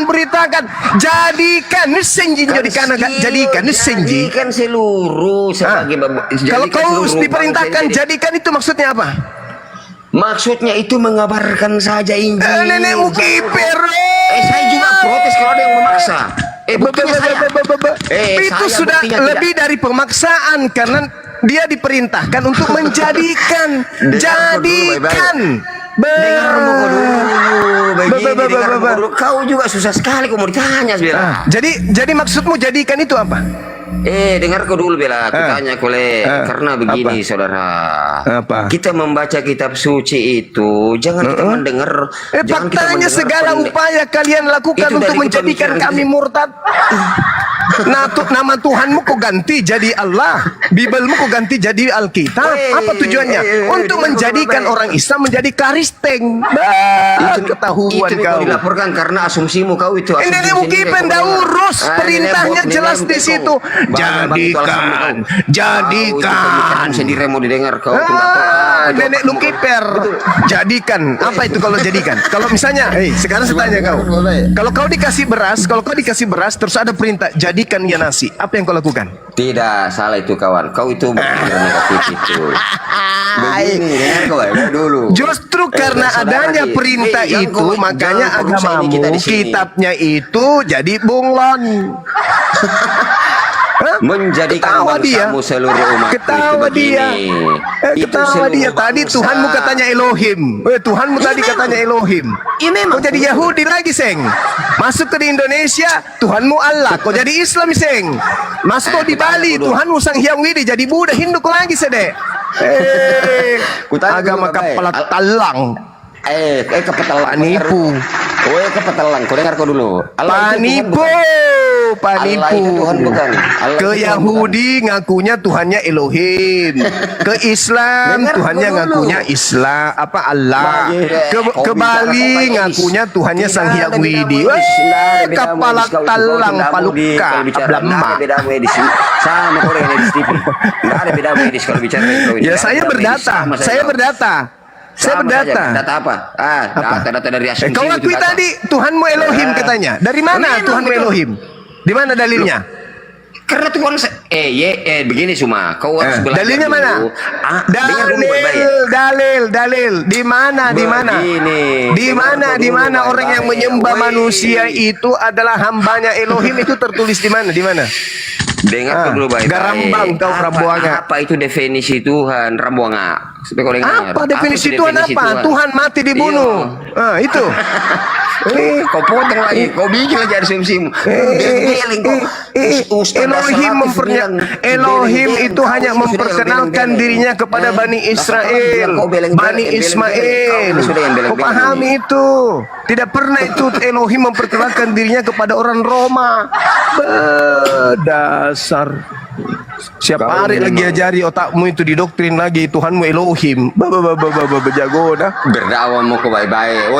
Speaker 1: Beritakan. Jadikan. Nusenji jadikan.
Speaker 13: Jadikan seluruh sebagai.
Speaker 1: Kalau kau diperintahkan jadikan itu maksudnya apa?
Speaker 13: Maksudnya itu mengabarkan saja Injil.
Speaker 1: Nenekmu kiper.
Speaker 13: Saya juga protes kalau ada yang memaksa. Buktinya saya.
Speaker 1: Itu sudah lebih dari pemaksaan karena dia diperintahkan untuk menjadikan. Jadikan.
Speaker 13: Dengar dulu. Kau juga susah sekali kau mau ditanya Bela.
Speaker 1: Jadi maksudmu jadikan itu apa?
Speaker 13: Dengar kau dulu Bela. Aku tanya kau karena begini saudara. Kita membaca kitab suci itu jangan kita mendengar.
Speaker 1: Faktanya segala upaya kalian lakukan untuk menjadikan kami murtad. Nama Tuhanmu kau ganti jadi Allah. Bibelmu kau ganti jadi Alkitab. Apa tujuannya? Untuk menjadikan orang Islam menjadi Kristen. Ketahuan
Speaker 13: itu
Speaker 1: kau.
Speaker 13: Dilaporkan karena asumsimu kau itu.
Speaker 1: Nenekmu kipen dah urus. Perintahnya jelas di situ. Jadikan.
Speaker 13: Sendiri mau didengar kau.
Speaker 1: Nenek lu kiper. Jadikan. Apa itu kalau jadikan? Kalau misalnya, sekarang saya tanya kau. Kalau kau dikasih beras, terus ada perintah jadikan ya nasi. Apa yang kau lakukan?
Speaker 13: Tidak, salah itu kawan. Kau itu berpikir negatif itu. Begini, dengar kau dulu.
Speaker 1: Justru karena adanya perintah itu, makanya agamamu, kitabnya itu jadi bunglon.
Speaker 13: Menjadikan bangsamu seluruh umat
Speaker 1: ketawa dia. Tadi Tuhanmu katanya Elohim. Tuhanmu tadi katanya Elohim. Kau jadi Yahudi lagi seng. Masuk ke di Indonesia Tuhanmu Allah. Kau jadi Islam seng. Masuk kau di Bali Tuhanmu Sang Hyang Widi. Jadi Buddha Hindu kau lagi sedek. Agama kepala talang.
Speaker 13: kepetelang.
Speaker 1: Panipu.
Speaker 13: Kepetelang. Kau dengar kau dulu.
Speaker 1: Panipu. Ke Yahudi ngakunya Tuhannya Elohim. Ke Islam Tuhannya ngakunya Allah. Ke Bali ngakunya Tuhannya Sang Hyang Widi. Kepala talang paluka ablama.
Speaker 13: Sama kau yang di TV. Nggak ada beda medis kalau bicara itu.
Speaker 1: Ya saya berdata.
Speaker 13: Data apa? Data dari asumsi.
Speaker 1: Kau akui tadi Tuhanmu Elohim katanya. Dari mana Tuhanmu Elohim? Di mana dalilnya?
Speaker 13: Karena Tuhan begini Suma, kau harus belajar
Speaker 1: dalilnya
Speaker 13: dulu.
Speaker 1: mana? Dalil. Di mana orang yang menyembah manusia itu adalah hambanya Elohim itu tertulis di mana?
Speaker 13: Dengar dulu baik-baik.
Speaker 1: Garambang kau Rambuanga.
Speaker 13: Apa itu definisi Tuhan Rambuanga? Supaya kau dengar.
Speaker 1: Apa definisi Tuhan apa? Tuhan mati dibunuh. Itu.
Speaker 13: Kau potong lagi, kau bikin lagi asumsimu.
Speaker 1: Elohim itu hanya memperkenalkan dirinya kepada Bani Israel, Bani Ismail. Kau pahami itu? Tidak pernah itu Elohim memperkenalkan dirinya kepada orang Roma. Berdasar. Siapa hari lagi ajari otakmu itu didoktrin lagi Tuhanmu Elohim. Jago dah.
Speaker 13: Berdakwahmu ke baik-baik,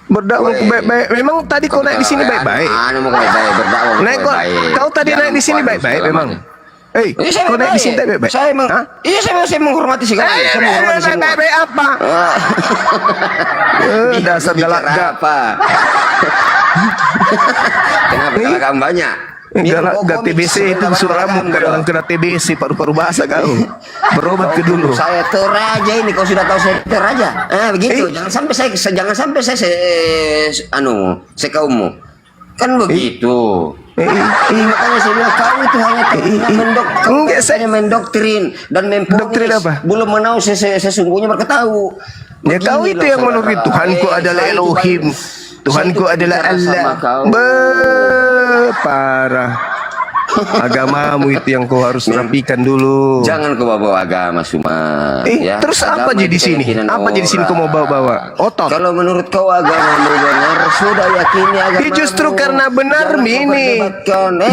Speaker 1: berdakwah baik-baik. Memang tadi kau naik di sini baik-baik. Naik kau tadi naik di sini baik-baik memang. Kau naik di sini baik-baik.
Speaker 13: Saya menghormati segala. Saya menghormati semua.
Speaker 1: Baik-baik apa? Dasar galak
Speaker 13: apa? Kenapa kamu banyak?
Speaker 1: Galak TBC itu suaramu kadang kena TBC paru-paru basah kau. Berobat ke dulu.
Speaker 13: Saya teraja ini, kau sudah tahu saya teraja. Begitu. Jangan sampai saya sekaummu. Kan begitu. Makanya saya bilang kau itu hanya mendoktrin dan memponis. Belum menahu sesungguhnya mereka tahu.
Speaker 1: Ya kau itu yang menurut Tuhanku adalah Elohim. Tuhanku adalah Allah. Parah. Agamamu itu yang kau harus rapikan dulu.
Speaker 13: Jangan kau bawa agama Suma.
Speaker 1: Terus apa jadi di sini? Apa jadi di sini kau mau bawa-bawa? Otot.
Speaker 13: Kalau menurut kau agamamu benar, sudah yakini agamamu.
Speaker 1: Justru karena benar Mini.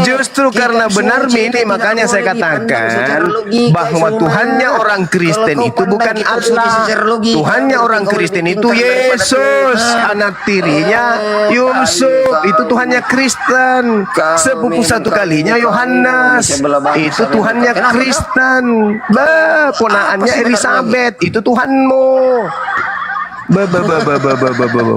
Speaker 1: Justru karena benar Mini, makanya saya katakan bahwa Tuhannya orang Kristen itu bukan Allah. Tuhannya orang Kristen itu Yesus, anak tirinya Yusuf. Itu Tuhannya Kristen. Sepupu satu kalinya Yohanes, itu Tuhannya Kristen. Ponaannya Elizabeth, itu Tuhanmu.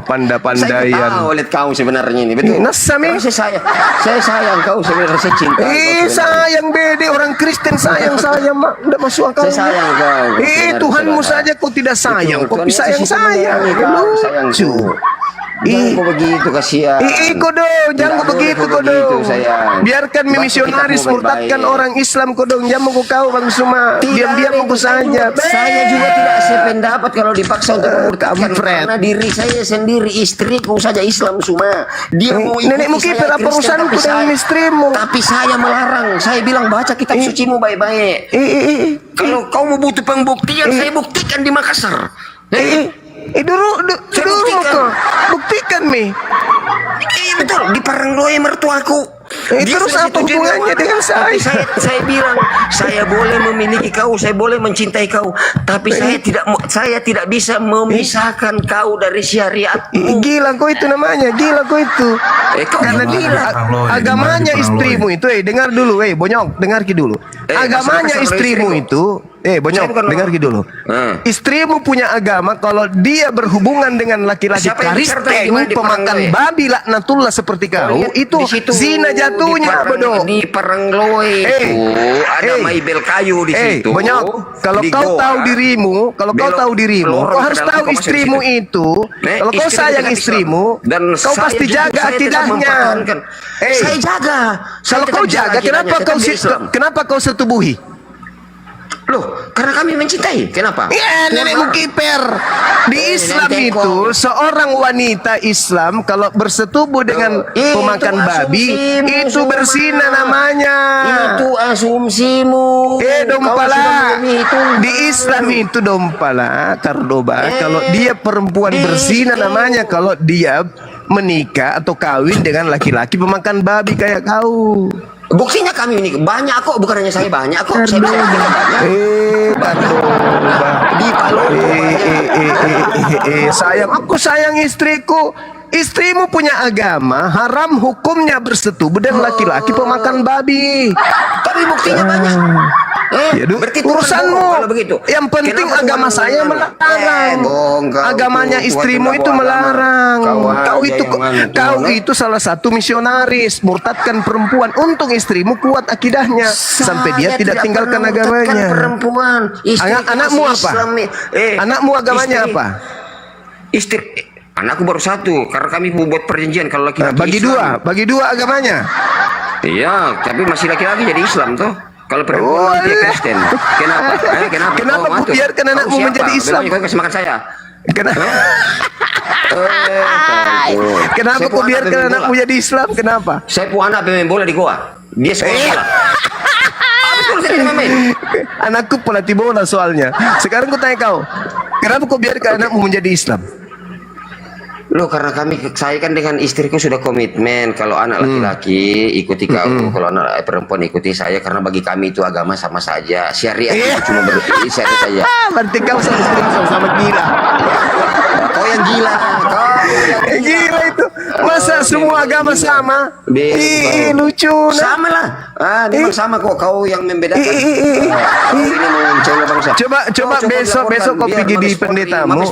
Speaker 1: Panda-pandaian.
Speaker 13: Saya tahu lihat kau sebenarnya ini, betul.
Speaker 1: Nasami.
Speaker 13: Saya sayang kau sebenarnya, saya cinta.
Speaker 1: Sayang bede orang Kristen sayang mak, tidak masuk akal.
Speaker 13: Saya sayang kau.
Speaker 1: Tuhanmu saja kau tidak sayang, kau sayang. Lucu.
Speaker 13: Jangan begitu kasihan.
Speaker 1: Jangan begitu kodo. Biarkan misionaris murtadkan orang Islam kodo. Jangan kau Bang Suma. Diam-diam aku saja.
Speaker 13: Saya juga tidak sependapat kalau dipaksa untuk memurtadkan. Karena diri saya sendiri, istriku saja Islam Suma. Dia mau ikuti
Speaker 1: nenekmu kiper apa urusanku dengan istrimu?
Speaker 13: Tapi saya melarang. Saya bilang baca kitab sucimu baik-baik. Kalau kau mau butuh pembuktian, saya buktikan di Makassar.
Speaker 1: Buktikan Mi.
Speaker 13: Betul, di Parangloe mertuaku.
Speaker 1: Terus apa hubungannya dengan saya?
Speaker 13: Saya bilang, saya boleh memiliki kau, saya boleh mencintai kau, tapi saya tidak bisa memisahkan kau dari syariat.
Speaker 1: Gila kau itu namanya, gila kau itu. Karena agamanya istrimu itu, dengar dulu, Bonyok, dengar dulu. Agamanya istrimu itu, Bonyok, dengar dulu. Istrimu punya agama kalau dia berhubungan dengan laki-laki Kristen, pemakan babi laknatullah seperti kau, itu zina jatuhnya, bodoh.
Speaker 13: Di Parangloe itu ada maibel kayu di situ.
Speaker 1: Bonyok, kalau kau tahu dirimu, kau harus tahu istrimu itu. Kalau kau sayang istrimu, kau pasti jaga akidahnya.
Speaker 13: Saya jaga.
Speaker 1: Kalau kau jaga, kenapa kau setubuhi?
Speaker 13: Loh, karena kami mencintai. Kenapa?
Speaker 1: Ya, nenekmu kiper. Di Islam itu seorang wanita Islam kalau bersetubuh dengan pemakan babi itu berzina namanya.
Speaker 13: Itu asumsimu.
Speaker 1: Dompala. Di Islam itu dompala, Kardoba. Kalau dia perempuan berzina namanya kalau dia menikah atau kawin dengan laki-laki pemakan babi kayak kau.
Speaker 13: Buktinya kami ini banyak kok, bukan hanya saya banyak kok. Saya bisa buktikan banyak. Di Palu.
Speaker 1: Sayang, aku sayang istriku. Istrimu punya agama, haram hukumnya bersetubuh dengan laki-laki pemakan babi.
Speaker 13: Tapi buktinya banyak.
Speaker 1: Urusanmu. Yang penting agama saya melarang. Agamanya istrimu itu melarang. Kau itu salah satu misionaris, murtadkan perempuan. Untung istrimu kuat akidahnya sampai dia tidak tinggalkan agamanya.
Speaker 13: Perempuan.
Speaker 1: Anakmu apa? Anakmu agamanya apa?
Speaker 13: Anakku baru satu, karena kami buat perjanjian kalau laki-laki
Speaker 1: bagi dua agamanya.
Speaker 13: Iya, tapi masih laki-laki jadi Islam toh. Kalau perempuan dia Kristen. Kenapa?
Speaker 1: Kenapa kau biarkan anakmu menjadi Islam?
Speaker 13: Kau kasih makan saya.
Speaker 1: Kenapa kau biarkan anakmu jadi Islam? Kenapa?
Speaker 13: Saya punya anak pemain bola di Goa. Dia sekolah bola.
Speaker 1: Anakku pelatih bola soalnya. Sekarang ku tanya kau, kenapa kau biarkan anakmu menjadi Islam?
Speaker 13: Loh, karena saya kan dengan istriku sudah komitmen kalau anak laki-laki ikuti kau, kalau anak perempuan ikuti saya, karena bagi kami itu agama sama saja. Syariat itu cuma syariat saja.
Speaker 1: Berarti kau sama gila.
Speaker 13: Kau yang gila.
Speaker 1: Gila itu. Masa semua agama sama? Lucu.
Speaker 13: Sama lah. Memang sama kok. Kau yang membedakan. Ini mau mencela bangsa.
Speaker 1: Coba besok kau pergi di pendetamu.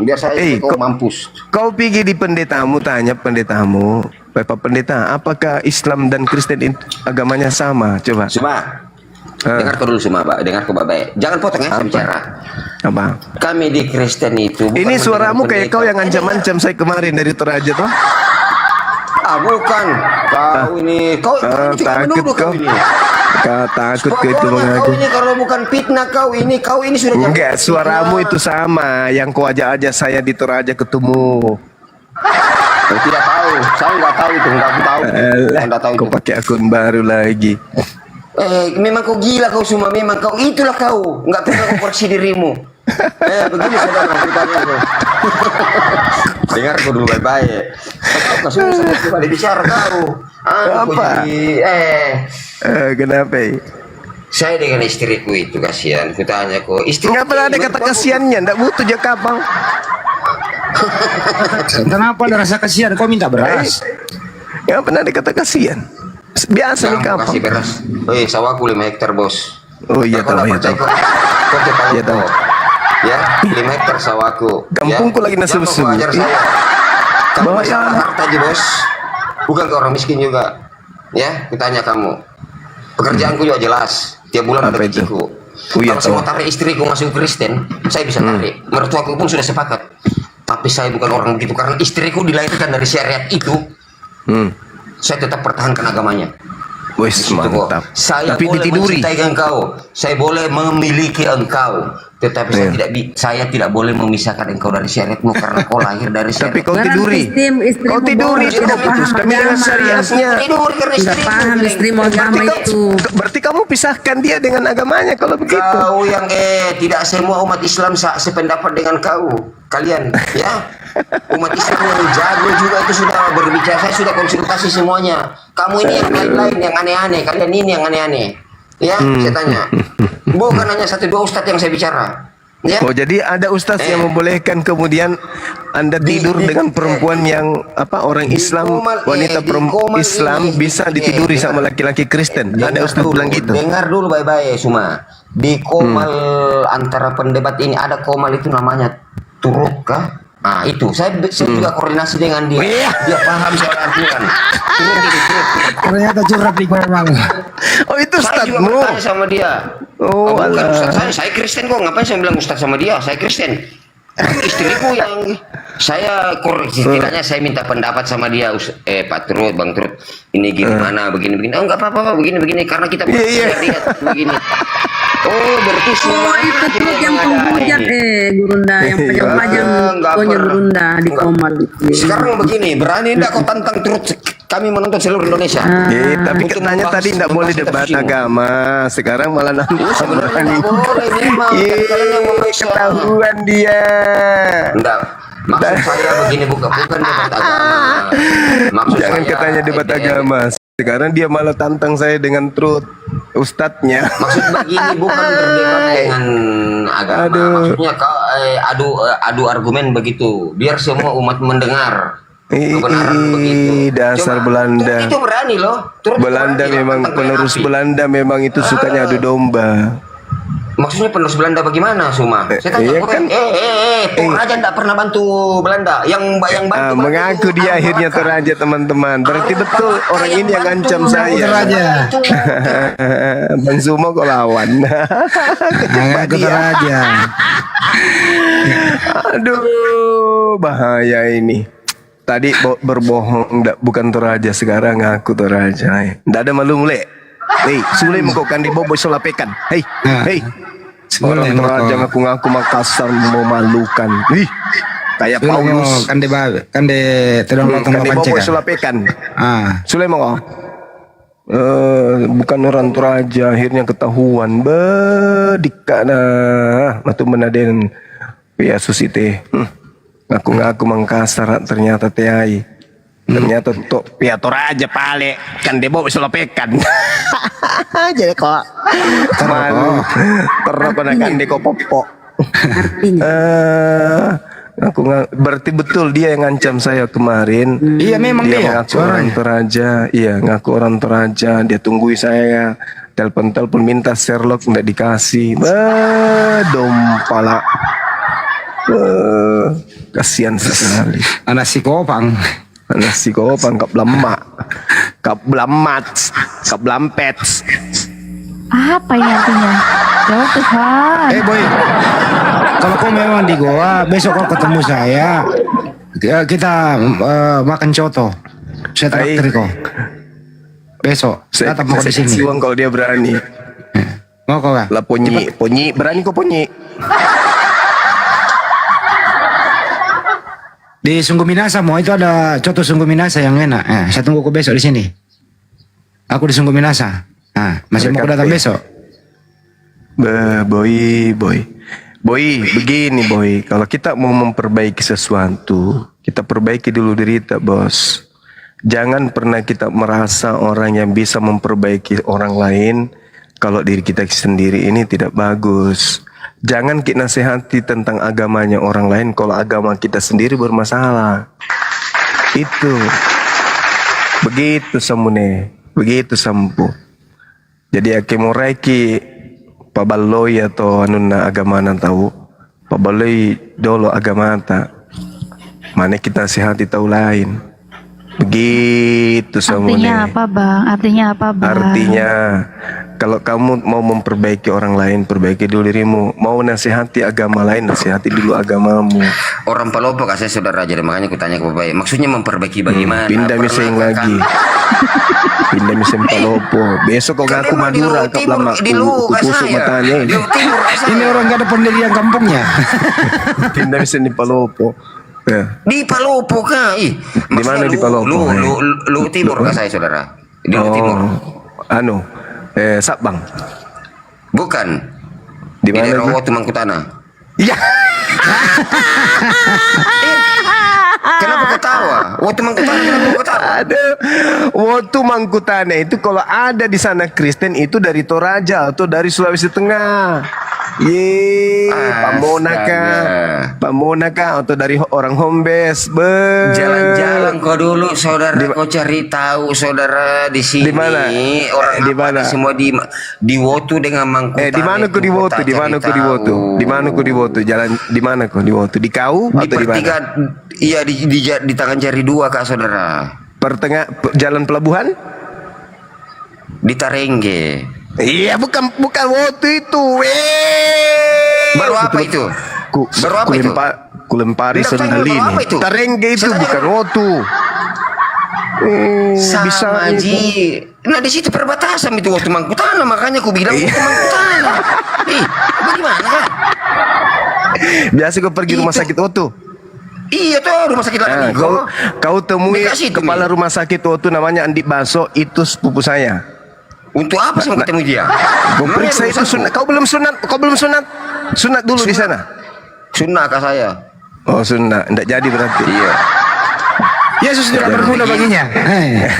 Speaker 13: Biar saya kau mampus.
Speaker 1: Kau pergi di pendetamu, tanya pendetamu, Bapak Pendeta, apakah Islam dan Kristen agamanya sama? Coba.
Speaker 13: Dengar kau dulu semua, Pak. Dengar kau baik. Jangan potong ya saya bicara.
Speaker 1: Apa?
Speaker 13: Kami di Kristen itu.
Speaker 1: Ini suaramu kayak kau yang ancam-ancam saya kemarin dari Toraja toh?
Speaker 13: Bukan. Kau ini takut kau ini.
Speaker 1: Kau takut ke itu mengaku.
Speaker 13: Kau ini kalau bukan fitnah kau ini sudah jauh.
Speaker 1: Enggak, suaramu itu sama yang kau ajak saya di Toraja ketemu.
Speaker 13: Kau tidak tahu, saya nggak tahu itu, nggak tahu.
Speaker 1: Kau pakai akun baru lagi.
Speaker 13: Memang kau gila kau semua, memang kau itulah kau, nggak pernah kau koreksi dirimu. Begini saudara ceritanya kau. Dengar kau dulu baik-baik. Kau susah coba bicara kau.
Speaker 1: Apa? Kenapa?
Speaker 13: Saya dengan istriku itu kasihan. Kutanya kau, istri.
Speaker 1: Nggak pernah ada kata kasihannya, nggak butuh jakabang.
Speaker 3: Kenapa ada rasa kasihan? Kau minta beras?
Speaker 1: Nggak pernah ada kata kasihan. Biasa nih kapal.
Speaker 13: Kasih beras. Sawahku 5 hektar bos.
Speaker 1: Oh iya tahu.
Speaker 13: Iya tahu. Ya, 5 hektar sawahku.
Speaker 1: Kampungku lagi nasi susu.
Speaker 13: Kamu masalah harta aja bos. Bukan ke orang miskin juga. Ya, kutanya kamu. Pekerjaanku juga jelas. Tiap bulan ada gajiku. Kalau saya mau tarik istriku masuk Kristen, saya bisa tarik. Mertuaku pun sudah sepakat. Tapi saya bukan orang begitu, karena istriku dilahirkan dari syariat itu. Saya tetap pertahankan agamanya.
Speaker 1: Wes mantap.
Speaker 13: Saya
Speaker 1: tapi
Speaker 13: boleh
Speaker 1: ditiduri.
Speaker 13: mencintai engkau, saya boleh memiliki engkau, tetapi saya tidak boleh memisahkan engkau dari syariatmu karena kau lahir dari syariat.
Speaker 1: Tapi kau tiduri. Kau tiduri sudah putus kami dengan syariatnya.
Speaker 5: Tidak paham istrimu agama itu.
Speaker 1: Berarti kamu pisahkan dia dengan agamanya kalau begitu.
Speaker 13: Kau yang tidak semua umat Islam sependapat dengan kau. Kalian ya. Umat Islam yang jago juga itu sudah berbicara, saya sudah konsultasi semuanya. Kamu ini yang lain-lain, yang aneh-aneh, kalian ini yang aneh-aneh. Ya, saya tanya. Bukan hanya 1-2 ustadz yang saya bicara. Ya?
Speaker 1: Oh, jadi ada ustadz yang membolehkan kemudian Anda tidur dengan perempuan yang orang Islam, wanita perempuan Islam bisa ditiduri sama laki-laki Kristen. Ada ustadz bilang gitu.
Speaker 13: Dengar dulu baik-baik Suma. Di komal antara pendebat ini ada komal itu namanya turut kah? Nah itu saya juga koordinasi dengan dia. Dia paham soal Al-Quran.
Speaker 3: Ternyata curhat di komal.
Speaker 1: Oh itu
Speaker 13: ustadzmu. Saya juga bertanya sama dia.
Speaker 1: Oh
Speaker 13: bukan ustadz saya Kristen kok. Ngapain saya bilang ustadz sama dia? Saya Kristen. Istriku yang saya koreksi, setidaknya saya minta pendapat sama dia. Pak Turut, Bang Turut, ini gimana begini. Oh nggak apa-apa begini karena kita lihat begini. Oh, berarti semua
Speaker 5: itu truk yang penghujat Gurunda yang pajang-pajang pokoknya Gurunda di Komal itu.
Speaker 13: Sekarang begini, berani enggak kau tantang terus kami menonton seluruh Indonesia?
Speaker 1: Tapi katanya tadi tidak boleh debat agama. Sekarang malah nanti berani. Ketahuan dia.
Speaker 13: Enggak. Maksud saya begini, bukan debat agama.
Speaker 1: Jangan katanya debat agama. Sekarang dia malah tantang saya dengan truth ustadznya.
Speaker 13: Maksud begini bukan berdebat dengan agama. Maksudnya kau adu argumen begitu, biar semua umat mendengar kebenaran begitu.
Speaker 1: Dasar Belanda.
Speaker 13: Itu berani loh.
Speaker 1: Belanda memang penerus Belanda memang itu sukanya adu domba.
Speaker 13: Maksudnya penerus Belanda bagaimana, Suma? Saya tanya, Toraja tidak pernah bantu Belanda. Yang bantu.
Speaker 1: Mengaku dia akhirnya Toraja, teman-teman. Berarti betul orang ini yang ancam saya. Toraja. Bang Zuma kok lawan.
Speaker 3: Mengaku Toraja.
Speaker 1: Aduh, bahaya ini. Tadi berbohong, bukan Toraja, sekarang ngaku Toraja. Tidak ada malu mulai. Hei, Sule mengkaukan di bobo solapekan. Hei, hei. Orang Toraja ngaku-ngaku Makassar memalukan. Ih, kayak Paulus.
Speaker 3: Kan de terang
Speaker 1: kan di bobo solapekan. Sule mau. Bukan orang Toraja, akhirnya ketahuan. Bedikana, matu menaden. Ya susite. Ngaku-ngaku Makassar ternyata teai. Ternyata tuh pihak Toraja pale kan dia bawa solopekan. Jadi kok malu pernah kan dia kok popok. Aku berarti betul dia yang ngancam saya kemarin.
Speaker 3: Iya memang dia
Speaker 1: ngaku orang Toraja. Iya ngaku orang Toraja. Dia tunggui saya telepon minta Sherlock nggak dikasih. Dompala. Kasihan sekali.
Speaker 3: Anak psikopang.
Speaker 1: Nasi kopang kap lemak, kap belamat, kap blampets.
Speaker 2: Apa ini artinya? Jawab Tuhan.
Speaker 3: Boy, kalau kau memang di Goa, besok kau ketemu saya. Kita makan coto. Saya traktir kau. Besok.
Speaker 1: Saya
Speaker 3: tetap mau di sini.
Speaker 1: Siwang kalau dia berani.
Speaker 3: Mau kau kan?
Speaker 1: Lah ponyi berani kau ponyi.
Speaker 3: Di Sungguh Minasa mau itu ada coto Sungguh Minasa yang enak. Saya tunggu kau besok di sini. Aku di Sungguh Minasa. Masih mau datang besok.
Speaker 1: Boy, begini boy. Kalau kita mau memperbaiki sesuatu, kita perbaiki dulu diri kita, bos. Jangan pernah kita merasa orang yang bisa memperbaiki orang lain kalau diri kita sendiri ini tidak bagus. Jangan kita nasihati tentang agamanya orang lain kalau agama kita sendiri bermasalah. Itu. Begitu samune, begitu sampu. Jadi akimuraiki pabaloi atau anuna agama nan tahu. Pabaloi dolo agama ta. Mana kita nasihati tahu lain. Begitu samune.
Speaker 2: Artinya apa, Bang?
Speaker 1: Artinya kalau kamu mau memperbaiki orang lain, perbaiki dulu dirimu. Mau nasihati agama lain, nasihati dulu agamamu.
Speaker 13: Orang Palopo kasih saudara aja, makanya aku tanya ke Bapak. Maksudnya memperbaiki bagaimana?
Speaker 1: Pindah miseng lagi. Pindah miseng Palopo. Besok kau ngaku Madura, kau lama aku tusuk matanya.
Speaker 3: Ini orang gak ada pendirian kampungnya.
Speaker 1: Pindah miseng di Palopo. Ya.
Speaker 13: Di Palopo kah?
Speaker 1: Di mana di Palopo?
Speaker 13: Lu timur kah saya saudara? Di timur.
Speaker 1: Sabang.
Speaker 13: Bukan.
Speaker 1: Di mana?
Speaker 13: Di daerah Wotu Mangkutana.
Speaker 1: Iya.
Speaker 13: Kenapa ketawa? Wotu Mangkutana kenapa ketawa?
Speaker 1: Ada Wotu Mangkutana itu kalau ada di sana Kristen itu dari Toraja atau dari Sulawesi Tengah. Pamonaka atau dari orang Hombes.
Speaker 13: Jalan-jalan kau dulu saudara, kau cari tahu saudara di sini.
Speaker 1: Di mana?
Speaker 13: Orang
Speaker 1: di mana?
Speaker 13: Semua di Wotu dengan Mangkutana.
Speaker 1: Di mana kau di Wotu? Di mana kau di Wotu? Di mana kau di Wotu? Jalan di mana kau di Wotu? Di Kau atau di mana?
Speaker 13: Iya di tangan jari dua kak saudara.
Speaker 1: Jalan pelabuhan?
Speaker 13: Di Tarengge.
Speaker 1: Iya bukan Wotu itu.
Speaker 13: Baru apa itu? Baru apa itu?
Speaker 1: Kulempari sendalin. Tarengge itu bukan Wotu.
Speaker 13: Sama Ji. Nah di situ perbatasan itu waktu Mangku Tanah, makanya aku bilang waktu Mangku Tanah. Bagaimana kan?
Speaker 1: Biasa kau pergi rumah sakit Oto.
Speaker 13: Iya tuh rumah sakit lagi.
Speaker 1: Kau temui kepala rumah sakit Oto namanya Andi Baso, itu sepupu saya.
Speaker 13: Untuk apa sih mau ketemu dia?
Speaker 1: Kau periksa itu sunat. Kau belum sunat. Sunat dulu di sana.
Speaker 13: Sunat kah saya?
Speaker 1: Oh sunat, tidak jadi berarti.
Speaker 13: Iya.
Speaker 3: Yesus tidak berguna baginya.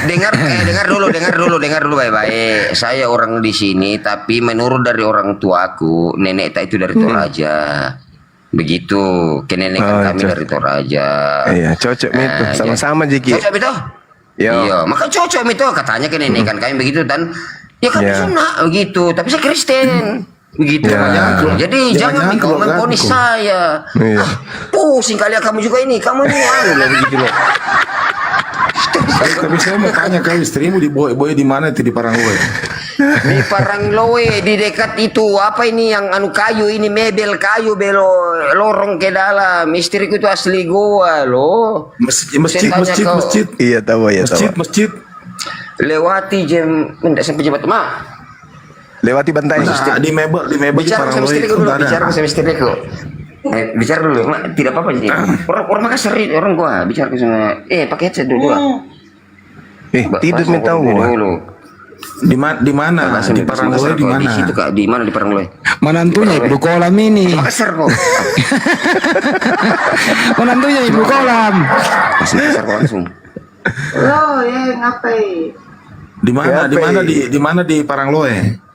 Speaker 13: Dengar dulu baik-baik. Saya orang di sini, tapi menurut dari orang tuaku, nenek itu dari Toraja. Begitu, kenenekan kami dari Toraja.
Speaker 1: Iya, cocok itu, sama-sama Jiki.
Speaker 13: Cocok itu? Iya, maka cocok itu katanya kenenekan kami begitu dan ya kami sunat begitu, tapi saya Kristen. Begitu jadi jangan kau memponis saya. Pusing kali kamu juga ini, kamu ini loh begitu loh.
Speaker 15: Tapi saya mau tanya, kau istrimu di Boy di mana itu, di Parangloe?
Speaker 13: Di Parangloe, di dekat itu apa ini yang anu kayu ini, mebel kayu belo lorong ke dalam. Istriku itu asli Goa loh.
Speaker 15: Masjid.
Speaker 1: Iya tahu ya tahu.
Speaker 15: Masjid.
Speaker 13: Lewati jam enggak sampai jam mak.
Speaker 1: Lewati bantai.
Speaker 15: Di mebel
Speaker 13: bicara sama istriku dulu, bicara sama istriku. Bicara dulu, tidak apa-apa sih. Orang Makassar, orang gua bicara sama. Pakai headset dulu.
Speaker 1: Tidur minta dulu.
Speaker 15: Di mana? Di Parangloe di mana?
Speaker 13: Di situ Kak, di mana di Parangloe?
Speaker 3: Menantunya Ibu Kolam ini.
Speaker 13: Makassar kok.
Speaker 3: Menantunya Ibu Kolam.
Speaker 13: Makassar kok langsung.
Speaker 22: Lo ngapain?
Speaker 15: Di mana di Parangloe?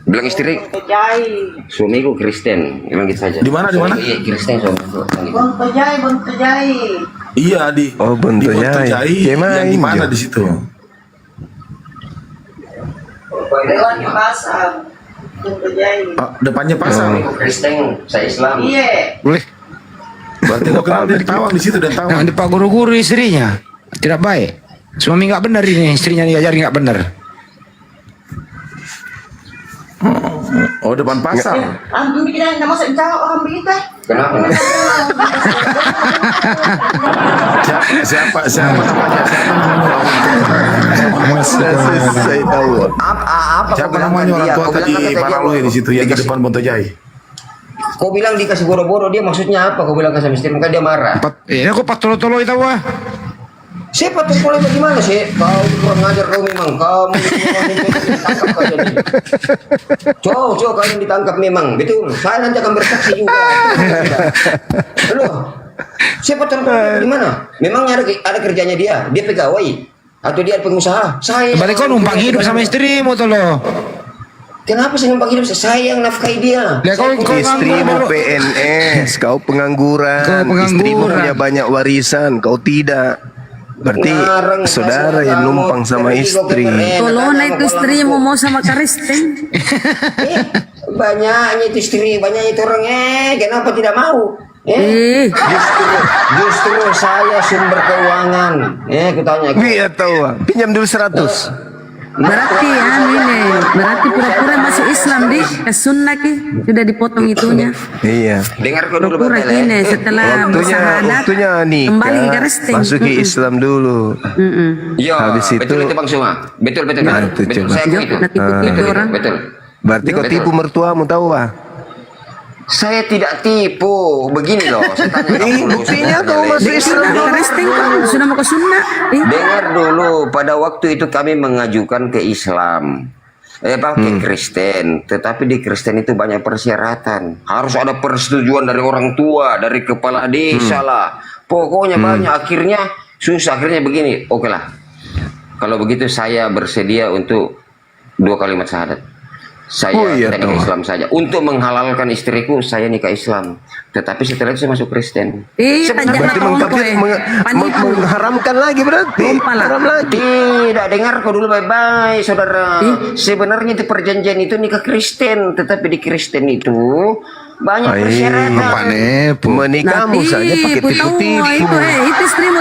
Speaker 13: Bilang istri, suamiku Kristen, bilang gitu saja.
Speaker 15: Di mana?
Speaker 13: Iya Kristen suamiku.
Speaker 22: Bontojai.
Speaker 15: Iya di
Speaker 1: Bontojai.
Speaker 15: Yang di mana di situ?
Speaker 22: Lewat ke pasar. Bontojai.
Speaker 15: Depannya pasar.
Speaker 13: Kristen, saya Islam.
Speaker 22: Iya.
Speaker 3: Boleh.
Speaker 15: Berarti kau kenal dari Tawang di situ dan Tawang.
Speaker 3: Nah, di Pak Guru-guru istrinya tidak baik. Suami nggak benar ini, istrinya diajarin nggak benar.
Speaker 15: Oh depan pasar.
Speaker 22: Antum kita nggak masuk jawab orang begitu.
Speaker 13: Kenapa?
Speaker 15: Siapa?
Speaker 1: Saya tahu.
Speaker 13: Apa?
Speaker 15: Siapa namanya orang tua tadi Parangloe di situ yang di depan Bontojai?
Speaker 13: Kau bilang dikasih boro-boro, dia maksudnya apa? Kau bilang ke sama istri, maka dia marah.
Speaker 3: Ini aku pas tolo-tolo itu wah.
Speaker 13: Siapa tuh mulai bagaimana sih? Kau kurang ajar kau memang. Kamu ditangkap kau jadi. Coba kalian ditangkap memang, betul. Saya nanti akan bersaksi juga. Loh, siapa tuh gimana? Memangnya ada kerjanya dia pegawai atau dia pengusaha? Saya.
Speaker 3: Berarti kau numpang hidup sama istrimu tuh loh.
Speaker 13: Kenapa saya numpang hidup? Saya yang nafkahi dia.
Speaker 1: Istrimu PNS, kau pengangguran. Istrimu punya banyak warisan, kau tidak. Berarti saudara yang numpang sama istri.
Speaker 5: Tolong itu istrimu mau sama Kristen.
Speaker 13: Banyaknya itu istri, banyak itu orang. Kenapa tidak mau? Justru saya sumber keuangan. Kutanya.
Speaker 1: Iya tahu. Pinjam dulu 100.
Speaker 5: Berarti berarti pura-pura masuk Islam di sunnah sudah dipotong itunya.
Speaker 1: Iya.
Speaker 13: Dengar kau dulu
Speaker 5: pura ini setelah
Speaker 1: waktunya nikah,
Speaker 5: kembali ke Kristen.
Speaker 1: masuki Islam dulu.
Speaker 13: Iya.
Speaker 1: Habis itu
Speaker 13: betul Bang Suma. Betul. Saya itu orang. Betul.
Speaker 1: Berarti kau tipu mertuamu tahu ah?
Speaker 13: Saya tidak tipu. Begini loh, saya tanya kamu dulu.
Speaker 1: Buktinya kau masuk Islam
Speaker 5: sudah mau ke sunnah.
Speaker 13: Dengar dulu, pada waktu itu kami mengajukan ke Islam. Pakai Kristen, tetapi di Kristen itu banyak persyaratan. Harus ada persetujuan dari orang tua, dari kepala desa lah. Pokoknya banyak. Akhirnya susah. Akhirnya begini. Oke lah. Kalau begitu saya bersedia untuk 2 kalimat syahadat. Saya tidak nikah Islam saja. Untuk menghalalkan istriku, saya nikah Islam. Tetapi setelah itu saya masuk Kristen.
Speaker 1: Berarti mengharamkan lagi berarti. Haram lagi.
Speaker 13: Tidak, dengar kau dulu baik-baik, saudara. Sebenarnya itu perjanjian itu nikah Kristen, tetapi di Kristen itu banyak persyaratan.
Speaker 1: Menikahmu saja pakai tipu-tipu.
Speaker 5: Itu istrimu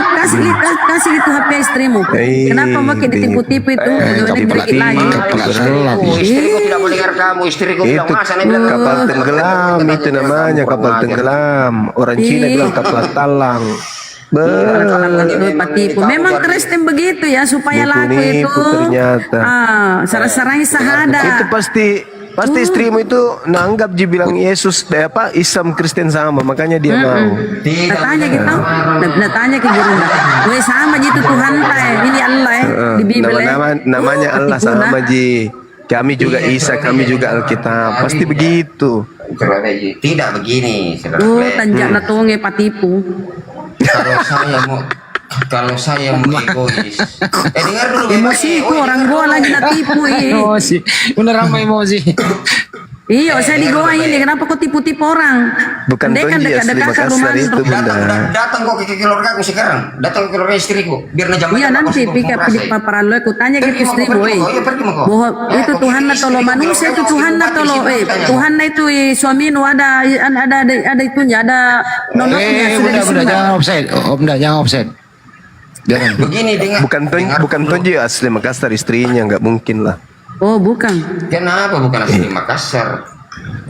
Speaker 5: kasih itu HP istrimu. Kenapa pakai ditipu-tipu itu?
Speaker 13: Istriku tidak mau dengar kamu. Istriku bilang masa
Speaker 1: kapal tenggelam itu namanya kapal tenggelam. Orang Cina bilang kapal talang.
Speaker 5: Patipu. Memang Kristen begitu ya supaya laku itu.
Speaker 1: Ternyata.
Speaker 5: Sarai-sarai sahada.
Speaker 1: Itu pasti istrimu itu nanggap bilang Yesus Islam Kristen sama, makanya dia mau.
Speaker 5: Tanya gitu. Tanya ke guru. Gue sama gitu Tuhan ini Allah di Bibel.
Speaker 1: Namanya Allah sama Ji. Kami juga Isa, kami juga Alkitab. Pasti begitu.
Speaker 13: Tidak begini.
Speaker 5: Tanjak natonge patipu.
Speaker 13: Kalau saya mau egois, dengar dulu.
Speaker 5: Emosiku orang gua lagi natipu
Speaker 3: Emosi, bener sama emosi.
Speaker 5: Iya, saya di goa ini. Kenapa kok tipu-tipu orang?
Speaker 1: Bukan Tonji asli Makassar itu, Bunda.
Speaker 13: Datang kok ke keluarga aku sekarang. Datang ke keluarga istriku. Biar najam.
Speaker 5: Iya, nanti pikir paparan lo aku tanya ke istri boy. Bahwa itu Tuhan na tolo manusia itu Tuhan na tolo Tuhan na itu suami nu ada itunya, ada nonoknya sudah
Speaker 3: Bunda, jangan offset. Bunda, jangan offset. Jangan.
Speaker 13: Begini dengar.
Speaker 1: Bukan Tonji asli Makassar, istrinya nggak mungkin lah.
Speaker 5: Oh bukan.
Speaker 13: Kenapa bukan asli Makassar?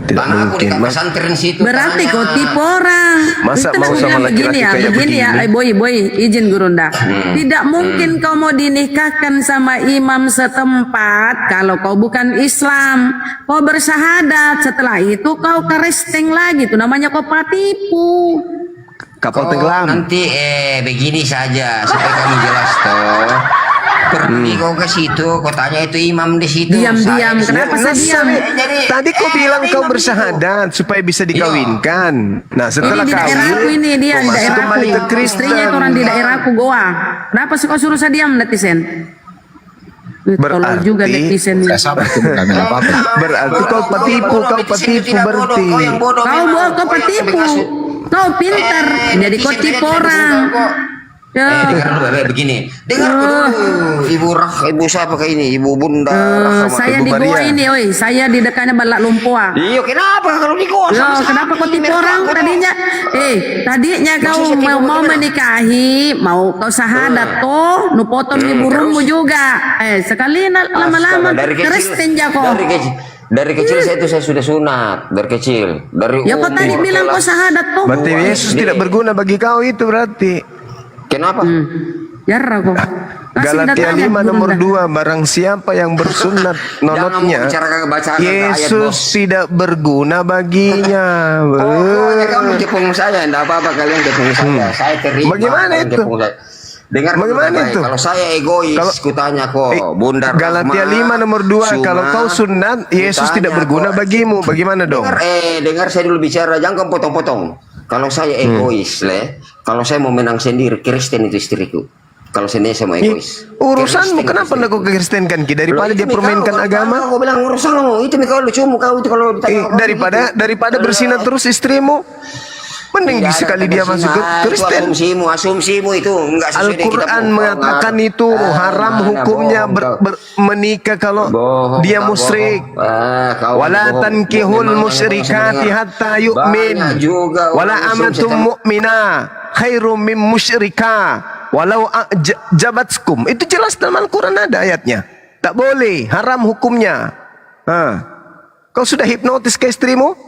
Speaker 1: Tidak mungkin.
Speaker 13: Pesantren situ.
Speaker 5: Berarti kau tipu orang.
Speaker 1: Masa
Speaker 5: Itu
Speaker 1: mau sama laki-laki kayak begini?
Speaker 5: Boy, izin Gurunda. Tidak mungkin kau mau dinikahkan sama imam setempat kalau kau bukan Islam. Kau bersahadat, setelah itu kau Kristen lagi. Itu namanya kau patipu.
Speaker 1: Kapal tenggelam.
Speaker 13: Nanti begini saja supaya kamu jelas toh. Pergi kau ke situ, kau tanya itu imam di situ.
Speaker 5: Diam-diam, kenapa saya diam?
Speaker 1: Tadi kau bilang kau bersahadat supaya bisa dikawinkan. Nah setelah
Speaker 5: ini di daerahku ini dia di daerahku. Istrinya itu orang di daerahku Goa. Kenapa sih kau suruh saya diam netizen? Berarti juga netizen.
Speaker 1: Berarti kau patipu berarti.
Speaker 5: Kau patipu. Kau pintar, jadi kau tipu orang.
Speaker 13: Dengar dulu begini. Dengar dulu. Ibu siapa kayak ini? Ibu Bunda.
Speaker 5: Saya di goa ini, saya di dekatnya Balak Lumpua.
Speaker 13: Iya, kenapa kalau di goa?
Speaker 5: Kenapa kau tipu orang tadinya? Tadinya kau mau menikahi, mau kau sahadat toh, nu potong di burungmu juga. Sekali lama-lama Kristen jako.
Speaker 13: Dari kecil saya sudah sunat, dari kecil.
Speaker 5: Ya kau tadi bilang kau sahadat toh.
Speaker 1: Berarti Yesus tidak berguna bagi kau itu berarti.
Speaker 13: Kenapa?
Speaker 5: Jarang kok.
Speaker 1: Galatia 5 nomor 2, barang siapa yang bersunat nonotnya, Yesus tidak berguna baginya.
Speaker 13: Kamu tepung saya, enggak apa-apa kalian tepung saya. Saya terima.
Speaker 1: Bagaimana itu?
Speaker 13: Dengar bagaimana itu? Kalau saya egois, kutanya kok, Bunda
Speaker 1: Galatia 5 nomor 2, kalau kau sunat, Yesus tidak berguna bagimu. Bagaimana dong?
Speaker 13: Dengar saya dulu bicara, jangan kau potong-potong. Kalau saya egois, kalau saya mau menang sendiri, Kristen itu istriku. Kalau sendiri saya mau egois.
Speaker 1: Urusanmu, kenapa anda kau kekristenkan? Daripada dia permainkan agama.
Speaker 13: Kau bilang urusanmu, itu kau lucumu kau itu kalau
Speaker 1: daripada bersinat terus istrimu. Mending sekali dia masuk ke Kristen.
Speaker 13: Asumsimu itu enggak sesuai dengan
Speaker 1: Al-Quran mengatakan itu haram hukumnya menikah kalau dia musyrik. Wala tankihul musyrikati hatta yu'min. Wala amatum mu'mina khairum min musyrika walau jabatskum. Itu jelas dalam Al-Quran ada ayatnya. Tak boleh, haram hukumnya. Kau sudah hipnotis ke istrimu?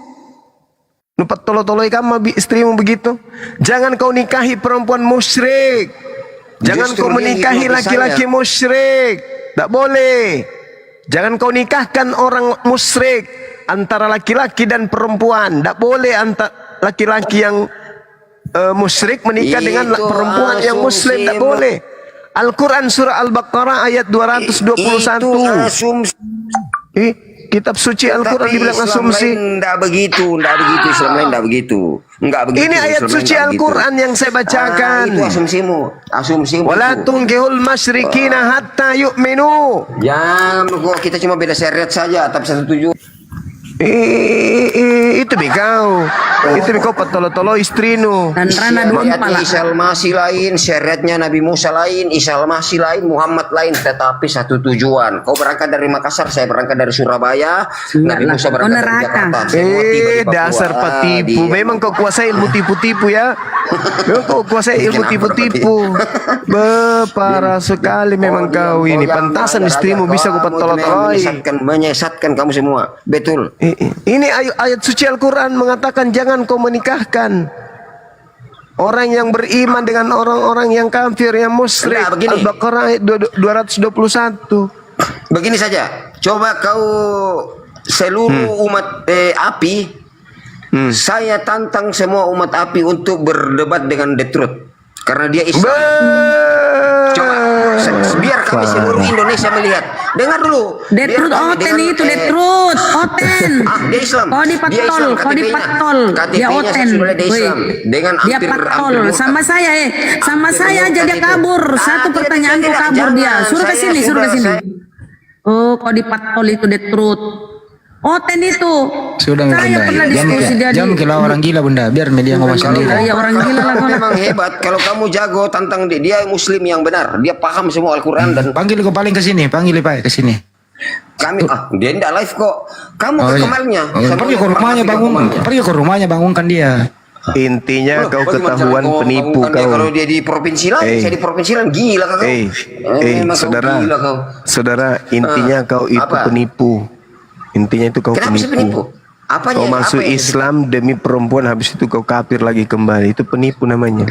Speaker 1: Nupat tolo-toloi kamu istrimu begitu. Jangan kau nikahi perempuan musyrik. Jangan kau menikahi laki-laki musyrik. Tak boleh. Jangan kau nikahkan orang musyrik antara laki-laki dan perempuan. Tak boleh antara laki-laki yang musyrik menikah dengan perempuan yang muslim. Tak boleh. Al-Quran surah Al-Baqarah ayat 221. Kitab suci Al-Quran dibilang asumsi.
Speaker 13: Enggak begitu, Islam lain enggak begitu. Enggak begitu.
Speaker 1: Ini ayat suci Al-Quran yang saya bacakan.
Speaker 13: Itu asumsimu.
Speaker 1: Wala tungkihul masyrikina hatta yu'minu.
Speaker 13: Jangan kok, kita cuma beda syariat saja, tapi satu tujuan.
Speaker 1: Itu kau patolo-tolo istrinu.
Speaker 5: Dan
Speaker 13: syariatnya Isa Al-Masih lain, syariatnya Nabi Musa lain, Isa Al-Masih lain, Muhammad lain, tetapi satu tujuan. Kau berangkat dari Makassar, saya berangkat dari Surabaya, Nabi Musa berangkat dari Jakarta.
Speaker 1: Dasar petipu. Memang kau kuasai ilmu tipu-tipu ya. Memang kau kuasai ilmu tipu-tipu. Parah sekali memang kau ini. Pantasan istrimu bisa kau patolo-toloi.
Speaker 13: Menyesatkan kamu semua. Betul.
Speaker 1: Ini ayat suci Al-Quran mengatakan jangan kau menikahkan Orang yang beriman dengan orang-orang yang kafir, yang musyrik.
Speaker 13: Enggak, begini.
Speaker 1: Al-Baqarah ayat 221.
Speaker 13: Begini saja, coba kau seluruh umat api, saya tantang semua umat api untuk berdebat dengan The Truth, karena dia Islam. Coba biar kami seluruh Indonesia melihat. Dengar dulu.
Speaker 5: The Truth Oten itu The Truth Oten.
Speaker 13: Dia Islam.
Speaker 5: Kau dipatol, kau dipatol. Dia Oten.
Speaker 13: Dengan
Speaker 5: Dia patol sama saya sama saya aja dia kabur. Satu pertanyaan tuh kabur dia. Suruh ke sini, suruh ke sini. Oh, kau dipatol itu The Truth. Oten itu.
Speaker 3: Sudah
Speaker 5: saya pernah diskusi dia.
Speaker 3: Jangan kira orang gila bunda, biar media ngomong sendiri.
Speaker 5: Ya orang gila lah kau.
Speaker 13: Memang hebat kalau kamu jago tantang dia. Dia muslim yang benar. Dia paham semua Al-Qur'an dan
Speaker 3: panggil kau paling ke sini, panggil Pak ke sini.
Speaker 13: Kami dia tidak live kok. Kamu ke kamarnya.
Speaker 3: Pergi ke rumahnya bangun. Pergi ke rumahnya bangunkan dia.
Speaker 1: Intinya kau ketahuan penipu kau.
Speaker 13: Kalau dia di provinsi lain, saya di provinsi lain gila kau.
Speaker 1: Saudara, intinya kau itu penipu. Intinya itu kau penipu. Kau masuk Islam demi perempuan, habis itu kau kafir lagi kembali. Itu penipu namanya.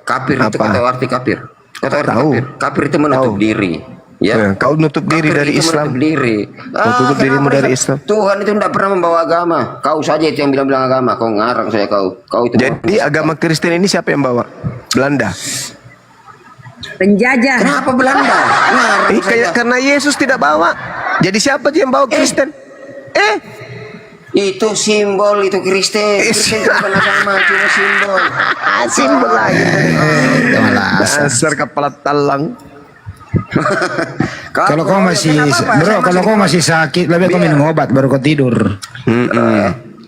Speaker 13: Kafir itu kata arti kafir. Kata arti kafir. Kafir itu menutup diri. Ya,
Speaker 1: kau nutup diri dari Islam.
Speaker 13: Kau tutup dirimu dari Islam. Tuhan itu tidak pernah membawa agama. Kau saja itu yang bilang-bilang agama. Kau ngarang saya kau. Itu
Speaker 1: jadi agama Kristen ini siapa yang bawa? Belanda.
Speaker 5: Penjajah.
Speaker 13: Kenapa Belanda?
Speaker 1: Karena Yesus tidak bawa. Jadi siapa yang bawa Kristen?
Speaker 13: Itu simbol itu Kristen. Kristen bukan agama, cuma simbol.
Speaker 1: Simbol lagi. Dasar kepala talang.
Speaker 3: Kalau kau masih kalau kau masih sakit, lebih kau minum obat baru kau tidur.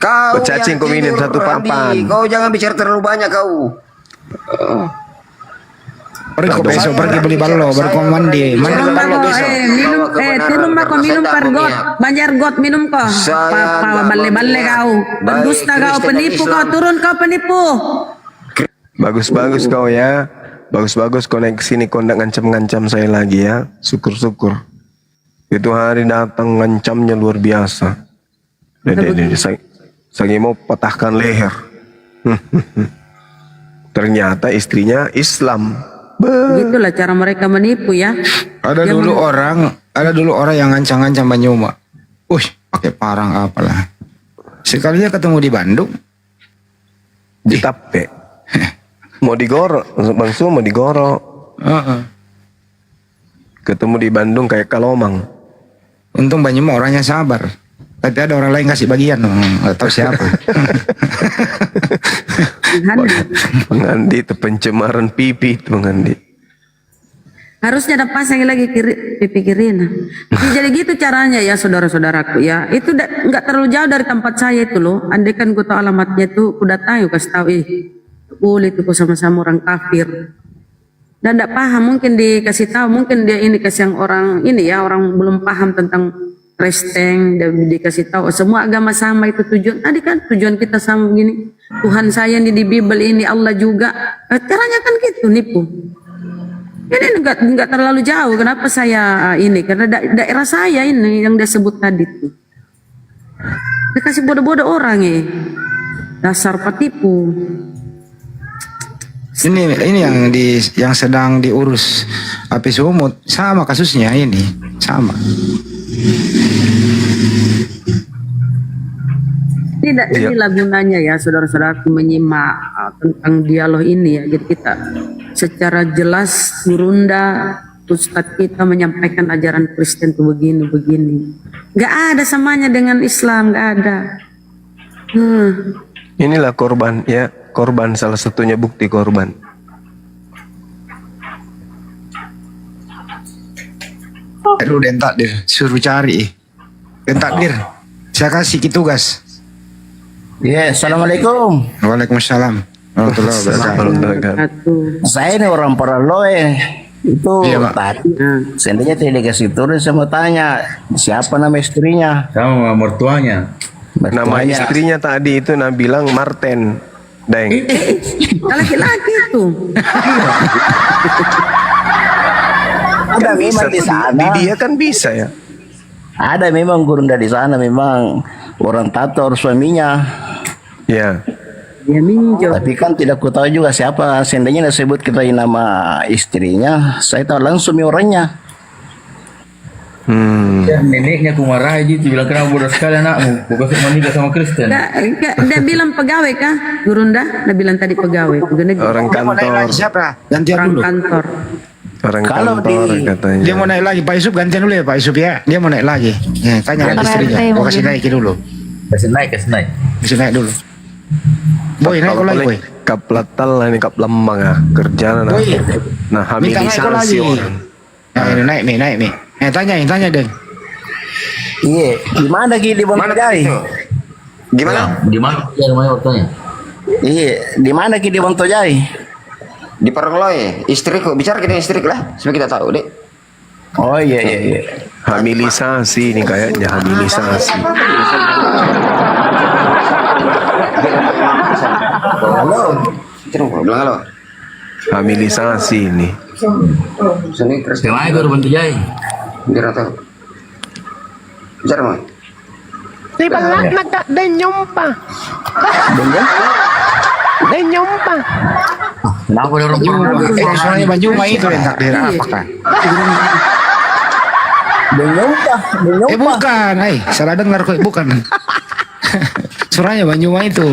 Speaker 13: Kau
Speaker 1: cacing kau minum satu papan.
Speaker 13: Kau jangan bicara terlalu banyak kau.
Speaker 3: Pergi kau besok pergi beli ballo baru kau mandi. Mandi ballo besok.
Speaker 5: Minum turun mah kau minum pergot. Banjar got minum kau. Balle kau. Berdusta kau, penipu kau, turun kau penipu.
Speaker 1: Bagus kau ya. Bagus kau naik sini, kau ndak ngancam-ngancam saya lagi ya. Syukur-syukur. Itu hari datang ngancamnya luar biasa. Saya mau patahkan leher. Ternyata istrinya Islam.
Speaker 5: Begitulah cara mereka menipu ya.
Speaker 3: Ada dulu orang yang ngancam-ngancam Banyuma. Pakai parang apalah. Sekalinya ketemu di Bandung.
Speaker 1: Ditape. Mau digorok, Bang Su mau digorok. Ketemu di Bandung kayak kalomang.
Speaker 3: Untung Banyuma orangnya sabar. Tapi ada orang lain kasih bagian, nggak tahu siapa.
Speaker 1: Pengandi itu pencemaran pipi itu pengandi.
Speaker 5: Harusnya ada pasang lagi dipikirin. Jadi gitu caranya ya saudara-saudaraku ya. Itu nggak terlalu jauh dari tempat saya itu loh. Andai kan gue tahu alamatnya tuh, udah tahu kasih tahu boleh tuh sama-sama orang kafir. Dan tidak paham mungkin dikasih tahu, mungkin dia ini kasih yang orang ini ya, orang belum paham tentang Kristen, dan dikasih tahu semua agama sama itu tujuan. Tadi kan tujuan kita sama begini. Tuhan saya ini di Bible ini Allah juga. Caranya kan gitu nipu. Ini enggak terlalu jauh. Kenapa saya ini? Karena daerah saya ini yang dia sebut tadi tuh. Dikasih bodoh-bodoh orang dasar petipu.
Speaker 3: Ini yang sedang diurus Api Sumut sama kasusnya ini sama.
Speaker 5: Inilah gunanya ya saudara-saudaraku menyimak tentang dialog ini ya. Jadi kita secara jelas gurunda Ustadz kita menyampaikan ajaran Kristen itu begini. Gak ada samanya dengan Islam, gak ada.
Speaker 1: Inilah korban ya, korban salah satunya bukti korban.
Speaker 3: Aduh dentakdir, suruh cari. Dentakdir, saya kasih tugas.
Speaker 14: Assalamualaikum.
Speaker 3: Waalaikumsalam. Warahmatullahi wabarakatuh.
Speaker 14: Saya ini orang Paraloe. Itu tadi seandainya tidak dikasih turun, saya mau tanya siapa nama istrinya?
Speaker 16: Sama mertuanya.
Speaker 1: Nama istrinya tadi itu bilang Marten. Deng.
Speaker 5: Laki-laki itu.
Speaker 14: Ada memang di sana.
Speaker 1: Di dia kan bisa ya.
Speaker 14: Ada memang gurunda di sana, memang orang tato harus suaminya.
Speaker 1: Ya.
Speaker 5: Dia minjol.
Speaker 14: Tapi kan tidak ku tahu juga siapa. Seandainya disebut kita nama istrinya, saya tahu langsung orangnya.
Speaker 16: Neneknya aku marah aja, dia bilang kenapa bodoh sekali anakmu, kau kasih menikah sama Kristen.
Speaker 5: Dia bilang pegawai kah? Gurunda, dia bilang tadi pegawai.
Speaker 1: Orang kantor.
Speaker 3: Siapa? Gantian dulu.
Speaker 5: Kantor.
Speaker 1: Orang
Speaker 3: Kalau
Speaker 1: kantor katanya.
Speaker 3: dia mau naik lagi, Pak Yusuf gantian dulu ya Pak Yusuf ya. Dia mau naik lagi. Ya, tanya
Speaker 2: Kantor
Speaker 3: istrinya.
Speaker 2: RT
Speaker 3: Mau kasih
Speaker 2: mungkin.
Speaker 3: naikin dulu.
Speaker 16: Kasih naik.
Speaker 3: Kasih naik dulu. Boy, naik kau lagi boy.
Speaker 1: Kaplatal lah ini kap lembang ah kerjaan nah.
Speaker 3: Boy,
Speaker 1: Nah
Speaker 3: minta naik kau lagi.
Speaker 1: hamilisasi orang.
Speaker 3: Nah, ini naik nih. Tanya deh.
Speaker 14: Iya, di mana Ki di Bontojai?
Speaker 13: Gimana?
Speaker 16: Di mana? Ya rumahnya waktunya.
Speaker 14: Iya, di mana Ki di Bontojai?
Speaker 13: Di Perloy, istriku bicara dengan istriku lah, supaya kita tahu deh.
Speaker 14: Oh iya.
Speaker 1: Hamilisasi ini kayaknya hamilisasi.
Speaker 13: Halo. Bilang halo.
Speaker 1: Hamilisasi ini.
Speaker 13: Sini Kristen.
Speaker 16: Kemana kau rumah Jai?
Speaker 13: Biar tahu. Bicara mau.
Speaker 1: Di balak nagak dan nyompa. Dan nyompa.
Speaker 16: Kenapa ada orang
Speaker 3: Soalnya baju itu yang tak daerah apakah?
Speaker 14: Benyompa.
Speaker 3: Bukan, salah dengar kok, bukan. Suaranya Banyuma itu.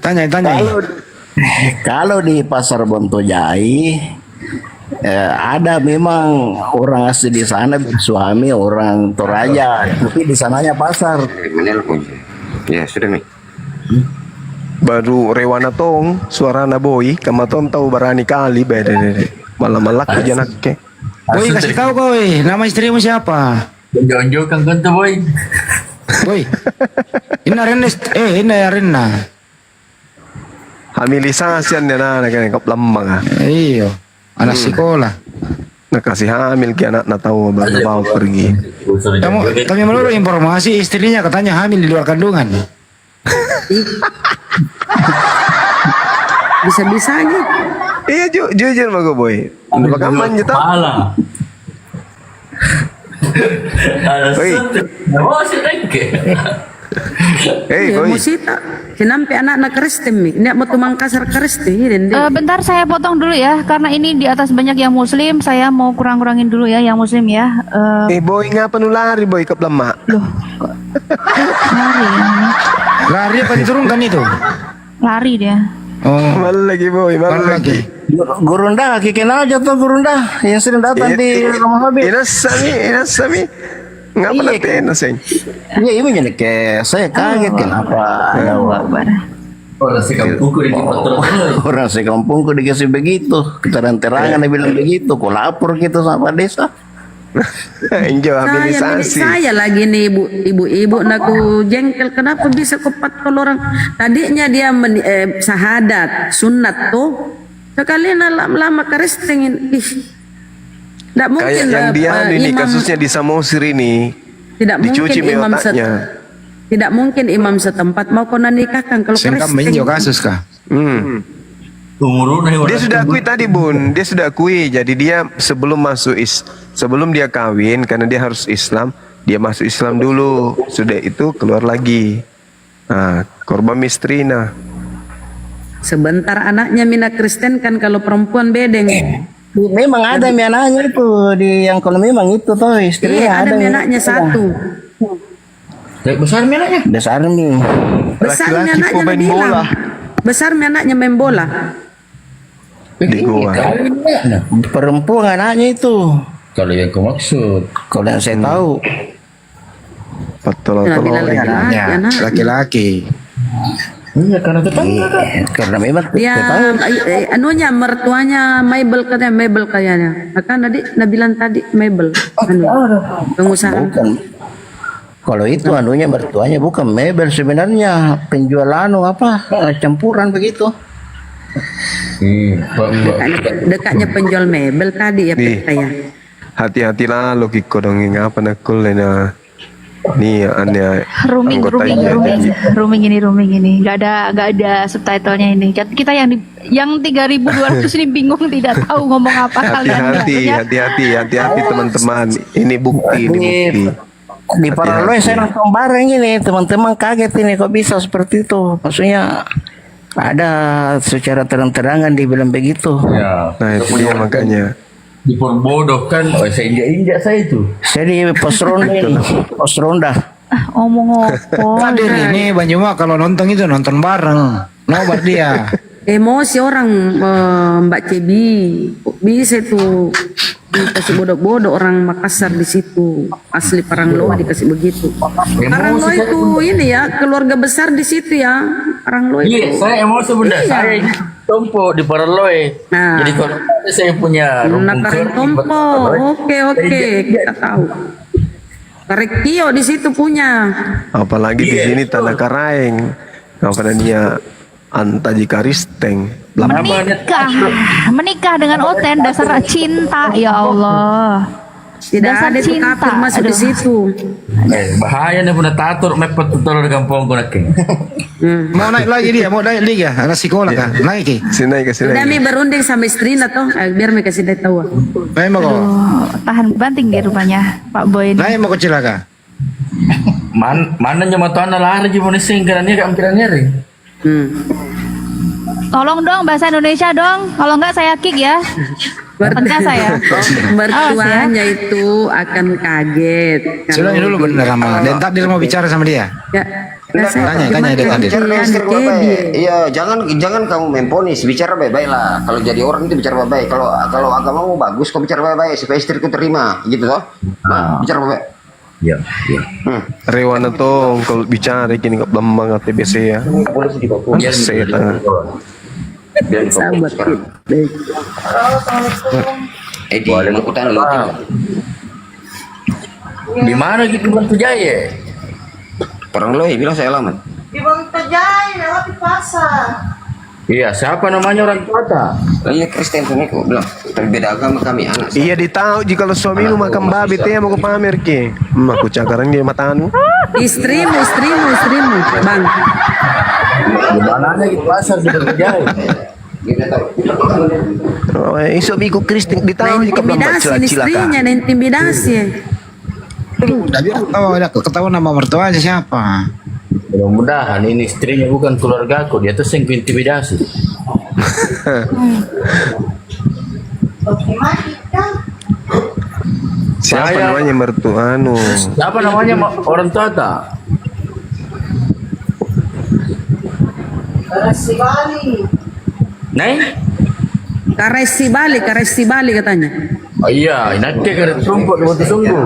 Speaker 3: Tanya.
Speaker 14: Kalau di pasar Bontojai ada memang orang asli di sana suami orang Toraja, tapi di sananya pasar.
Speaker 13: Menelpon. Ya sudah nih.
Speaker 1: Baru rewana tong suara na boy kamaton tahu barani kali beda malam-malak aja nakke.
Speaker 3: Boy kasih tahu kau, nama istrimu siapa?
Speaker 16: Jonjo kan tuh boy.
Speaker 3: Boy, ini Rena.
Speaker 1: Hamilisasi na kaya kap lambang ah.
Speaker 3: Iyo, anak sekolah.
Speaker 1: Nakasih hamil ki anak na tahu baru pergi.
Speaker 3: Kami menurut informasi istrinya katanya hamil di luar kandungan.
Speaker 5: Bisa-bisanya.
Speaker 1: Iya jujur mah gue boy. Bakaman juta. Oi. Boy.
Speaker 5: Musita. Sinampi anak na Kristen mi. Ini mau tumang kasar Kristen.
Speaker 2: Bentar saya potong dulu ya, karena ini di atas banyak yang Muslim. Saya mau kurang-kurangin dulu ya yang Muslim ya.
Speaker 1: Boy ngapa nulari boy kap lemak?
Speaker 2: Loh, kok lari ya ini?
Speaker 3: Lari apa diturunkan itu?
Speaker 2: Lari dia.
Speaker 3: Oh,
Speaker 1: malah lagi boy, malah lagi.
Speaker 14: Gurunda, kikin aja tuh Gurunda yang sering datang di rumah Habib.
Speaker 1: Inasami. Ngapa nanti naseng?
Speaker 14: Iya, ini jadi kayak saya kaget kenapa. Orang sekampungku dikasih begitu, terang-terangan dia bilang begitu, kok lapor gitu sama desa.
Speaker 1: Enjo hamilisasi.
Speaker 5: Saya lagi nih ibu-ibu naku jengkel kenapa bisa kepat kalau orang tadinya dia sahadat sunat tuh sekali lama Kristen tidak mungkin
Speaker 1: kayak yang dia ini
Speaker 5: imam,
Speaker 1: kasusnya di Samosir ini
Speaker 5: tidak
Speaker 1: dicuci
Speaker 5: mungkin imam tidak mungkin imam setempat mau kau nikahkan kalau
Speaker 3: Kristen kasus kah?
Speaker 1: Dia sudah akui tadi bun, dia sudah akui. Jadi dia sebelum dia kawin karena dia harus Islam, dia masuk Islam dulu. Sudah itu keluar lagi. Nah, korban mistrina.
Speaker 5: Sebentar anaknya mina Kristen kan kalau perempuan bedeng.
Speaker 14: Memang ada anaknya itu di yang kalau memang itu toh istrinya.
Speaker 5: Iya, ada anaknya satu.
Speaker 16: Besar anaknya?
Speaker 14: Besar nih.
Speaker 5: Besar anaknya main bola. Besar anaknya main bola.
Speaker 1: Di gua.
Speaker 14: Perempuan anaknya itu.
Speaker 16: Kalau yang kau maksud.
Speaker 14: Kalau yang saya tahu.
Speaker 1: Betul.
Speaker 3: Laki-laki.
Speaker 16: Iya karena tetangga kan.
Speaker 14: Karena memang
Speaker 5: dia anunya mertuanya Mabel kayaknya. Kan tadi bilang tadi Mabel. Pengusaha.
Speaker 14: Bukan. Kalau itu anunya mertuanya bukan Mabel sebenarnya penjual campuran begitu.
Speaker 5: Dekatnya penjual mebel tadi ya saya.
Speaker 1: Hati-hatilah lo kiko dong ngapa nakul na. Nih aneh
Speaker 2: rooming ini nggak ada subtitlenya ini kita yang 3.200 ini bingung tidak tahu ngomong apa.
Speaker 1: Hati-hati teman-teman, ini bukti.
Speaker 14: Di Paraloi saya nonton bareng ini, teman-teman kaget ini kok bisa seperti itu. Maksudnya ada secara terang-terangan dibilang begitu.
Speaker 16: Ya.
Speaker 1: Nah itu dia makanya.
Speaker 16: Diperbodohkan. Oh, saya injak saya itu.
Speaker 14: Saya di pos ronda ini, pos ronda.
Speaker 2: Omong apa?
Speaker 3: Hadir ini Bang Juma kalau nonton itu nonton bareng. Nobat dia.
Speaker 5: Emosi orang Mbak Cebi. Kok bisa tuh dikasih bodoh-bodoh orang Makassar di situ. Asli Parangloa dikasih begitu. Parangloa itu ini ya, keluarga besar di situ ya. Parangloa itu.
Speaker 16: Iya, saya emosi bunda.
Speaker 5: Iya.
Speaker 16: Saya tompo di Paraloi.
Speaker 5: Nah.
Speaker 16: Jadi kalau saya punya
Speaker 5: Nakarin tompo. Oke, kita tahu. Karektio di situ punya.
Speaker 1: Apalagi di sini Tanah Karaeng. Apa namanya? Antaji Karisteng.
Speaker 2: Menikah dengan Oten dasar cinta, ya Allah.
Speaker 5: Tidak
Speaker 2: Dasar
Speaker 5: ada itu kafir masuk di situ.
Speaker 16: Bahaya nih punya tatur mepet tutor di kampung nak.
Speaker 3: Mau naik lagi dia, mau naik lagi ya. Anak sekolah kah? Naik ki.
Speaker 1: Sini ke sini.
Speaker 5: Udah mi berunding sama istrinya toh, biar mi kasih dia tahu.
Speaker 3: Naik mau kok.
Speaker 2: Tahan banting di rumahnya Pak Boy ini.
Speaker 3: Naik mau kecil kah?
Speaker 16: Mana nyama tuan lari gimana sih karena dia kampiran nyeri.
Speaker 2: Tolong dong bahasa Indonesia dong. Kalau enggak saya kick ya. Tengah saya.
Speaker 5: Mertuanya itu akan kaget.
Speaker 3: Sudah dulu bener sama. Dan Takdir mau bicara sama dia. Tanya dia Takdir.
Speaker 13: Iya, jangan kamu memponis, bicara baik-baik lah. Kalau jadi orang itu bicara baik-baik. Kalau agamamu bagus, kau bicara baik-baik supaya istriku terima, gitu toh. Nah, bicara baik-baik.
Speaker 16: Iya.
Speaker 1: Rewana tuh kalau bicara gini kok belum banget TBC ya. Saya tangan.
Speaker 5: Sahabat.
Speaker 13: Edi, aku tanya lu.
Speaker 16: Di mana gitu Bantu Jaya?
Speaker 13: Parangloe bilang saya alamat.
Speaker 22: Di Bantu Jaya lewat di pasar.
Speaker 16: Iya, siapa namanya orang tua?
Speaker 13: Iya Kristen suamiku bilang, tapi beda agama kami anak.
Speaker 1: Iya ditahu jika kalau suami lu makan babi teh mau ke pamer ke. Aku cakaran dia matanu.
Speaker 5: Istrimu, Bang.
Speaker 16: Di mana gitu pasar di Bantu Jaya?
Speaker 1: Oh, suamiku Kristen ditahu jika belum
Speaker 5: Intimidasi istrinya, intimidasi.
Speaker 3: Ketahuan nama mertuanya siapa?
Speaker 16: Mudah-mudahan ini istrinya bukan keluarga aku, dia tuh yang intimidasi.
Speaker 1: Siapa namanya mertua anu?
Speaker 16: Siapa namanya orang tua tak? Neng?
Speaker 5: Karesi Bali katanya.
Speaker 16: Oh iya, nanti karen tumpuk di Bantu Sungguh.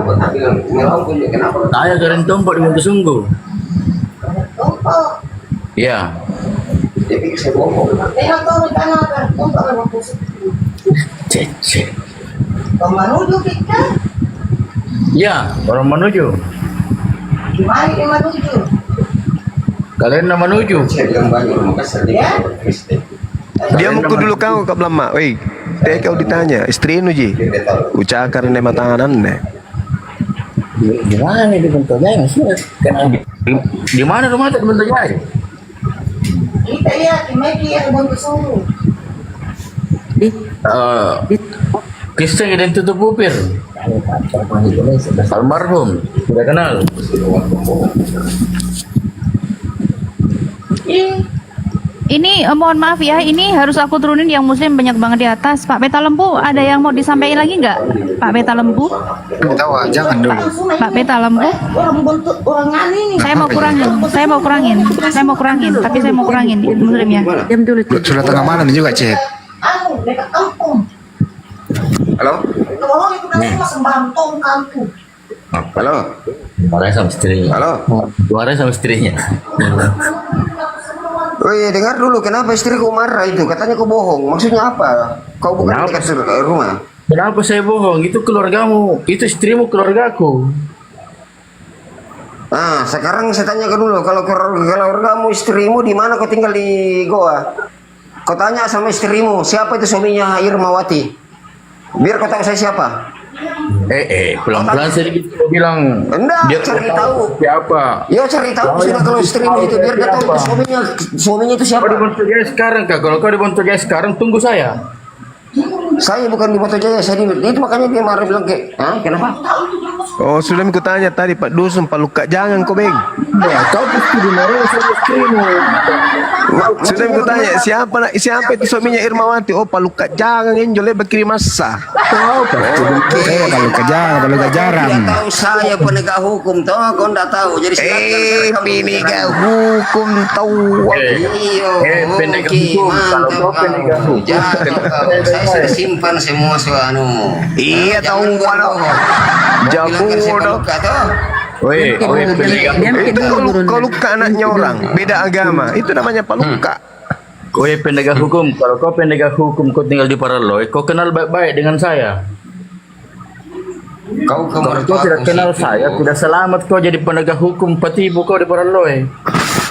Speaker 16: Saya karen tumpuk di Bantu Sungguh. Iya. Cek. Iya, orang menuju. Kalian nama menuju.
Speaker 1: Dia mau dulu kau ke Belama, woi. Teh kau ditanya, istri nu ji. Ucakar ne matanan ne.
Speaker 16: Di mana di Bantu Jaya maksudnya? Di mana rumah di Bantu Jaya?
Speaker 22: Kita ya, di media Bantu Sungguh.
Speaker 16: Kristen yang tutup bupir. Almarhum, sudah kenal.
Speaker 2: Ini mohon maaf ya, ini harus aku turunin yang muslim banyak banget di atas. Pak Peta Lembu, ada yang mau disampaikan lagi nggak? Pak Peta Lembu?
Speaker 3: Tahu, jangan dulu.
Speaker 2: Pak Peta Lembu?
Speaker 22: Orang bentuk orang ani nih.
Speaker 2: Saya mau kurangin, tapi saya mau kurangin muslimnya.
Speaker 5: Diam dulu.
Speaker 3: Sudah tengah malam juga cek.
Speaker 22: Anu, dekat kampung.
Speaker 13: Halo?
Speaker 22: Kalau itu dari sembarang kampung.
Speaker 13: Halo?
Speaker 16: Marah sama istrinya.
Speaker 13: Halo?
Speaker 16: Marah sama istrinya.
Speaker 13: Oh iya, dengar dulu kenapa istriku marah itu? Katanya kau bohong. Maksudnya apa? Kau bukan dekat rumah.
Speaker 16: Kenapa saya bohong? Itu keluargamu, itu istrimu keluargaku.
Speaker 13: Nah, sekarang saya tanyakan dulu, kalau keluargamu, istrimu di mana kau tinggal di Goa? Kau tanya sama istrimu, siapa itu suaminya Irmawati? Biar kau tahu saya siapa.
Speaker 16: Pelan-pelan sedikit kau bilang.
Speaker 13: Enggak,
Speaker 16: dia
Speaker 13: cari tahu.
Speaker 16: Siapa?
Speaker 13: Ya cari tahu sudah kalau istrimu itu biar dia tahu suaminya itu siapa.
Speaker 16: Kau di Bantu Jaya sekarang kak, kalau kau di Bantu Jaya sekarang tunggu saya.
Speaker 13: Saya bukan di Bantu Jaya, saya di itu makanya dia marah bilang kayak, kenapa?
Speaker 1: Oh, sudah aku tanya tadi Pak Dusun, Pak Luka jangan kau beng.
Speaker 16: Kau mesti dimarahin sama istrimu.
Speaker 1: Sudah aku tanya siapa itu suaminya Irmawati? Oh, Pak Luka jangan enjolnya berkiri masa.
Speaker 3: Saya Pak Luka jarang.
Speaker 13: Dia tahu saya penegak hukum toh, kau enggak tahu. Jadi
Speaker 1: penegak hukum tahu.
Speaker 16: Penegak hukum. Kalau kau penegak hukum.
Speaker 13: Saya sudah simpan semua soalmu.
Speaker 1: Iya tahu walau. Jago dah.
Speaker 16: Woi,
Speaker 1: Kalau Luka anaknya orang beda agama, itu namanya Pak Luka.
Speaker 16: Woi penegak hukum, kalau kau penegak hukum, kau tinggal di Paraloy, kau kenal baik-baik dengan saya. Kalau kau tidak kenal saya, tidak selamat kau jadi penegak hukum, petibu kau di Paraloy.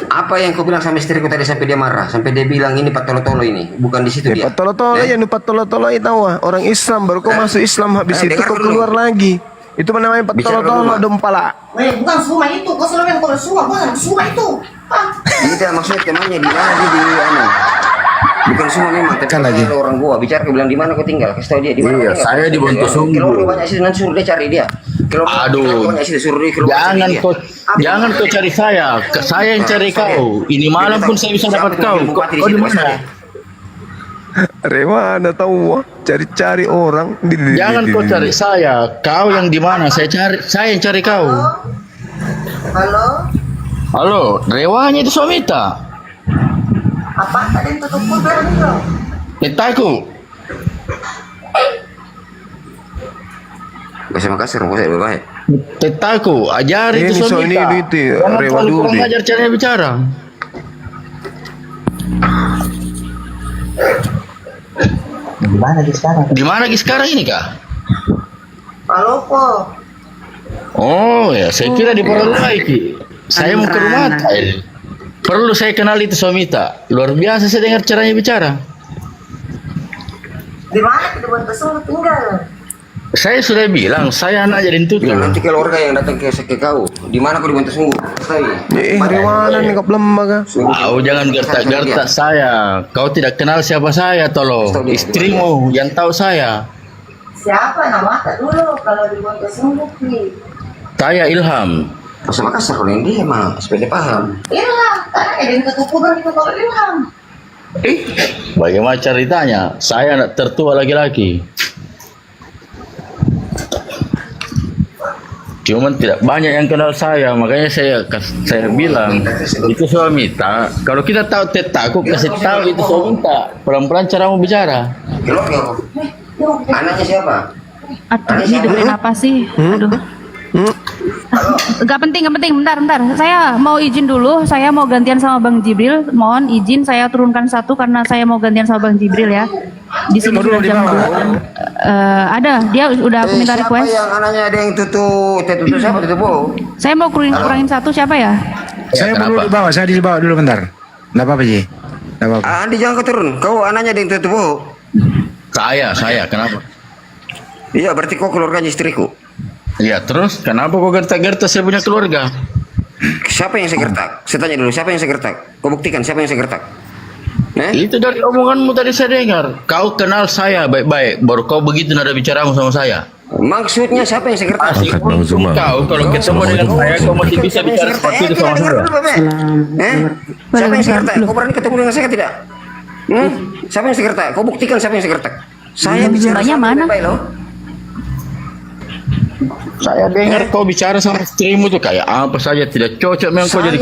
Speaker 13: Apa yang kau bilang sama istriku tadi sampai dia marah, sampai dia bilang ini Pak Tolo-Tolo ini, bukan di situ dia.
Speaker 1: Pak Tolo-Tolo ya, Pak Tolo-Tolo itu orang Islam, baru kau masuk Islam habis itu kau keluar lagi. Itu namanya Pak Tolo-Tolo dempala.
Speaker 11: Bukan semua itu, kau selalu yang kau semua, bukan semua itu.
Speaker 13: Tidak, maksudnya temannya di mana dia di bukan semua memang, tapi kan lagi orang gua bicara ke bilang di mana kau tinggal, kasih tahu dia di mana.
Speaker 16: Iya, saya di Bontosunggu.
Speaker 13: Kalau banyak sih nanti suruh dia cari dia.
Speaker 16: Aduh, jangan kau cari saya yang cari kau. Ini malam pun saya bisa dapat kau. Kau di mana?
Speaker 1: Rewana tahu cari-cari orang.
Speaker 16: Jangan kau cari saya, kau yang di mana? Saya yang cari kau. Halo, Rewanya itu Somita.
Speaker 11: Apa tadi tutup kubur itu?
Speaker 16: Tetaku.
Speaker 13: Bahasa Makassar, bahasa baik.
Speaker 16: Tetaku, ajari itu Somita. Jangan terlalu kurang ajar caranya bicara. Di mana sekarang ini kak?
Speaker 11: Palopo.
Speaker 16: Oh ya, saya kira di Paralai ki. Saya mau ke rumah. Perlu saya kenal itu Somita. Luar biasa saya dengar caranya bicara.
Speaker 11: Di mana kita Bontosunggu tinggal?
Speaker 16: Saya sudah bilang, saya anak jadi itu.
Speaker 13: Nanti keluarga yang datang ke kau, di mana kau di Bontosunggu?
Speaker 1: Rewana nih kau lembaga.
Speaker 16: Jangan gertak-gertak saya. Kau tidak kenal siapa saya, tolong. Istrimu yang tahu saya.
Speaker 11: Siapa nama dulu kalau di Bontosunggu ki?
Speaker 16: Saya Ilham.
Speaker 13: Bahasa Makassar kalau yang dia mah sepeda paham.
Speaker 11: Ilham, karena ada yang tutup kubur itu kalau Ilham.
Speaker 16: Bagaimana ceritanya? Saya anak tertua laki-laki. Cuman tidak banyak yang kenal saya, makanya saya bilang itu Somita. Kalau kita tahu Tetaku, kasih tahu itu Somita. Pelan-pelan cara mau bicara.
Speaker 13: Anaknya siapa?
Speaker 2: Aduh, ini dengerin apa sih? Aduh. Gak penting, bentar. Saya mau izin dulu, saya mau gantian sama Bang Jibril. Mohon izin saya turunkan satu karena saya mau gantian sama Bang Jibril ya. Di sini sudah jam 2. Ada, dia udah aku minta request.
Speaker 13: Siapa yang anaknya ada yang tutup siapa tutup?
Speaker 2: Saya mau kurangin satu, siapa ya?
Speaker 3: Saya dulu di bawah, saya di bawah dulu bentar. Enggak apa-apa, Ji. Enggak apa-apa.
Speaker 13: Andi jangan kau turun. Kau anaknya ada yang tutup.
Speaker 16: Saya, kenapa?
Speaker 13: Iya, berarti kau keluarganya istriku.
Speaker 16: Iya, terus kenapa kau gertak-gertak saya punya keluarga?
Speaker 13: Siapa yang saya gertak? Saya tanya dulu, siapa yang saya gertak? Kau buktikan siapa yang saya gertak?
Speaker 16: Itu dari omonganmu tadi saya dengar. Kau kenal saya baik-baik, baru kau begitu nada bicaramu sama saya.
Speaker 13: Maksudnya siapa yang saya gertak?
Speaker 16: Kau kalau ketemu dengan saya, kau masih bisa bicara seperti itu sama saya.
Speaker 13: Siapa yang saya gertak? Kau berani ketemu dengan saya tidak? Siapa yang saya gertak? Kau buktikan siapa yang saya gertak? Saya bicara sama baik loh.
Speaker 16: Saya dengar kau bicara sama istrimu tuh kayak apa saja tidak cocok memang kau jadi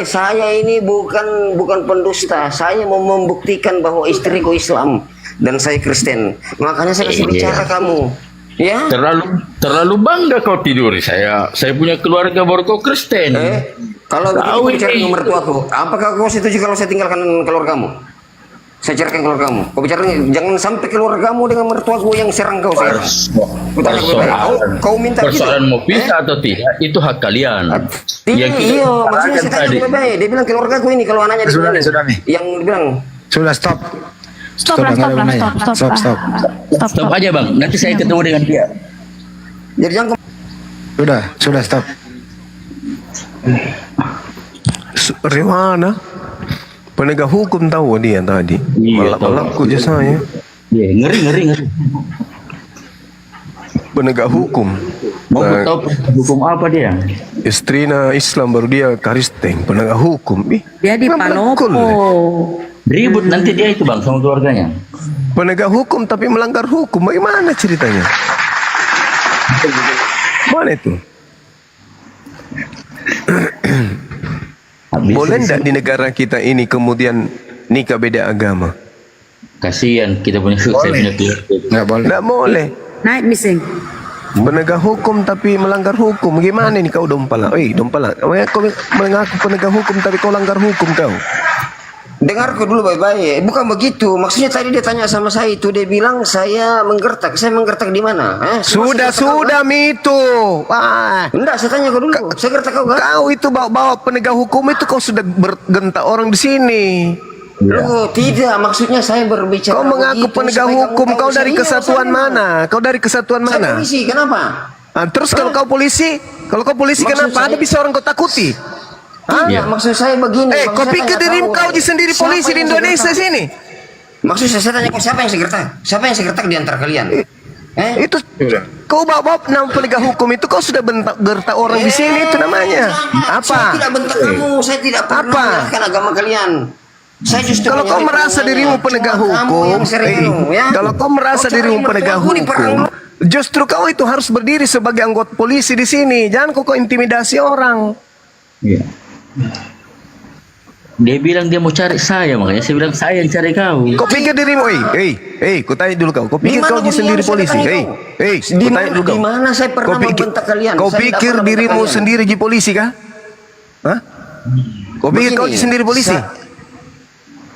Speaker 13: saya ini bukan pendusta. Saya mau membuktikan bahwa istriku Islam dan saya Kristen. Makanya saya kasih bicara kamu. Ya?
Speaker 16: Terlalu bangga kau tiduri saya punya keluarga baru kau Kristen.
Speaker 13: Kalau kau bicara dengan mertuaku, apakah kau setuju kalau saya tinggalkan keluargamu? Saya ceritakan keluargamu. Kau bicara jangan sampai keluargamu dengan mertuaku yang serang kau sekarang. Kau minta
Speaker 16: persoalan mau pisah atau tidak itu hak kalian.
Speaker 13: Iya, maksudnya saya tanya baik-baik. Dia bilang keluargaku ini kalau anaknya
Speaker 3: sudah nih.
Speaker 13: Yang bilang
Speaker 3: sudah stop
Speaker 16: aja bang. Nanti saya ketemu dengan dia.
Speaker 13: Jadi jangan.
Speaker 3: Sudah stop.
Speaker 1: Rewana penegak hukum tahu dia tadi. Malap-malap ku saya.
Speaker 16: Iya, ngeri.
Speaker 1: penegak hukum.
Speaker 16: Mau tahu hukum apa dia?
Speaker 1: Istrinya Islam baru dia Kristen, penegak hukum.
Speaker 5: Dia di Palopo.
Speaker 16: Ribut nanti dia itu bang sama keluarganya.
Speaker 1: Penegak hukum tapi melanggar hukum. Bagaimana ceritanya? Mana itu? Boleh enggak di negara kita ini kemudian nikah beda agama?
Speaker 16: Kasihan kita punya
Speaker 3: Nggak boleh.
Speaker 1: Enggak boleh.
Speaker 5: Naik mising.
Speaker 1: Penegak hukum tapi melanggar hukum. Gimana ini kau dompala? Dompala. Kau mengaku penegak hukum tapi kau langgar hukum kau.
Speaker 13: Dengar dulu baik-baik. Bukan begitu. Maksudnya tadi dia tanya sama saya itu, dia bilang saya menggertak. Saya menggertak di mana?
Speaker 1: Sudah Mito. Wah.
Speaker 13: Enggak, saya tanya kau dulu. Saya gertak kau kan?
Speaker 1: Kau itu bawa penegak hukum itu kau sudah bergentak orang di sini.
Speaker 13: Loh, tidak. Maksudnya saya berbicara.
Speaker 1: Kau mengaku penegak hukum. Kau dari kesatuan mana? Kau dari kesatuan mana?
Speaker 13: Saya polisi. Kenapa?
Speaker 1: Terus kalau kau polisi, kenapa ada bisa orang kau takuti?
Speaker 13: Maksud saya begini.
Speaker 1: Kau pikir dirimu kau sendiri polisi di Indonesia sini?
Speaker 13: Maksud saya tanya kau siapa yang segertak? Siapa yang segertak di antara kalian?
Speaker 1: Itu kau bawa nama penegak hukum itu kau sudah gertak orang di sini itu namanya. Apa?
Speaker 13: Saya tidak bentak kamu. Saya tidak pernah menyalahkan agama kalian. Saya justru
Speaker 1: kalau kau merasa dirimu penegak hukum, kalau kau merasa dirimu penegak hukum, justru kau itu harus berdiri sebagai anggota polisi di sini. Jangan kau intimidasi orang.
Speaker 16: Iya. Dia bilang dia mau cari saya, makanya saya bilang saya yang cari kau.
Speaker 1: Kau pikir dirimu, kau tanya dulu kau pikir kau sendiri polisi, kau tanya dulu kau.
Speaker 13: Di mana saya pernah membentak kalian?
Speaker 1: Kau pikir dirimu sendiri di polisi kah? Hah? Kau pikir kau sendiri polisi?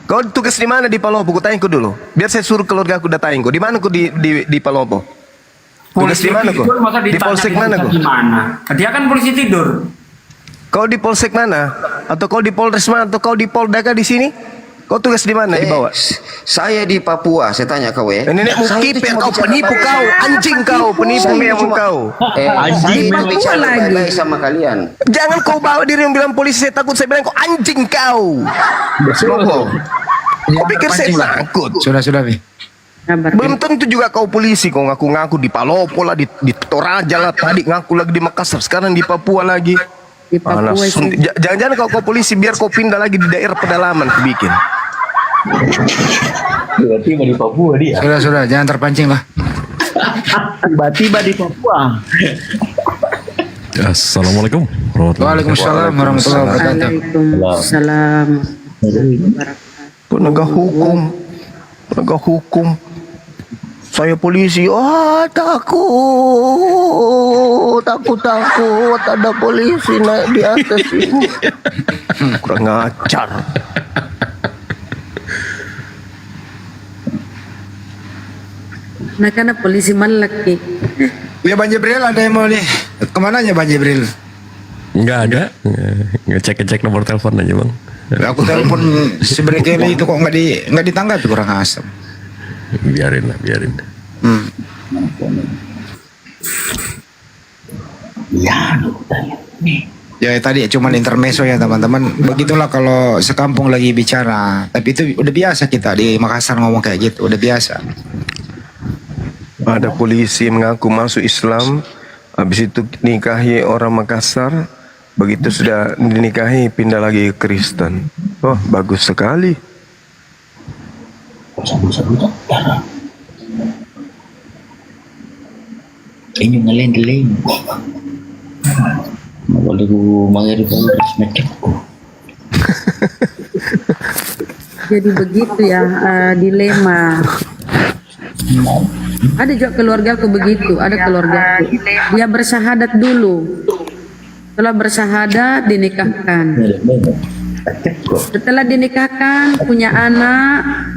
Speaker 1: Kau tugas di mana di Palopo? Kau tanya kau dulu. Biar saya suruh keluarga aku datain kau. Di mana kau di Palopo? Tugas di mana kau? Di polsek mana kau?
Speaker 7: Dia kan polisi tidur.
Speaker 1: Kau di polsek mana? Atau kau di Polres mana? Atau kau di Polda kah di sini? Kau tugas di mana? Di bawah?
Speaker 13: Saya di Papua. Saya tanya kau ya.
Speaker 1: Nenek mukipir kau, penipu kau, anjing kau, penipu memang kau.
Speaker 13: Anjing bicara baik-baik sama kalian.
Speaker 1: Jangan kau bawa diri yang bilang polisi saya takut. Saya bilang kau anjing kau. Kau pikir saya takut?
Speaker 3: Sudah, Bi.
Speaker 1: Belum tentu juga kau polisi. Kau ngaku-ngaku di Palopo lah, di Toraja lah. Tadi ngaku lagi di Makassar, sekarang di Papua lagi. Jangan-jangan kau polisi biar kau pindah lagi di daerah pedalaman kau bikin.
Speaker 16: Tiba-tiba di Papua dia.
Speaker 3: Sudah, jangan terpancing lah.
Speaker 16: Tiba-tiba di Papua.
Speaker 19: Assalamualaikum.
Speaker 3: Waalaikumsalam warahmatullahi wabarakatuh.
Speaker 5: Waalaikumsalam.
Speaker 1: Penegak hukum. Saya polisi. Takut ada polisi naik di atas ini. Kurang ajar.
Speaker 5: Nah, karena polisi malaki.
Speaker 3: Ya Bang Jibril, ada yang mau nih? Kemana ya Bang Jibril?
Speaker 19: Enggak ada. Ngecek nomor telepon aja bang.
Speaker 3: Aku telepon si Brekeli itu kok nggak ditanggapi, kurang asem.
Speaker 19: Biarin.
Speaker 3: Ya tadi cuman intermezzo ya teman-teman. Begitulah kalau sekampung lagi bicara. Tapi itu udah biasa kita di Makassar ngomong kayak gitu, udah biasa.
Speaker 1: Ada polisi mengaku masuk Islam, habis itu nikahi orang Makassar, begitu sudah dinikahi pindah lagi ke Kristen. Oh, bagus sekali.
Speaker 16: Ini ngeleng-ngeleng. Boleh ku mangeri
Speaker 5: Jadi begitu ya, dilema. Ada juga keluarga aku begitu, ada keluarga aku. Dia bersyahadat dulu. Setelah bersyahadat dinikahkan. Setelah dinikahkan punya anak,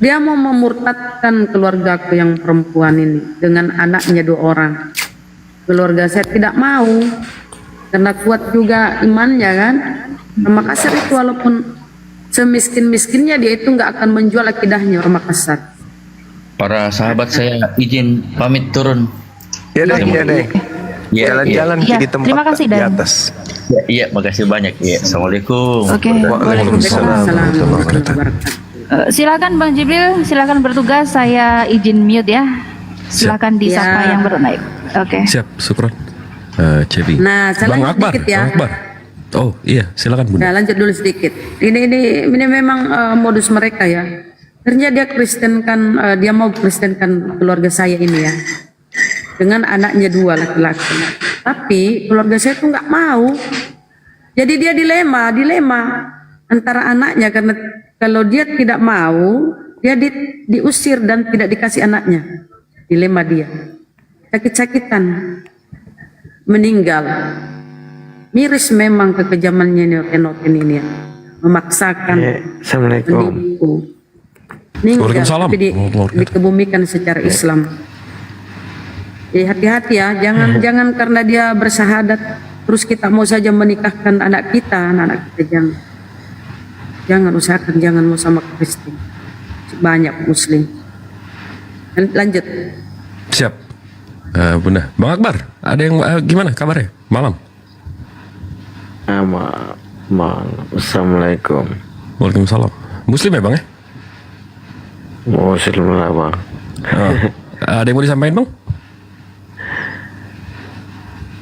Speaker 5: dia mau memurtadkan keluargaku yang perempuan ini dengan anaknya 2 orang. Keluarga saya tidak mau karena kuat juga imannya kan. Makassar itu walaupun semiskin-miskinnya dia itu nggak akan menjual akidahnya orang Makassar.
Speaker 16: Para sahabat saya izin pamit turun.
Speaker 1: Ya deh. Jalan-jalan di tempat
Speaker 2: terima kasih,
Speaker 1: di
Speaker 2: Dan.
Speaker 1: atas.
Speaker 16: Iya, makasih banyak. Ya, assalamualaikum.
Speaker 2: Oke.
Speaker 1: Waalaikumsalam.
Speaker 2: Silakan Bang Jibril, silakan bertugas. Saya izin mute ya. Silakan disapa yang baru naik. Oke.
Speaker 19: Siap, syukron. Cebi.
Speaker 5: Nah, saya
Speaker 19: Bang
Speaker 5: lanjut
Speaker 19: Akbar.
Speaker 5: dikit ya.
Speaker 19: Bang Akbar. Oh iya, silakan Bunda.
Speaker 5: Nah, lanjut dulu sedikit. Ini memang modus mereka ya. Ternyata dia kristenkan, dia mau kristenkan keluarga saya ini ya, dengan anaknya 2 laki-laki. Tapi keluarga saya tuh nggak mau. Jadi dia dilema antara anaknya, karena kalau dia tidak mau, dia diusir dan tidak dikasih anaknya. Dilema dia. Sakit-sakitan, meninggal. Miris memang kekejamannya Enoten ini ya. Memaksakan, menipu. Meninggal, tapi dikebumikan secara Islam. Jadi hati-hati ya, jangan karena dia bersahadat terus kita mau saja menikahkan anak kita jangan usahakan, jangan mau sama Kristen. Banyak Muslim. Lanjut.
Speaker 19: Siap. Bunda. Bang Akbar, ada yang gimana kabarnya? Malam.
Speaker 12: Assalamualaikum.
Speaker 19: Waalaikumsalam. Muslim ya Bang ya?
Speaker 12: Muslim lah Bang.
Speaker 19: Ada yang mau disampaikan Bang?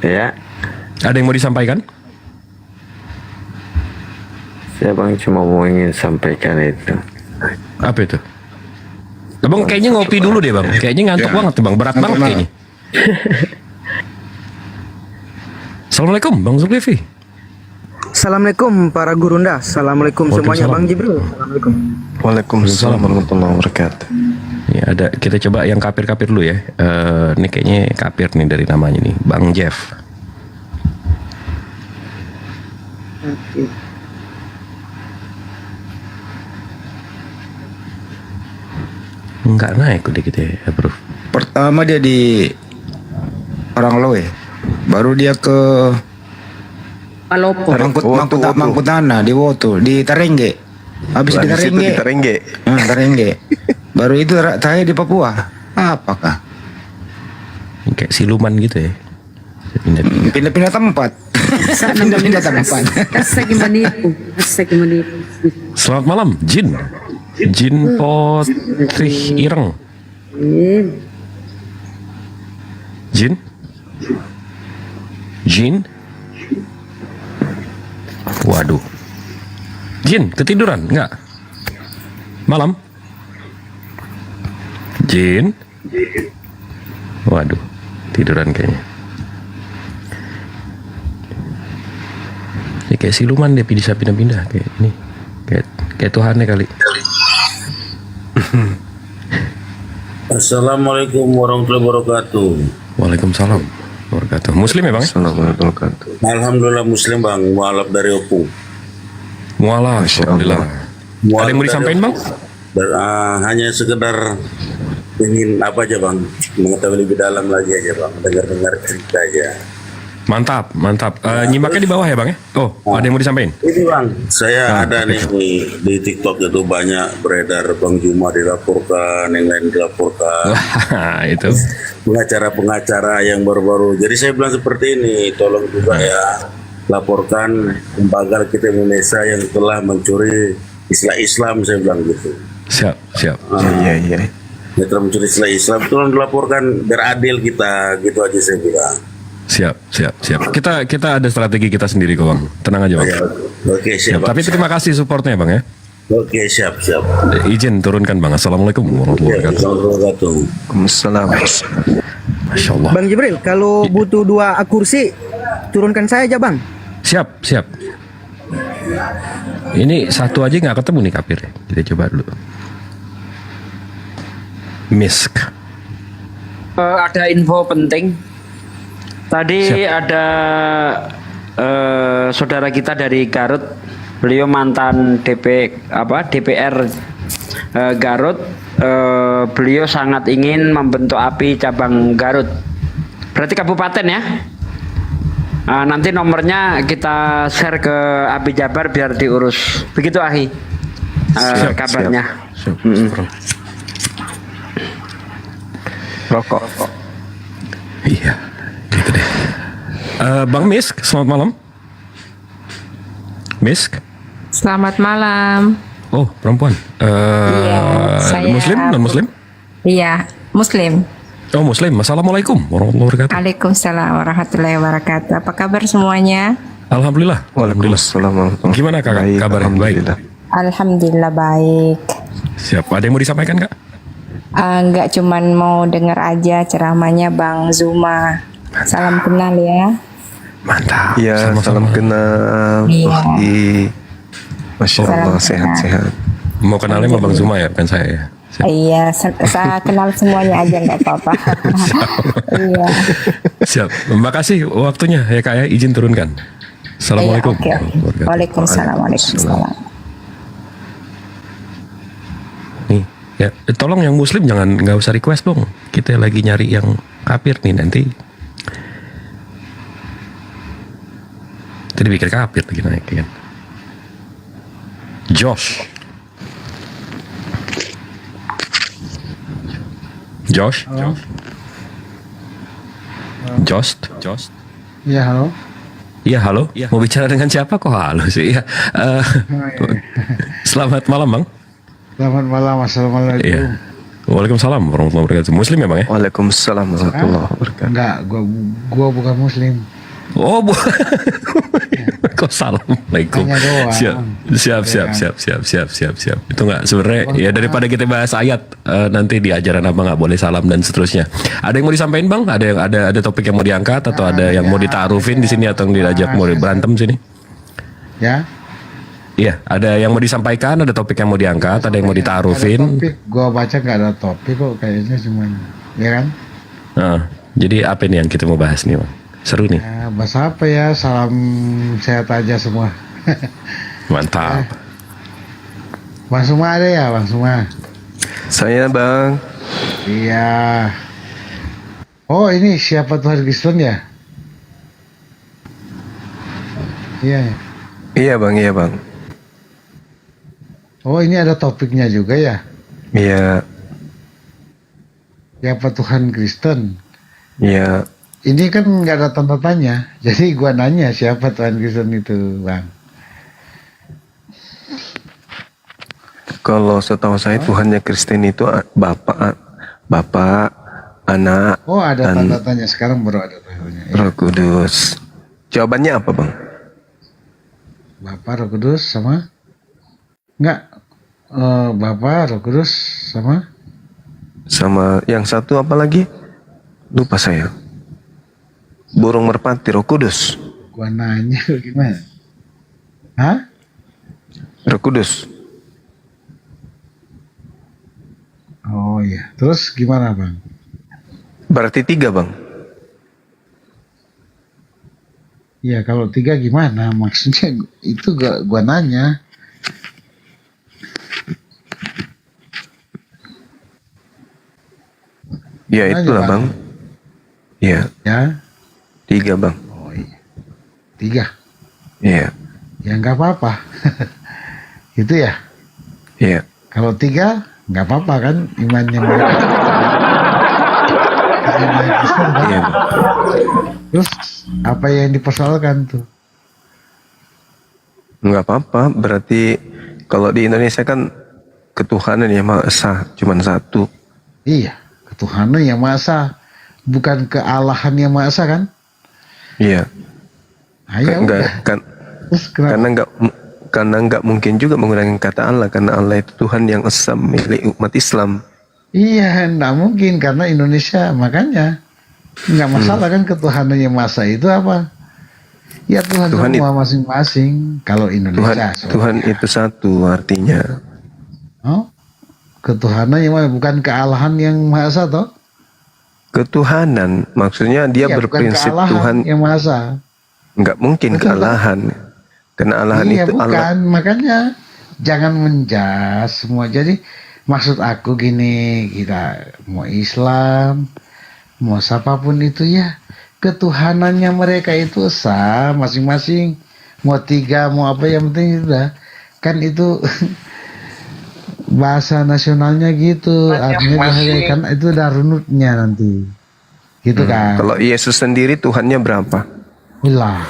Speaker 12: Ya.
Speaker 19: Ada yang mau disampaikan?
Speaker 12: Saya Bang cuma mau ingin sampaikan itu.
Speaker 19: Apa itu? Bang kayaknya ngopi dulu deh Bang. Kayaknya ngantuk banget tuh Bang. Berat banget kayaknya. Assalamualaikum Bang Zulkifli.
Speaker 20: Assalamualaikum para gurunda. Assalamualaikum semuanya Bang Jibril. Assalamualaikum.
Speaker 1: Waalaikumsalam warahmatullahi wabarakatuh.
Speaker 19: Ya ada, kita coba yang kafir-kafir dulu ya. Ini kayaknya kafir nih dari namanya nih, Bang Jeff. Enggak naik udah gitu ya, bro.
Speaker 3: Pertama dia di Parangloe, baru dia ke
Speaker 5: Palopo.
Speaker 3: Mangkutana di Woto, di Tarengge. Habis di Tarengge. Tarengge. Baru itu terakhir di Papua. Apakah?
Speaker 19: Kayak siluman gitu ya.
Speaker 3: Pindah-pindah tempat. Pindah-pindah tempat.
Speaker 19: Selamat malam, Jin. Jin Potih Ireng. Jin? Jin? Waduh. Jin, ketiduran? Enggak? Malam? Jin? Waduh, tiduran kayaknya. Ya, kayak siluman dia bisa pindah-pindah kayak ini. Kayak Tuhannya kali.
Speaker 12: Assalamualaikum warahmatullahi wabarakatuh.
Speaker 19: Waalaikumsalam wabarakatuh. Muslim ya Bang?
Speaker 1: Assalamualaikum wabarakatuh.
Speaker 12: Alhamdulillah Muslim Bang, mualaf dari Opung.
Speaker 19: Mualaf, alhamdulillah. Ada yang mau disampaikan Bang?
Speaker 12: Hanya sekedar ingin apa aja Bang, mengetahui lebih dalam lagi aja Bang, dengar-dengar cerita aja.
Speaker 19: Mantap, mantap. Nyimaknya di bawah ya Bang ya? Oh, ada yang mau disampaikan?
Speaker 12: Ini Bang, saya ada nih di TikTok itu banyak beredar Bang Juma dilaporkan, yang lain dilaporkan.
Speaker 19: Wah, itu.
Speaker 12: Pengacara-pengacara yang baru-baru. Jadi saya bilang seperti ini, tolong juga ya laporkan lembaga kita Indonesia yang telah mencuri istilah Islam, saya bilang gitu.
Speaker 19: Siap.
Speaker 12: Iya. Yang telah mencuri istilah Islam, tolong dilaporkan biar adil kita, gitu aja saya bilang.
Speaker 19: Siap. Kita ada strategi kita sendiri kok Bang. Tenang aja Bang.
Speaker 12: Oke, siap.
Speaker 19: Tapi terima kasih supportnya Bang ya.
Speaker 12: Oke, siap.
Speaker 19: Izin turunkan Bang. Assalamualaikum warahmatullahi wabarakatuh.
Speaker 1: Waalaikumsalam.
Speaker 19: Masya Allah.
Speaker 20: Bang Jibril, kalau butuh 2 kursi, turunkan saya aja Bang.
Speaker 19: Siap. Ini satu aja nggak ketemu nih kafir. Kita coba dulu. Misk.
Speaker 17: Ada info penting. Tadi ada saudara kita dari Garut. Beliau mantan DPR Garut. Beliau sangat ingin membentuk API cabang Garut. Berarti kabupaten ya. Nanti nomornya kita share ke API Jabar biar diurus. Begitu Ahi. Kabarnya.
Speaker 1: Rokok.
Speaker 19: Iya, gitu deh. Bang Misk, selamat malam. Misk.
Speaker 23: Selamat malam.
Speaker 19: Oh, perempuan.
Speaker 23: Iya, saya
Speaker 19: Muslim, non Muslim?
Speaker 23: Iya, Muslim.
Speaker 19: Oh Muslim, Assalamualaikum warahmatullahi wabarakatuh.
Speaker 23: Waalaikumsalam warahmatullahi wabarakatuh. Apa kabar semuanya?
Speaker 19: Alhamdulillah.
Speaker 1: Waalaikumsalam.
Speaker 19: Gimana kakak kabarnya? Baik.
Speaker 23: Alhamdulillah baik.
Speaker 19: Siap. Ada yang mau disampaikan kak?
Speaker 23: Enggak cuman mau denger aja ceramahnya Bang Zuma. Salam kenal ya.
Speaker 19: Mantap.
Speaker 1: Iya, salam kenal.
Speaker 23: Iya.
Speaker 1: Masya Allah, sehat-sehat.
Speaker 19: Mau kenalnya sama Bang Zuma ya, bukan saya ya.
Speaker 23: Iya, saya kenal semuanya aja nggak apa-apa. Iya.
Speaker 19: Siap. Terima kasih waktunya ya kak ya. Izin turunkan. Assalamualaikum.
Speaker 23: Iya, oke. Waalaikumsalam. Waalaikumsalam.
Speaker 19: Nih, ya tolong yang Muslim jangan nggak usah request dong. Kita lagi nyari yang kafir nih nanti. Tadi pikir kafir lagi naik kan. Josh.
Speaker 4: Halo.
Speaker 19: Josh.
Speaker 4: Iya, halo.
Speaker 19: Iya halo. Mau bicara dengan siapa kok halo sih? Ya. Selamat malam bang.
Speaker 4: Selamat malam, assalamualaikum.
Speaker 19: Iya. Waalaikumsalam warahmatullahi wabarakatuh. Muslim ya bang ya?
Speaker 1: Waalaikumsalam warahmatullahi wabarakatuh.
Speaker 4: Enggak, gua bukan muslim.
Speaker 19: Oh kok assalamualaikum.
Speaker 4: Hanya doang.
Speaker 19: Siap. Itu nggak sebenarnya ya daripada kita bahas ayat nanti di ajaran apa nggak boleh salam dan seterusnya. Ada yang mau disampaikan bang? Ada yang ada topik yang mau diangkat atau ada yang mau ditarufin di sini atau yang diajak mau berantem sini?
Speaker 4: Ya.
Speaker 19: Iya, ada yang mau disampaikan, ada topik yang mau diangkat, ada yang mau ditarufin.
Speaker 4: Gua baca nggak ada topik kok, kayaknya cuman, ya kan?
Speaker 19: Jadi apa nih yang kita mau bahas nih bang? Seru nih.
Speaker 4: Ya, bahas apa ya? Salam sehat aja semua.
Speaker 19: Mantap.
Speaker 4: Bang Suma ada ya, Bang Suma?
Speaker 1: Saya bang.
Speaker 4: Iya. Oh ini siapa Tuhan Kristen ya? Iya.
Speaker 1: Iya bang.
Speaker 4: Oh ini ada topiknya juga ya?
Speaker 1: Iya.
Speaker 4: Siapa Tuhan Kristen?
Speaker 1: Iya.
Speaker 4: Ini kan nggak ada tanda tanya, jadi gua nanya siapa Tuhan Kristen itu, bang?
Speaker 1: Kalau setahu saya Tuhannya Kristen itu Bapak, Anak.
Speaker 4: Oh ada tanda tanya, sekarang baru ada tanya.
Speaker 1: Roh Kudus. Jawabannya apa bang?
Speaker 4: Bapak, Roh Kudus sama? Enggak. Bapak, Roh Kudus sama?
Speaker 1: Sama yang satu apa lagi? Lupa saya. Burung merpati, Roh Kudus.
Speaker 4: Gua nanya gimana? Hah?
Speaker 1: Roh Kudus.
Speaker 4: Oh iya. Terus gimana bang?
Speaker 1: Berarti 3 bang.
Speaker 4: Iya kalau 3 gimana? Maksudnya itu gua nanya.
Speaker 1: Ya itulah bang. Iya.
Speaker 4: Ya.
Speaker 1: 3 bang.
Speaker 4: Oh iya. 3.
Speaker 1: Iya.
Speaker 4: Ya nggak apa-apa. Itu ya.
Speaker 1: Iya.
Speaker 4: Kalau 3 nggak apa-apa kan imannya mereka. Iya. Terus apa yang dipersoalkan tuh?
Speaker 1: Nggak apa-apa. Berarti kalau di Indonesia kan ketuhanan yang Maha Esa cuman 1.
Speaker 4: Iya. Ketuhanan yang Maha Esa. Bukan kealahan yang Maha Esa kan?
Speaker 1: Iya.
Speaker 4: Ayo,
Speaker 1: karena nggak mungkin juga menggunakan kata Allah karena Allah itu Tuhan yang esa milik umat Islam.
Speaker 4: Iya, nggak mungkin karena Indonesia makanya nggak masalah kan ketuhanan yang Maha Esa itu apa? Ya Tuhan semua masing-masing. Kalau Indonesia
Speaker 1: Tuhan itu 1 artinya.
Speaker 4: Oh, ketuhanan yang bukan kealahan yang Maha Esa toh?
Speaker 1: Ketuhanan maksudnya dia berprinsip Tuhan
Speaker 4: yang Maha Esa.
Speaker 1: Nggak mungkin kealahan karena alahan itu
Speaker 4: bukan.
Speaker 1: Allah.
Speaker 4: Makanya jangan menjas semua. Jadi maksud aku gini, kita mau Islam mau siapapun itu ya ketuhanannya mereka itu esa masing-masing, mau 3 mau apa yang penting sudah kan itu bahasa nasionalnya gitu, artinya kan itu udah runutnya nanti gitu kan.
Speaker 1: Kalau Yesus sendiri Tuhannya berapa?
Speaker 4: Ulah.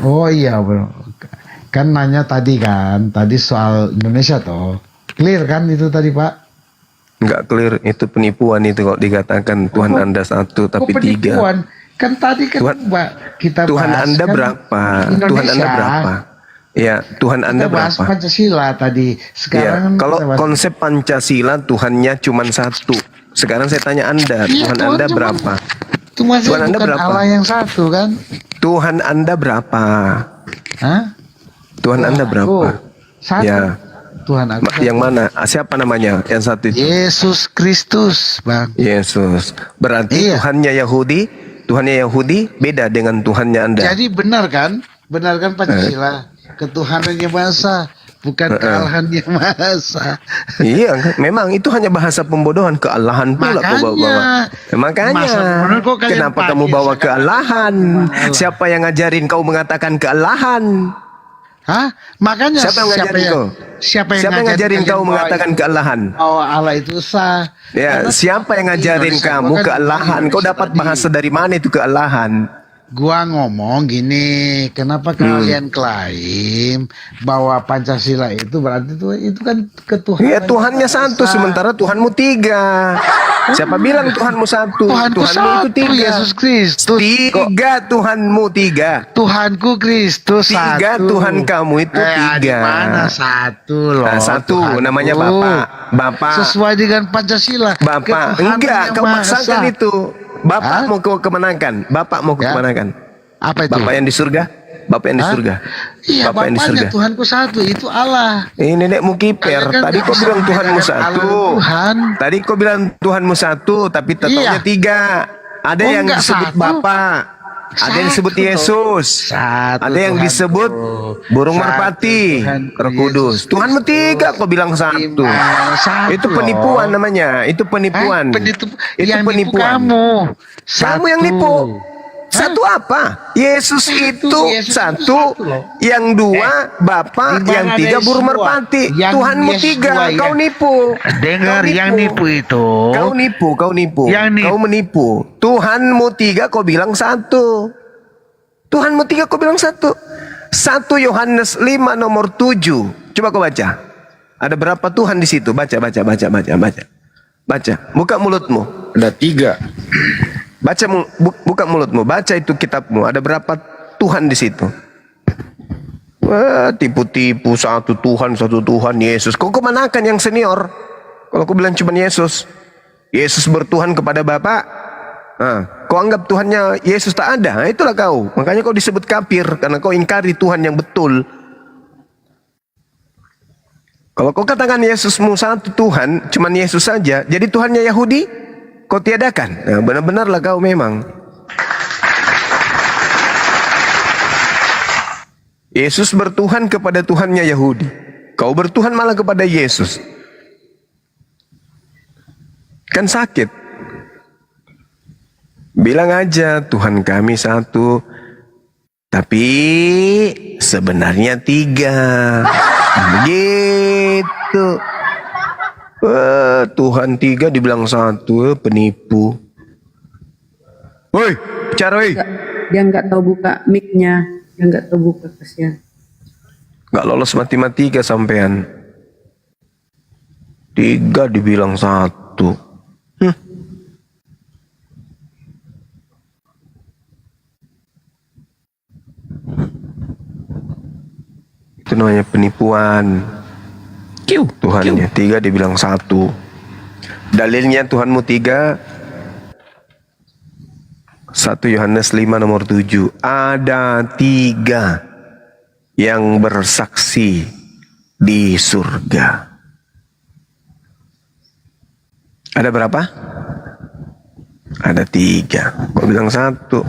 Speaker 4: Oh iya bro, kan nanya tadi kan, tadi soal Indonesia toh, clear kan itu tadi Pak?
Speaker 1: Enggak clear, itu penipuan itu kalau dikatakan Tuhan Anda satu tapi
Speaker 4: Kok
Speaker 1: tiga.
Speaker 4: penipuan? Kan tadi kan kita
Speaker 1: Tuhan
Speaker 4: bahas
Speaker 1: Anda
Speaker 4: kan
Speaker 1: berapa?
Speaker 4: Indonesia.
Speaker 1: Tuhan Anda berapa? Ya, Tuhan Anda
Speaker 4: Kita bahas
Speaker 1: berapa?
Speaker 4: Pancasila tadi. Sekarang
Speaker 1: Ya, kalau
Speaker 4: kita bahas-
Speaker 1: konsep Pancasila Tuhannya cuma satu. Sekarang saya tanya Anda,
Speaker 4: Iya,
Speaker 1: Tuhan
Speaker 4: Tuhan
Speaker 1: Anda
Speaker 4: cuma-
Speaker 1: berapa?
Speaker 4: Tuhan
Speaker 1: Tuhan Anda
Speaker 4: bukan
Speaker 1: berapa?
Speaker 4: Allah yang satu kan?
Speaker 1: Tuhan Anda berapa?
Speaker 4: Hah?
Speaker 1: Tuhan Anda berapa?
Speaker 4: Satu.
Speaker 1: Ya.
Speaker 4: Tuhan aku satu.
Speaker 1: Yang mana? Siapa namanya? Yang satu itu?
Speaker 4: Yesus Kristus, Bang.
Speaker 1: Yesus. Berarti Tuhannya Yahudi beda dengan Tuhannya Anda.
Speaker 4: Jadi benar kan? Benar kan Pancasila? Ketuhanan yang Maha Esa, bukan kealahan yang Maha Esa.
Speaker 1: Iya, memang itu hanya bahasa pembodohan, kealahan pula kau bawa. Makanya,
Speaker 4: Masa benar kok kalian
Speaker 1: kenapa
Speaker 4: pakai
Speaker 1: kamu bawa
Speaker 4: sekarang?
Speaker 1: kealahan? Siapa yang ngajarin kau mengatakan kealahan?
Speaker 4: Hah? Makanya
Speaker 1: Siapa yang ngajarin kau?
Speaker 4: Siapa yang
Speaker 1: ngajarin
Speaker 4: ngajarin
Speaker 1: kau
Speaker 4: kalian
Speaker 1: mengatakan
Speaker 4: bahwa
Speaker 1: kealahan?
Speaker 4: Oh, Allah itu esa.
Speaker 1: Ya,
Speaker 4: Karena
Speaker 1: siapa yang ngajarin
Speaker 4: Indonesia,
Speaker 1: kamu
Speaker 4: gua kan
Speaker 1: kealahan? Kau dapat bahasa dari mana itu kealahan?
Speaker 4: Gua ngomong gini, kenapa kalian klaim bahwa Pancasila itu berarti itu kan ketuhanan?
Speaker 1: Ya, Tuhannya satu, sementara Tuhanmu tiga. Siapa bilang Tuhanmu satu?
Speaker 4: Tuhanku
Speaker 1: Tuhanmu
Speaker 4: satu,
Speaker 1: itu tiga.
Speaker 4: Yesus Kristus.
Speaker 1: Tiga Tuhanmu tiga.
Speaker 4: Tuhanku Kristus
Speaker 1: Tiga
Speaker 4: satu.
Speaker 1: Tuhan kamu itu tiga.
Speaker 4: Di mana satu loh?
Speaker 1: Nah, satu
Speaker 4: Tuhanku.
Speaker 1: namanya Bapak. Bapak.
Speaker 4: Sesuai dengan Pancasila.
Speaker 1: Bapak.
Speaker 4: Ketuhanan
Speaker 1: Enggak,
Speaker 4: yang
Speaker 1: kau
Speaker 4: Maha
Speaker 1: paksakan
Speaker 4: Esa.
Speaker 1: itu. Bapak mau kau kemenangkan. Bapak mau kau kemenangkan.
Speaker 4: Apa itu?
Speaker 1: Bapak yang di surga. Bapak yang di
Speaker 4: Hah?
Speaker 1: surga.
Speaker 4: Iya,
Speaker 1: Bapak yang di
Speaker 4: Bapaknya
Speaker 1: surga.
Speaker 4: Tuhanku satu, itu Allah.
Speaker 1: Ini nenekmu kiper.
Speaker 4: Kalian kan
Speaker 1: Tadi
Speaker 4: nggak
Speaker 1: kau
Speaker 4: bisa
Speaker 1: bilang Tuhanmu
Speaker 4: membedakan Allah
Speaker 1: satu.
Speaker 4: dan Tuhan.
Speaker 1: Tadi kau bilang Tuhanmu satu, tapi tetapnya
Speaker 4: Iya.
Speaker 1: tiga. Ada
Speaker 4: Oh,
Speaker 1: yang
Speaker 4: enggak,
Speaker 1: disebut
Speaker 4: satu.
Speaker 1: Bapak. Ada yang disebut
Speaker 4: Satu,
Speaker 1: Yesus.
Speaker 4: Satu,
Speaker 1: Ada yang
Speaker 4: Tuhanku.
Speaker 1: disebut burung
Speaker 4: Satu,
Speaker 1: merpati,
Speaker 4: Tuhanku,
Speaker 1: Roh Kudus.
Speaker 4: Yesus
Speaker 1: Tuhanmu tiga, kau bilang satu.
Speaker 4: Satu
Speaker 1: Itu penipuan namanya. Itu penipuan. Itu
Speaker 4: yang nipu
Speaker 1: penipuan.
Speaker 4: kamu.
Speaker 1: Kamu yang nipu. Satu apa? Yesus itu
Speaker 4: Yesus itu
Speaker 1: satu, yang dua Bapa,
Speaker 4: Di
Speaker 1: yang
Speaker 4: mana
Speaker 1: tiga
Speaker 4: ada
Speaker 1: burung
Speaker 4: semua?
Speaker 1: merpati.
Speaker 4: Yang
Speaker 1: Tuhanmu
Speaker 4: Yesus
Speaker 1: tiga,
Speaker 4: dua, ya.
Speaker 1: kau nipu.
Speaker 4: Dengar,
Speaker 1: Kau
Speaker 4: yang nipu itu.
Speaker 1: Kau nipu.
Speaker 4: Yang nipu.
Speaker 1: Kau menipu. Tuhanmu tiga, kau bilang satu. Tuhanmu tiga, kau bilang satu. 1 Yohanes 5 nomor 7. Coba kau baca. Ada berapa Tuhan di situ? Baca. Baca. Buka mulutmu.
Speaker 3: Ada 3.
Speaker 1: Baca, buka mulutmu. Baca itu kitabmu. Ada berapa Tuhan di situ? Wah, tipu-tipu, satu Tuhan Yesus. Kau kemanakan yang senior? Kalau kau bilang cuma Yesus bertuhan kepada Bapa. Nah, kau anggap Tuhannya Yesus tak ada. Nah, itulah kau. Makanya kau disebut kafir karena kau ingkari Tuhan yang betul. Kalau kau katakan Yesusmu satu Tuhan, cuma Yesus saja, jadi Tuhannya Yahudi kau tiadakan. Nah, benar-benarlah kau memang. Yesus bertuhan kepada Tuhannya Yahudi. Kau bertuhan malah kepada Yesus. Kan sakit. Bilang aja Tuhan kami satu, tapi sebenarnya tiga. Begitu. Tuhan tiga dibilang satu, penipu. Woi, bicara woi.
Speaker 5: Dia nggak tahu buka mic-nya, dia nggak tahu buka, kasihan.
Speaker 1: Nggak lolos matematika sampean. 3 dibilang 1. Itu namanya penipuan. Tuhannya 3 dibilang 1. Dalilnya Tuhanmu 3. 1 Yohanes 5 nomor 7. Ada 3 yang bersaksi di surga. Ada berapa? Ada 3. Kau bilang 1.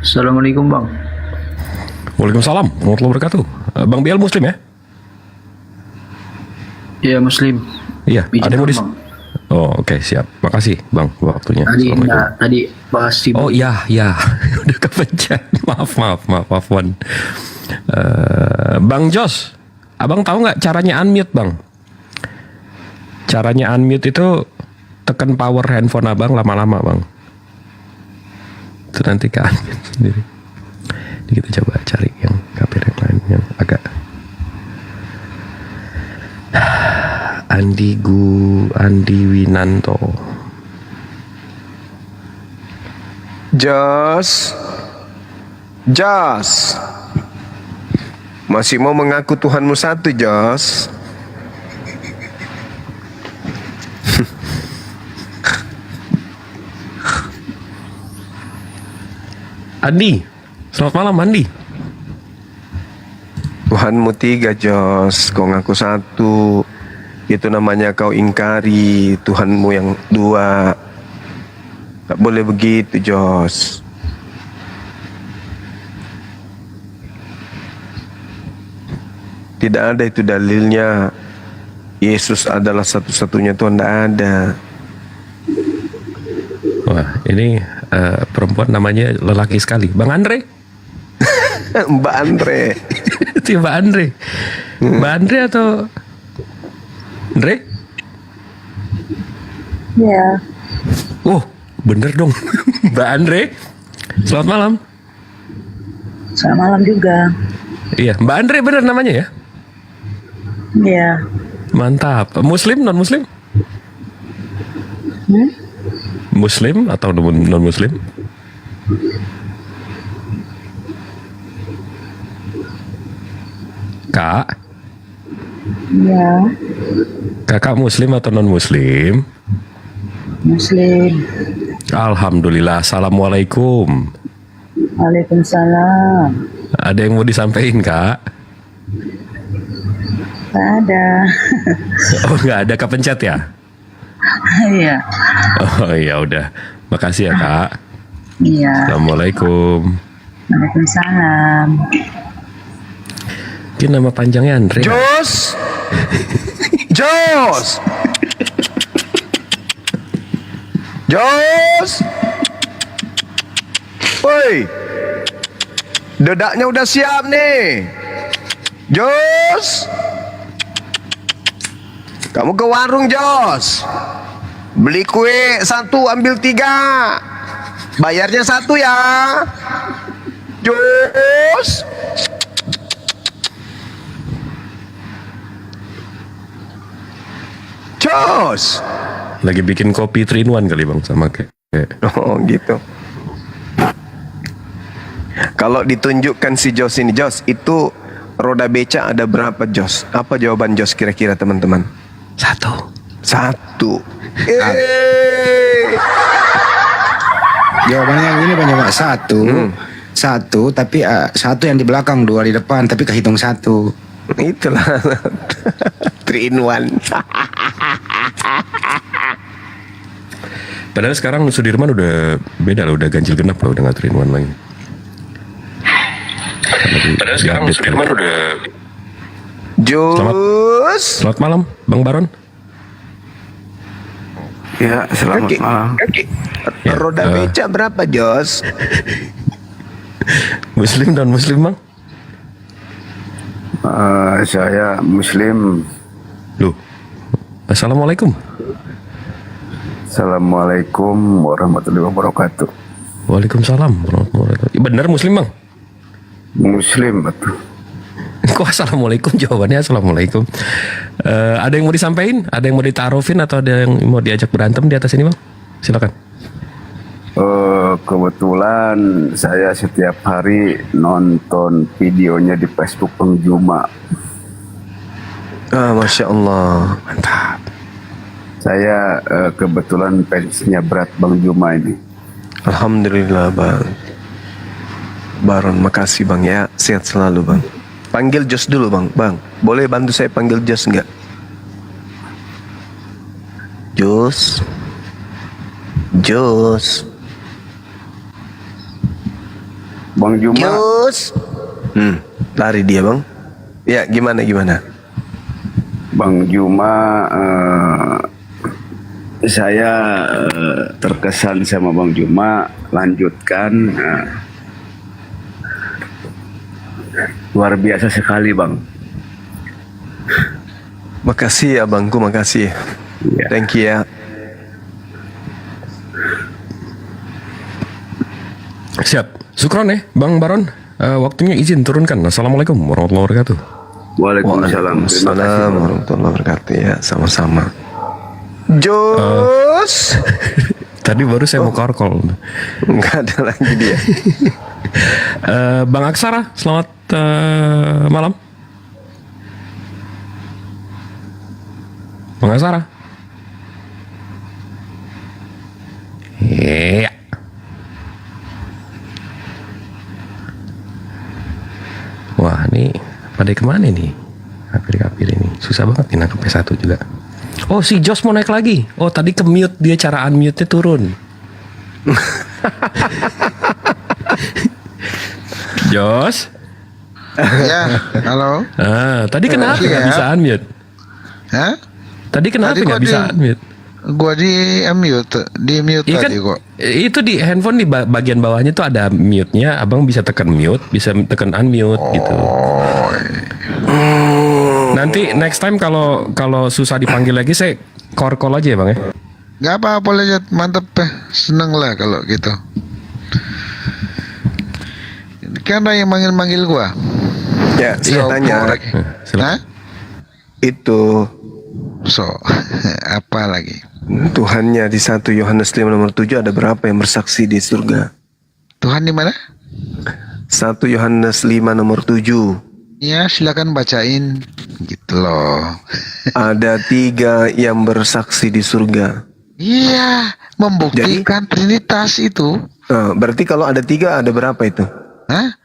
Speaker 10: Assalamualaikum Bang.
Speaker 19: Waalaikumsalam warahmatullahi wabarakatuh. Bang Bial Muslim ya?
Speaker 10: Iya Muslim.
Speaker 19: Iya. Ada yang mau
Speaker 10: Bang.
Speaker 19: Oh oke, siap. Makasih Bang waktunya.
Speaker 10: Tadi tadi bahas si
Speaker 19: Oh iya udah kepencet. Maaf Wan. Bang Jos, abang tahu nggak caranya unmute Bang? Caranya unmute itu tekan power handphone abang lama-lama Bang. Itu nanti ke unmute sendiri. Jadi kita coba cari yang kafir yang lain. yang agak Andi Winanto.
Speaker 1: Jos, masih mau mengaku Tuhanmu satu, Jos?
Speaker 19: Andi, selamat malam Andi.
Speaker 1: Tuhanmu tiga, Jos. Kau ngaku satu. Itu namanya kau ingkari Tuhanmu yang dua. Tak boleh begitu, Jos. Tidak ada itu dalilnya. Yesus adalah satu-satunya Tuhan, tidak ada.
Speaker 19: Wah, ini perempuan namanya lelaki sekali. Bang Andre?
Speaker 1: Mbak Andre.
Speaker 19: Itu Mbak Andre. Mbak Andre atau Andre?
Speaker 23: Ya.
Speaker 19: Oh, bener dong. Mbak Andre. Selamat malam.
Speaker 23: Selamat malam juga.
Speaker 19: Iya, Mbak Andre bener namanya ya?
Speaker 23: Iya.
Speaker 19: Mantap. Muslim, non Muslim? Muslim atau non Muslim? Kak?
Speaker 23: Iya.
Speaker 19: Kakak Muslim atau non Muslim?
Speaker 23: Muslim.
Speaker 19: Alhamdulillah. Assalamualaikum.
Speaker 23: Waalaikumsalam.
Speaker 19: Ada yang mau disampaikan, Kak?
Speaker 23: Gak ada.
Speaker 19: Oh, nggak ada, kepencet ya?
Speaker 23: Iya.
Speaker 19: Oh ya udah. Makasih ya, Kak.
Speaker 23: Iya.
Speaker 19: Assalamualaikum.
Speaker 23: Waalaikumsalam.
Speaker 19: Mungkin nama panjangnya Andre.
Speaker 1: Jos. Jos. Jos. Woi. Dedaknya udah siap nih. Jos. Kamu ke warung, Jos. Beli kue 1 ambil 3. Bayarnya 1 ya. Jos. Jos.
Speaker 19: Lagi bikin kopi 3 in 1 kali Bang sama kayak.
Speaker 1: Oh gitu. Kalau ditunjukkan si Jos ini, Jos, itu roda beca ada berapa, Jos? Apa jawaban Jos kira-kira, teman-teman? 1.
Speaker 3: Jawabannya yang ini banyak Pak. 1, tapi 1 yang di belakang, 2 di depan, tapi kehitung 1.
Speaker 1: Itulah 3 in 1.
Speaker 19: Padahal sekarang Sudirman udah beda lah, udah ganjil genap lah, udah nggak 3 in 1 lagi. Padahal sekarang Sudirman udah.
Speaker 1: Jos.
Speaker 19: Selamat malam, Bang Baron.
Speaker 6: Ya, selamat malam.
Speaker 1: Roda beca berapa, Jos?
Speaker 19: Muslim dan Muslim, Bang?
Speaker 6: Saya Muslim.
Speaker 19: Loh, Assalamualaikum.
Speaker 6: Assalamualaikum warahmatullahi wabarakatuh.
Speaker 19: Waalaikumsalam warahmatullahi wabarakatuh. Benar Muslim, Bang?
Speaker 6: Muslim, betul.
Speaker 19: Kok Assalamualaikum jawabannya Assalamualaikum. Ada yang mau disampaikan? Ada yang mau ditarufin atau ada yang mau diajak berantem di atas ini, Bang? Silakan.
Speaker 6: Kebetulan saya setiap hari nonton videonya di Facebook Bang Juma.
Speaker 1: Masya Allah, mantap.
Speaker 6: Saya kebetulan fansnya berat Bang Juma ini.
Speaker 1: Alhamdulillah, Bang. Baron, makasih Bang ya. Sehat selalu, Bang. Panggil Jos dulu, Bang. Bang, boleh bantu saya panggil Jos enggak? Jos. Jos.
Speaker 6: Bang Juma.
Speaker 1: Jos. Lari dia, Bang. Ya, gimana?
Speaker 6: Bang Juma, saya terkesan sama Bang Juma. Lanjutkan. Luar biasa sekali, Bang.
Speaker 1: Makasih ya, Bangku, makasih. Thank you ya.
Speaker 19: Siap. Sukron ya, Bang Baron. Waktunya izin turunkan. Assalamualaikum warahmatullahi wabarakatuh.
Speaker 6: Waalaikumsalam. Terima kasih.
Speaker 1: Waalaikumsalam warahmatullahi wabarakatuh. Ya, sama-sama. Jos.
Speaker 19: Tadi baru saya mau korkol.
Speaker 1: Enggak ada lagi dia.
Speaker 19: Bang Aksara, selamat malam. Bang Aksara. Iya. Wah, ini pada kemana nih? Kapir ini susah banget nih nangkep P1 juga. Oh, si Jos mau naik lagi. Oh, tadi ke mute dia, cara unmute-nya turun. Jos.
Speaker 4: Ya, halo.
Speaker 19: Tadi kenapa nggak bisa unmute?
Speaker 4: Hah?
Speaker 19: Tadi kenapa nggak bisa unmute?
Speaker 4: Gua di mute
Speaker 19: Iya
Speaker 4: tadi
Speaker 19: kan,
Speaker 4: kok.
Speaker 19: itu di handphone di bagian bawahnya tuh ada mute-nya. Abang bisa tekan mute, bisa tekan unmute gitu. Nanti next time kalau susah dipanggil lagi saya call aja ya bang ya.
Speaker 4: Gak apa-apa aja, mantep, seneng lah kalau gitu. Karena yang manggil gua.
Speaker 1: Ya, saya tanya.
Speaker 4: Hah?
Speaker 1: Itu
Speaker 4: apa lagi?
Speaker 1: Tuhannya di 1 Yohanes 5 nomor 7 ada berapa yang bersaksi di surga?
Speaker 4: Tuhan di mana?
Speaker 1: 1 Yohanes 5 nomor 7.
Speaker 4: Ya, silakan bacain gitu loh.
Speaker 1: Ada 3 yang bersaksi di surga.
Speaker 4: Iya, membuktikan Trinitas itu.
Speaker 1: Berarti kalau ada 3 ada berapa itu?
Speaker 4: Hah?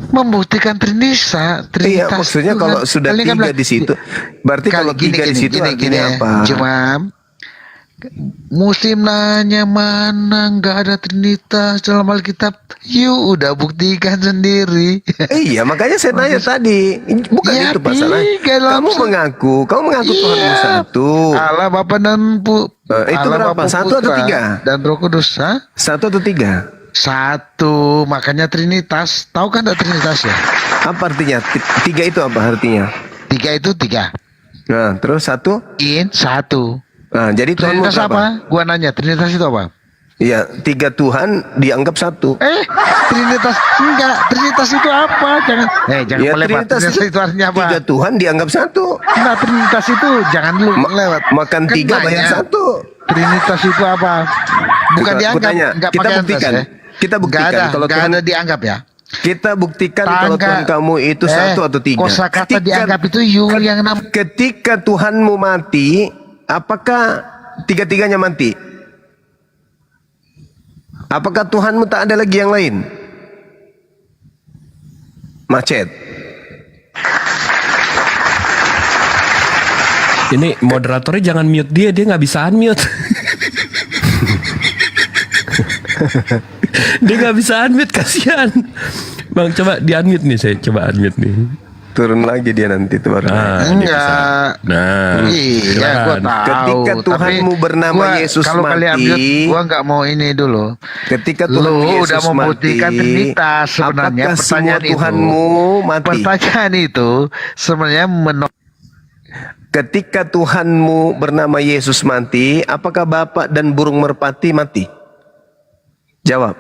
Speaker 4: Membuktikan Trinitas.
Speaker 1: Iya, maksudnya kalau sudah 3 di situ, berarti kalau 3 di situ artinya apa?
Speaker 4: Cuma Muslim nanya mana nggak ada Trinitas dalam Alkitab. Yuk udah buktikan sendiri.
Speaker 1: Iya, makanya saya tanya tadi. Bukan
Speaker 4: ya,
Speaker 1: itu masalah. Kamu mengaku Tuhanmu satu.
Speaker 4: Allah Bapa dan
Speaker 1: itu
Speaker 4: Allah
Speaker 1: berapa?
Speaker 4: Bapa,
Speaker 1: 1 atau 3?
Speaker 4: Dan Roh Kudus.
Speaker 1: 1 atau 3?
Speaker 4: 1, makanya Trinitas. Tahu kan ada Trinitas ya?
Speaker 1: Apa artinya? 3 itu apa artinya?
Speaker 4: 3 itu 3.
Speaker 1: Nah, terus 1?
Speaker 4: 1.
Speaker 1: Nah, jadi
Speaker 4: Trinitas apa? Gua nanya, Trinitas itu apa?
Speaker 1: Iya, 3 Tuhan dianggap 1.
Speaker 4: Trinitas enggak. Trinitas itu apa? Jangan
Speaker 1: Ya,
Speaker 4: melebar. Trinitas itu artinya apa?
Speaker 1: 3 Tuhan dianggap 1.
Speaker 4: Nah, Trinitas itu jangan dulu lewat.
Speaker 1: Makan 3 bayar 1.
Speaker 4: Trinitas itu apa? Bukan dianggap. Enggak
Speaker 1: kita
Speaker 4: pakai
Speaker 1: buktikan.
Speaker 4: antas, ya?
Speaker 1: Kita buktikan kalau
Speaker 4: Tuhan
Speaker 1: Tuhan
Speaker 4: ada dianggap ya.
Speaker 1: Kita buktikan kalau Tuhan kamu itu 1 atau 3.
Speaker 4: Kosakata dianggap itu yang
Speaker 1: ketika Tuhanmu mati, apakah 3-3-nya mati? Apakah Tuhanmu tak ada lagi yang lain? Macet.
Speaker 19: Ini moderatornya jangan mute dia nggak bisa unmute. Dia nggak bisa unmute, kasihan. Bang, coba di unmute nih, saya coba unmute nih.
Speaker 1: Turun lagi dia nanti tuh baru.
Speaker 4: Enggak.
Speaker 1: Nah,
Speaker 4: iya, gua tahu.
Speaker 1: ketika Tuhanmu bernama Yesus
Speaker 4: kalau
Speaker 1: mati,
Speaker 4: kalian update, gua nggak mau ini dulu.
Speaker 1: Ketika Tuhan Yesus
Speaker 4: udah membuktikan Trinitas sebenarnya.
Speaker 1: apakah semua
Speaker 4: Pertanyaan
Speaker 1: Tuhanmu mati?
Speaker 4: Pertanyaan itu sebenarnya
Speaker 1: Ketika Tuhanmu bernama Yesus mati, apakah Bapa dan burung merpati mati? Jawab.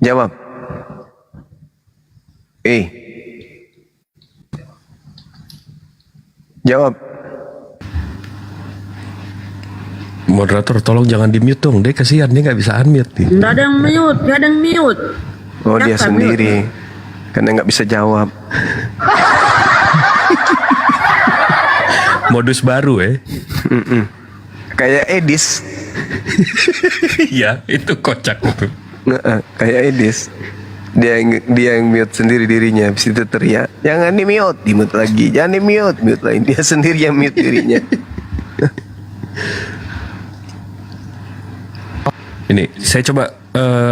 Speaker 1: Jawab. Jawab.
Speaker 19: Moderator tolong jangan di mute dong, dia kasihan, dia nggak bisa unmute nih.
Speaker 5: Nggak ada yang mute, nggak ada yang mute.
Speaker 1: Oh, dia
Speaker 5: Siapa
Speaker 1: sendiri. Karena nggak bisa jawab.
Speaker 19: Modus baru ya.
Speaker 1: Kayak Edis.
Speaker 19: Iya, itu kocak itu.
Speaker 1: Kayak Edis. Dia yang mute sendiri dirinya. Habis itu teriak, jangan di mute, di mute lagi. Jangan di mute, mute lagi. Dia sendiri yang mute dirinya.
Speaker 19: Ini saya coba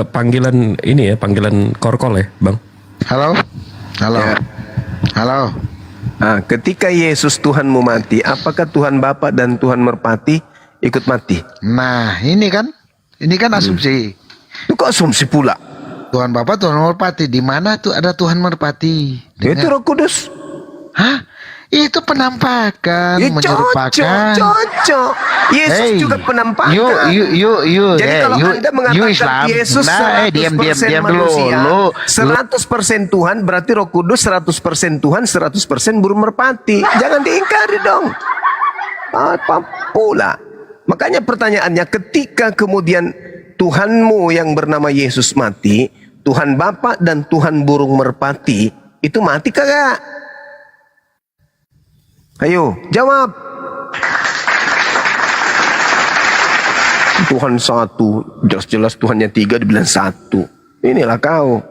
Speaker 19: panggilan ini ya, panggilan korkol ya, Bang.
Speaker 4: Halo. Halo.
Speaker 1: Ya.
Speaker 4: Halo.
Speaker 1: Nah, ketika Yesus Tuhanmu mati, apakah Tuhan Bapa dan Tuhan Merpati ikut mati?
Speaker 4: Nah, ini kan asumsi.
Speaker 1: Itu kok asumsi pula?
Speaker 4: Tuhan Bapa, Tuhan Merpati. Di mana tuh ada Tuhan Merpati?
Speaker 1: Itu Roh Kudus.
Speaker 4: Hah? Itu penampakan,
Speaker 1: Ya,
Speaker 4: menyerupakan.
Speaker 1: cocok. Yesus juga penampakan. Jadi kalau Anda mengatakan Yesus 100%
Speaker 4: diam
Speaker 1: manusia,
Speaker 4: dulu.
Speaker 1: 100% Tuhan, berarti Roh Kudus 100% Tuhan, 100% burung merpati. Jangan diingkari dong. Apa pula? Makanya pertanyaannya, ketika kemudian Tuhanmu yang bernama Yesus mati, Tuhan Bapa dan Tuhan burung merpati itu mati kagak? Ayo, jawab. Tuhan satu, jelas-jelas Tuhannya tiga dibilang satu. Inilah kau.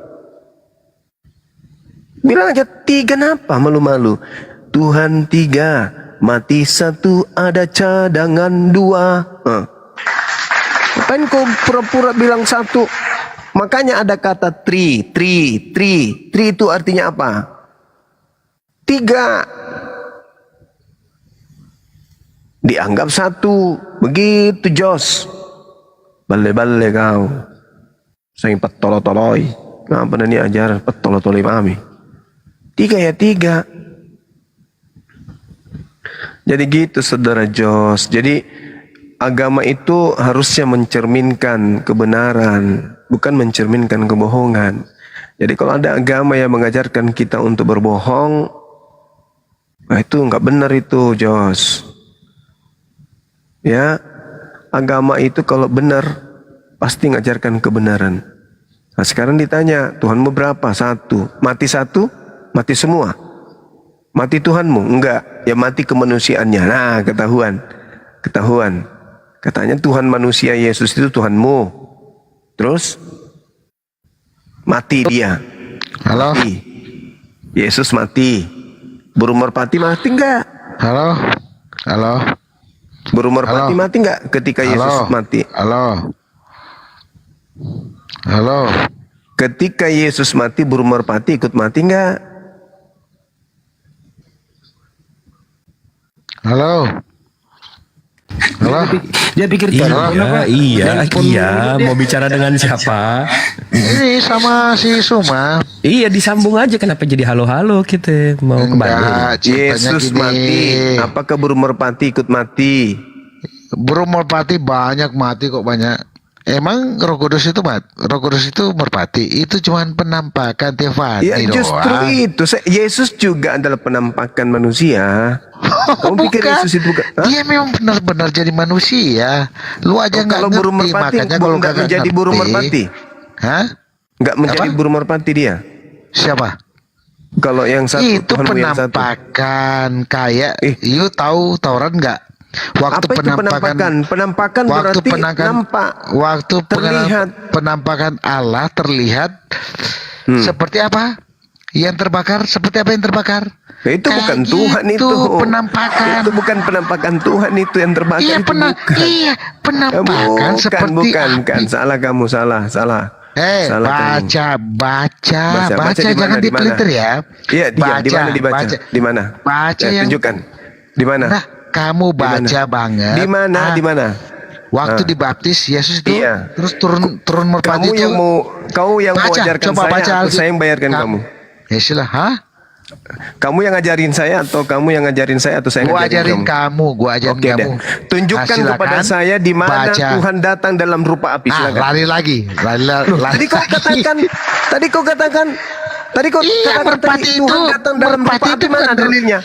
Speaker 1: Bilang aja tiga, kenapa malu-malu? Tuhan tiga, mati satu, ada cadangan dua. Ngapain kau pura-pura bilang satu? Makanya ada kata tri itu artinya apa? Tiga. Dianggap satu. Begitu Jos. Bale-bale kau. Saya petolo-toloi. Ngapa nih ajar petolo-toloi mami. Tiga ya tiga. Jadi gitu saudara Jos. Jadi agama itu harusnya mencerminkan kebenaran, bukan mencerminkan kebohongan. Jadi kalau ada agama yang mengajarkan kita untuk berbohong, nah itu nggak benar itu Jos. Ya, agama itu kalau benar pasti ngajarkan kebenaran. Nah sekarang ditanya, Tuhanmu berapa? Satu. Mati satu? Mati semua? Mati Tuhanmu? Enggak. Ya mati kemanusiaannya. Nah ketahuan. Katanya Tuhan manusia Yesus itu Tuhanmu. Terus? Mati dia.
Speaker 4: Halo?
Speaker 1: Mati. Yesus mati. Burung merpati mati enggak?
Speaker 4: Halo?
Speaker 1: Burung merpati mati enggak ketika Yesus mati?
Speaker 4: Halo?
Speaker 1: Ketika Yesus mati, burung merpati ikut mati enggak?
Speaker 4: Halo?
Speaker 7: Dia pikir
Speaker 19: Iya, mau bicara dengan siapa?
Speaker 4: Ini sama si Suma.
Speaker 19: Iya, disambung aja. Kenapa jadi halo-halo kita mau ke Bandung?
Speaker 1: Yesus mati. Apakah burung merpati ikut mati?
Speaker 4: Burung merpati banyak mati kok banyak. Emang Roh Kudus itu Roh Kudus itu merpati. Itu cuma penampakan Tefani
Speaker 1: Ya justru
Speaker 4: doang.
Speaker 1: itu. Yesus juga adalah penampakan manusia. Kamu pikir Yesus itu bukan?
Speaker 4: Dia memang benar-benar jadi manusia. Lu aja nggak
Speaker 1: kalau
Speaker 4: ngerti,
Speaker 1: burung merpati
Speaker 4: makanya kalau
Speaker 1: nggak menjadi burung merpati.
Speaker 4: Hah?
Speaker 1: Nggak menjadi burung merpati dia.
Speaker 4: Siapa?
Speaker 1: Kalau yang satu
Speaker 4: Itu
Speaker 1: Tuhanmu yang satu.
Speaker 4: penampakan kayak you tahu Taurat nggak? Waktu
Speaker 1: Apa itu penampakan? Penampakan
Speaker 4: waktu
Speaker 1: berarti
Speaker 4: nampak. Waktu
Speaker 1: terlihat.
Speaker 4: Penampakan Allah terlihat seperti apa? Yang terbakar seperti apa yang terbakar?
Speaker 1: Itu bukan Tuhan itu.
Speaker 4: Penampakan.
Speaker 1: Itu bukan penampakan Tuhan itu yang terbakar.
Speaker 4: Iya,
Speaker 1: itu bukan.
Speaker 4: Penampakan seperti
Speaker 1: bukan. Salah kamu, salah. Salah kamu.
Speaker 4: Baca, jangan dipelintir ya.
Speaker 1: Iya, di mana?
Speaker 4: Baca
Speaker 1: Ya,
Speaker 4: yang
Speaker 1: tunjukkan. Di mana?
Speaker 4: Nah, kamu baca banget.
Speaker 1: Di mana?
Speaker 4: Waktu dibaptis Yesus itu terus turun merpati
Speaker 1: Kamu
Speaker 4: itu.
Speaker 1: kau yang mau
Speaker 4: Baca,
Speaker 1: ajarkan
Speaker 4: coba
Speaker 1: saya
Speaker 4: baca
Speaker 1: atau saya yang bayarkan kamu?
Speaker 4: Ya sudah,
Speaker 1: Kamu yang ngajarin saya atau kamu yang ngajarin saya atau saya
Speaker 4: Gua
Speaker 1: ngajarin
Speaker 4: ajarin kamu,
Speaker 1: Oke
Speaker 4: kamu.
Speaker 1: deh. Tunjukkan
Speaker 4: Silakan.
Speaker 1: kepada saya di mana
Speaker 4: Baca.
Speaker 1: Tuhan datang dalam rupa api. Silakan.
Speaker 4: Lari lagi.
Speaker 1: Tadi kau katakan
Speaker 4: merpati itu
Speaker 1: Tuhan datang dalam rupa api, mana dalilnya?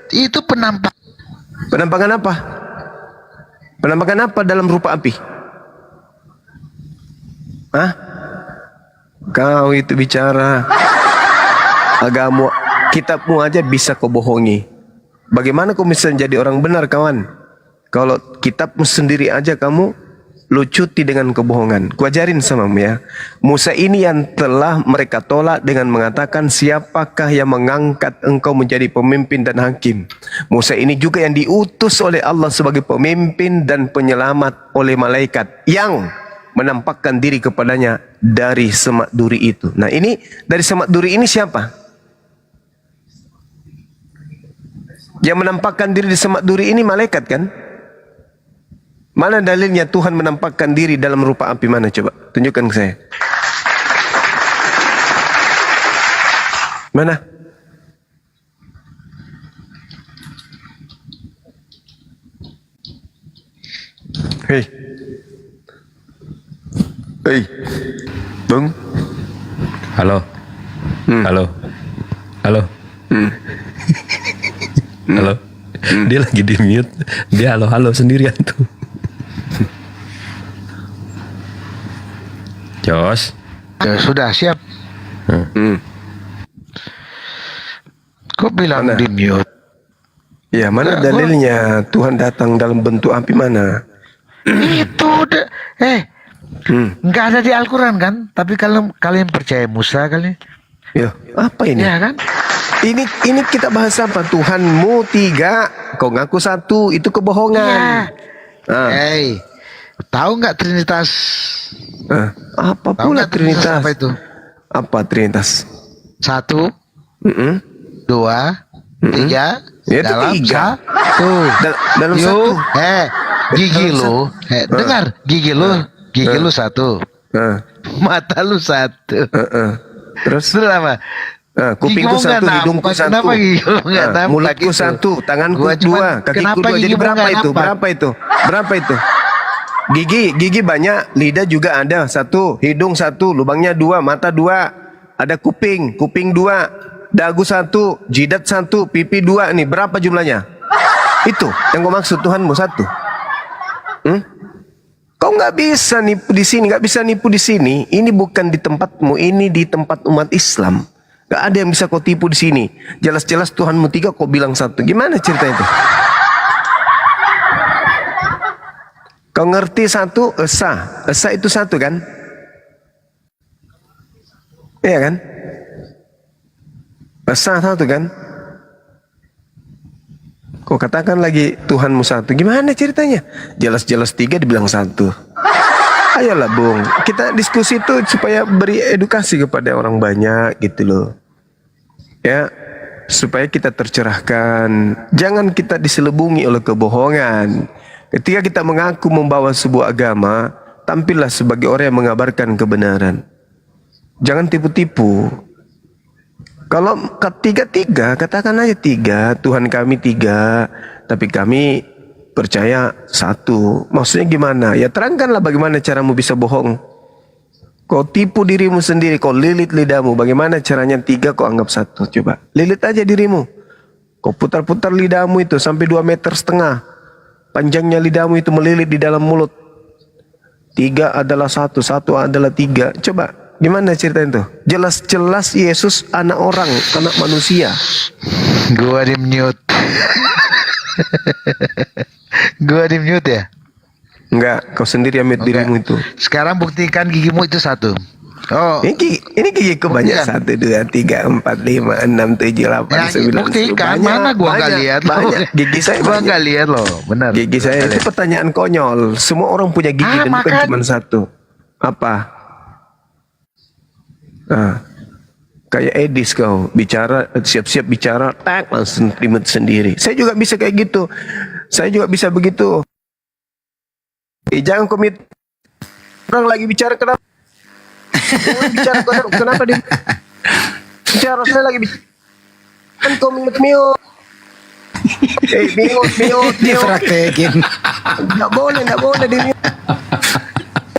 Speaker 4: Itu
Speaker 1: Penampakan apa? Penampakan apa dalam rupa api? Hah? Kau itu bicara agama, kitabmu aja bisa kau bohongi. Bagaimana kau bisa jadi orang benar, kawan? Kalau kitabmu sendiri aja kamu lucuti dengan kebohongan. Kuajarin samamu ya. Musa ini yang telah mereka tolak dengan mengatakan, siapakah yang mengangkat engkau menjadi pemimpin dan hakim? Musa ini juga yang diutus oleh Allah sebagai pemimpin dan penyelamat oleh malaikat yang menampakkan diri kepadanya dari semak duri itu. Nah ini dari semak duri ini siapa? Yang menampakkan diri di semak duri ini malaikat kan? Mana dalilnya Tuhan menampakkan diri dalam rupa api? Mana coba? Tunjukkan ke saya. Mana? Hei. Hei. Bang.
Speaker 19: Halo. Halo. Halo. Halo. Dia lagi di mute. Dia halo sendirian tuh. Jos.
Speaker 4: Ya, sudah siap. Kok bilang di mute?
Speaker 1: Ya, mana dalilnya Tuhan datang dalam bentuk api mana?
Speaker 4: Itu udah, nggak ada di Al-Quran kan? Tapi kalau kalian percaya Musa kali?
Speaker 1: Ya, apa ini?
Speaker 4: Ya kan?
Speaker 1: Ini kita bahas apa? Tuhanmu 3, kau ngaku 1, itu kebohongan.
Speaker 4: Hei, tahu nggak Trinitas?
Speaker 1: Apa pula Trinitas?
Speaker 4: Apa itu?
Speaker 1: Apa Trinitas?
Speaker 4: 1, 2, 3.
Speaker 1: Ya, itu
Speaker 4: dalam
Speaker 1: 3.
Speaker 4: Dalam
Speaker 1: satu.
Speaker 4: Gigi lu, dengar, gigi lu 1, mata lu 1.
Speaker 1: Terus
Speaker 4: apa?
Speaker 1: Kupingku 1, hidungku 1, mulutku 1, tanganku 2, kakiku 2. Jadi berapa itu? Berapa itu? Gigi banyak, lidah juga ada 1, hidung 1, lubangnya 2, mata 2, ada kuping 2. Dagu 1, jidat 1, pipi 2. Nih berapa jumlahnya? Itu yang gue maksud, Tuhanmu 1. Kau nggak bisa nipu di sini, nggak bisa nipu di sini. Ini bukan di tempatmu, ini di tempat umat Islam. Nggak ada yang bisa kau tipu di sini. Jelas-jelas Tuhanmu 3, kau bilang 1. Gimana cerita itu? Kau ngerti 1 esa itu 1 kan? Iya kan? Esa 1 kan? Kau katakan lagi Tuhanmu 1. Gimana ceritanya? Jelas-jelas 3 dibilang 1. Ayolah Bung, kita diskusi itu supaya beri edukasi kepada orang banyak gitu loh. Ya, supaya kita tercerahkan. Jangan kita diselubungi oleh kebohongan. Ketika kita mengaku membawa sebuah agama, tampillah sebagai orang yang mengabarkan kebenaran. Jangan tipu-tipu. Kalau 3, katakan aja 3, Tuhan kami 3, tapi kami percaya 1. Maksudnya gimana? Ya terangkanlah bagaimana caramu bisa bohong. Kau tipu dirimu sendiri, kau lilit lidahmu. Bagaimana caranya 3 kau anggap 1? Coba lilit aja dirimu. Kau putar-putar lidahmu itu sampai 2,5 meter. Panjangnya lidahmu itu melilit di dalam mulut. 3 adalah 1, 1 adalah 3. Coba. Gimana ceritanya itu? Jelas-jelas Yesus anak orang, anak manusia.
Speaker 4: Gua di mute. Gua di mute ya?
Speaker 1: Enggak, kau sendiri yang mute dirimu itu.
Speaker 4: Sekarang buktikan gigimu itu 1. Oh.
Speaker 1: Ini gigiku banyak. 1, 2, 3, 4, 5, 6, 7, 8, 9.
Speaker 4: Buktikan, mana gua nggak lihat.
Speaker 1: Banyak. Gigi saya
Speaker 4: gua nggak lihat loh, benar.
Speaker 1: Gigi saya itu pertanyaan konyol. Semua orang punya gigi dan bukan cuma 1. Apa? Kayak Edis kau bicara, siap-siap bicara, tak langsung primut sendiri. Saya juga bisa kayak gitu. Saya juga bisa begitu. Jangan komit. Orang lagi bicara kenapa? Kenapa dia bicara? Saya lagi bicara. Kan kau mute. Mute.
Speaker 4: Dipraktekin.
Speaker 1: Nggak boleh di mute.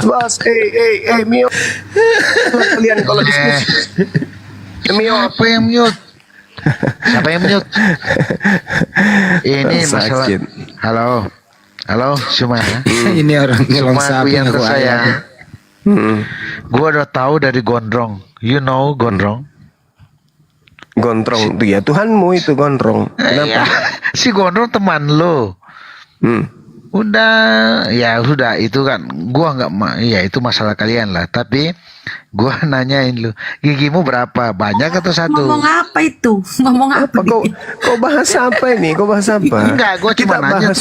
Speaker 1: Bos, mute. Kalian kalau diskusi.
Speaker 4: Siapa yang mute? Siapa yang mute? Ini masalah. Halo, semua.
Speaker 3: Ini orang
Speaker 4: Semua yang tersayang. Gua udah tahu dari Gondrong. You know Gondrong?
Speaker 1: Gondrong itu ya Tuhanmu itu Gondrong. Kenapa?
Speaker 4: Si Gondrong teman lo. Udah itu kan gua ya itu masalah kalian lah, tapi gua nanyain lu, gigimu berapa, banyak atau 1?
Speaker 5: Ngomong apa itu? Ngomong apa?
Speaker 1: Kau bahas apa ini? Kau bahas apa?
Speaker 4: Enggak, gua cuma nanya.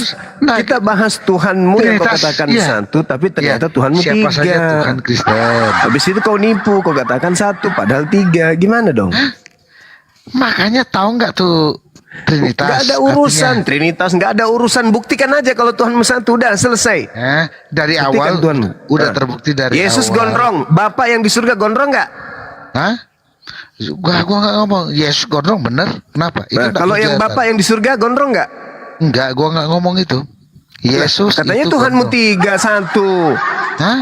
Speaker 1: Kita bahas Tuhanmu yang kau katakan 1, tapi ternyata Tuhanmu 3.
Speaker 4: Siapa saja Tuhan Kristen.
Speaker 1: Habis itu kau nipu, kau katakan 1 padahal 3. Gimana dong?
Speaker 4: Makanya tahu nggak tuh Trinitas?
Speaker 1: Nggak ada urusan artinya. Trinitas nggak ada urusan. Buktikan aja kalau Tuhan 1, udah selesai.
Speaker 4: Dari
Speaker 1: buktikan
Speaker 4: awal
Speaker 1: Tuhan.
Speaker 4: Udah terbukti dari
Speaker 1: Yesus
Speaker 4: awal.
Speaker 1: gondrong. Bapak yang di surga gondrong nggak?
Speaker 4: Hah? Gua nggak ngomong Yesus gondrong, bener. Kenapa? Itu
Speaker 1: kalau yang Bapak yang di surga gondrong nggak?
Speaker 4: Enggak, gua nggak ngomong itu. Yesus
Speaker 1: katanya
Speaker 4: itu
Speaker 1: Tuhanmu
Speaker 4: benar.
Speaker 1: 3 1.
Speaker 4: Hah?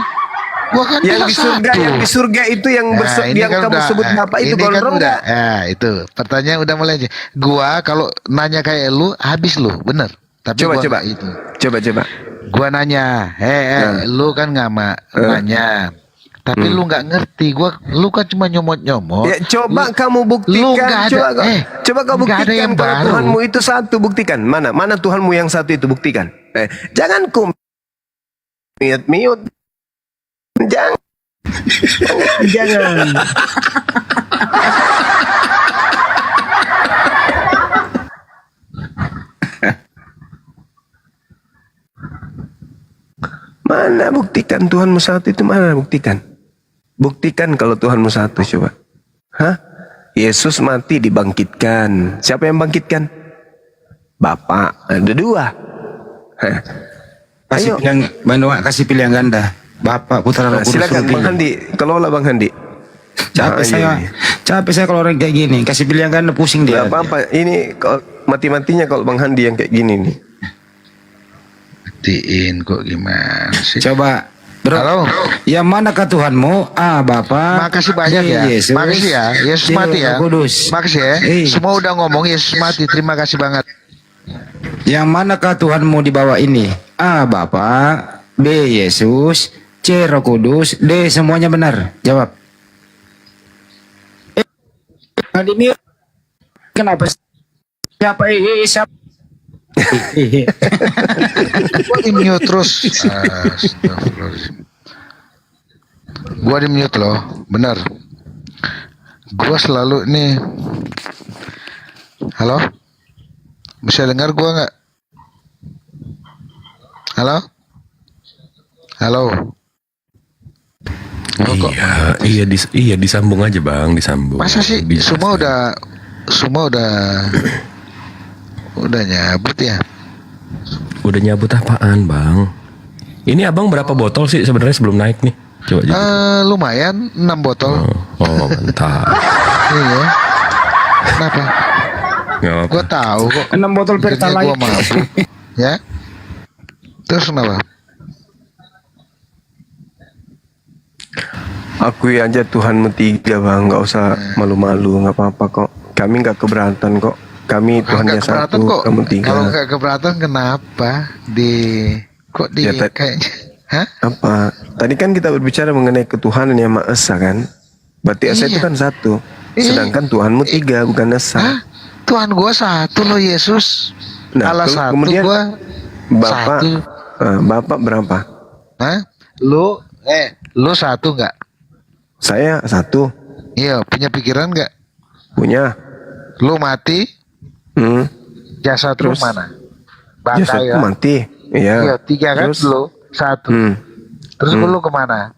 Speaker 4: Gua kan
Speaker 1: Yang
Speaker 4: bilang
Speaker 1: di surga,
Speaker 4: satu.
Speaker 1: yang di surga itu yang
Speaker 4: Ini
Speaker 1: yang
Speaker 4: kan
Speaker 1: kamu
Speaker 4: udah,
Speaker 1: sebut Bapak itu
Speaker 4: ini kan
Speaker 1: gondrong
Speaker 4: udah,
Speaker 1: nggak?
Speaker 4: itu pertanyaan udah mulai aja. Gua kalau nanya kayak lu habis lu, bener. Tapi
Speaker 1: Coba
Speaker 4: gua
Speaker 1: coba
Speaker 4: nggak itu.
Speaker 1: coba.
Speaker 4: Gua nanya, lu kan nggak nanya, tapi lu nggak ngerti. Lu kan cuma nyomot-nyomot.
Speaker 1: Ya, coba kamu
Speaker 4: lu
Speaker 1: buktikan.
Speaker 4: nggak ada,
Speaker 1: Coba kamu
Speaker 4: nggak ada
Speaker 1: buktikan
Speaker 4: yang
Speaker 1: kalau
Speaker 4: baru.
Speaker 1: Tuhanmu itu satu, buktikan. Mana Tuhanmu yang satu itu, buktikan. Jangan miut. Jangan. Jangan. Mana buktikan Tuhanmu satu itu, mana buktikan? Buktikan kalau Tuhanmu satu, coba. Hah? Yesus mati dibangkitkan. Siapa yang bangkitkan? Bapak. Ada 2. Hah.
Speaker 3: Kasih
Speaker 1: Ayo.
Speaker 3: pilihan ganda. Bapak, Putra, Roh Kudus.
Speaker 1: Silakan Bang Handi, kelola Bang Handi.
Speaker 3: Capek saya kalau orang kayak gini. Kasih pilihan ganda pusing dia.
Speaker 1: Gak apa-apa, ini mati-matinya kalau Bang Handi yang kayak gini nih.
Speaker 4: Matiin kok gimana sih?
Speaker 3: Coba. Bro,
Speaker 4: Halo.
Speaker 3: Yang manakah Tuhanmu? Bapak.
Speaker 4: Makasih banyak ya.
Speaker 3: Yesus.
Speaker 4: Makasih ya. Yesus mati ya.
Speaker 3: Roh Kudus.
Speaker 4: Makasih ya. Semua udah ngomong Yesus mati. Terima kasih banget.
Speaker 3: Yang manakah Tuhanmu di bawah ini? A. Bapa, B. Yesus, C. Roh Kudus, D. Semuanya benar. Jawab. Di mute. Kenapa? Siapa? Siapa?
Speaker 4: Gua di mute terus. Astagfirullahaladzim. Gua di mute loh, benar. Gua selalu nih. Halo? Bisa dengar gua nggak? Halo? Halo?
Speaker 19: Iya disambung aja Bang, disambung.
Speaker 4: Masa sih
Speaker 19: Bisa.
Speaker 4: semua udah nyabut ya?
Speaker 19: Udah nyabut apaan Bang? Ini Abang berapa botol sih sebenarnya sebelum naik nih? Coba aja.
Speaker 4: Lumayan 6 botol.
Speaker 19: Oh mantap.
Speaker 4: Iya. Kenapa?
Speaker 19: Nggak apa.
Speaker 4: Gua tahu kok.
Speaker 3: 6 botol Pertalite.
Speaker 4: Gua mabuk. Ya. Terus kenapa?
Speaker 1: Akui aja Tuhanmu 3 Bang, nggak usah malu-malu, nggak apa-apa kok. Kami nggak keberatan kok. Kami Tuhannya
Speaker 4: Nggak keberatan
Speaker 1: 1,
Speaker 4: kok.
Speaker 1: kamu
Speaker 4: Kalau
Speaker 1: 3.
Speaker 4: nggak keberatan kenapa? Kok di kayaknya? Hah?
Speaker 1: Apa? Tadi kan kita berbicara mengenai ketuhanan yang Maha Esa kan? Berarti Esa itu kan 1. Sedangkan Tuhanmu 3, bukan Esa.
Speaker 4: Tuhan gua 1 loh, Yesus. Allah 1,
Speaker 1: kemudian
Speaker 4: gua
Speaker 1: Bapak,
Speaker 4: 1.
Speaker 1: Bapak berapa?
Speaker 4: Hah? Lu 1 nggak?
Speaker 1: Saya 1.
Speaker 4: Iya, punya pikiran nggak?
Speaker 1: Punya.
Speaker 4: Lu mati, jasad lu
Speaker 1: Terus?
Speaker 4: mana? Bangkai
Speaker 1: Jasadku
Speaker 4: ya?
Speaker 1: mati. Iya.
Speaker 4: Iya, 3 kan
Speaker 1: Terus?
Speaker 4: lu, 1. Terus lu kemana?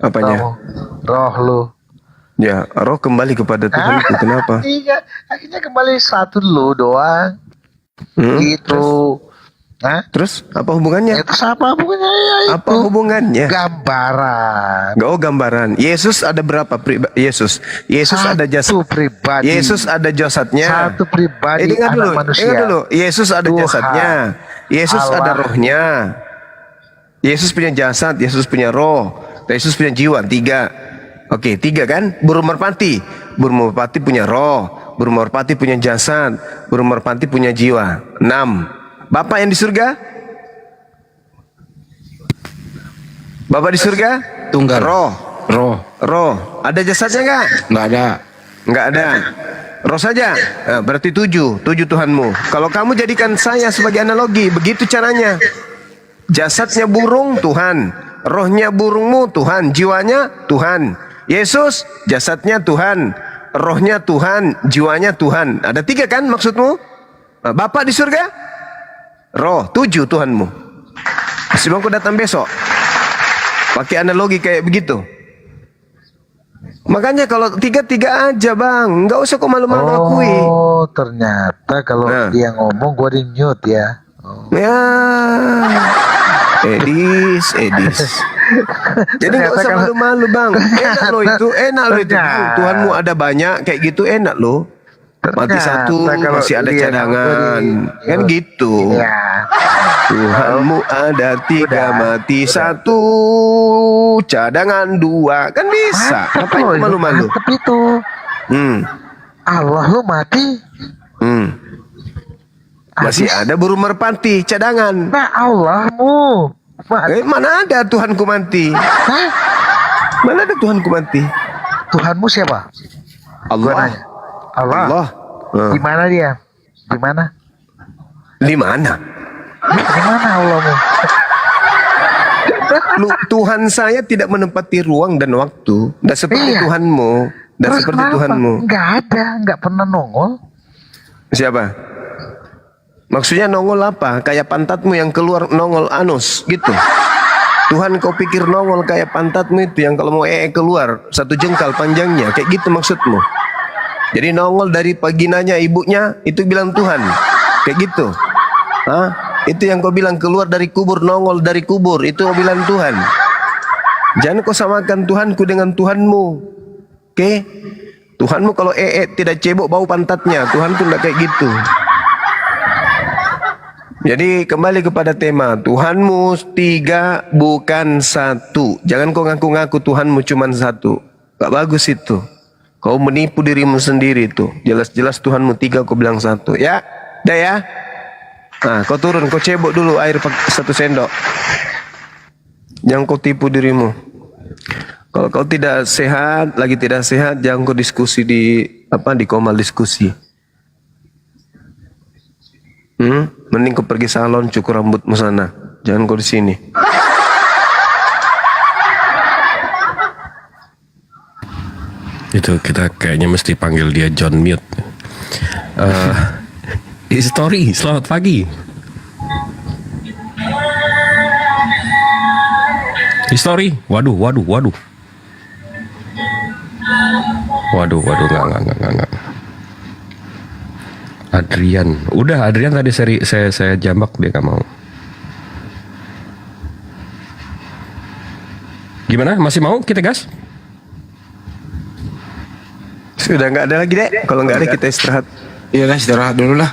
Speaker 1: Apanya?
Speaker 4: Roh lu.
Speaker 1: Ya, roh kembali kepada Tuhan. Kenapa?
Speaker 4: 3, akhirnya kembali 1 lu doang. Gitu. Hah?
Speaker 1: Terus apa hubungannya?
Speaker 4: Itu apa hubungannya? Ya, itu.
Speaker 1: Apa hubungannya?
Speaker 4: Gambaran.
Speaker 1: Gambaran. Yesus ada berapa Yesus ada jasad.
Speaker 4: Pribadi.
Speaker 1: Yesus ada jasadnya.
Speaker 4: Satu pribadi.
Speaker 1: Ingat dulu,
Speaker 4: anak manusia.
Speaker 1: ingat dulu. Yesus ada
Speaker 4: Tuhan.
Speaker 1: jasadnya. Yesus
Speaker 4: Allah.
Speaker 1: ada rohnya. Yesus punya jasad, Yesus punya roh, Yesus punya jiwa. 3. Oke, 3 kan? Burung merpati. Burung merpati punya roh, burung merpati punya jasad, burung merpati punya jiwa. 6. Bapak yang di surga? Bapak di surga?
Speaker 3: Tunggal.
Speaker 1: Roh. Ada jasadnya enggak?
Speaker 3: Nggak ada.
Speaker 1: Enggak ada. Roh saja. Nah, berarti 7 Tuhanmu. Kalau kamu jadikan saya sebagai analogi, begitu caranya. Jasadnya burung, Tuhan. Rohnya burungmu, Tuhan. Jiwanya, Tuhan. Yesus, jasadnya Tuhan. Rohnya Tuhan. Jiwanya Tuhan. Ada 3 kan maksudmu? Nah, Bapak di surga? Roh, 7 Tuhanmu. Masih bangku datang besok. Pakai analogi kayak begitu. Makanya kalau 3 aja Bang. Nggak usah kok malu-malu akui.
Speaker 4: Oh, ternyata kalau dia ngomong gua di mute ya.
Speaker 1: Ya. Edis. Jadi nggak usah malu-malu Bang. Enak lo itu. Bang. Tuhanmu ada banyak kayak gitu, enak lo. Mati satu
Speaker 4: kalau
Speaker 1: masih ada
Speaker 4: dia
Speaker 1: cadangan. Kan gitu.
Speaker 4: Ya.
Speaker 1: Tuhanmu ada tiga, mati satu, cadangan dua. Kan bisa. Apa itu malu-malu?
Speaker 4: Mantep itu. Allah lu mati.
Speaker 1: Masih ada burung merpati, cadangan.
Speaker 4: Nah Allahmu.
Speaker 1: Mana ada Tuhanku mati?
Speaker 4: Hah?
Speaker 1: Mana ada Tuhanku mati?
Speaker 4: Tuhanmu siapa?
Speaker 1: Allah.
Speaker 4: Allah. Di mana dia? Di mana?
Speaker 1: Di mana?
Speaker 4: Di mana Allahmu?
Speaker 1: Tuhan saya tidak menempati ruang dan waktu. Tidak seperti Tuhanmu. Tidak
Speaker 4: Terus
Speaker 1: seperti
Speaker 4: kenapa?
Speaker 1: Tuhanmu.
Speaker 4: Nggak ada, nggak pernah nongol.
Speaker 1: Siapa? Maksudnya nongol apa? Kayak pantatmu yang keluar nongol anus gitu. Tuhan kau pikir nongol kayak pantatmu itu yang kalau mau keluar 1 jengkal panjangnya. Kayak gitu maksudmu. Jadi nongol dari vaginanya ibunya itu bilang Tuhan. Kayak gitu. Hah? Itu yang kau bilang keluar dari kubur, nongol dari kubur. Itu kau bilang Tuhan. Jangan kau samakan Tuhanku dengan Tuhanmu. Oke? Tuhanmu kalau tidak cebok bau pantatnya. Tuhanku tidak kayak gitu. Jadi kembali kepada tema. Tuhanmu 3 bukan 1. Jangan kau ngaku-ngaku Tuhanmu cuma 1. Gak bagus itu. Kau menipu dirimu sendiri tuh. Jelas-jelas Tuhanmu 3, kau bilang 1. Ya, dah ya. Nah, kau turun, kau cebok dulu air 1 sendok. Jangan kau tipu dirimu. Kalau kau tidak sehat, lagi tidak sehat, jangan kau diskusi di Komal diskusi. Mending kau pergi salon cukur rambutmu sana. Jangan kau di sini.
Speaker 19: Itu kita kayaknya mesti panggil dia John Mute. History, selamat pagi. History, waduh, enggak. Adrian, udah Adrian tadi saya jambak dia nggak mau. Gimana? Masih mau kita gas?
Speaker 1: Sudah nggak ada lagi dek. Kalau nggak ada kita istirahat.
Speaker 3: Iya lah, istirahat dulu lah.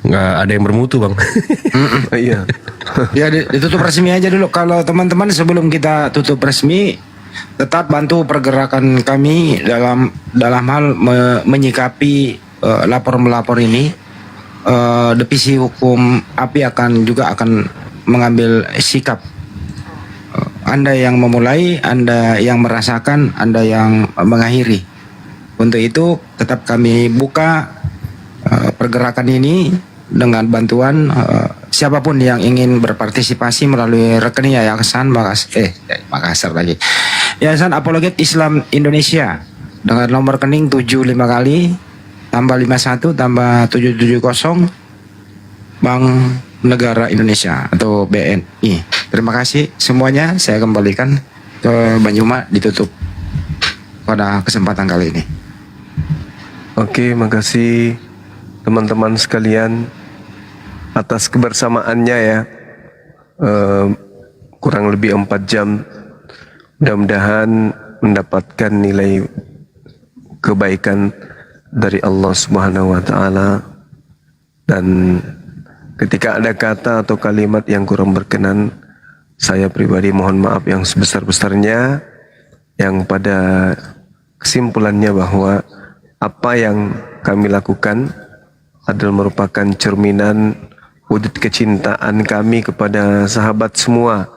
Speaker 19: Nggak ada yang bermutu bang.
Speaker 1: Iya.
Speaker 3: Ya ditutup resmi aja dulu. Kalau teman-teman sebelum kita tutup resmi, tetap bantu pergerakan kami dalam hal menyikapi lapor-melapor ini. Divisi hukum API akan mengambil sikap. Anda yang memulai, Anda yang merasakan, Anda yang mengakhiri. Untuk itu tetap kami buka pergerakan ini dengan bantuan siapapun yang ingin berpartisipasi melalui rekening Yayasan Makassar lagi. Yayasan Apologet Islam Indonesia dengan nomor rekening 75 kali tambah 51 tambah 770 Bank Negara Indonesia atau BNI. Terima kasih semuanya. Saya kembalikan ke Banjuma ditutup pada kesempatan kali ini.
Speaker 1: Oke, makasih teman-teman sekalian atas kebersamaannya ya. Kurang lebih 4 jam. Mudah-mudahan mendapatkan nilai kebaikan dari Allah Subhanahu wa taala. Dan ketika ada kata atau kalimat yang kurang berkenan, saya pribadi mohon maaf yang sebesar-besarnya, yang pada kesimpulannya bahwa apa yang kami lakukan adalah merupakan cerminan wujud kecintaan kami kepada sahabat semua,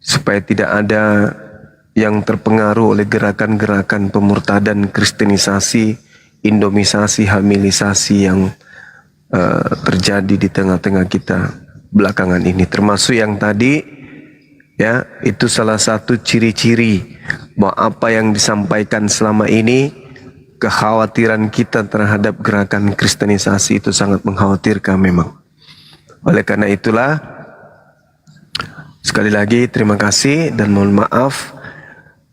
Speaker 1: supaya tidak ada yang terpengaruh oleh gerakan-gerakan pemurtadan, kristenisasi, indomisasi, hamilisasi yang terjadi di tengah-tengah kita belakangan ini, termasuk yang tadi ya, itu salah satu ciri-ciri bahwa apa yang disampaikan selama ini, kekhawatiran kita terhadap gerakan kristenisasi itu sangat mengkhawatirkan memang. Oleh karena itulah, sekali lagi terima kasih dan mohon maaf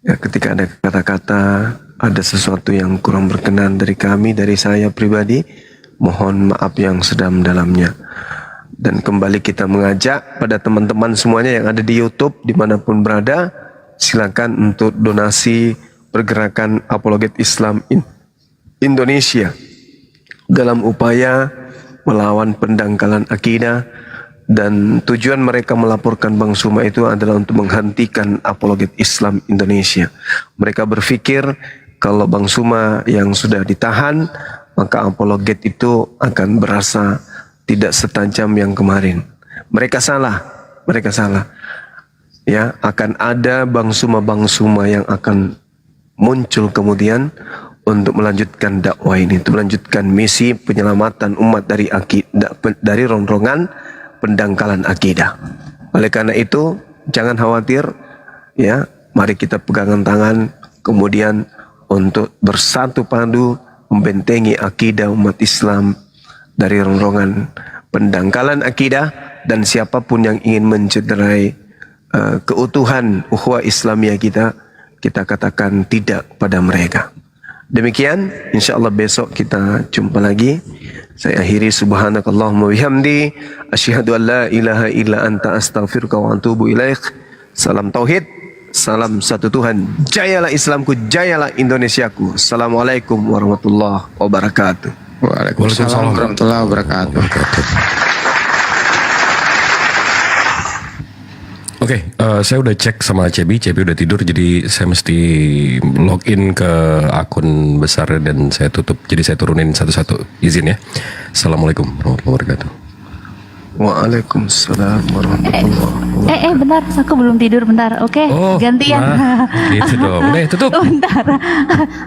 Speaker 1: ya, ketika ada kata-kata, ada sesuatu yang kurang berkenan dari kami, dari saya pribadi, mohon maaf yang sedalam-dalamnya. Dan kembali kita mengajak pada teman-teman semuanya yang ada di YouTube dimanapun berada, silakan untuk donasi pergerakan Apologet Islam Indonesia. dalam upaya melawan pendangkalan akidah, dan tujuan mereka melaporkan Bang Suma itu adalah untuk menghentikan apologet Islam Indonesia. Mereka berpikir kalau Bang Suma yang sudah ditahan, maka apologet itu akan berasa tidak setajam yang kemarin. Mereka salah. Ya, akan ada Bang Suma yang akan muncul kemudian untuk melanjutkan dakwah ini, untuk melanjutkan misi penyelamatan umat dari rongrongan pendangkalan akidah. Oleh karena itu, jangan khawatir, ya, mari kita pegangan tangan, kemudian untuk bersatu padu membentengi akidah umat Islam dari rongrongan pendangkalan akidah, dan siapapun yang ingin mencederai keutuhan ukhuwah Islamiyah kita katakan tidak pada mereka. Demikian, insyaallah besok kita jumpa lagi. Saya akhiri, subhanakallahumma bihamdi, asyhadu an la ilaha illa anta astaghfiruka wa atubu ilaik. Salam tauhid, salam satu Tuhan. Jayalah Islamku, jayalah Indonesiaku. Assalamualaikum warahmatullahi wabarakatuh.
Speaker 3: Waalaikumsalam warahmatullahi wabarakatuh.
Speaker 19: Oke, saya udah cek sama Cebi udah tidur, jadi saya mesti login ke akun besar dan saya tutup. Jadi saya turunin satu-satu, izin ya. Assalamualaikum warahmatullahi wabarakatuh.
Speaker 1: Waalaikumsalam warahmatullahi wabarakatuh.
Speaker 2: Bentar, aku belum tidur, bentar. Oke, gantian.
Speaker 19: Gitu dong. Tutup.
Speaker 2: Bentar.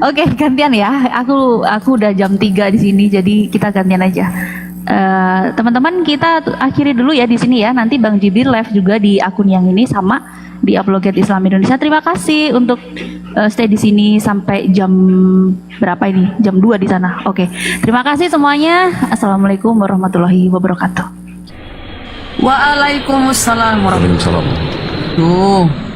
Speaker 2: Oke, gantian ya. Aku udah jam 3 di sini, jadi kita gantian aja. Teman-teman, kita akhiri dulu ya di sini ya. Nanti Bang Jibril live juga di akun yang ini sama di Apologet Islam Indonesia. Terima kasih untuk stay di sini sampai jam berapa ini? Jam 2 di sana. Oke. Terima kasih semuanya. Assalamualaikum warahmatullahi wabarakatuh.
Speaker 5: Waalaikumsalam warahmatullahi wabarakatuh.